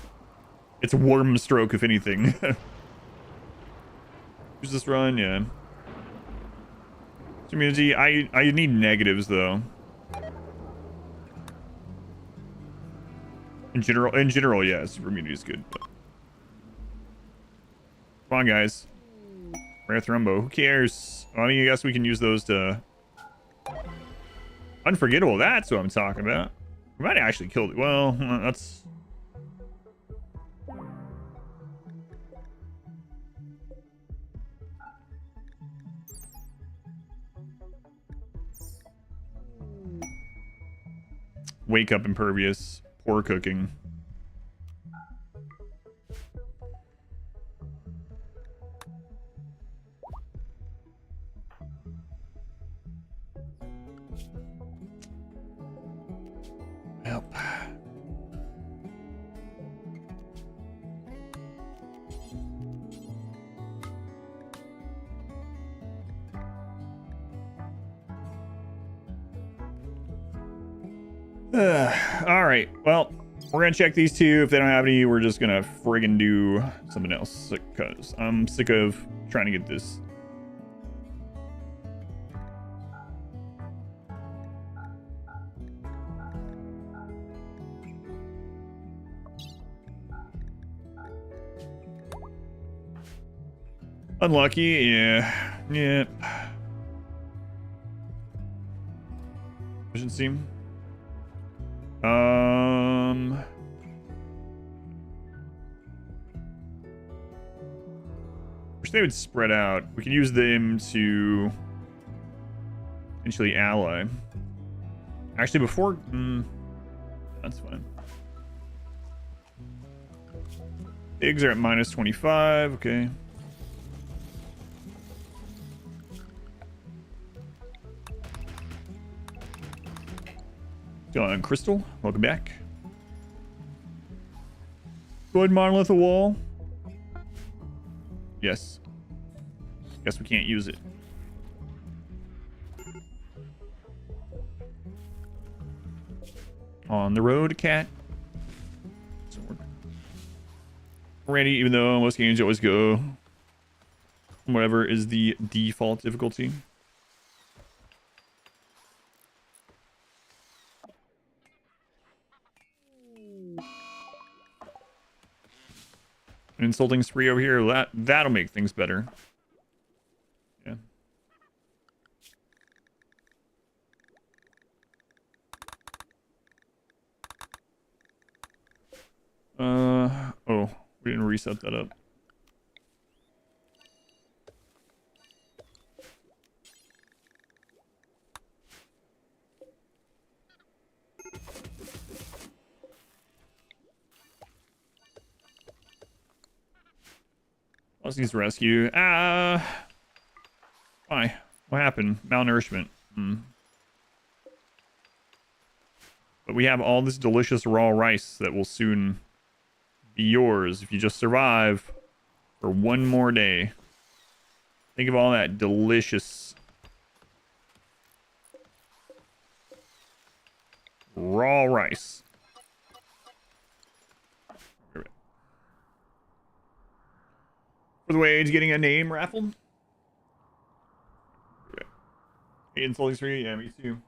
It's worm stroke, if anything. Who's this run? Yeah. Community, I need negatives though. In general, yeah, super immunity is good. But... Come on, guys. Rare Thrumbo. Who cares? Well, I mean, I guess we can use those to... Unforgettable. That's what I'm talking about. We might have actually killed it. Well, that's... Wake up impervious. Poor cooking. Help. All right. Well, we're gonna check these two. If they don't have any, we're just gonna friggin' do something else because I'm sick of trying to get this. Unlucky, yeah. Yeah. Efficiency. Wish they would spread out. We can use them to potentially ally. Actually, before... that's fine. Pigs are at minus 25. Okay. Going Crystal, welcome back. Go ahead, monolith a wall. Yes. Guess we can't use it. On the road, cat. Doesn't work. Ready, even though most games always go whatever is the default difficulty. An insulting spree over here, that'll make things better. Yeah. Oh, we didn't reset that up. Let's use rescue. Why? What happened? Malnourishment. But we have all this delicious raw rice that will soon be yours if you just survive for one more day. Think of all that delicious raw rice. For the wage, getting a name raffle. Insulting spree, yeah, me too.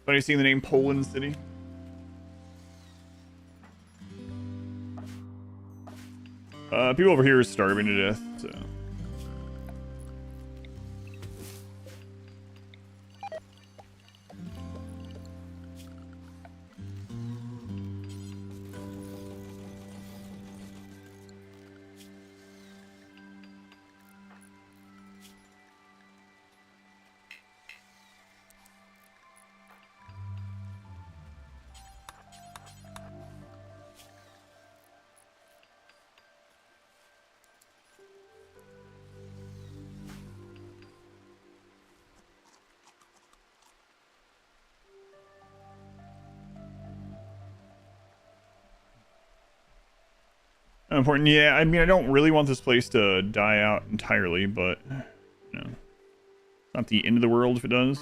Funny seeing the name Poland City. People over here are starving to death, so. Important. Yeah, I mean, I don't really want this place to die out entirely, but you know, it's not the end of the world if it does.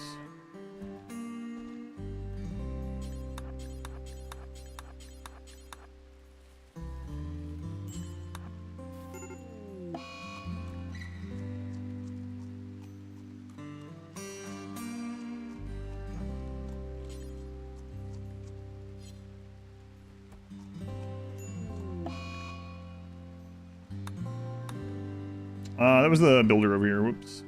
That was the builder over here. Whoops.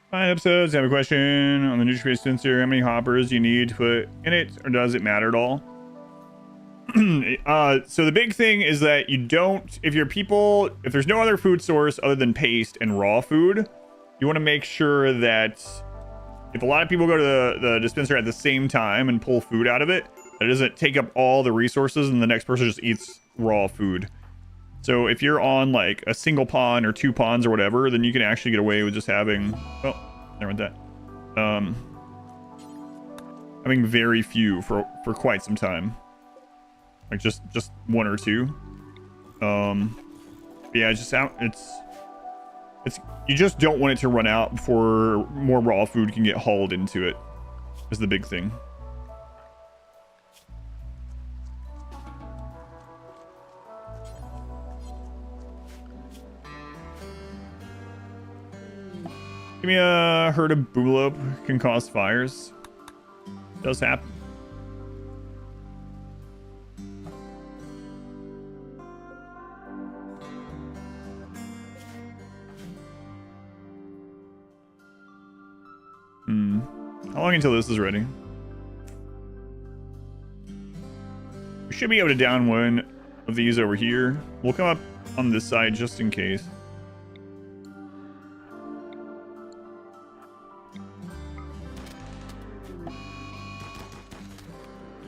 Fine episodes. I have a question on the NutriSpace sensor. How many hoppers do you need to put in it, or does it matter at all? So the big thing is that you don't, if there's no other food source other than paste and raw food, you want to make sure that if a lot of people go to the dispenser at the same time and pull food out of it, that it doesn't take up all the resources and the next person just eats raw food. So if you're on like a single pond or 2 ponds or whatever, then you can actually get away with just having, oh, there went that. Having very few for quite some time. Like just 1 or 2. Yeah, it's you just don't want it to run out before more raw food can get hauled into it. Is the big thing. Give me a herd of boolope can cause fires. Does happen. How long until this is ready? We should be able to down one of these over here. We'll come up on this side just in case.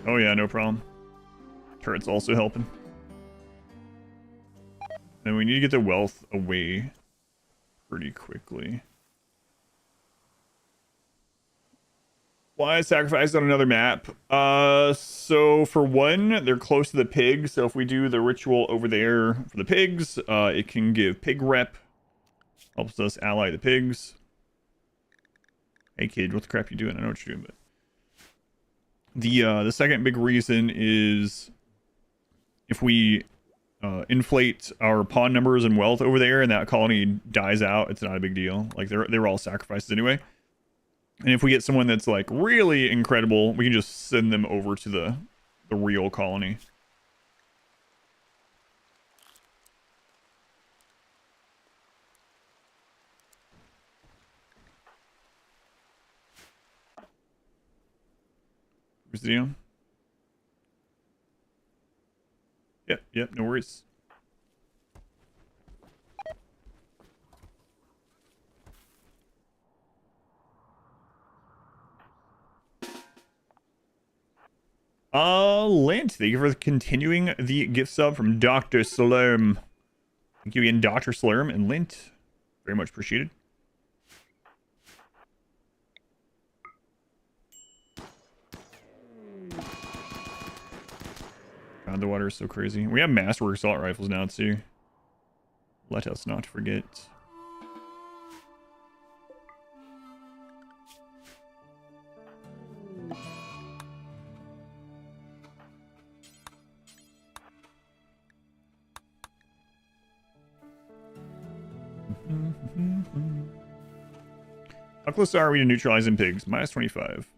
Oh yeah, no problem. Turret's also helping. And we need to get the wealth away pretty quickly. Why sacrifice on another map? So for one, they're close to the pigs. So if we do the ritual over there for the pigs, it can give pig rep. Helps us ally the pigs. Hey kid, what the crap you doing? I know what you're doing, but the second big reason is if we inflate our pawn numbers and wealth over there and that colony dies out, it's not a big deal. Like they're all sacrifices anyway. And if we get someone that's like really incredible, we can just send them over to the real colony. Where's the deal? Yep, no worries. Lint, thank you for continuing the gift sub from Dr. Slurm. Thank you again, Dr. Slurm and Lint. Very much appreciated. God, the water is so crazy. We have masterwork assault rifles now, too. Let us not forget. How close are we to neutralizing pigs? Minus 25.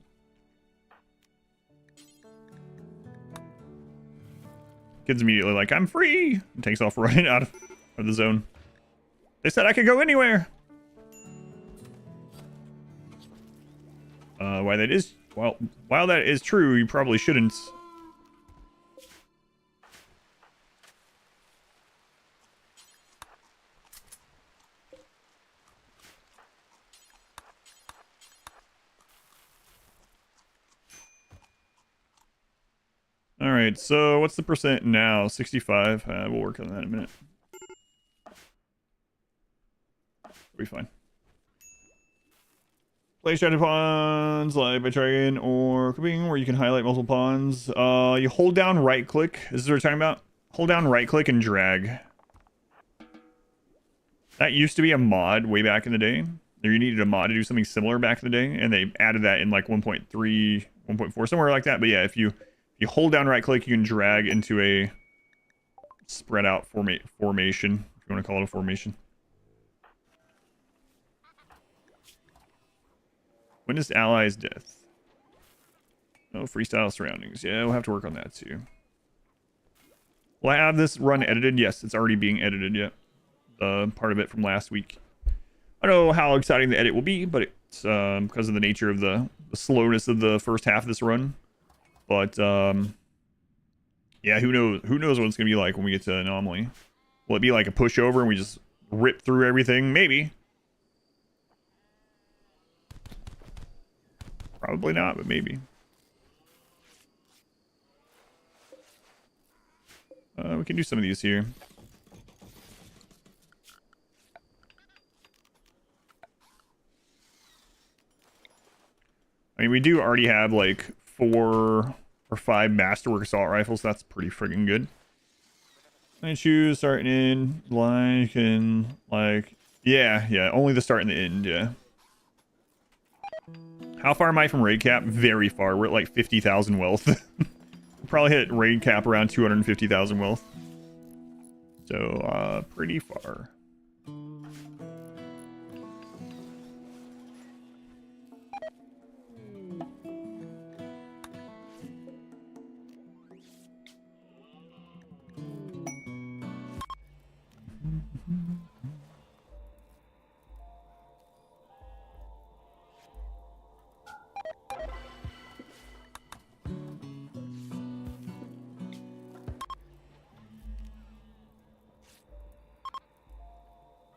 Kid's immediately like, I'm free! And takes off running out of the zone. They said I could go anywhere! While that is true, you probably shouldn't. Alright, so what's the percent now? 65? We'll work on that in a minute. We'll be fine. Play strategy pawns like by dragon or equipping, where you can highlight multiple pawns. You hold down right click. This is what we're talking about. Hold down right click and drag. That used to be a mod way back in the day. Or you needed a mod to do something similar back in the day, and they added that in like 1.3, 1.4, somewhere like that. But yeah, if you hold down right click, you can drag into a spread out formation, if you want to call it a formation. Witness allies' death. No freestyle surroundings. Yeah, we'll have to work on that too. Will I have this run edited? Yes, it's already being edited yet. Part of it from last week. I don't know how exciting the edit will be, but it's because of the nature of the slowness of the first half of this run. But yeah, who knows what it's gonna be like when we get to Anomaly. Will it be like a pushover and we just rip through everything? Maybe. Probably not, but maybe. We can do some of these here. I mean, we do already have like 4 or 5 Masterwork assault rifles. So that's pretty friggin' good. And choose start and end. Like and like, yeah, only the start and the end. Yeah. How far am I from raid cap? Very far. We're at like 50,000 wealth. We'll probably hit raid cap around 250,000 wealth. So, pretty far.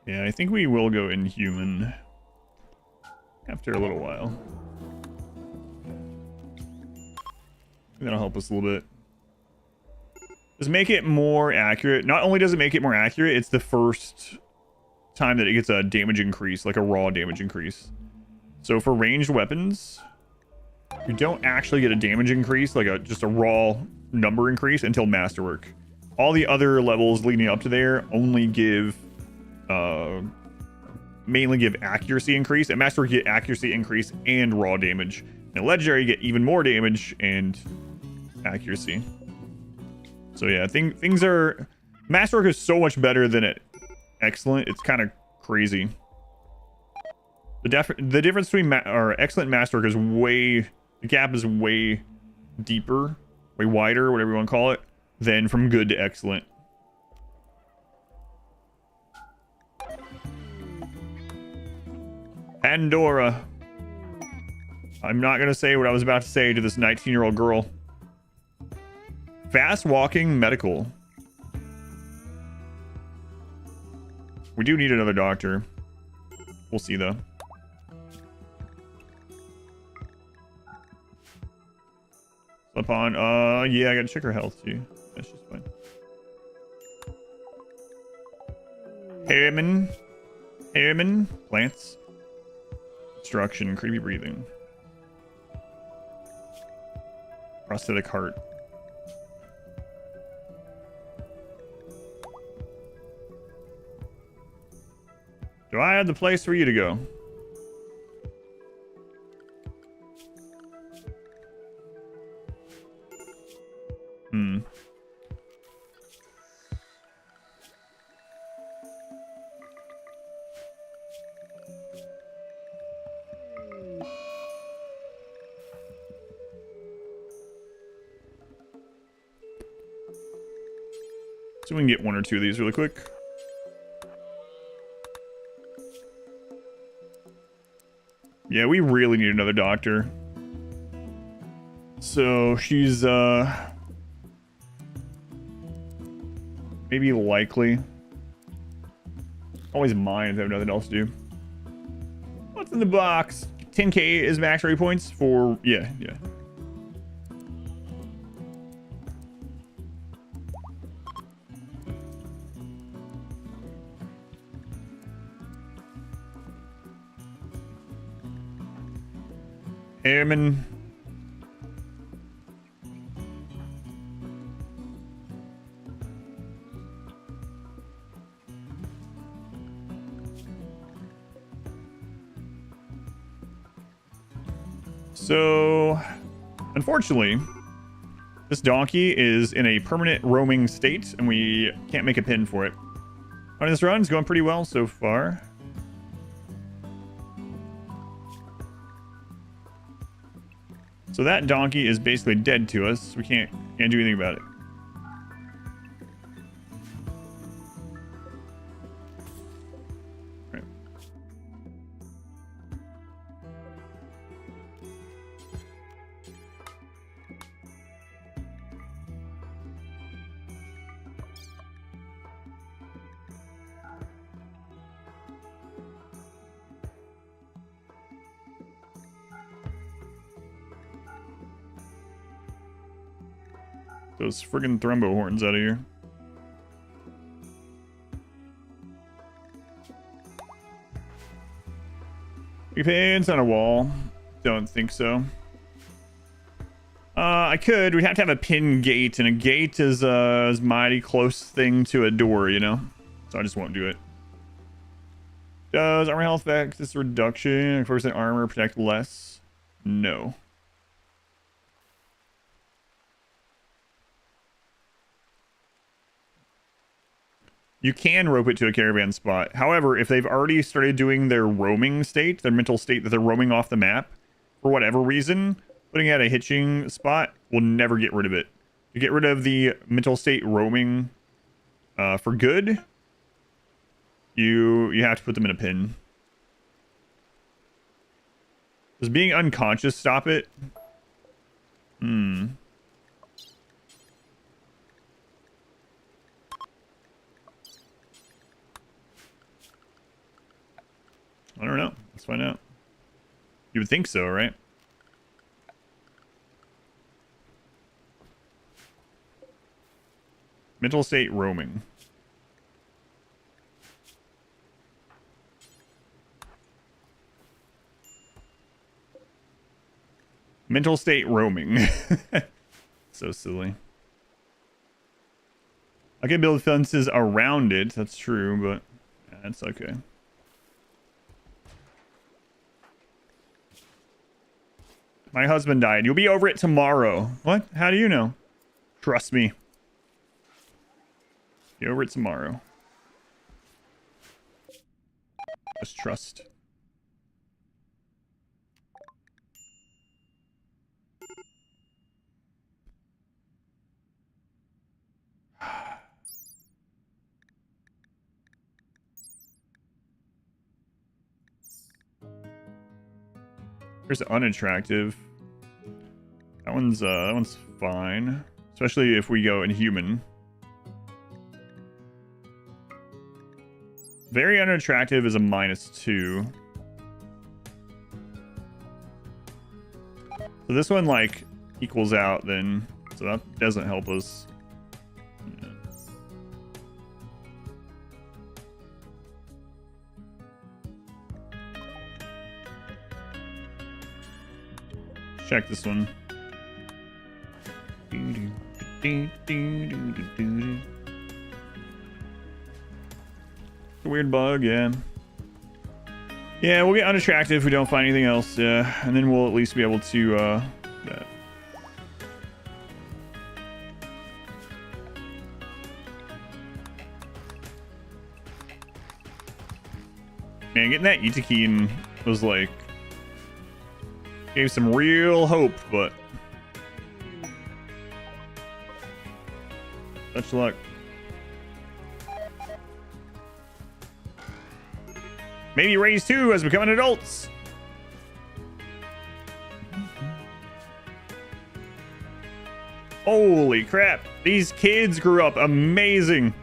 Yeah, I think we will go inhuman after a little while. That'll help us a little bit. Just make it more accurate. Not only does it make it more accurate, it's the first time that it gets a damage increase, like a raw damage increase. So for ranged weapons, you don't actually get a damage increase, like just a raw number increase until Masterwork. All the other levels leading up to there only give mainly give accuracy increase, and Masterwork get accuracy increase and raw damage. And Legendary get even more damage and accuracy. So yeah, things are... Masterwork is so much better than it Excellent. It's kind of crazy. The difference between Excellent and Masterwork is way... The gap is way deeper, way wider, whatever you want to call it, than from good to Excellent. Pandora. I'm not going to say what I was about to say to this 19-year-old girl. Fast walking medical. We do need another doctor. We'll see, though. Slip on. Yeah, I gotta check her health, too. That's just fine. Harriman. Plants. Destruction. Creepy breathing. Prosthetic heart. Do I have the place for you to go? So we can get one or two of these really quick. Yeah, we really need another doctor. So she's maybe likely. Always mine if I have nothing else to do. What's in the box? 10k is max rate points for yeah. Airman. So, unfortunately, this donkey is in a permanent roaming state, and we can't make a pin for it. On this run is going pretty well so far. So that donkey is basically dead to us. We can't do anything about it. Right. Those friggin' thrumbo horns out of here. We pins on a wall. Don't think so. I could. We'd have to have a pin gate, and a gate is a mighty close thing to a door, you know? So I just won't do it. Does armor health affect this reduction? 4% armor protect less? No. You can rope it to a caravan spot. However, if they've already started doing their roaming state, their mental state that they're roaming off the map, for whatever reason, putting it at a hitching spot will never get rid of it. To get rid of the mental state roaming for good, you have to put them in a pin. Does being unconscious stop it? I don't know. Let's find out. You would think so, right? Mental state roaming. Mental state roaming. So silly. I can build fences around it. That's true, but yeah, that's okay. My husband died. You'll be over it tomorrow. What? How do you know? Trust me. Be over it tomorrow. Just trust. Here's unattractive. That one's fine, especially if we go inhuman. Very unattractive is a -2. So this one like equals out then, so that doesn't help us. Yeah. Check this one. It's a weird bug, yeah. Yeah, we'll get unattractive if we don't find anything else, yeah. And then we'll at least be able to, that. Man, getting that Itakin was like... gave some real hope, but... such luck. Maybe raise 2 as becoming adults. Holy crap. These kids grew up amazing.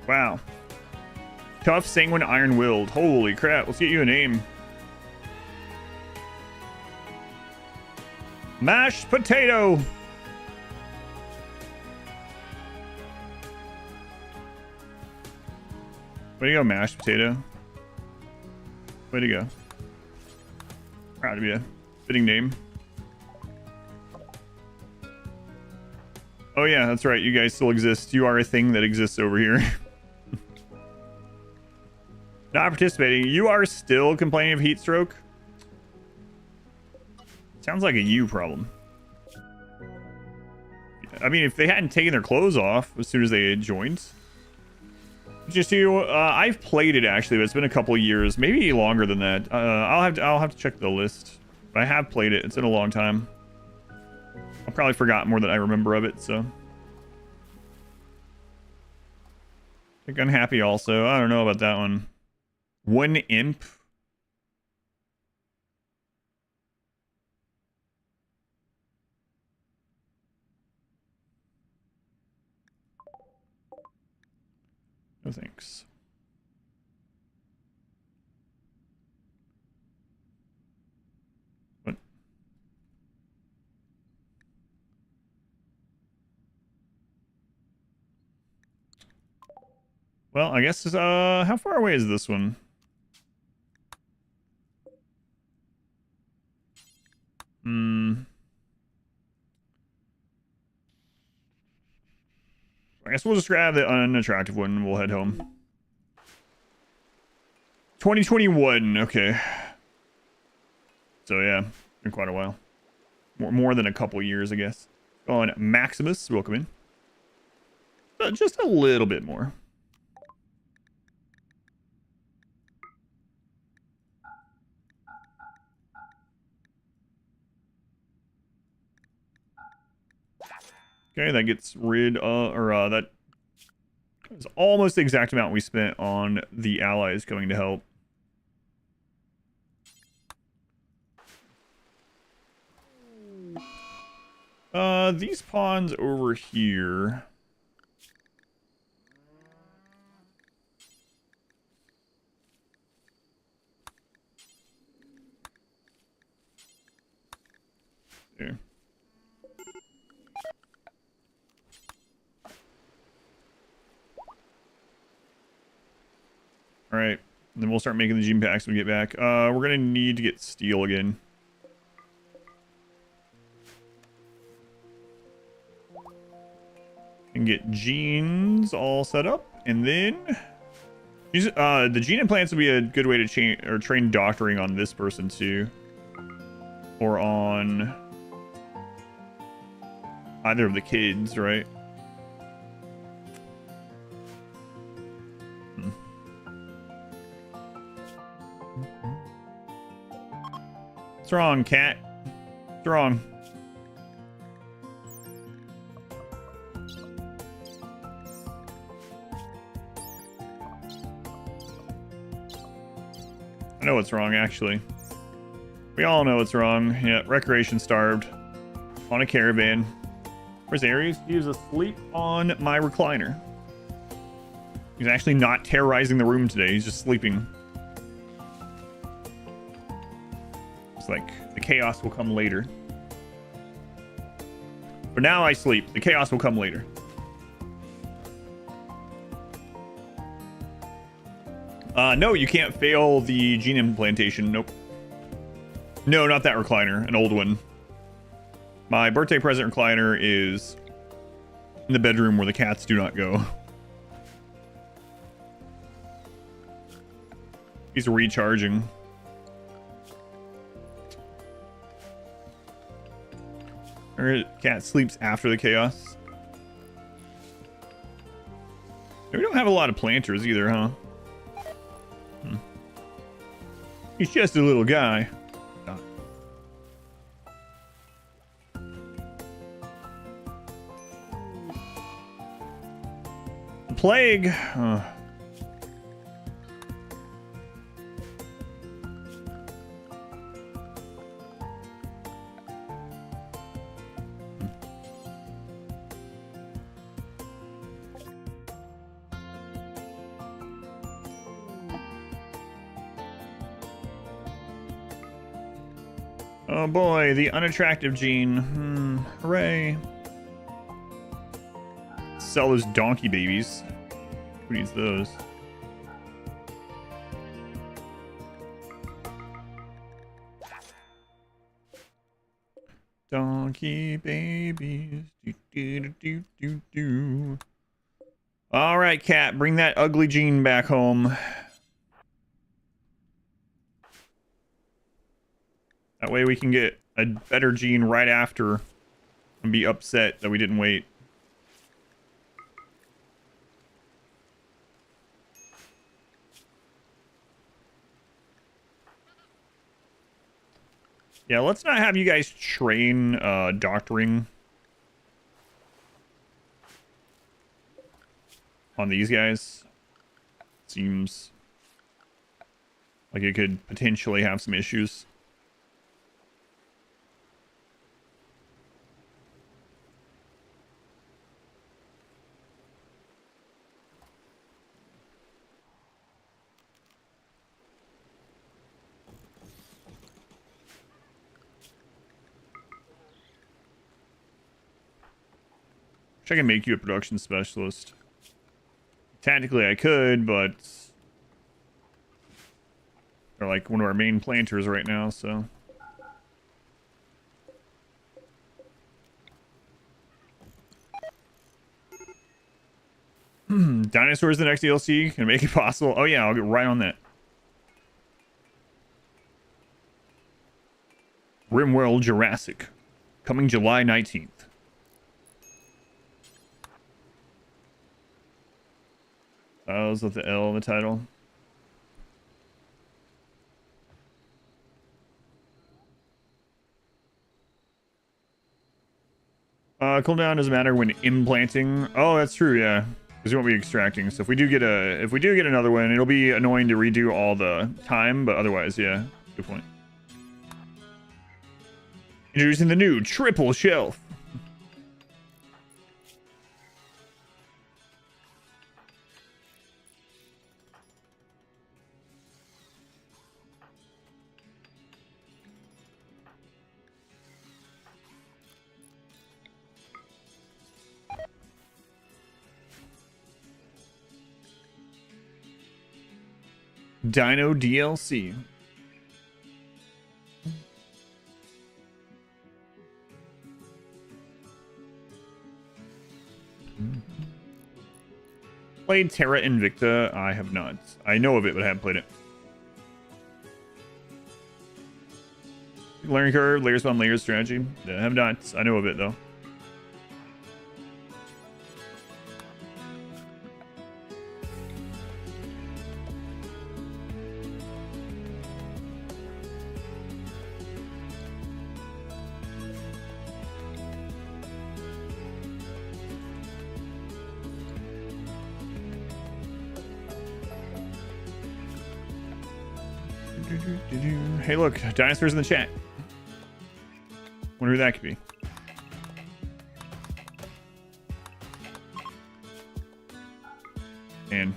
Wow. Tough, sanguine, iron-willed. Holy crap. Let's get you a name. Mashed potato. Way to go, mashed potato. Way to go. Proud of you. Fitting name. Oh yeah, that's right. You guys still exist. You are a thing that exists over here. Not participating. You are still complaining of heat stroke? Sounds like a you problem. I mean, if they hadn't taken their clothes off as soon as they had joined. Just you, I've played it actually, but it's been a couple of years, maybe longer than that. I'll have to check the list. But I have played it. It's been a long time. I probably forgot more than I remember of it, so. I think unhappy also. I don't know about that one. One imp. No thanks. What? Well, I guess, how far away is this one? I guess we'll just grab the unattractive one and we'll head home. 2021, okay. So yeah, been quite a while. More than a couple years, I guess. On Maximus, welcome in. Just a little bit more. Okay, that gets rid of, that is almost the exact amount we spent on the allies coming to help. These pawns over here. There. All right, then we'll start making the gene packs when we get back. We're gonna need to get steel again. And get genes all set up, and then the gene implants would be a good way to train doctoring on this person too, or on either of the kids, right? What's wrong, cat? What's wrong? I know what's wrong, actually. We all know what's wrong. Yeah, recreation starved. On a caravan. Where's Ares? He was asleep on my recliner. He's actually not terrorizing the room today. He's just sleeping. It's like the chaos will come later. For now, I sleep. The chaos will come later. No, you can't fail the gene implantation. Nope. No, not that recliner. An old one. My birthday present recliner is in the bedroom where the cats do not go. He's recharging. Our cat sleeps after the chaos. We don't have a lot of planters either, huh? He's just a little guy. The plague. Oh boy, the unattractive gene. Hooray. Sell those donkey babies. Who needs those? Donkey babies. Do, do, do, do, do. All right, cat, bring that ugly gene back home. That way we can get a better gene right after and be upset that we didn't wait. Yeah, let's not have you guys train doctoring on these guys. Seems like it could potentially have some issues. I can make you a production specialist. Tactically, I could, but they're like one of our main planters right now, so. Dinosaurs the next DLC? Can I make it possible? Oh yeah, I'll get right on that. RimWorld Jurassic. Coming July 19th. Oh, is with the L in the title. Cooldown doesn't matter when implanting. Oh, that's true, yeah. Because you won't be extracting. So if we do get another one, it'll be annoying to redo all the time, but otherwise, yeah. Good point. Introducing the new triple shelf. Dino DLC. Played Terra Invicta? I have not. I know of it, but I haven't played it. Learning curve, layers upon layers strategy. Yeah, I have not. I know of it, though. Hey, look, dinosaurs in the chat. Wonder who that could be. And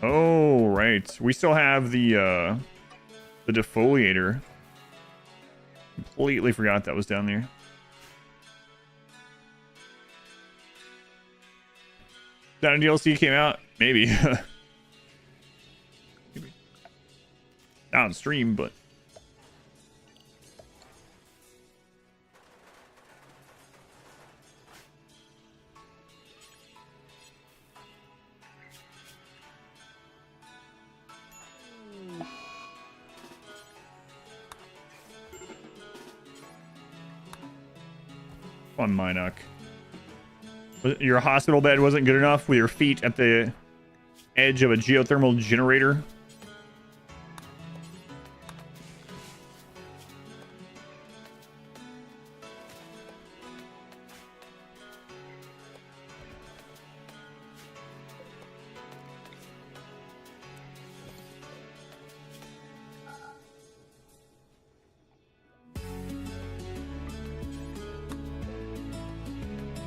oh, right. We still have the defoliator. Completely forgot that was down there. That DLC came out? Maybe. Maybe. Not on stream, but. On Minoc. Your hospital bed wasn't good enough with your feet at the edge of a geothermal generator?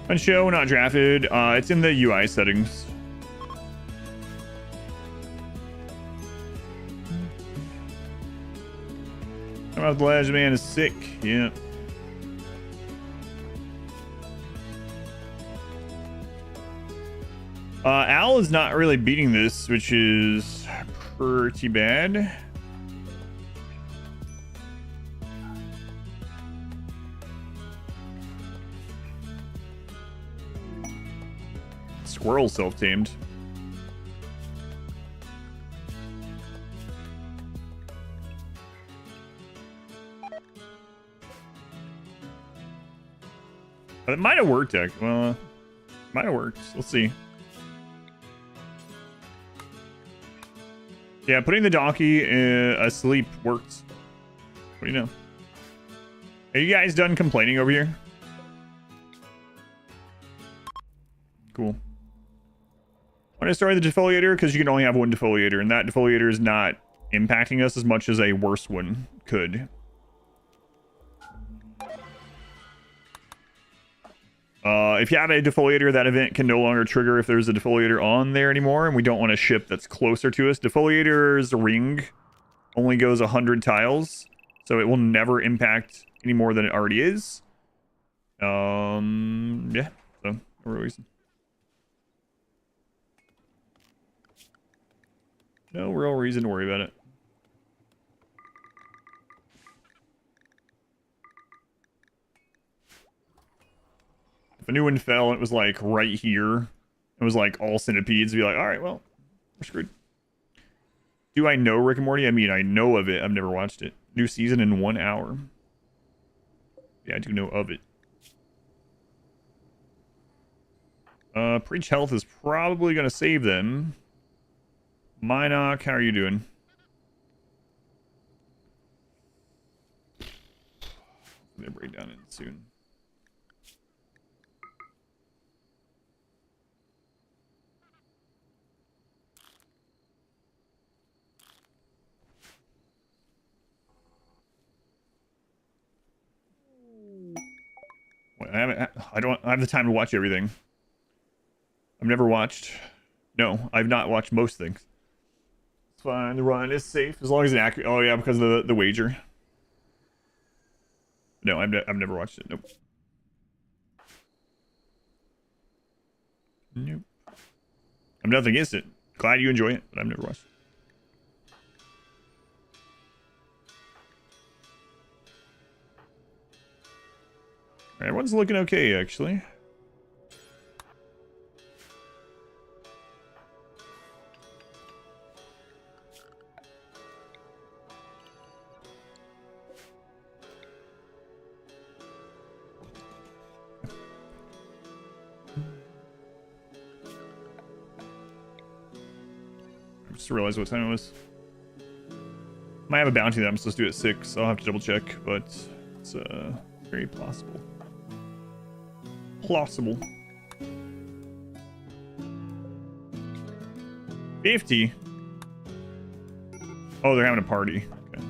On show, not drafted. It's in the UI settings. How about the last man is sick? Yeah. Al is not really beating this, which is pretty bad. Squirrel self-tamed. It might have worked, well, might have worked. Let's see. Yeah, putting the donkey asleep worked. What do you know? Are you guys done complaining over here? Cool. When I started the defoliator, because you can only have one defoliator, and that defoliator is not impacting us as much as a worse one could. If you have a defoliator, that event can no longer trigger if there's a defoliator on there anymore, and we don't want a ship that's closer to us. Defoliator's ring only goes 100 tiles, so it will never impact any more than it already is. Yeah, so no real reason. No real reason to worry about it. If a new one fell and it was like right here, it was like all centipedes, be like, all right, well, we're screwed. Do I know Rick and Morty? I mean, I know of it. I've never watched it. New season in 1 hour. Yeah, I do know of it. Preach Health is probably going to save them. Minoc, how are you doing? They'll break down in soon. I don't have the time to watch everything. I've never watched. No, I've not watched most things. It's fine. The run is safe as long as it's accurate. Oh yeah, because of the wager. No, I've never watched it. Nope. Nope. I'm nothing against it. Glad you enjoy it, but I've never watched it. Everyone's looking okay, actually. I just realized what time it was. Might have a bounty that I'm supposed to do at 6. I'll have to double check, but it's very possible. Plausible. 50. Oh, they're having a party. Okay.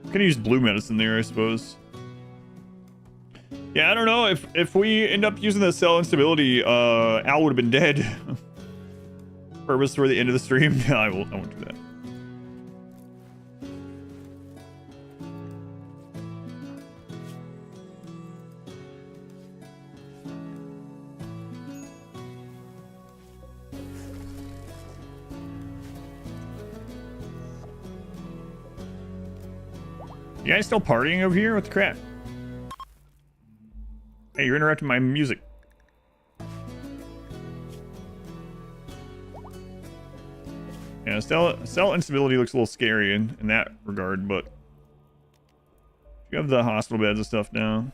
Could have used blue medicine there, I suppose. Yeah, I don't know if we end up using the cell instability. Al would have been dead. Purpose for the end of the stream. No, I won't do that. You guys still partying over here? What the crap? Hey, you're interrupting my music. Yeah, cell instability looks a little scary in that regard, but you have the hospital beds and stuff now.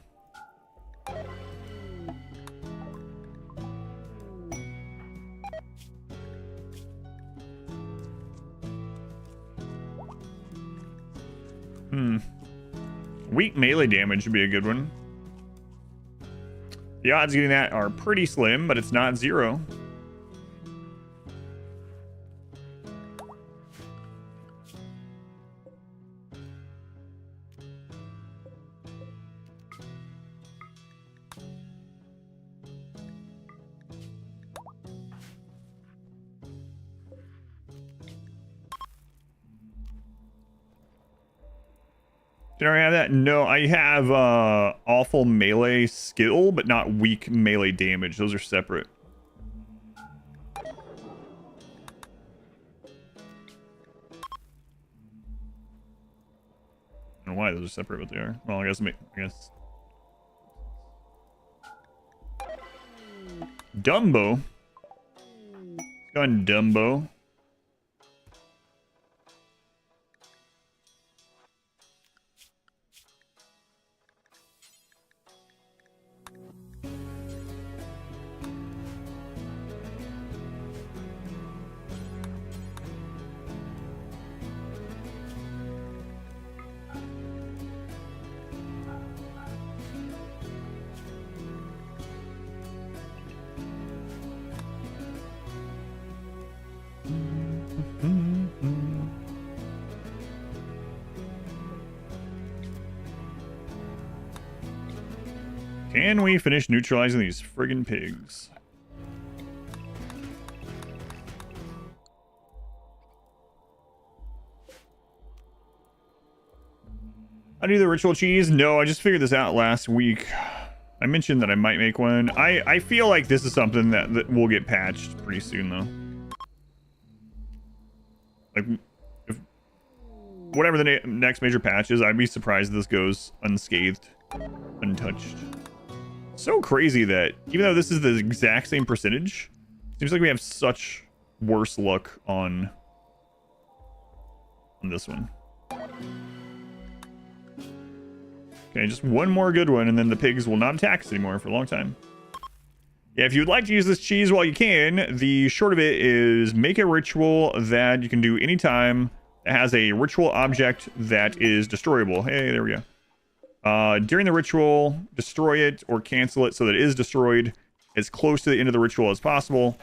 Weak melee damage would be a good one. The odds of getting that are pretty slim, but it's not 0. Did I already have that? No, I have awful melee skill, but not weak melee damage. Those are separate. I don't know why those are separate, but they are. Well, I guess. Dumbo. Let's go on Dumbo. Can we finish neutralizing these friggin' pigs? I do the ritual cheese? No, I just figured this out last week. I mentioned that I might make one. I feel like this is something that will get patched pretty soon, though. Like, if whatever the next major patch is, I'd be surprised if this goes unscathed, untouched. So crazy that even though this is the exact same percentage, seems like we have such worse luck on this one. Okay, just one more good one, and then the pigs will not attack us anymore for a long time. Yeah, if you would like to use this cheese while you can, the short of it is make a ritual that you can do anytime that has a ritual object that is destroyable. Hey, there we go. During the ritual, destroy it or cancel it so that it is destroyed as close to the end of the ritual as possible,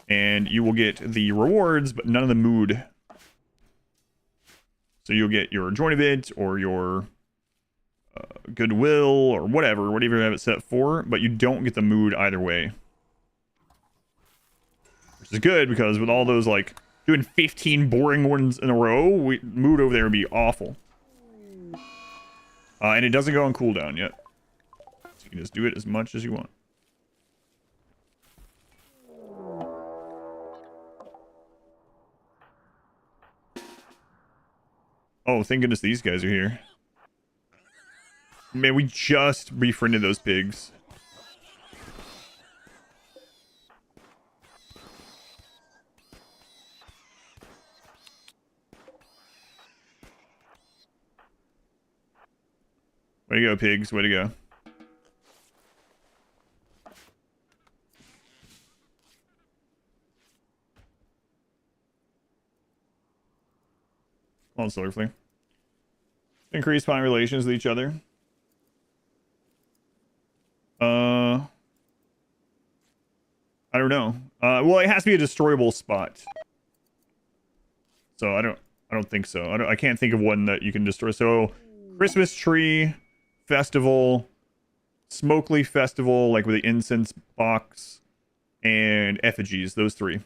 and you will get the rewards, but none of the mood. So you'll get your join event or your goodwill or whatever you have it set for, but you don't get the mood either way. Which is good, because with all those, like, doing 15 boring ones in a row, mood over there would be awful. And it doesn't go on cooldown yet. So you can just do it as much as you want. Oh, thank goodness these guys are here. Man, we just befriended those pigs. Way to go, pigs. Way to go. Come on, Silverflame. Increase fine relations with each other. I don't know. Well, it has to be a destroyable spot. So I don't think so. I can't think of one that you can destroy. So Christmas tree, festival, Smokely festival, like with the incense box, and effigies. Those three.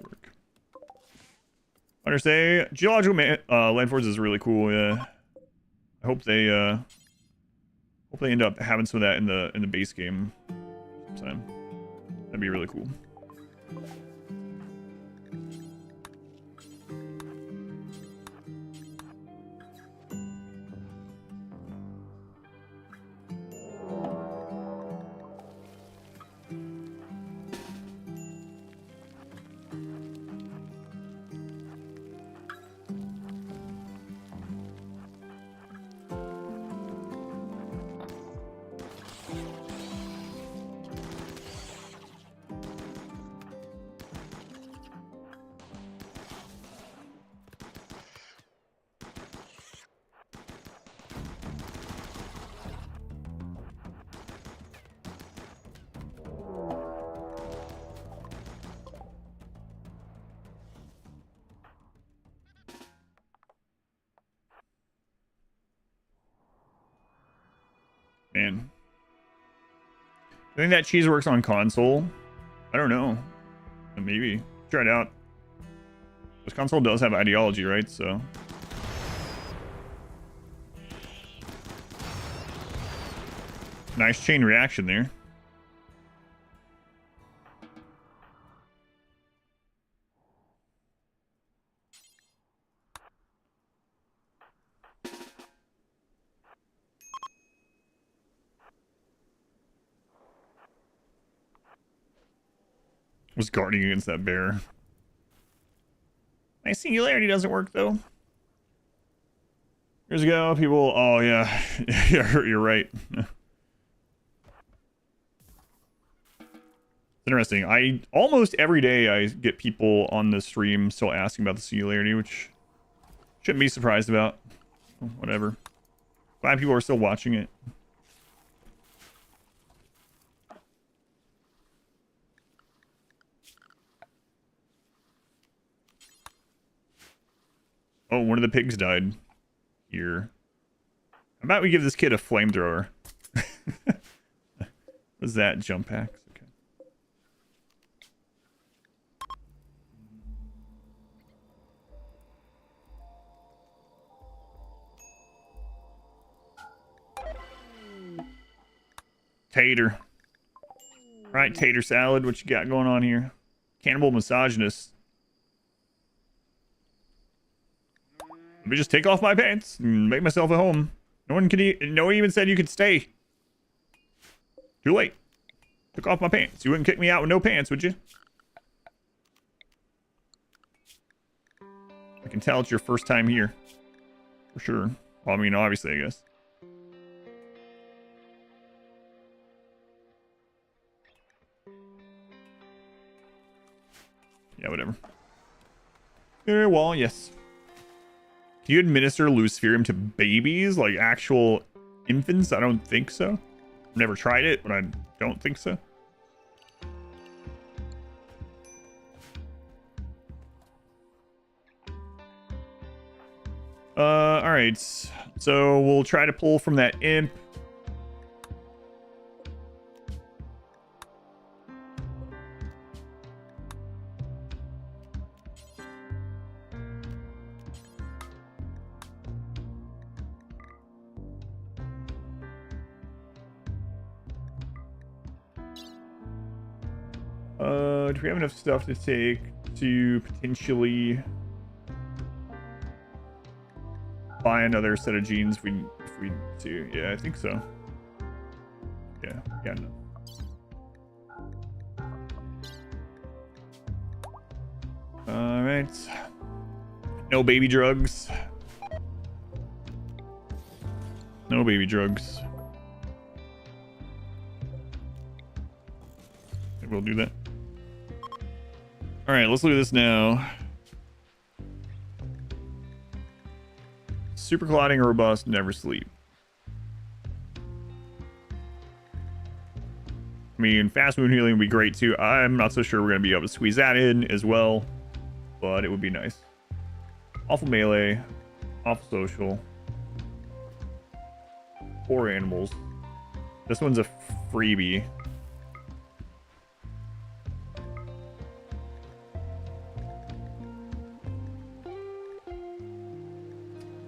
Work. Understay geological landforms is really cool. Yeah. I hope they end up having some of that in the base game sometime. That'd be really cool. Man. I think that cheese works on console. I don't know. Maybe. Try it out. This console does have ideology, right? So Nice chain reaction there. Was guarding against that bear. My singularity doesn't work though. Years ago, people. Oh yeah, you're right. Interesting. I almost every day I get people on the stream still asking about the singularity, which shouldn't be surprised about. Whatever. Glad people are still watching it. Oh, one of the pigs died here. How about we give this kid a flamethrower? What's that? Jump packs? Okay. Tater. All right, tater salad. What you got going on here? Cannibal misogynist. Let me just take off my pants and make myself at home. No one even said you could stay. Too late. Took off my pants. You wouldn't kick me out with no pants, would you? I can tell it's your first time here. For sure. Well, I mean, obviously, I guess. Yeah, whatever. Well, yes. Can you administer Luciferium to babies? Like actual infants? I don't think so. I've never tried it, but I don't think so. Alright. So we'll try to pull from that imp. Do we have enough stuff to take to potentially buy another set of genes if we need to? Yeah, I think so. Yeah, no. Alright. No baby drugs. No baby drugs. Maybe we'll do that. Alright, let's look at this now. Super clotting, robust, never sleep. I mean, fast wound healing would be great too. I'm not so sure we're going to be able to squeeze that in as well, but it would be nice. Awful melee, awful social. 4 animals. This one's a freebie.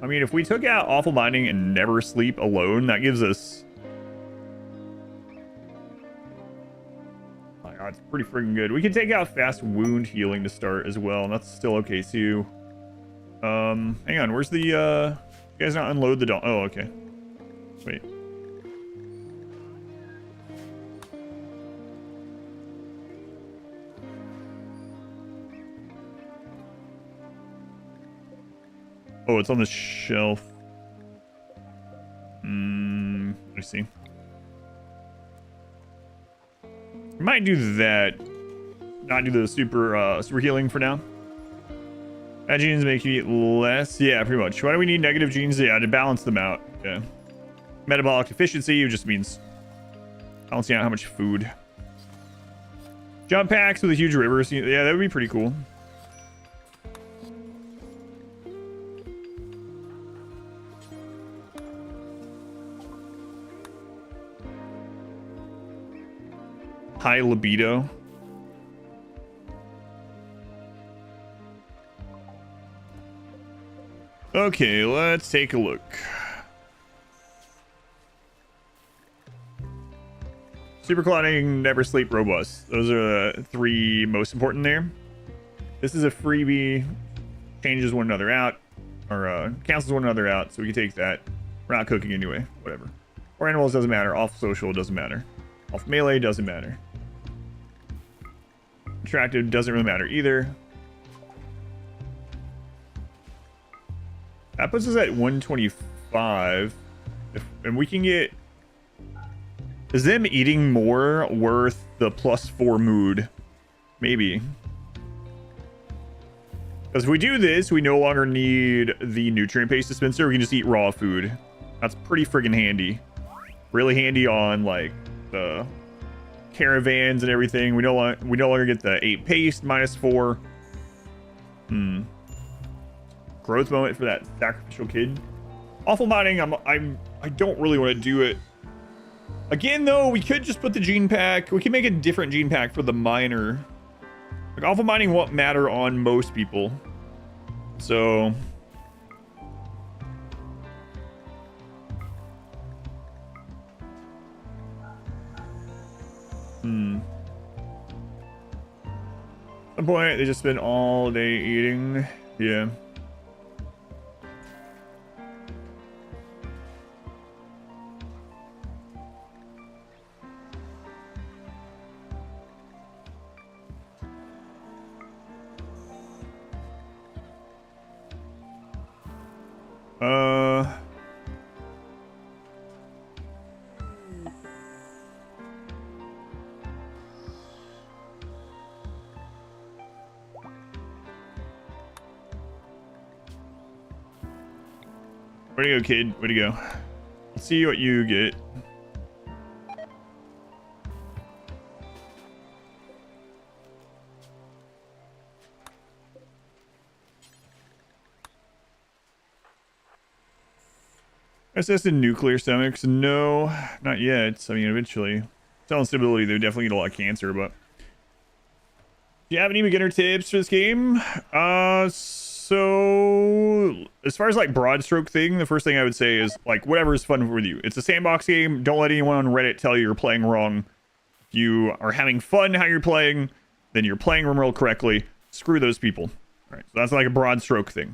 I mean, if we took out Awful Binding and Never Sleep alone, that gives us... my God, it's pretty freaking good. We can take out Fast Wound Healing to start as well, and that's still okay too. Hang on, where's the, you guys not unload the doll? Oh, okay. Wait. Oh, it's on the shelf. Let me see. We might do that. Not do the super healing for now. Bad genes make you eat less. Yeah, pretty much. Why do we need negative genes? Yeah, to balance them out. Yeah. Metabolic deficiency just means balancing out how much food. Jump packs with a huge river. Yeah, that would be pretty cool. High libido. Okay, let's take a look. Super clotting, never sleep, robust. Those are the 3 most important there. This is a freebie. Changes one another out, or cancels one another out, so we can take that. We're not cooking anyway, whatever. Or animals doesn't matter. Off social doesn't matter. Off melee doesn't matter. Attractive doesn't really matter either. That puts us at 125. And we can get... Is them eating more worth the +4 mood? Maybe. Because if we do this, we no longer need the nutrient paste dispenser. We can just eat raw food. That's pretty friggin' handy. Really handy on like the caravans and everything. We no longer get the 8 paste -4. Growth moment for that sacrificial kid. Awful mining. I don't really want to do it. Again, though, we could just put the gene pack. We can make a different gene pack for the miner. Like, awful mining won't matter on most people. So... At some point, they just spend all day eating. Yeah. Where'd you go, kid? Where'd you go? Let's see what you get. SS in nuclear stomachs? No, not yet. I mean, eventually. Cell instability, they definitely get a lot of cancer, but... Do you have any beginner tips for this game? So as far as like broad stroke thing, the first thing I would say is like whatever is fun with you. It's a sandbox game. Don't let anyone on Reddit tell you you're playing wrong. If you are having fun how you're playing, then you're playing RimWorld correctly. Screw those people. All right, so that's like a broad stroke thing.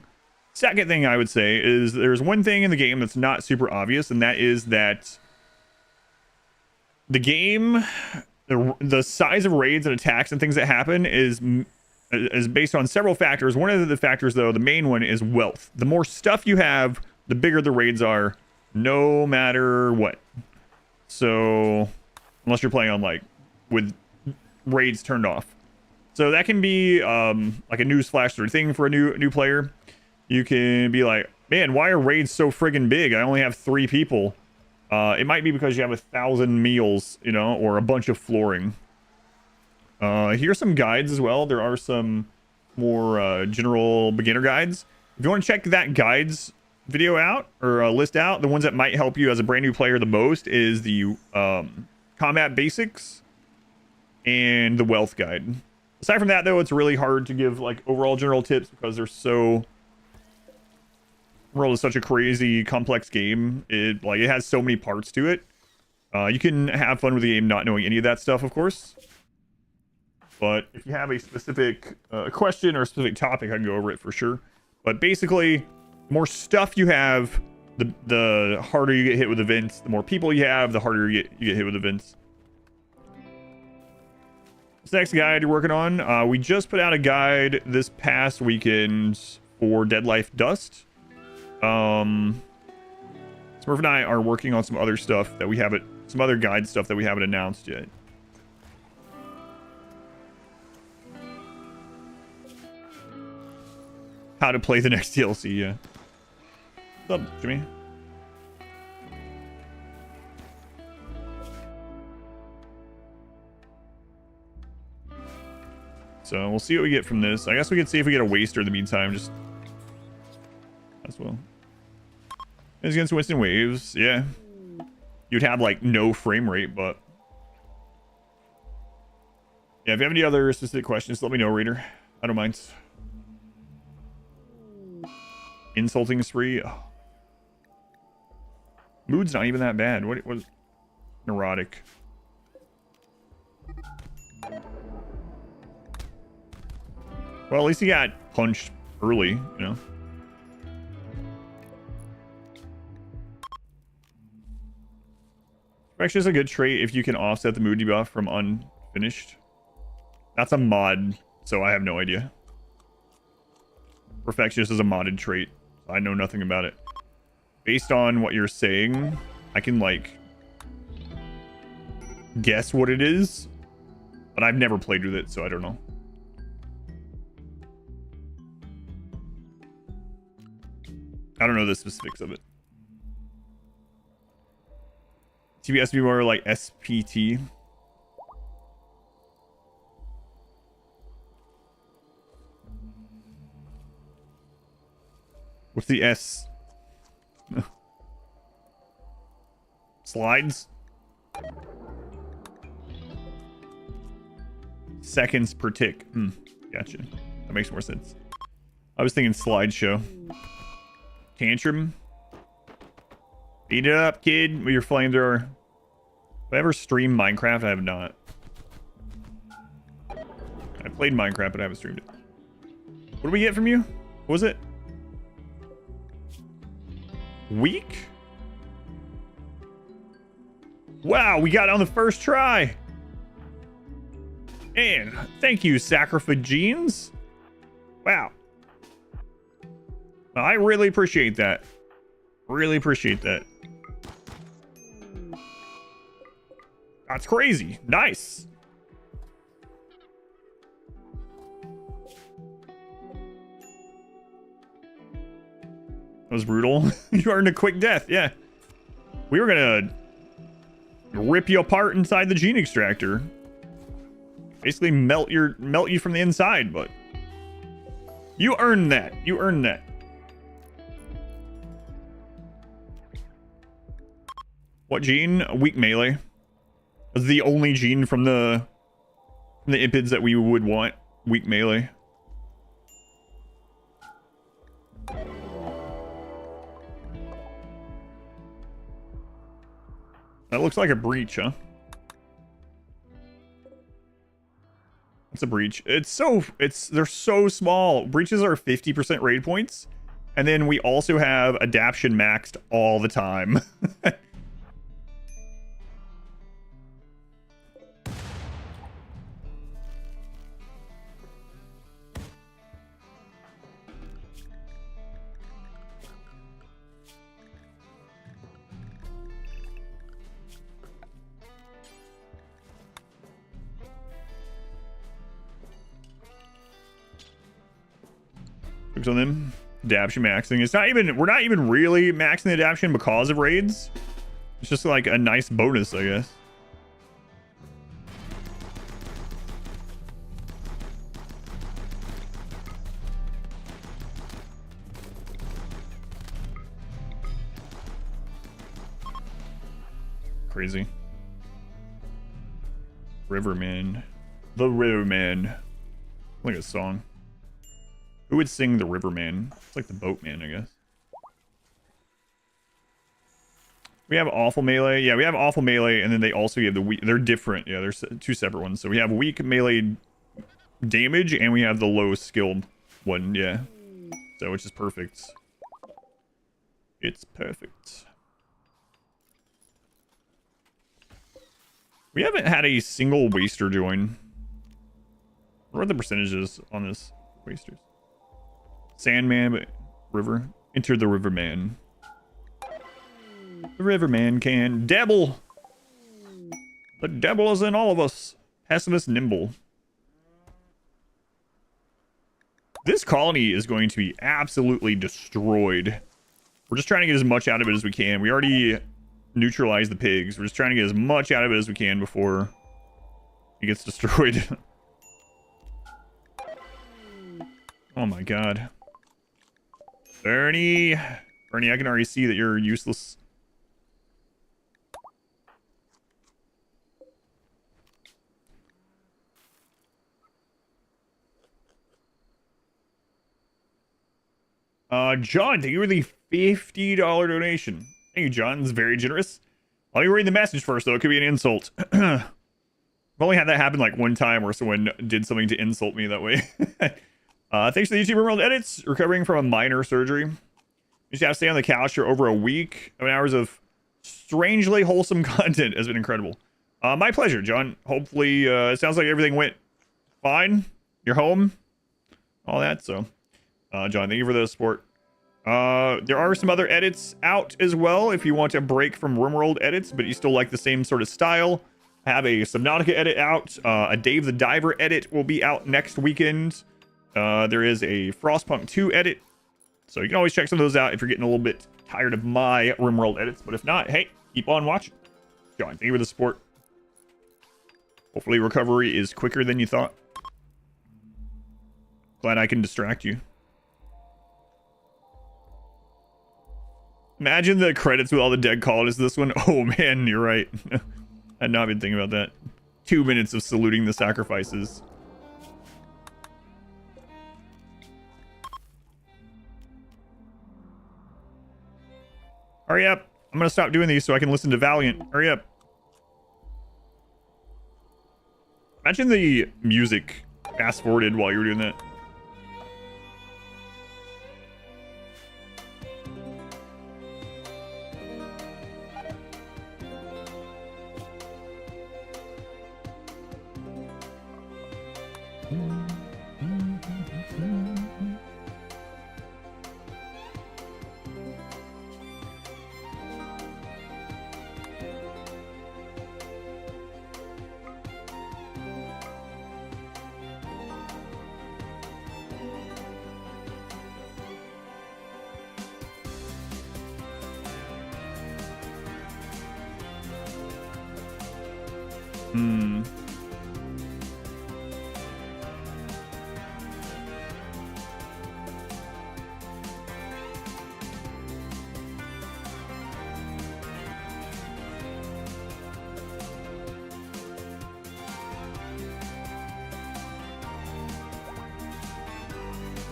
Second thing I would say is there's one thing in the game that's not super obvious, and that is that the game, the size of raids and attacks and things that happen is based on several factors. One of the factors, though, the main one, is wealth. The more stuff you have, the bigger the raids are, no matter what. So, unless you're playing on, like, with raids turned off. So that can be, like, a newsflash sort of thing for a new player. You can be like, man, why are raids so friggin' big? I only have 3 people. It might be because you have 1,000 meals, you know, or a bunch of flooring. Here's some guides as well. There are some more general beginner guides. If you want to check that guides video out, or list out, the ones that might help you as a brand new player the most is the combat basics and the wealth guide. Aside from that, though, it's really hard to give like overall general tips because they're so... RimWorld is such a crazy complex game. It has so many parts to it. You can have fun with the game not knowing any of that stuff, of course. But if you have a specific question or a specific topic, I can go over it for sure. But basically, the more stuff you have, the harder you get hit with events. The more people you have, the harder you get hit with events. This next guide you're working on, we just put out a guide this past weekend for Dead Life Dust. Smurf and I are working on some other stuff that we haven't, some other guide stuff that we haven't announced yet. How to play the next DLC, yeah. What's up, Jimmy? So we'll see what we get from this. I guess we could see if we get a waster in the meantime, just as well. It's against Winston Waves, yeah. You'd have like no frame rate, but yeah, if you have any other specific questions, let me know, reader. I don't mind. Insulting spree. Oh. Mood's not even that bad. What was neurotic? Well, at least he got punched early, you know. Actually, is a good trait if you can offset the mood debuff from unfinished. That's a mod, so I have no idea. Perfectionist is a modded trait. I know nothing about it. Based on what you're saying, I can, like, guess what it is. But I've never played with it, so I don't know. I don't know the specifics of it. TBS be more like SPT. What's the S? Slides? Seconds per tick. Gotcha. That makes more sense. I was thinking slideshow. Tantrum. Beat it up, kid, with your flamethrower. Have I ever streamed Minecraft? I have not. I played Minecraft, but I haven't streamed it. What do we get from you? What was it? Weak? Wow, we got it on the first try. Man, thank you, Sacrifice. Wow. I really appreciate that. Really appreciate that. That's crazy. Nice. That was brutal. You earned a quick death. Yeah. We were gonna rip you apart inside the gene extractor. Basically melt you from the inside, but you earned that. You earned that. What gene? Weak melee. That's the only gene from the impids that we would want. Weak melee. That looks like a breach, huh? It's a breach. They're so small. Breaches are 50% raid points. And then we also have adaption maxed all the time. On them. Adaption maxing. We're not even really maxing the adaption because of raids. It's just like a nice bonus, I guess. Crazy. Riverman. The Riverman. Like a song. Who would sing the Riverman? It's like the Boatman, I guess. We have awful melee. Yeah, we have awful melee, and then they also have the weak. They're different. Yeah, there's two separate ones. So we have weak melee damage, and we have the low skilled one. Yeah. So which is perfect. It's perfect. We haven't had a single waster join. What are the percentages on this wasters? Sandman, but river. Enter the Riverman. The Riverman can dabble. The devil is in all of us. Pessimist nimble. This colony is going to be absolutely destroyed. We're just trying to get as much out of it as we can. We already neutralized the pigs. We're just trying to get as much out of it as we can before it gets destroyed. Oh my god. Bernie, I can already see that you're useless. John, thank you for the $50 donation. Thank you, John. It's very generous. Let me read the message first, though. It could be an insult. I've only had that happen like one time where someone did something to insult me that way. Thanks to the YouTube RimWorld edits. Recovering from a minor surgery. You just have to stay on the couch for over a week. 7 hours of strangely wholesome content has been incredible. My pleasure, John. Hopefully, it sounds like everything went fine. You're home. All that. So, John, thank you for the support. There are some other edits out as well if you want a break from RimWorld edits, but you still like the same sort of style. I have a Subnautica edit out. A Dave the Diver edit will be out next weekend. There is a Frostpunk 2 edit. So you can always check some of those out if you're getting a little bit tired of my RimWorld edits. But if not, hey, keep on watching. John, thank you for the support. Hopefully recovery is quicker than you thought. Glad I can distract you. Imagine the credits with all the dead colonists this one. Oh man, you're right. I had not been thinking about that. 2 minutes of saluting the sacrifices. Hurry up. I'm gonna stop doing these so I can listen to Valiant. Hurry up. Imagine the music fast forwarded while you were doing that.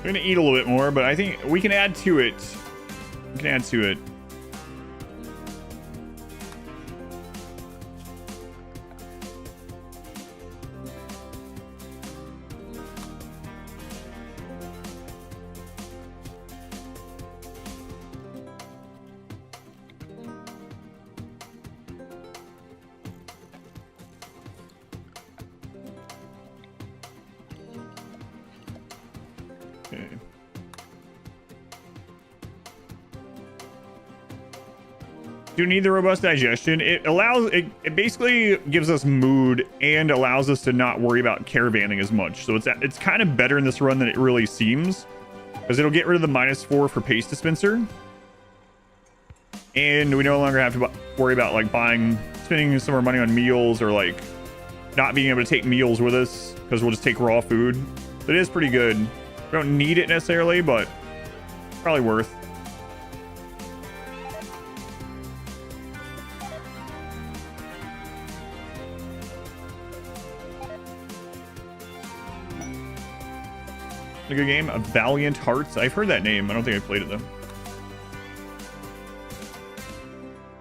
I'm gonna eat a little bit more, but I think we can add to it. We can add to it. Do need the robust digestion. It allows it basically gives us mood and allows us to not worry about caravanning as much. So it's kind of better in this run than it really seems, because it'll get rid of the -4 for paste dispenser, and we no longer have to worry about like spending some more money on meals, or like not being able to take meals with us because we'll just take raw food. So it is pretty good. We don't need it necessarily, but probably worth. A good game. A Valiant Hearts. I've heard that name. I don't think I've played it though.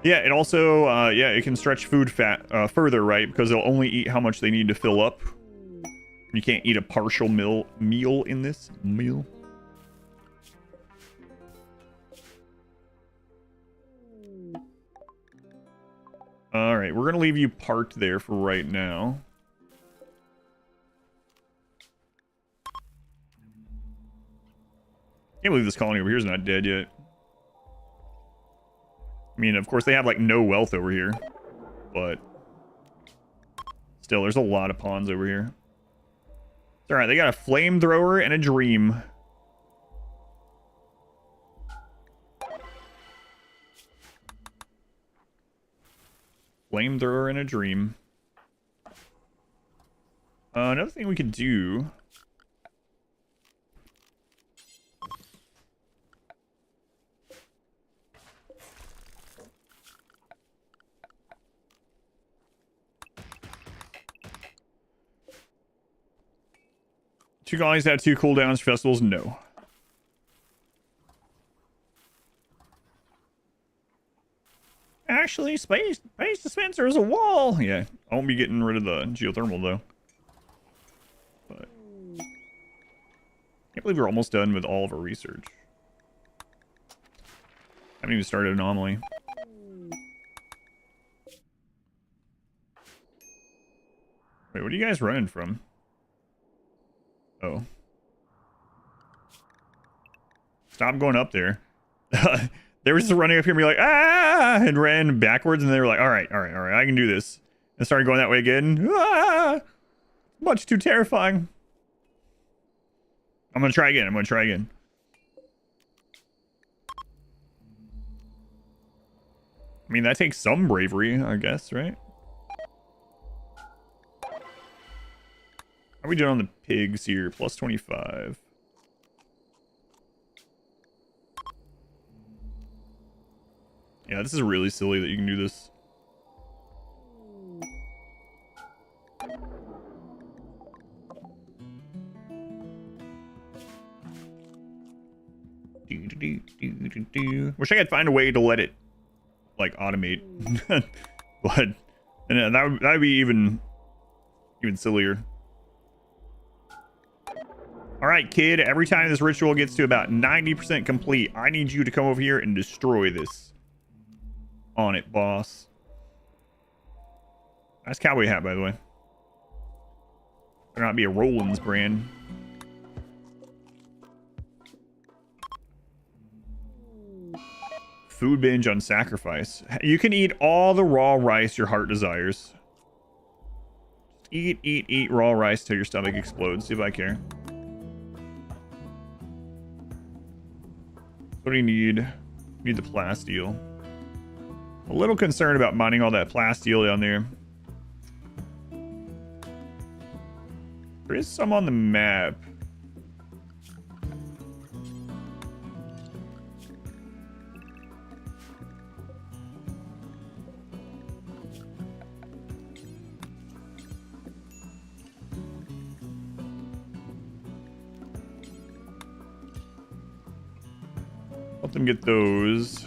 Yeah, it also yeah, it can stretch food fat further, right? Because they'll only eat how much they need to fill up. You can't eat a partial meal in this meal. All right, we're gonna leave you parked there for right now. Can't believe this colony over here is not dead yet. I mean, of course, they have, like, no wealth over here. But still, there's a lot of pawns over here. It's alright, they got a flamethrower and a dream. Flamethrower and a dream. Another thing we could do... Two colonies have 2 cooldowns for festivals? No. Actually, space dispenser is a wall. Yeah, I won't be getting rid of the geothermal though. But I can't believe we're almost done with all of our research. I haven't even started Anomaly. Wait, what are you guys running from? Oh. Stop going up there. They were just running up here and be like, ah, and ran backwards, and they were like, all right, I can do this. And started going that way again. Ah, much too terrifying. I'm gonna try again. I mean, that takes some bravery, I guess, right? How are we doing on the pigs here? Plus 25. Yeah, this is really silly that you can do this. Wish I could find a way to let it, like, automate. But and that would be even sillier. All right, kid. Every time this ritual gets to about 90% complete, I need you to come over here and destroy this. On it, boss. Nice cowboy hat, by the way. Better not be a Roland's brand. Food binge on sacrifice. You can eat all the raw rice your heart desires. Eat raw rice till your stomach explodes. See if I care. What do you need? You need the plasteel. A little concerned about mining all that plasteel down there. There is some on the map. Let them get those.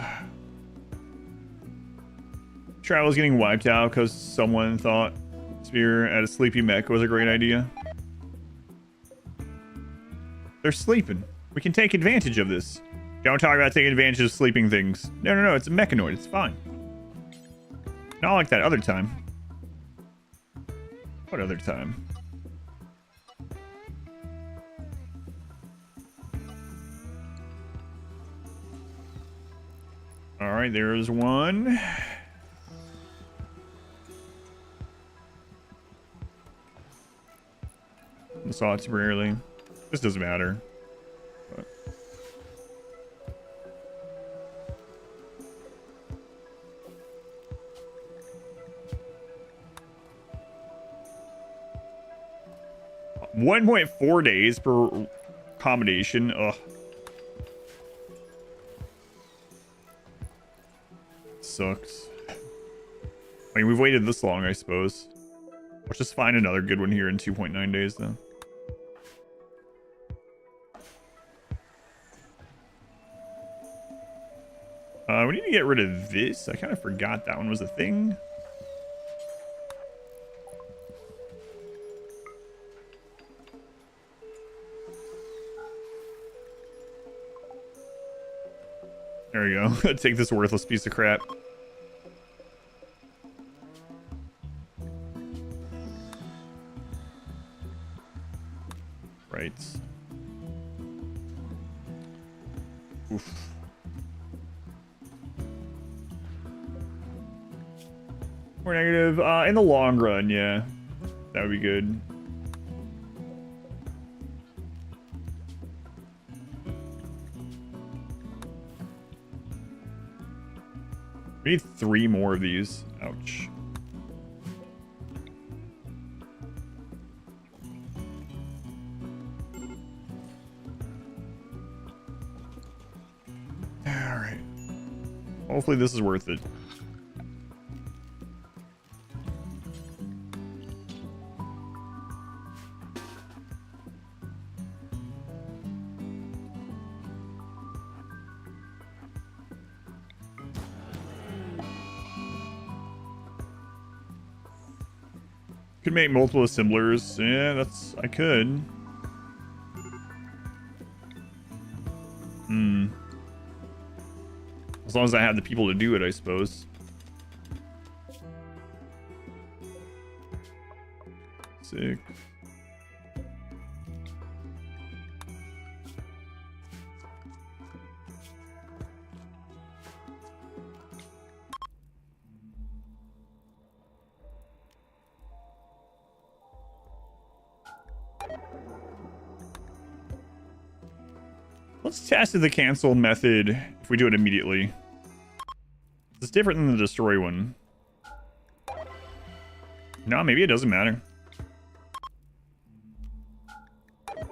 Travel's getting wiped out because someone thought Spear at a sleepy mech was a great idea. They're sleeping. We can take advantage of this. Don't talk about taking advantage of sleeping things. No, it's a mechanoid. It's fine. Not like that other time. What other time? Alright, there's one. I saw it temporarily. This doesn't matter. But. $1.4 days per accommodation. Ugh. Sucks. I mean, we've waited this long, I suppose. Let's just find another good one here in 2.9 days, though. We need to get rid of this. I kind of forgot that one was a thing. There we go. Take this worthless piece of crap. Right. Oof. We're negative. In the long run, yeah. That would be good. We need 3 more of these. Ouch. Alright. Hopefully this is worth it. Could make multiple assemblers. Yeah, I could. As long as I have the people to do it, I suppose. Sick. Let's test the cancel method if we do it immediately. It's different than the destroy one. No, maybe it doesn't matter. I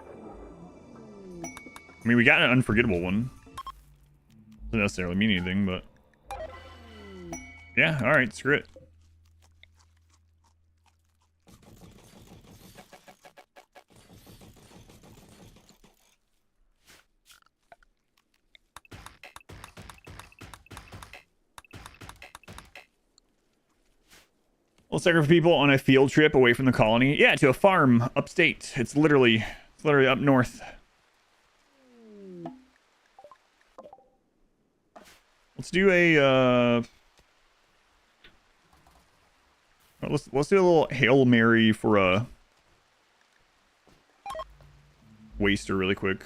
mean, we got an unforgettable one. Doesn't necessarily mean anything, but... yeah, alright, screw it. Let's take our people on a field trip away from the colony. Yeah, to a farm upstate. It's literally up north. Let's do a let's do a little Hail Mary for a waster really quick.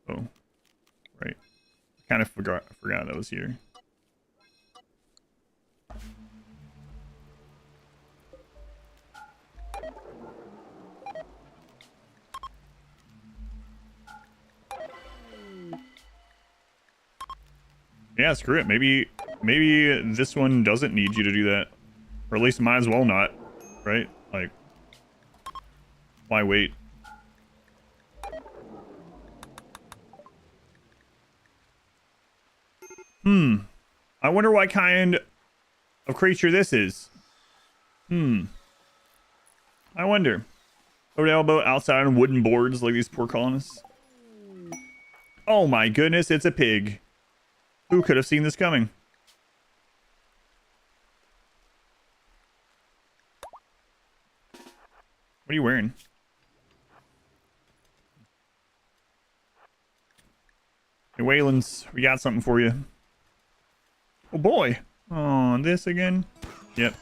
Oh, right. Kind of forgot that was here. Yeah, screw it. Maybe this one doesn't need you to do that. Or at least might as well not. Right? Like, why wait? I wonder what kind of creature this is. I wonder. Over the elbow, outside on wooden boards like these poor colonists. Oh my goodness, it's a pig. Who could have seen this coming? What are you wearing? Hey, Waylands, we got something for you. Oh boy. Oh, this again? Yep.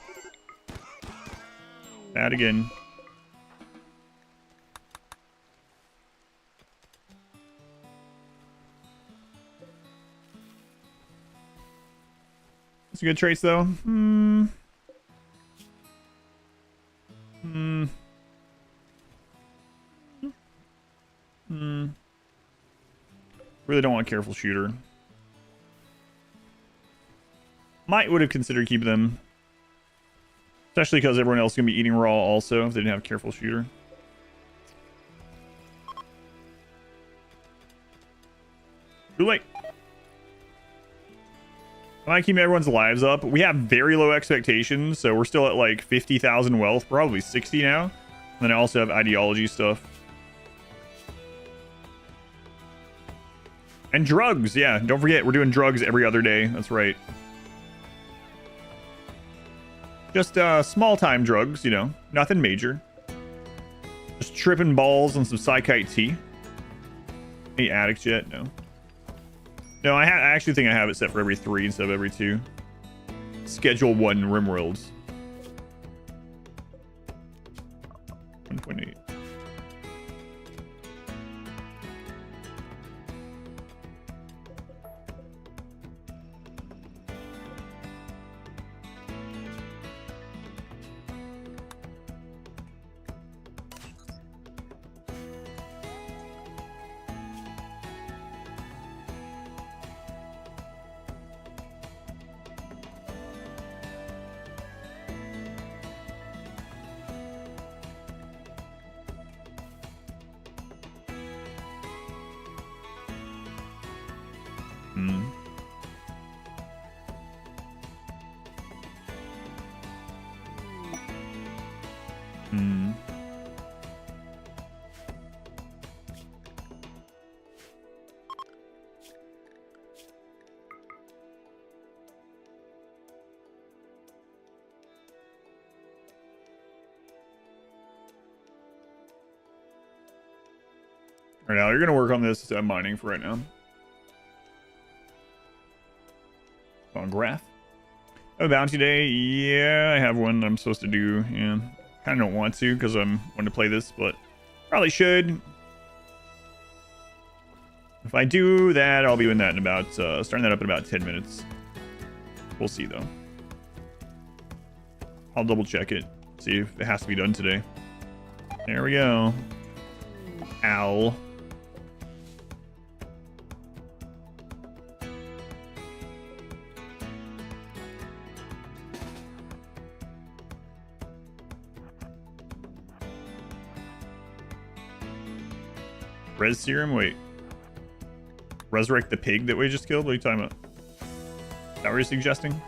That again. It's a good trace though. Really don't want a careful shooter. Would have considered keeping them. Especially because everyone else is going to be eating raw also if they didn't have a careful shooter. Too late. I might keep everyone's lives up. We have very low expectations, so we're still at like 50,000 wealth, probably 60 now. And then I also have ideology stuff. And drugs, yeah. Don't forget, we're doing drugs every other day. That's right. Just small-time drugs, you know. Nothing major. Just tripping balls on some Psychite tea. Any addicts yet? No. No, I actually think I have it set for every 3 instead of every 2. Schedule 1 RimWorlds. 1.8. Right now, you're gonna work on this mining for right now. On graph. A bounty day, yeah, I have one I'm supposed to do. Yeah, kind of don't want to because I'm wanting to play this, but probably should. If I do that, I'll be doing that in about starting that up in about 10 minutes. We'll see though. I'll double check it, see if it has to be done today. There we go. Owl. Res serum? Wait. Resurrect the pig that we just killed? What are you talking about? Is that what you're suggesting?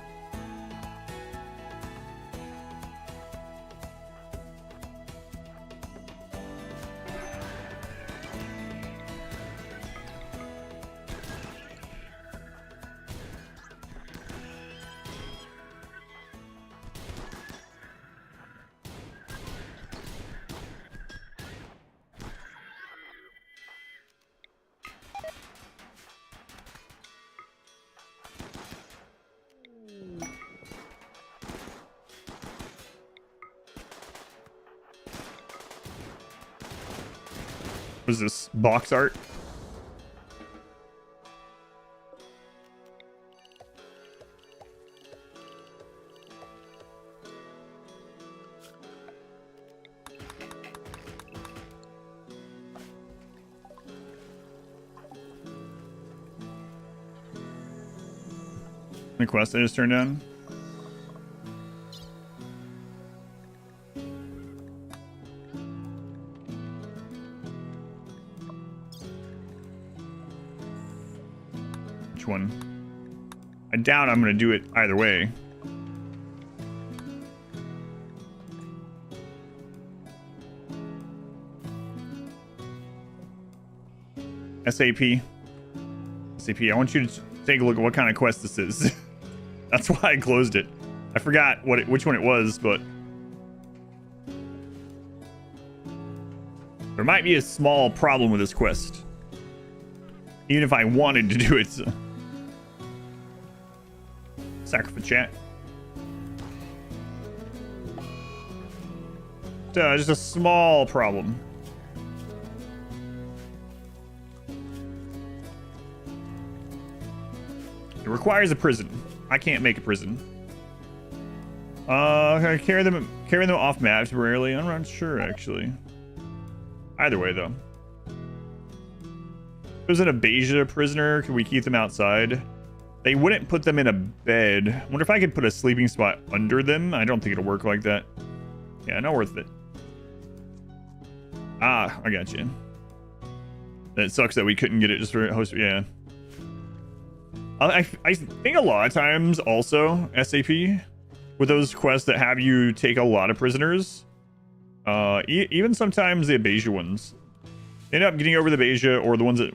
What is this? Box art? The quest I just turned down? One. I doubt I'm going to do it either way. SAP. SAP, I want you to take a look at what kind of quest this is. That's why I closed it. I forgot which one it was, but there might be a small problem with this quest. Even if I wanted to do it. So. Sacrifice chat. Just a small problem. It requires a prison. I can't make a prison. Can I carry them off map temporarily? I'm not sure actually. Either way though. If there's an Abasia prisoner, can we keep them outside? They wouldn't put them in a bed. I wonder if I could put a sleeping spot under them. I don't think it'll work like that. Yeah, not worth it. Ah, I got you. It sucks that we couldn't get it just for host. Yeah. I think a lot of times also SAP with those quests that have you take a lot of prisoners. Even sometimes the Abasia ones. End up getting over the Abasia, or the ones that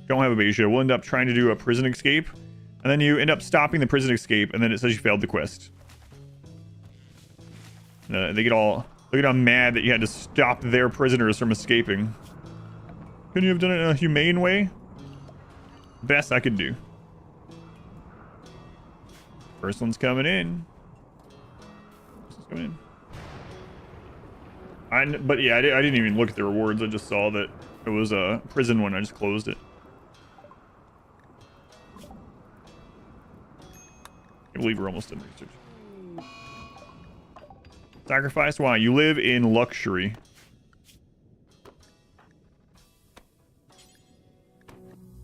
don't have Abasia will end up trying to do a prison escape. And then you end up stopping the prison escape, and then it says you failed the quest. They get all mad that you had to stop their prisoners from escaping. Couldn't you have done it in a humane way? Best I could do. First one's coming in. But yeah, I didn't even look at the rewards. I just saw that it was a prison one. I just closed it. I believe we're almost done research. Sacrifice? Why? You live in luxury.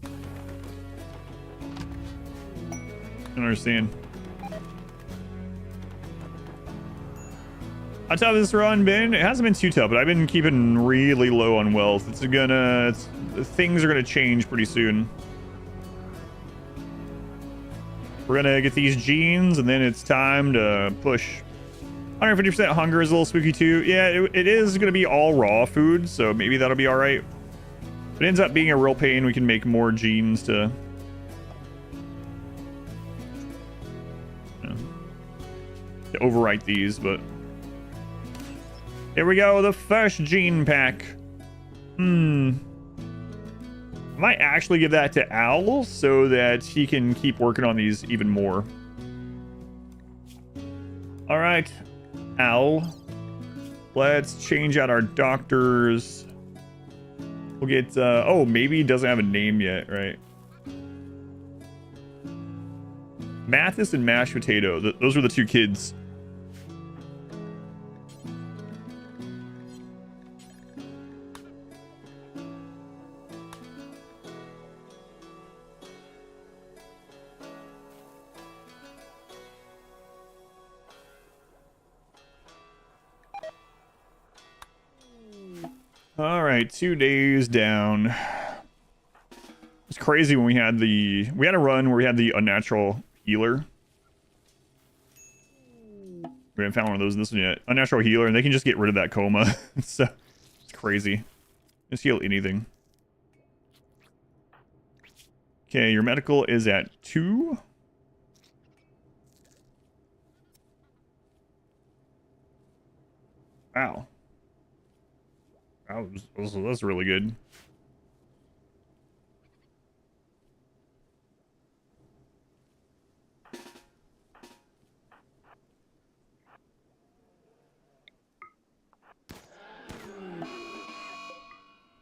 I don't understand. How tough has this run been? It hasn't been too tough, but I've been keeping really low on wealth. Things are gonna change pretty soon. We're gonna get these genes, and then it's time to push. 150% hunger is a little spooky too. Yeah, it is gonna be all raw food, so maybe that'll be all right. If it ends up being a real pain, we can make more genes to overwrite these, but here we go, the first gene pack. I might actually give that to Owl so that he can keep working on these even more. All right, Owl. Let's change out our doctors. We'll get, oh, maybe he doesn't have a name yet, right? Mathis and Mashed Potato. Those were the two kids. All right, 2 days down. It's crazy when we had a run where we had the unnatural healer. We haven't found one of those in this one yet. Unnatural healer, and they can just get rid of that coma. So it's crazy. Just heal anything. Okay, your medical is at 2. Wow. That's really good.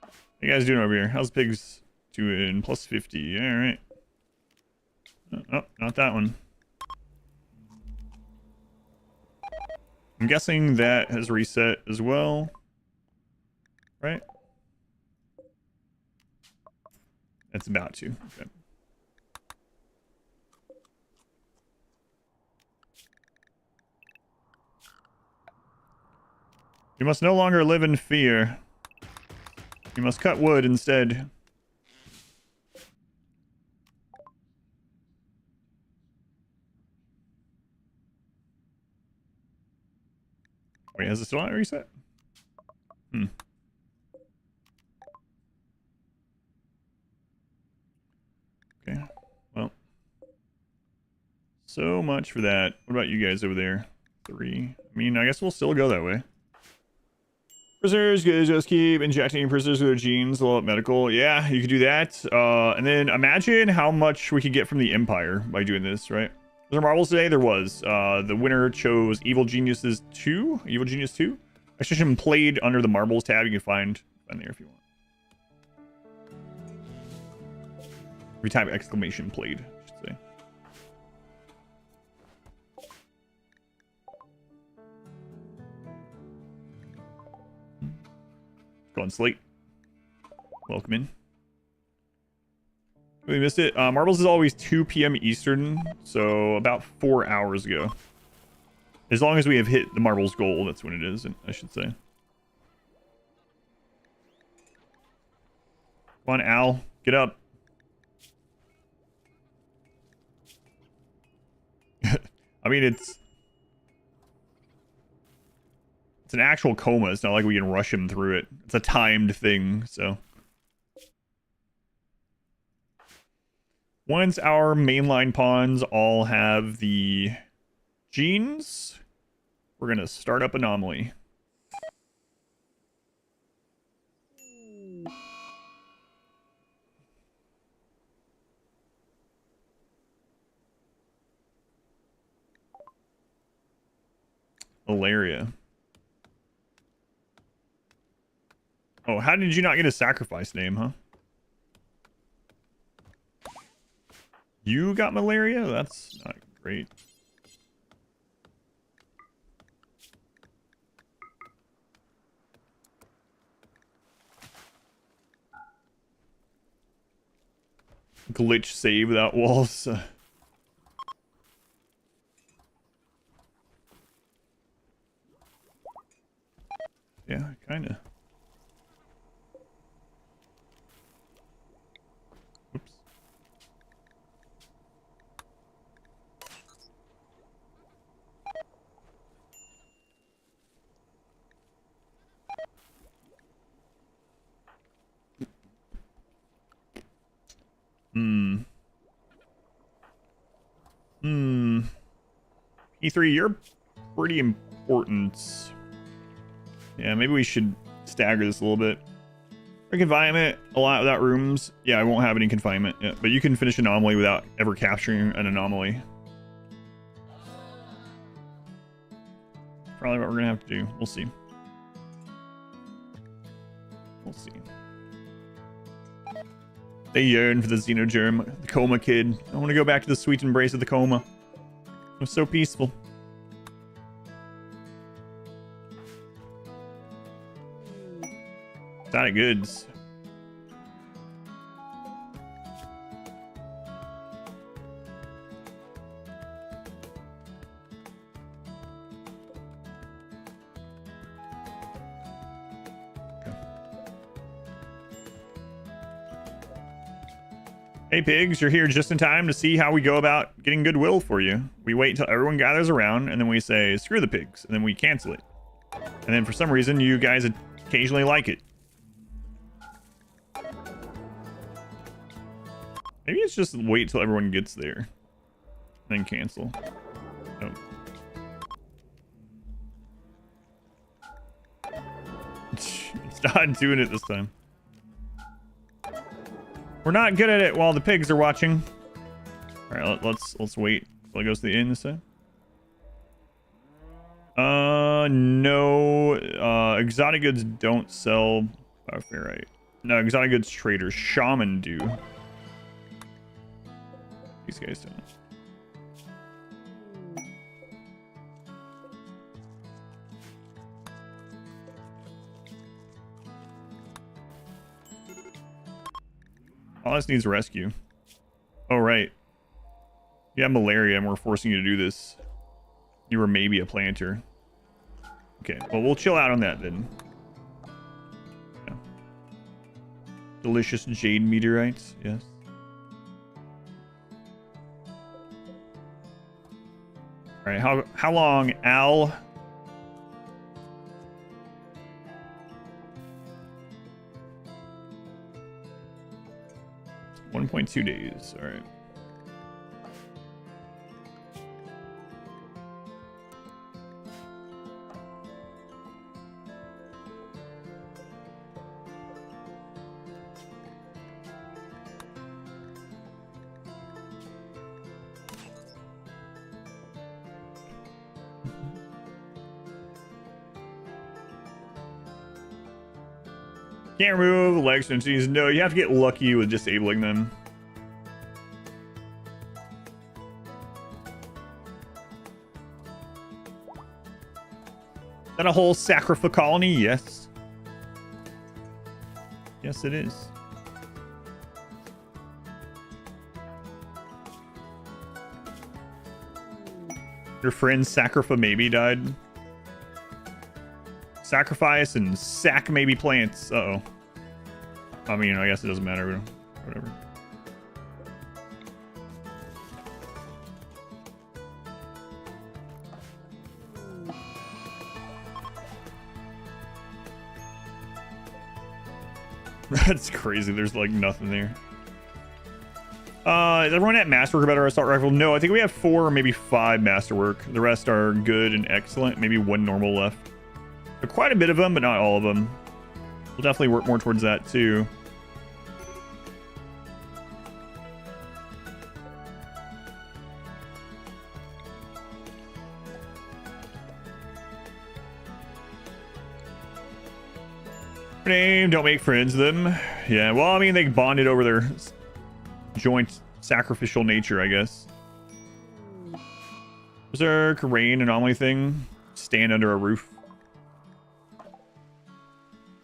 How you guys doing over here? How's pigs doing? Plus 50. All right. Oh, not that one. I'm guessing that has reset as well. Right? It's about to. Okay. You must no longer live in fear. You must cut wood instead. Wait, has it still not reset? Okay, well. So much for that. What about you guys over there? 3. I mean, I guess we'll still go that way. Prisoners, just keep injecting prisoners with their genes, level up medical. Yeah, you could do that. And then imagine how much we could get from the Empire by doing this, right? Was there marbles today? There was. The winner chose Evil Geniuses 2. Evil Genius 2. I should have played under the marbles tab. You can find there if you want. Every time exclamation played, I should say. Go on, Slate. Welcome in. We missed it. Marbles is always 2 p.m. Eastern, so about 4 hours ago. As long as we have hit the marbles goal, that's when it is, I should say. Come on, Al. Get up. I mean, it's an actual coma. It's not like we can rush him through it. It's a timed thing, so. Once our mainline pawns all have the genes, we're going to start up Anomaly. Malaria. Oh, how did you not get a sacrifice name, huh? You got malaria? That's not great. Glitch save without walls. Yeah, kinda. Oops. E3, you're pretty important. Yeah, maybe we should stagger this a little bit. Confinement, a lot without rooms. Yeah, I won't have any confinement. Yeah, but you can finish anomaly without ever capturing an anomaly. Probably what we're gonna have to do. We'll see. We'll see. They yearn for the xenogerm, the coma kid. I want to go back to the sweet embrace of the coma. It was so peaceful. Exotic goods. Hey pigs, you're here just in time to see how we go about getting goodwill for you. We wait until everyone gathers around, and then we say, screw the pigs, and then we cancel it. And then for some reason, you guys occasionally like it. Maybe it's just wait till everyone gets there, then cancel. Oh. It's not doing it this time. We're not good at it while the pigs are watching. All right, let's wait till it goes to the end this time. No. Exotic goods don't sell. Oh, fair, right? No, exotic goods traders. Shaman do. These guys don't. All this needs rescue. Oh, right. You have malaria and we're forcing you to do this. You were maybe a planter. Okay, well, we'll chill out on that then. Yeah. Delicious jade meteorites, yes. All right, how long, Al? .2 days. All right. Can't remove leg extensions. No, you have to get lucky with disabling them. Is that a whole sacrifice colony? Yes. Yes, it is. Your friend Sacrifice maybe died. Sacrifice and sack maybe plants. Uh-oh. I mean, I guess it doesn't matter. Whatever. That's crazy. There's like nothing there. Is everyone at Masterwork about our assault rifle? No, I think we have 4 or maybe 5 Masterwork. The rest are good and excellent. Maybe 1 normal left. There are quite a bit of them, but not all of them. We'll definitely work more towards that too. Name, don't make friends with them. Yeah, well, I mean, they bonded over their joint sacrificial nature, I guess. Berserk, rain, anomaly thing. Stand under a roof.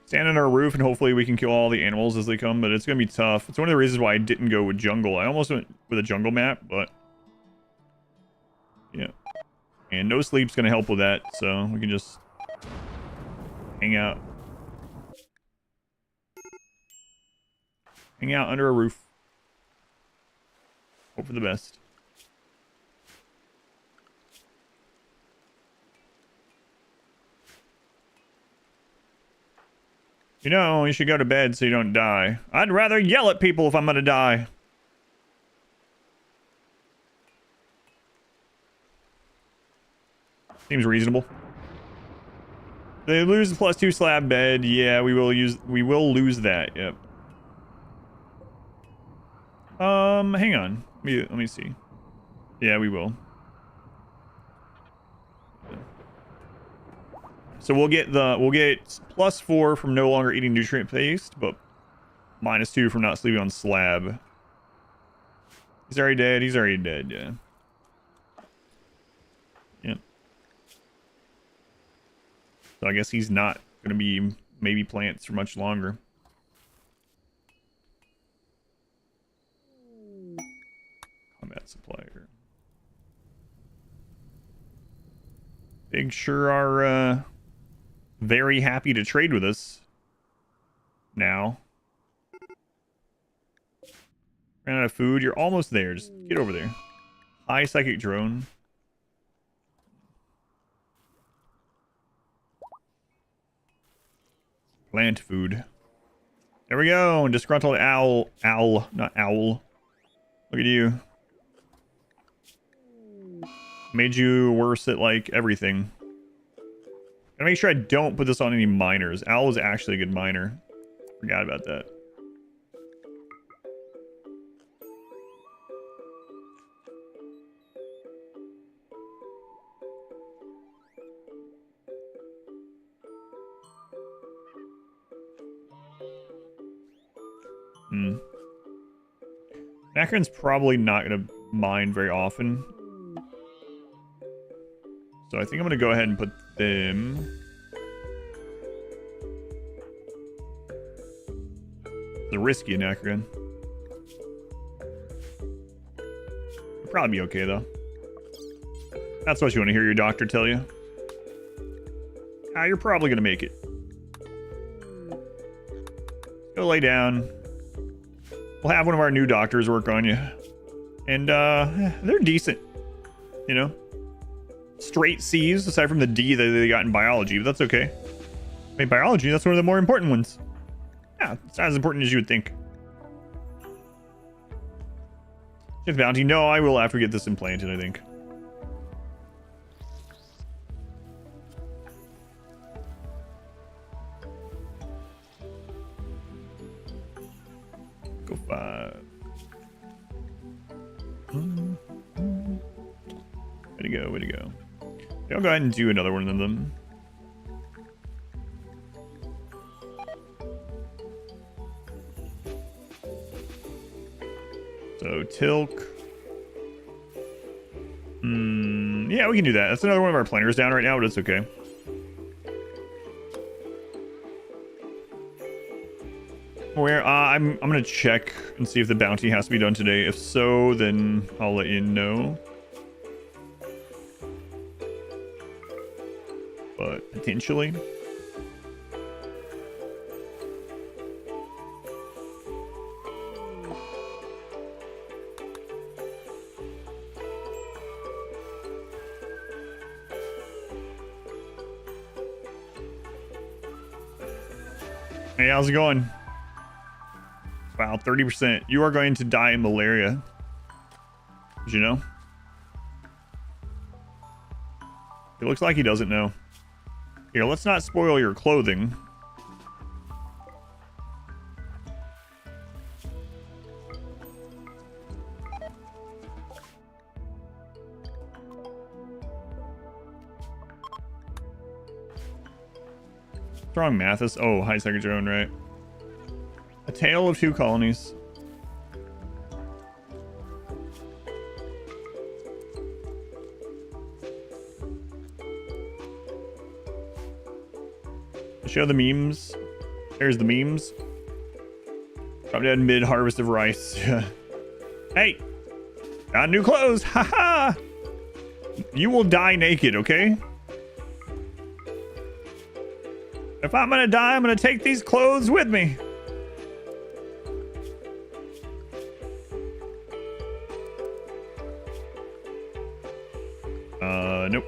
Stand under a roof and hopefully we can kill all the animals as they come, but it's going to be tough. It's one of the reasons why I didn't go with jungle. I almost went with a jungle map, but yeah. And no sleep's going to help with that, so we can just hang out. Hang out under a roof. Hope for the best. You know, you should go to bed so you don't die. I'd rather yell at people if I'm gonna die. Seems reasonable. They lose the +2 slab bed. Yeah, we will lose that. Yep. Hang on. Let me see. Yeah, we will. So we'll get +4 from no longer eating nutrient paste, but -2 from not sleeping on slab. He's already dead. He's already dead. Yeah. Yep. So I guess he's not gonna be maybe plants for much longer. Combat supplier. Big sure are very happy to trade with us now. Ran out of food. You're almost there. Just get over there. High psychic drone. Plant food. There we go. Disgruntled owl. Owl, not owl. Look at you. Made you worse at like everything. Gotta make sure I don't put this on any miners. Owl is actually a good miner. Forgot about that. Macron's probably not gonna mine very often. So I think I'm gonna go ahead and put them. It's risky Anacron. It'll probably be okay though. That's what you want to hear your doctor tell you. Ah, you're probably gonna make it. Go lay down. We'll have one of our new doctors work on you. And they're decent. You know? Straight C's, aside from the D that they got in biology, but that's okay. I mean, biology, that's one of the more important ones. Yeah, it's not as important as you would think. Shift bounty. No, I will after we get this implanted, I think. Go 5. Way to go, way to go. Okay, I'll go ahead and do another one of them. So, Tilk. Yeah, we can do that. That's another one of our planners down right now, but it's okay. Where I'm gonna check and see if the bounty has to be done today. If so, then I'll let you know. But potentially. Hey, how's it going? Wow, 30%. You are going to die in malaria. Did you know? It looks like he doesn't know. Here, let's not spoil your clothing. What's wrong, Mathis? Oh, high second drone, right? A tale of 2 colonies. Show the memes. There's the memes. Drop dead mid-harvest of rice. Hey! Got new clothes! Haha! You will die naked, okay? If I'm gonna die, I'm gonna take these clothes with me. Nope.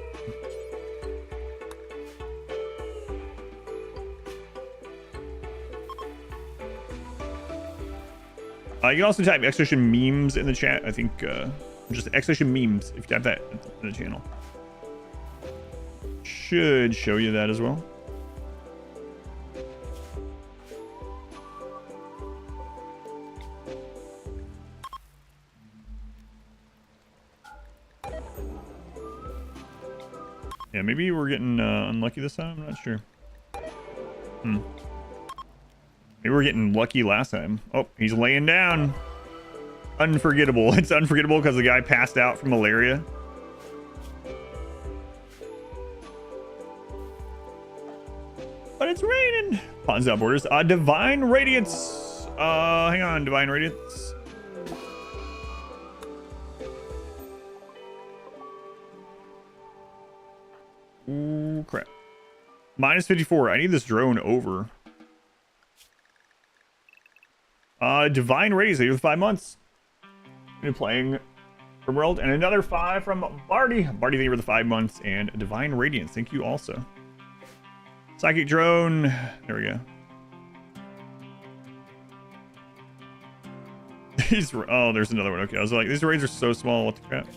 You can also type exclamation memes in the chat. I think just exclamation memes if you type that in the channel. Should show you that as well. Maybe we're getting unlucky this time. I'm not sure. Maybe we're getting lucky last time. Oh, he's laying down. Unforgettable. It's unforgettable because the guy passed out from malaria. But it's raining. Pawns out borders. Divine Radiance. Hang on, Divine Radiance. Ooh, crap. Minus 54. I need this drone over. Divine Radiance. They do 5 months. Been playing RimWorld, and another 5 from Barty. Barty, thank you for the 5 months, and Divine Radiance. Thank you also. Psychic drone. There we go. Oh, there's another one. Okay, I was like, these raids are so small. What the crap?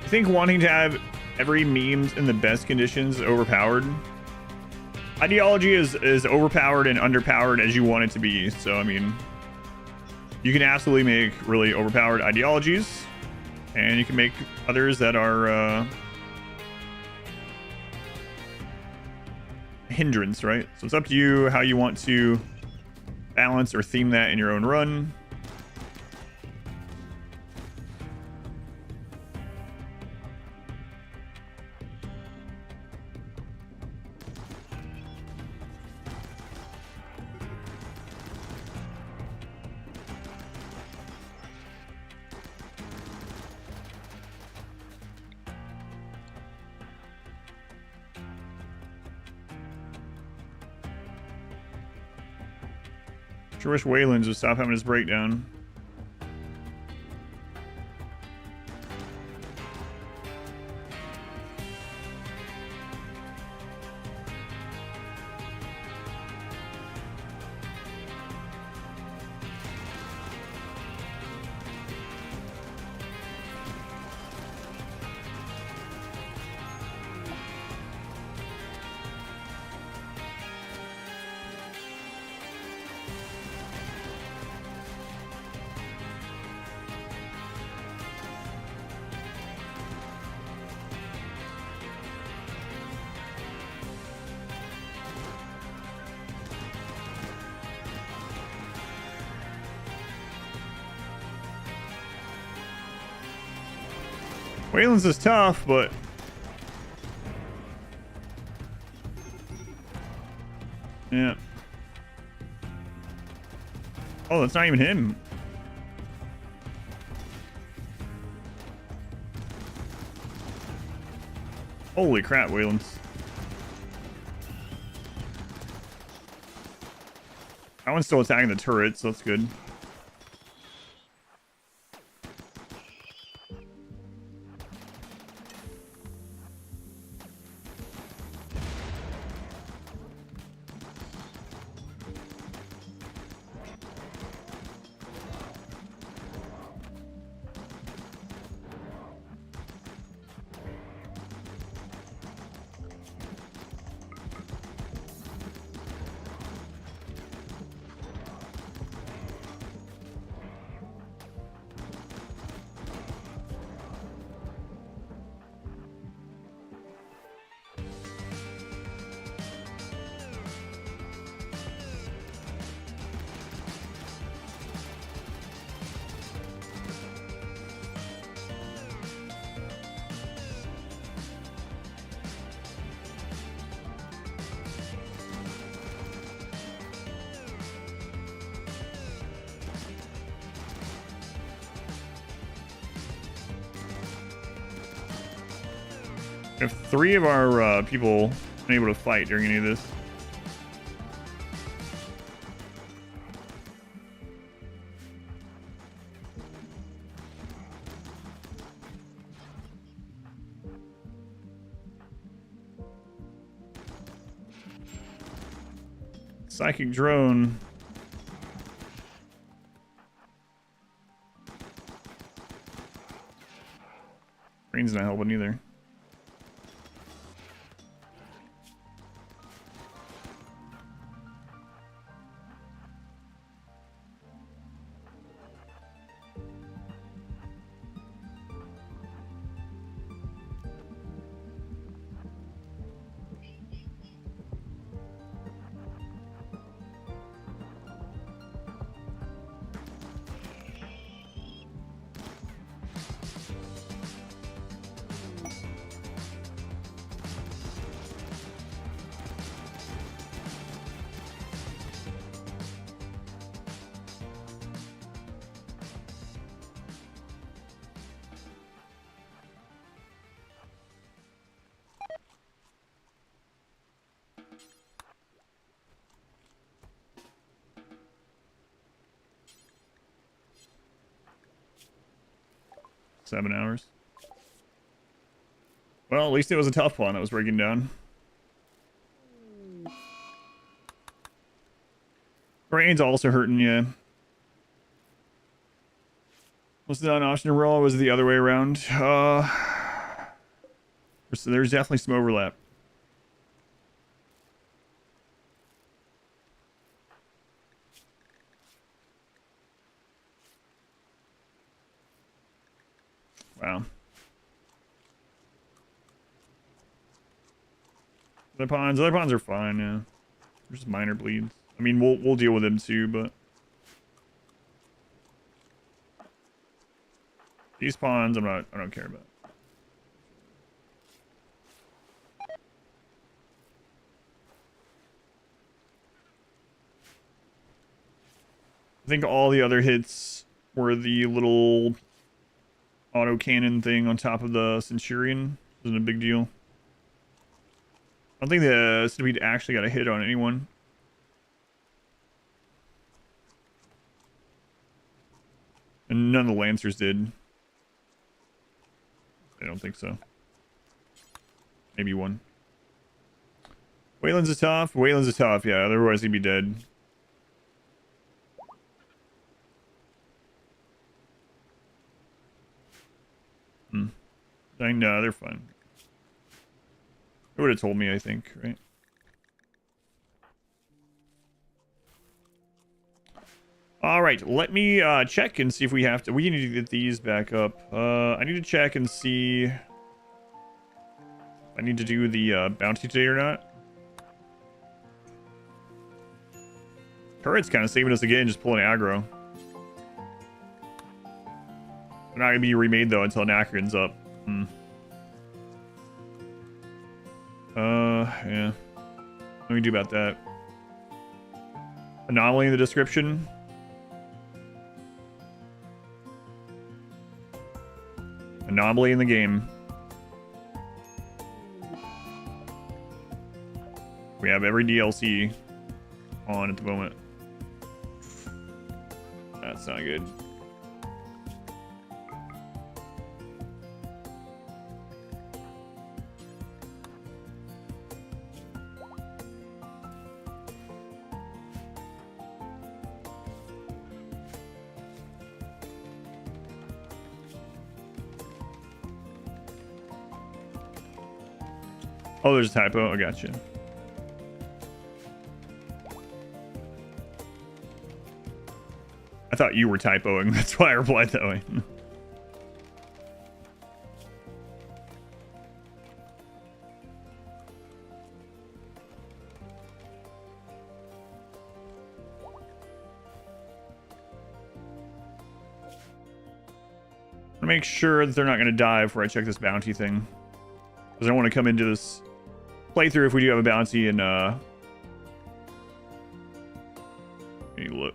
I think wanting to have every memes in the best conditions is overpowered. Ideology is overpowered and underpowered as you want it to be. So, I mean, you can absolutely make really overpowered ideologies, and you can make others that are hindrance, right? So it's up to you how you want to balance or theme that in your own run. Sure wish Wayland's would stop having his breakdown. Wayland's is tough, but yeah. Oh, that's not even him. Holy crap, Wayland's. That one's still attacking the turret, so that's good. If 3 of our people unable to fight during any of this. Psychic drone. Rain's not helping either. $7 hours. Well, at least it was a tough one that was breaking down. Brain's also hurting you. Was it on option to roll, or was it the other way around? So there's definitely some overlap. Wow. Other pawns are fine, yeah. They're just minor bleeds. I mean, we'll deal with them too, but these pawns I don't care about. I think all the other hits were the little auto cannon thing on top of the Centurion. Isn't a big deal. I don't think the Centipede actually got a hit on anyone. And none of the Lancers did. I don't think so. Maybe one. Wayland's a tough. Yeah. Otherwise he'd be dead. No, they're fine. They would have told me, I think, right? All right, let me check and see if we have to. We need to get these back up. I need to check and see if I need to do the bounty today or not. Turret's kind of saving us again, just pulling aggro. They're not gonna be remade though until Nacron's up. Yeah. What do we do about that? Anomaly in the description. Anomaly in the game. We have every DLC on at the moment. That's not good. Oh, there's a typo. I got you. I thought you were typoing. That's why I replied that way. Make sure that they're not going to die before I check this bounty thing. Because I don't want to come into this playthrough if we do have a bounty and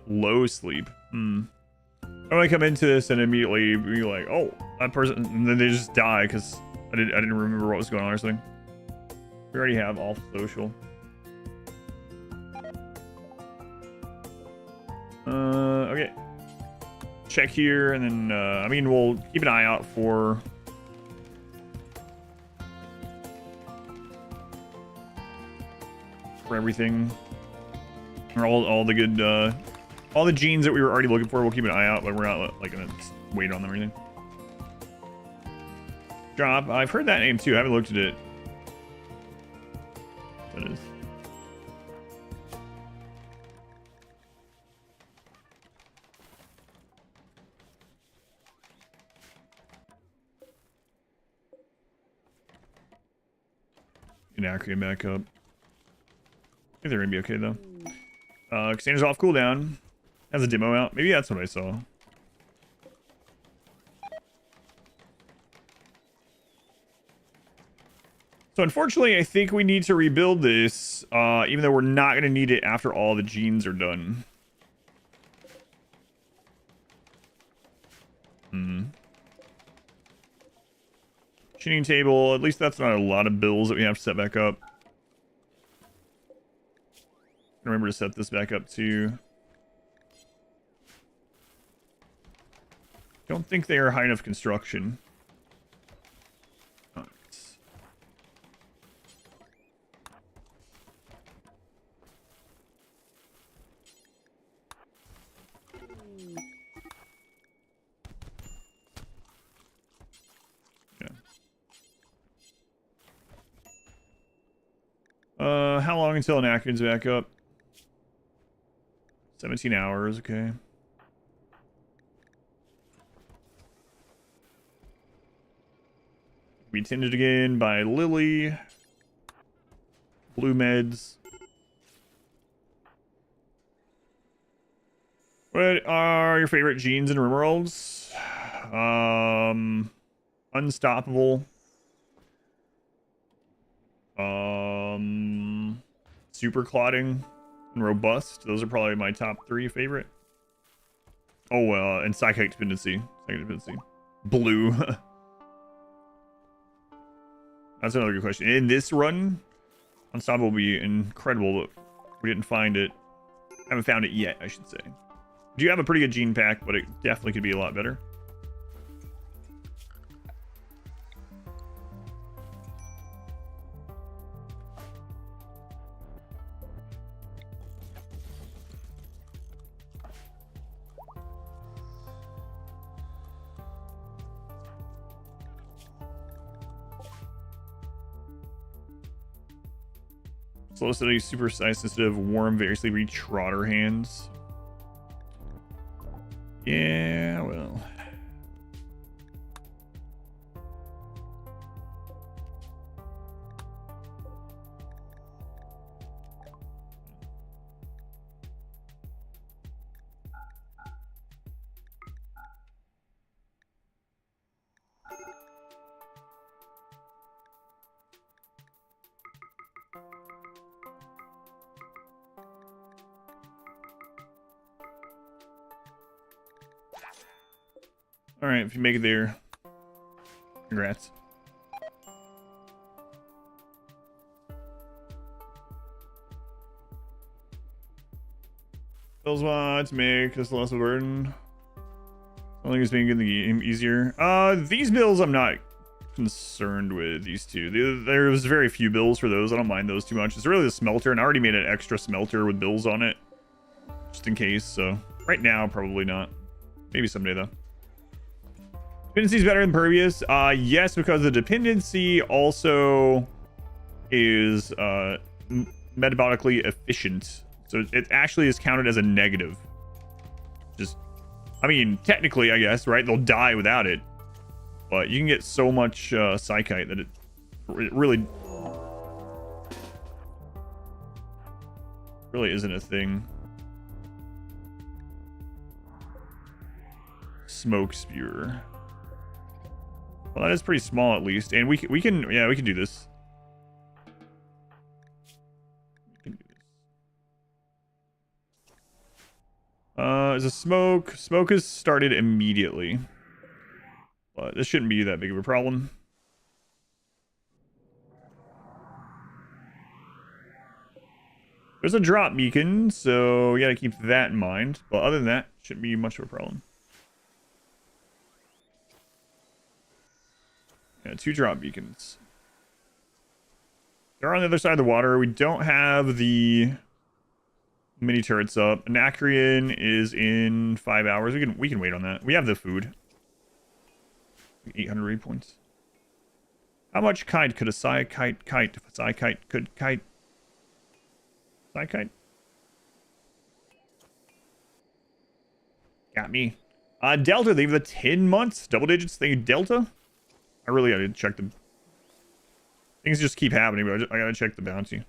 low sleep. I don't want to come into this and immediately be like, oh, that person, and then they just die because I didn't remember what was going on or something. We already have all social. Okay. Check here, and then I mean, we'll keep an eye out for everything. Or all the good, all the genes that we were already looking for. We'll keep an eye out, but we're not like gonna wait on them or anything. Drop. I've heard that name too. I haven't looked at it. That is. Inacrian back up. I think they're gonna be okay though. Cassandra's off cooldown. Has a demo out. Maybe that's what I saw. So unfortunately, I think we need to rebuild this, even though we're not gonna need it after all the genes are done. Tuning table, at least that's not a lot of bills that we have to set back up. Remember to set this back up too. Don't think they are high enough construction. How long until an Atkins back up? 17 hours, okay. We tended again by Lily. Blue meds. What are your favorite genes in RimWorlds? Unstoppable. Super clotting and robust. Those are probably my top 3 favorite. Oh, and psychic dependency. Blue. That's another good question. In this run, Unstoppable will be incredible, but we didn't find it. Haven't found it yet, I should say. Do you have a pretty good gene pack, but it definitely could be a lot better. Soliciting super size sensitive warm variously reach Trotter hands. Yeah, well. All right, if you make it there, congrats. Bills want to make this less of a burden. I think it's making the game easier. These bills I'm not concerned with. These two. There's very few bills for those. I don't mind those too much. It's really the smelter, and I already made an extra smelter with bills on it, just in case. So right now, probably not. Maybe someday though. Dependency is better than Pervious. Yes, because the dependency also is metabolically efficient. So it actually is counted as a negative. Just, I mean, technically, I guess, right? They'll die without it. But you can get so much psychite that it really isn't a thing. Smoke spewer. Well, that is pretty small at least, and we can do this. Is a smoke? Smoke is started immediately, but this shouldn't be that big of a problem. There's a drop beacon, so you gotta keep that in mind. But other than that, shouldn't be much of a problem. Yeah, 2 drop beacons. They're on the other side of the water. We don't have the Mini turrets up. Anacreon is in 5 hours. We can wait on that. We have the food. 800 read points. How much kite could a Psy kite? If a Psy kite could kite. Psy kite? Got me. Delta, they have the 10 months. Double digits. Thank you, Delta. I really gotta check the... Things just keep happening, but I gotta check the bounty.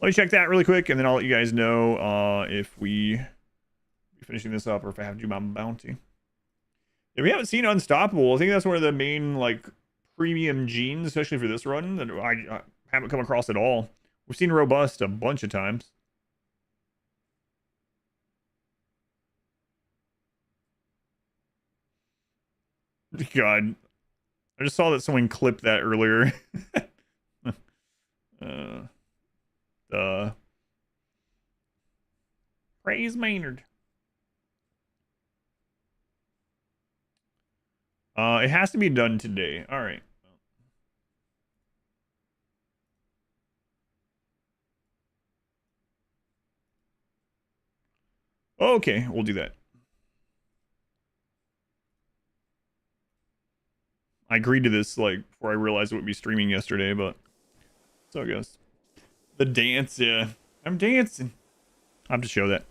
Let me check that really quick, and then I'll let you guys know if we finishing this up or if I have to do my bounty. Yeah, we haven't seen Unstoppable. I think that's one of the main, like, premium genes, especially for this run, that I haven't come across at all. We've seen Robust a bunch of times. God. I just saw that someone clipped that earlier. Praise Maynard. It has to be done today. All right. Okay, we'll do that. I agreed to this, like, before I realized it would be streaming yesterday, but so it goes. The dance, yeah. I'm dancing. I have to show that.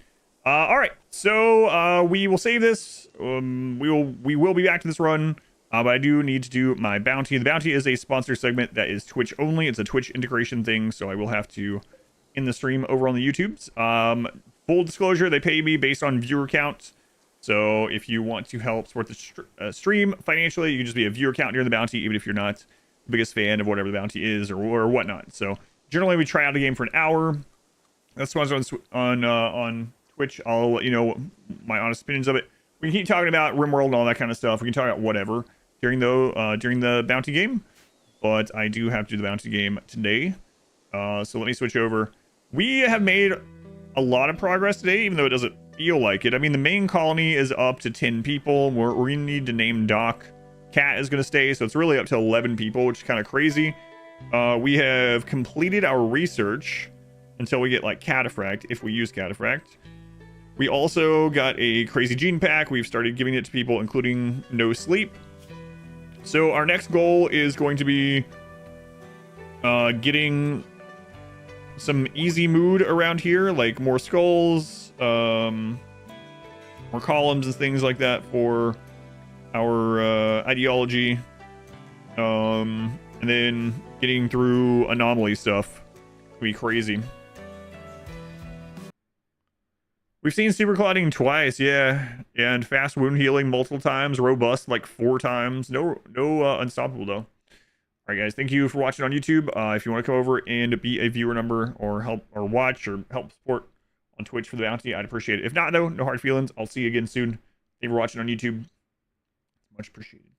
All right, so we will save this. We will be back to this run, but I do need to do my bounty. The bounty is a sponsor segment that is Twitch only. It's a Twitch integration thing, so I will have to end the stream over on the YouTubes. Full disclosure, they pay me based on viewer count. So if you want to help support the stream financially, you can just be a viewer count during the bounty, even if you're not the biggest fan of whatever the bounty is or whatnot. So generally, we try out a game for an hour. That's sponsored on Twitch. I'll let you know my honest opinions of it. We can keep talking about RimWorld and all that kind of stuff. We can talk about whatever during the bounty game. But I do have to do the bounty game today. So let me switch over. We have made a lot of progress today, even though it doesn't feel like it. I mean, the main colony is up to 10 people. We need to name Doc. Cat is going to stay, so it's really up to 11 people, which is kind of crazy. We have completed our research until we get, like, Cataphract, if we use Cataphract. We also got a crazy gene pack. We've started giving it to people, including No Sleep. So our next goal is going to be getting some easy mood around here, like more skulls, more columns and things like that for our ideology, and then getting through anomaly stuff will be crazy. We've seen super clotting twice, yeah, and fast wound healing multiple times, robust like 4 times. No unstoppable though. All right, guys, thank you for watching on YouTube. If you want to come over and be a viewer number or help or watch or help support on Twitch for the bounty, I'd appreciate it. If not, though, no hard feelings. I'll see you again soon. Thank you for watching on YouTube. Much appreciated.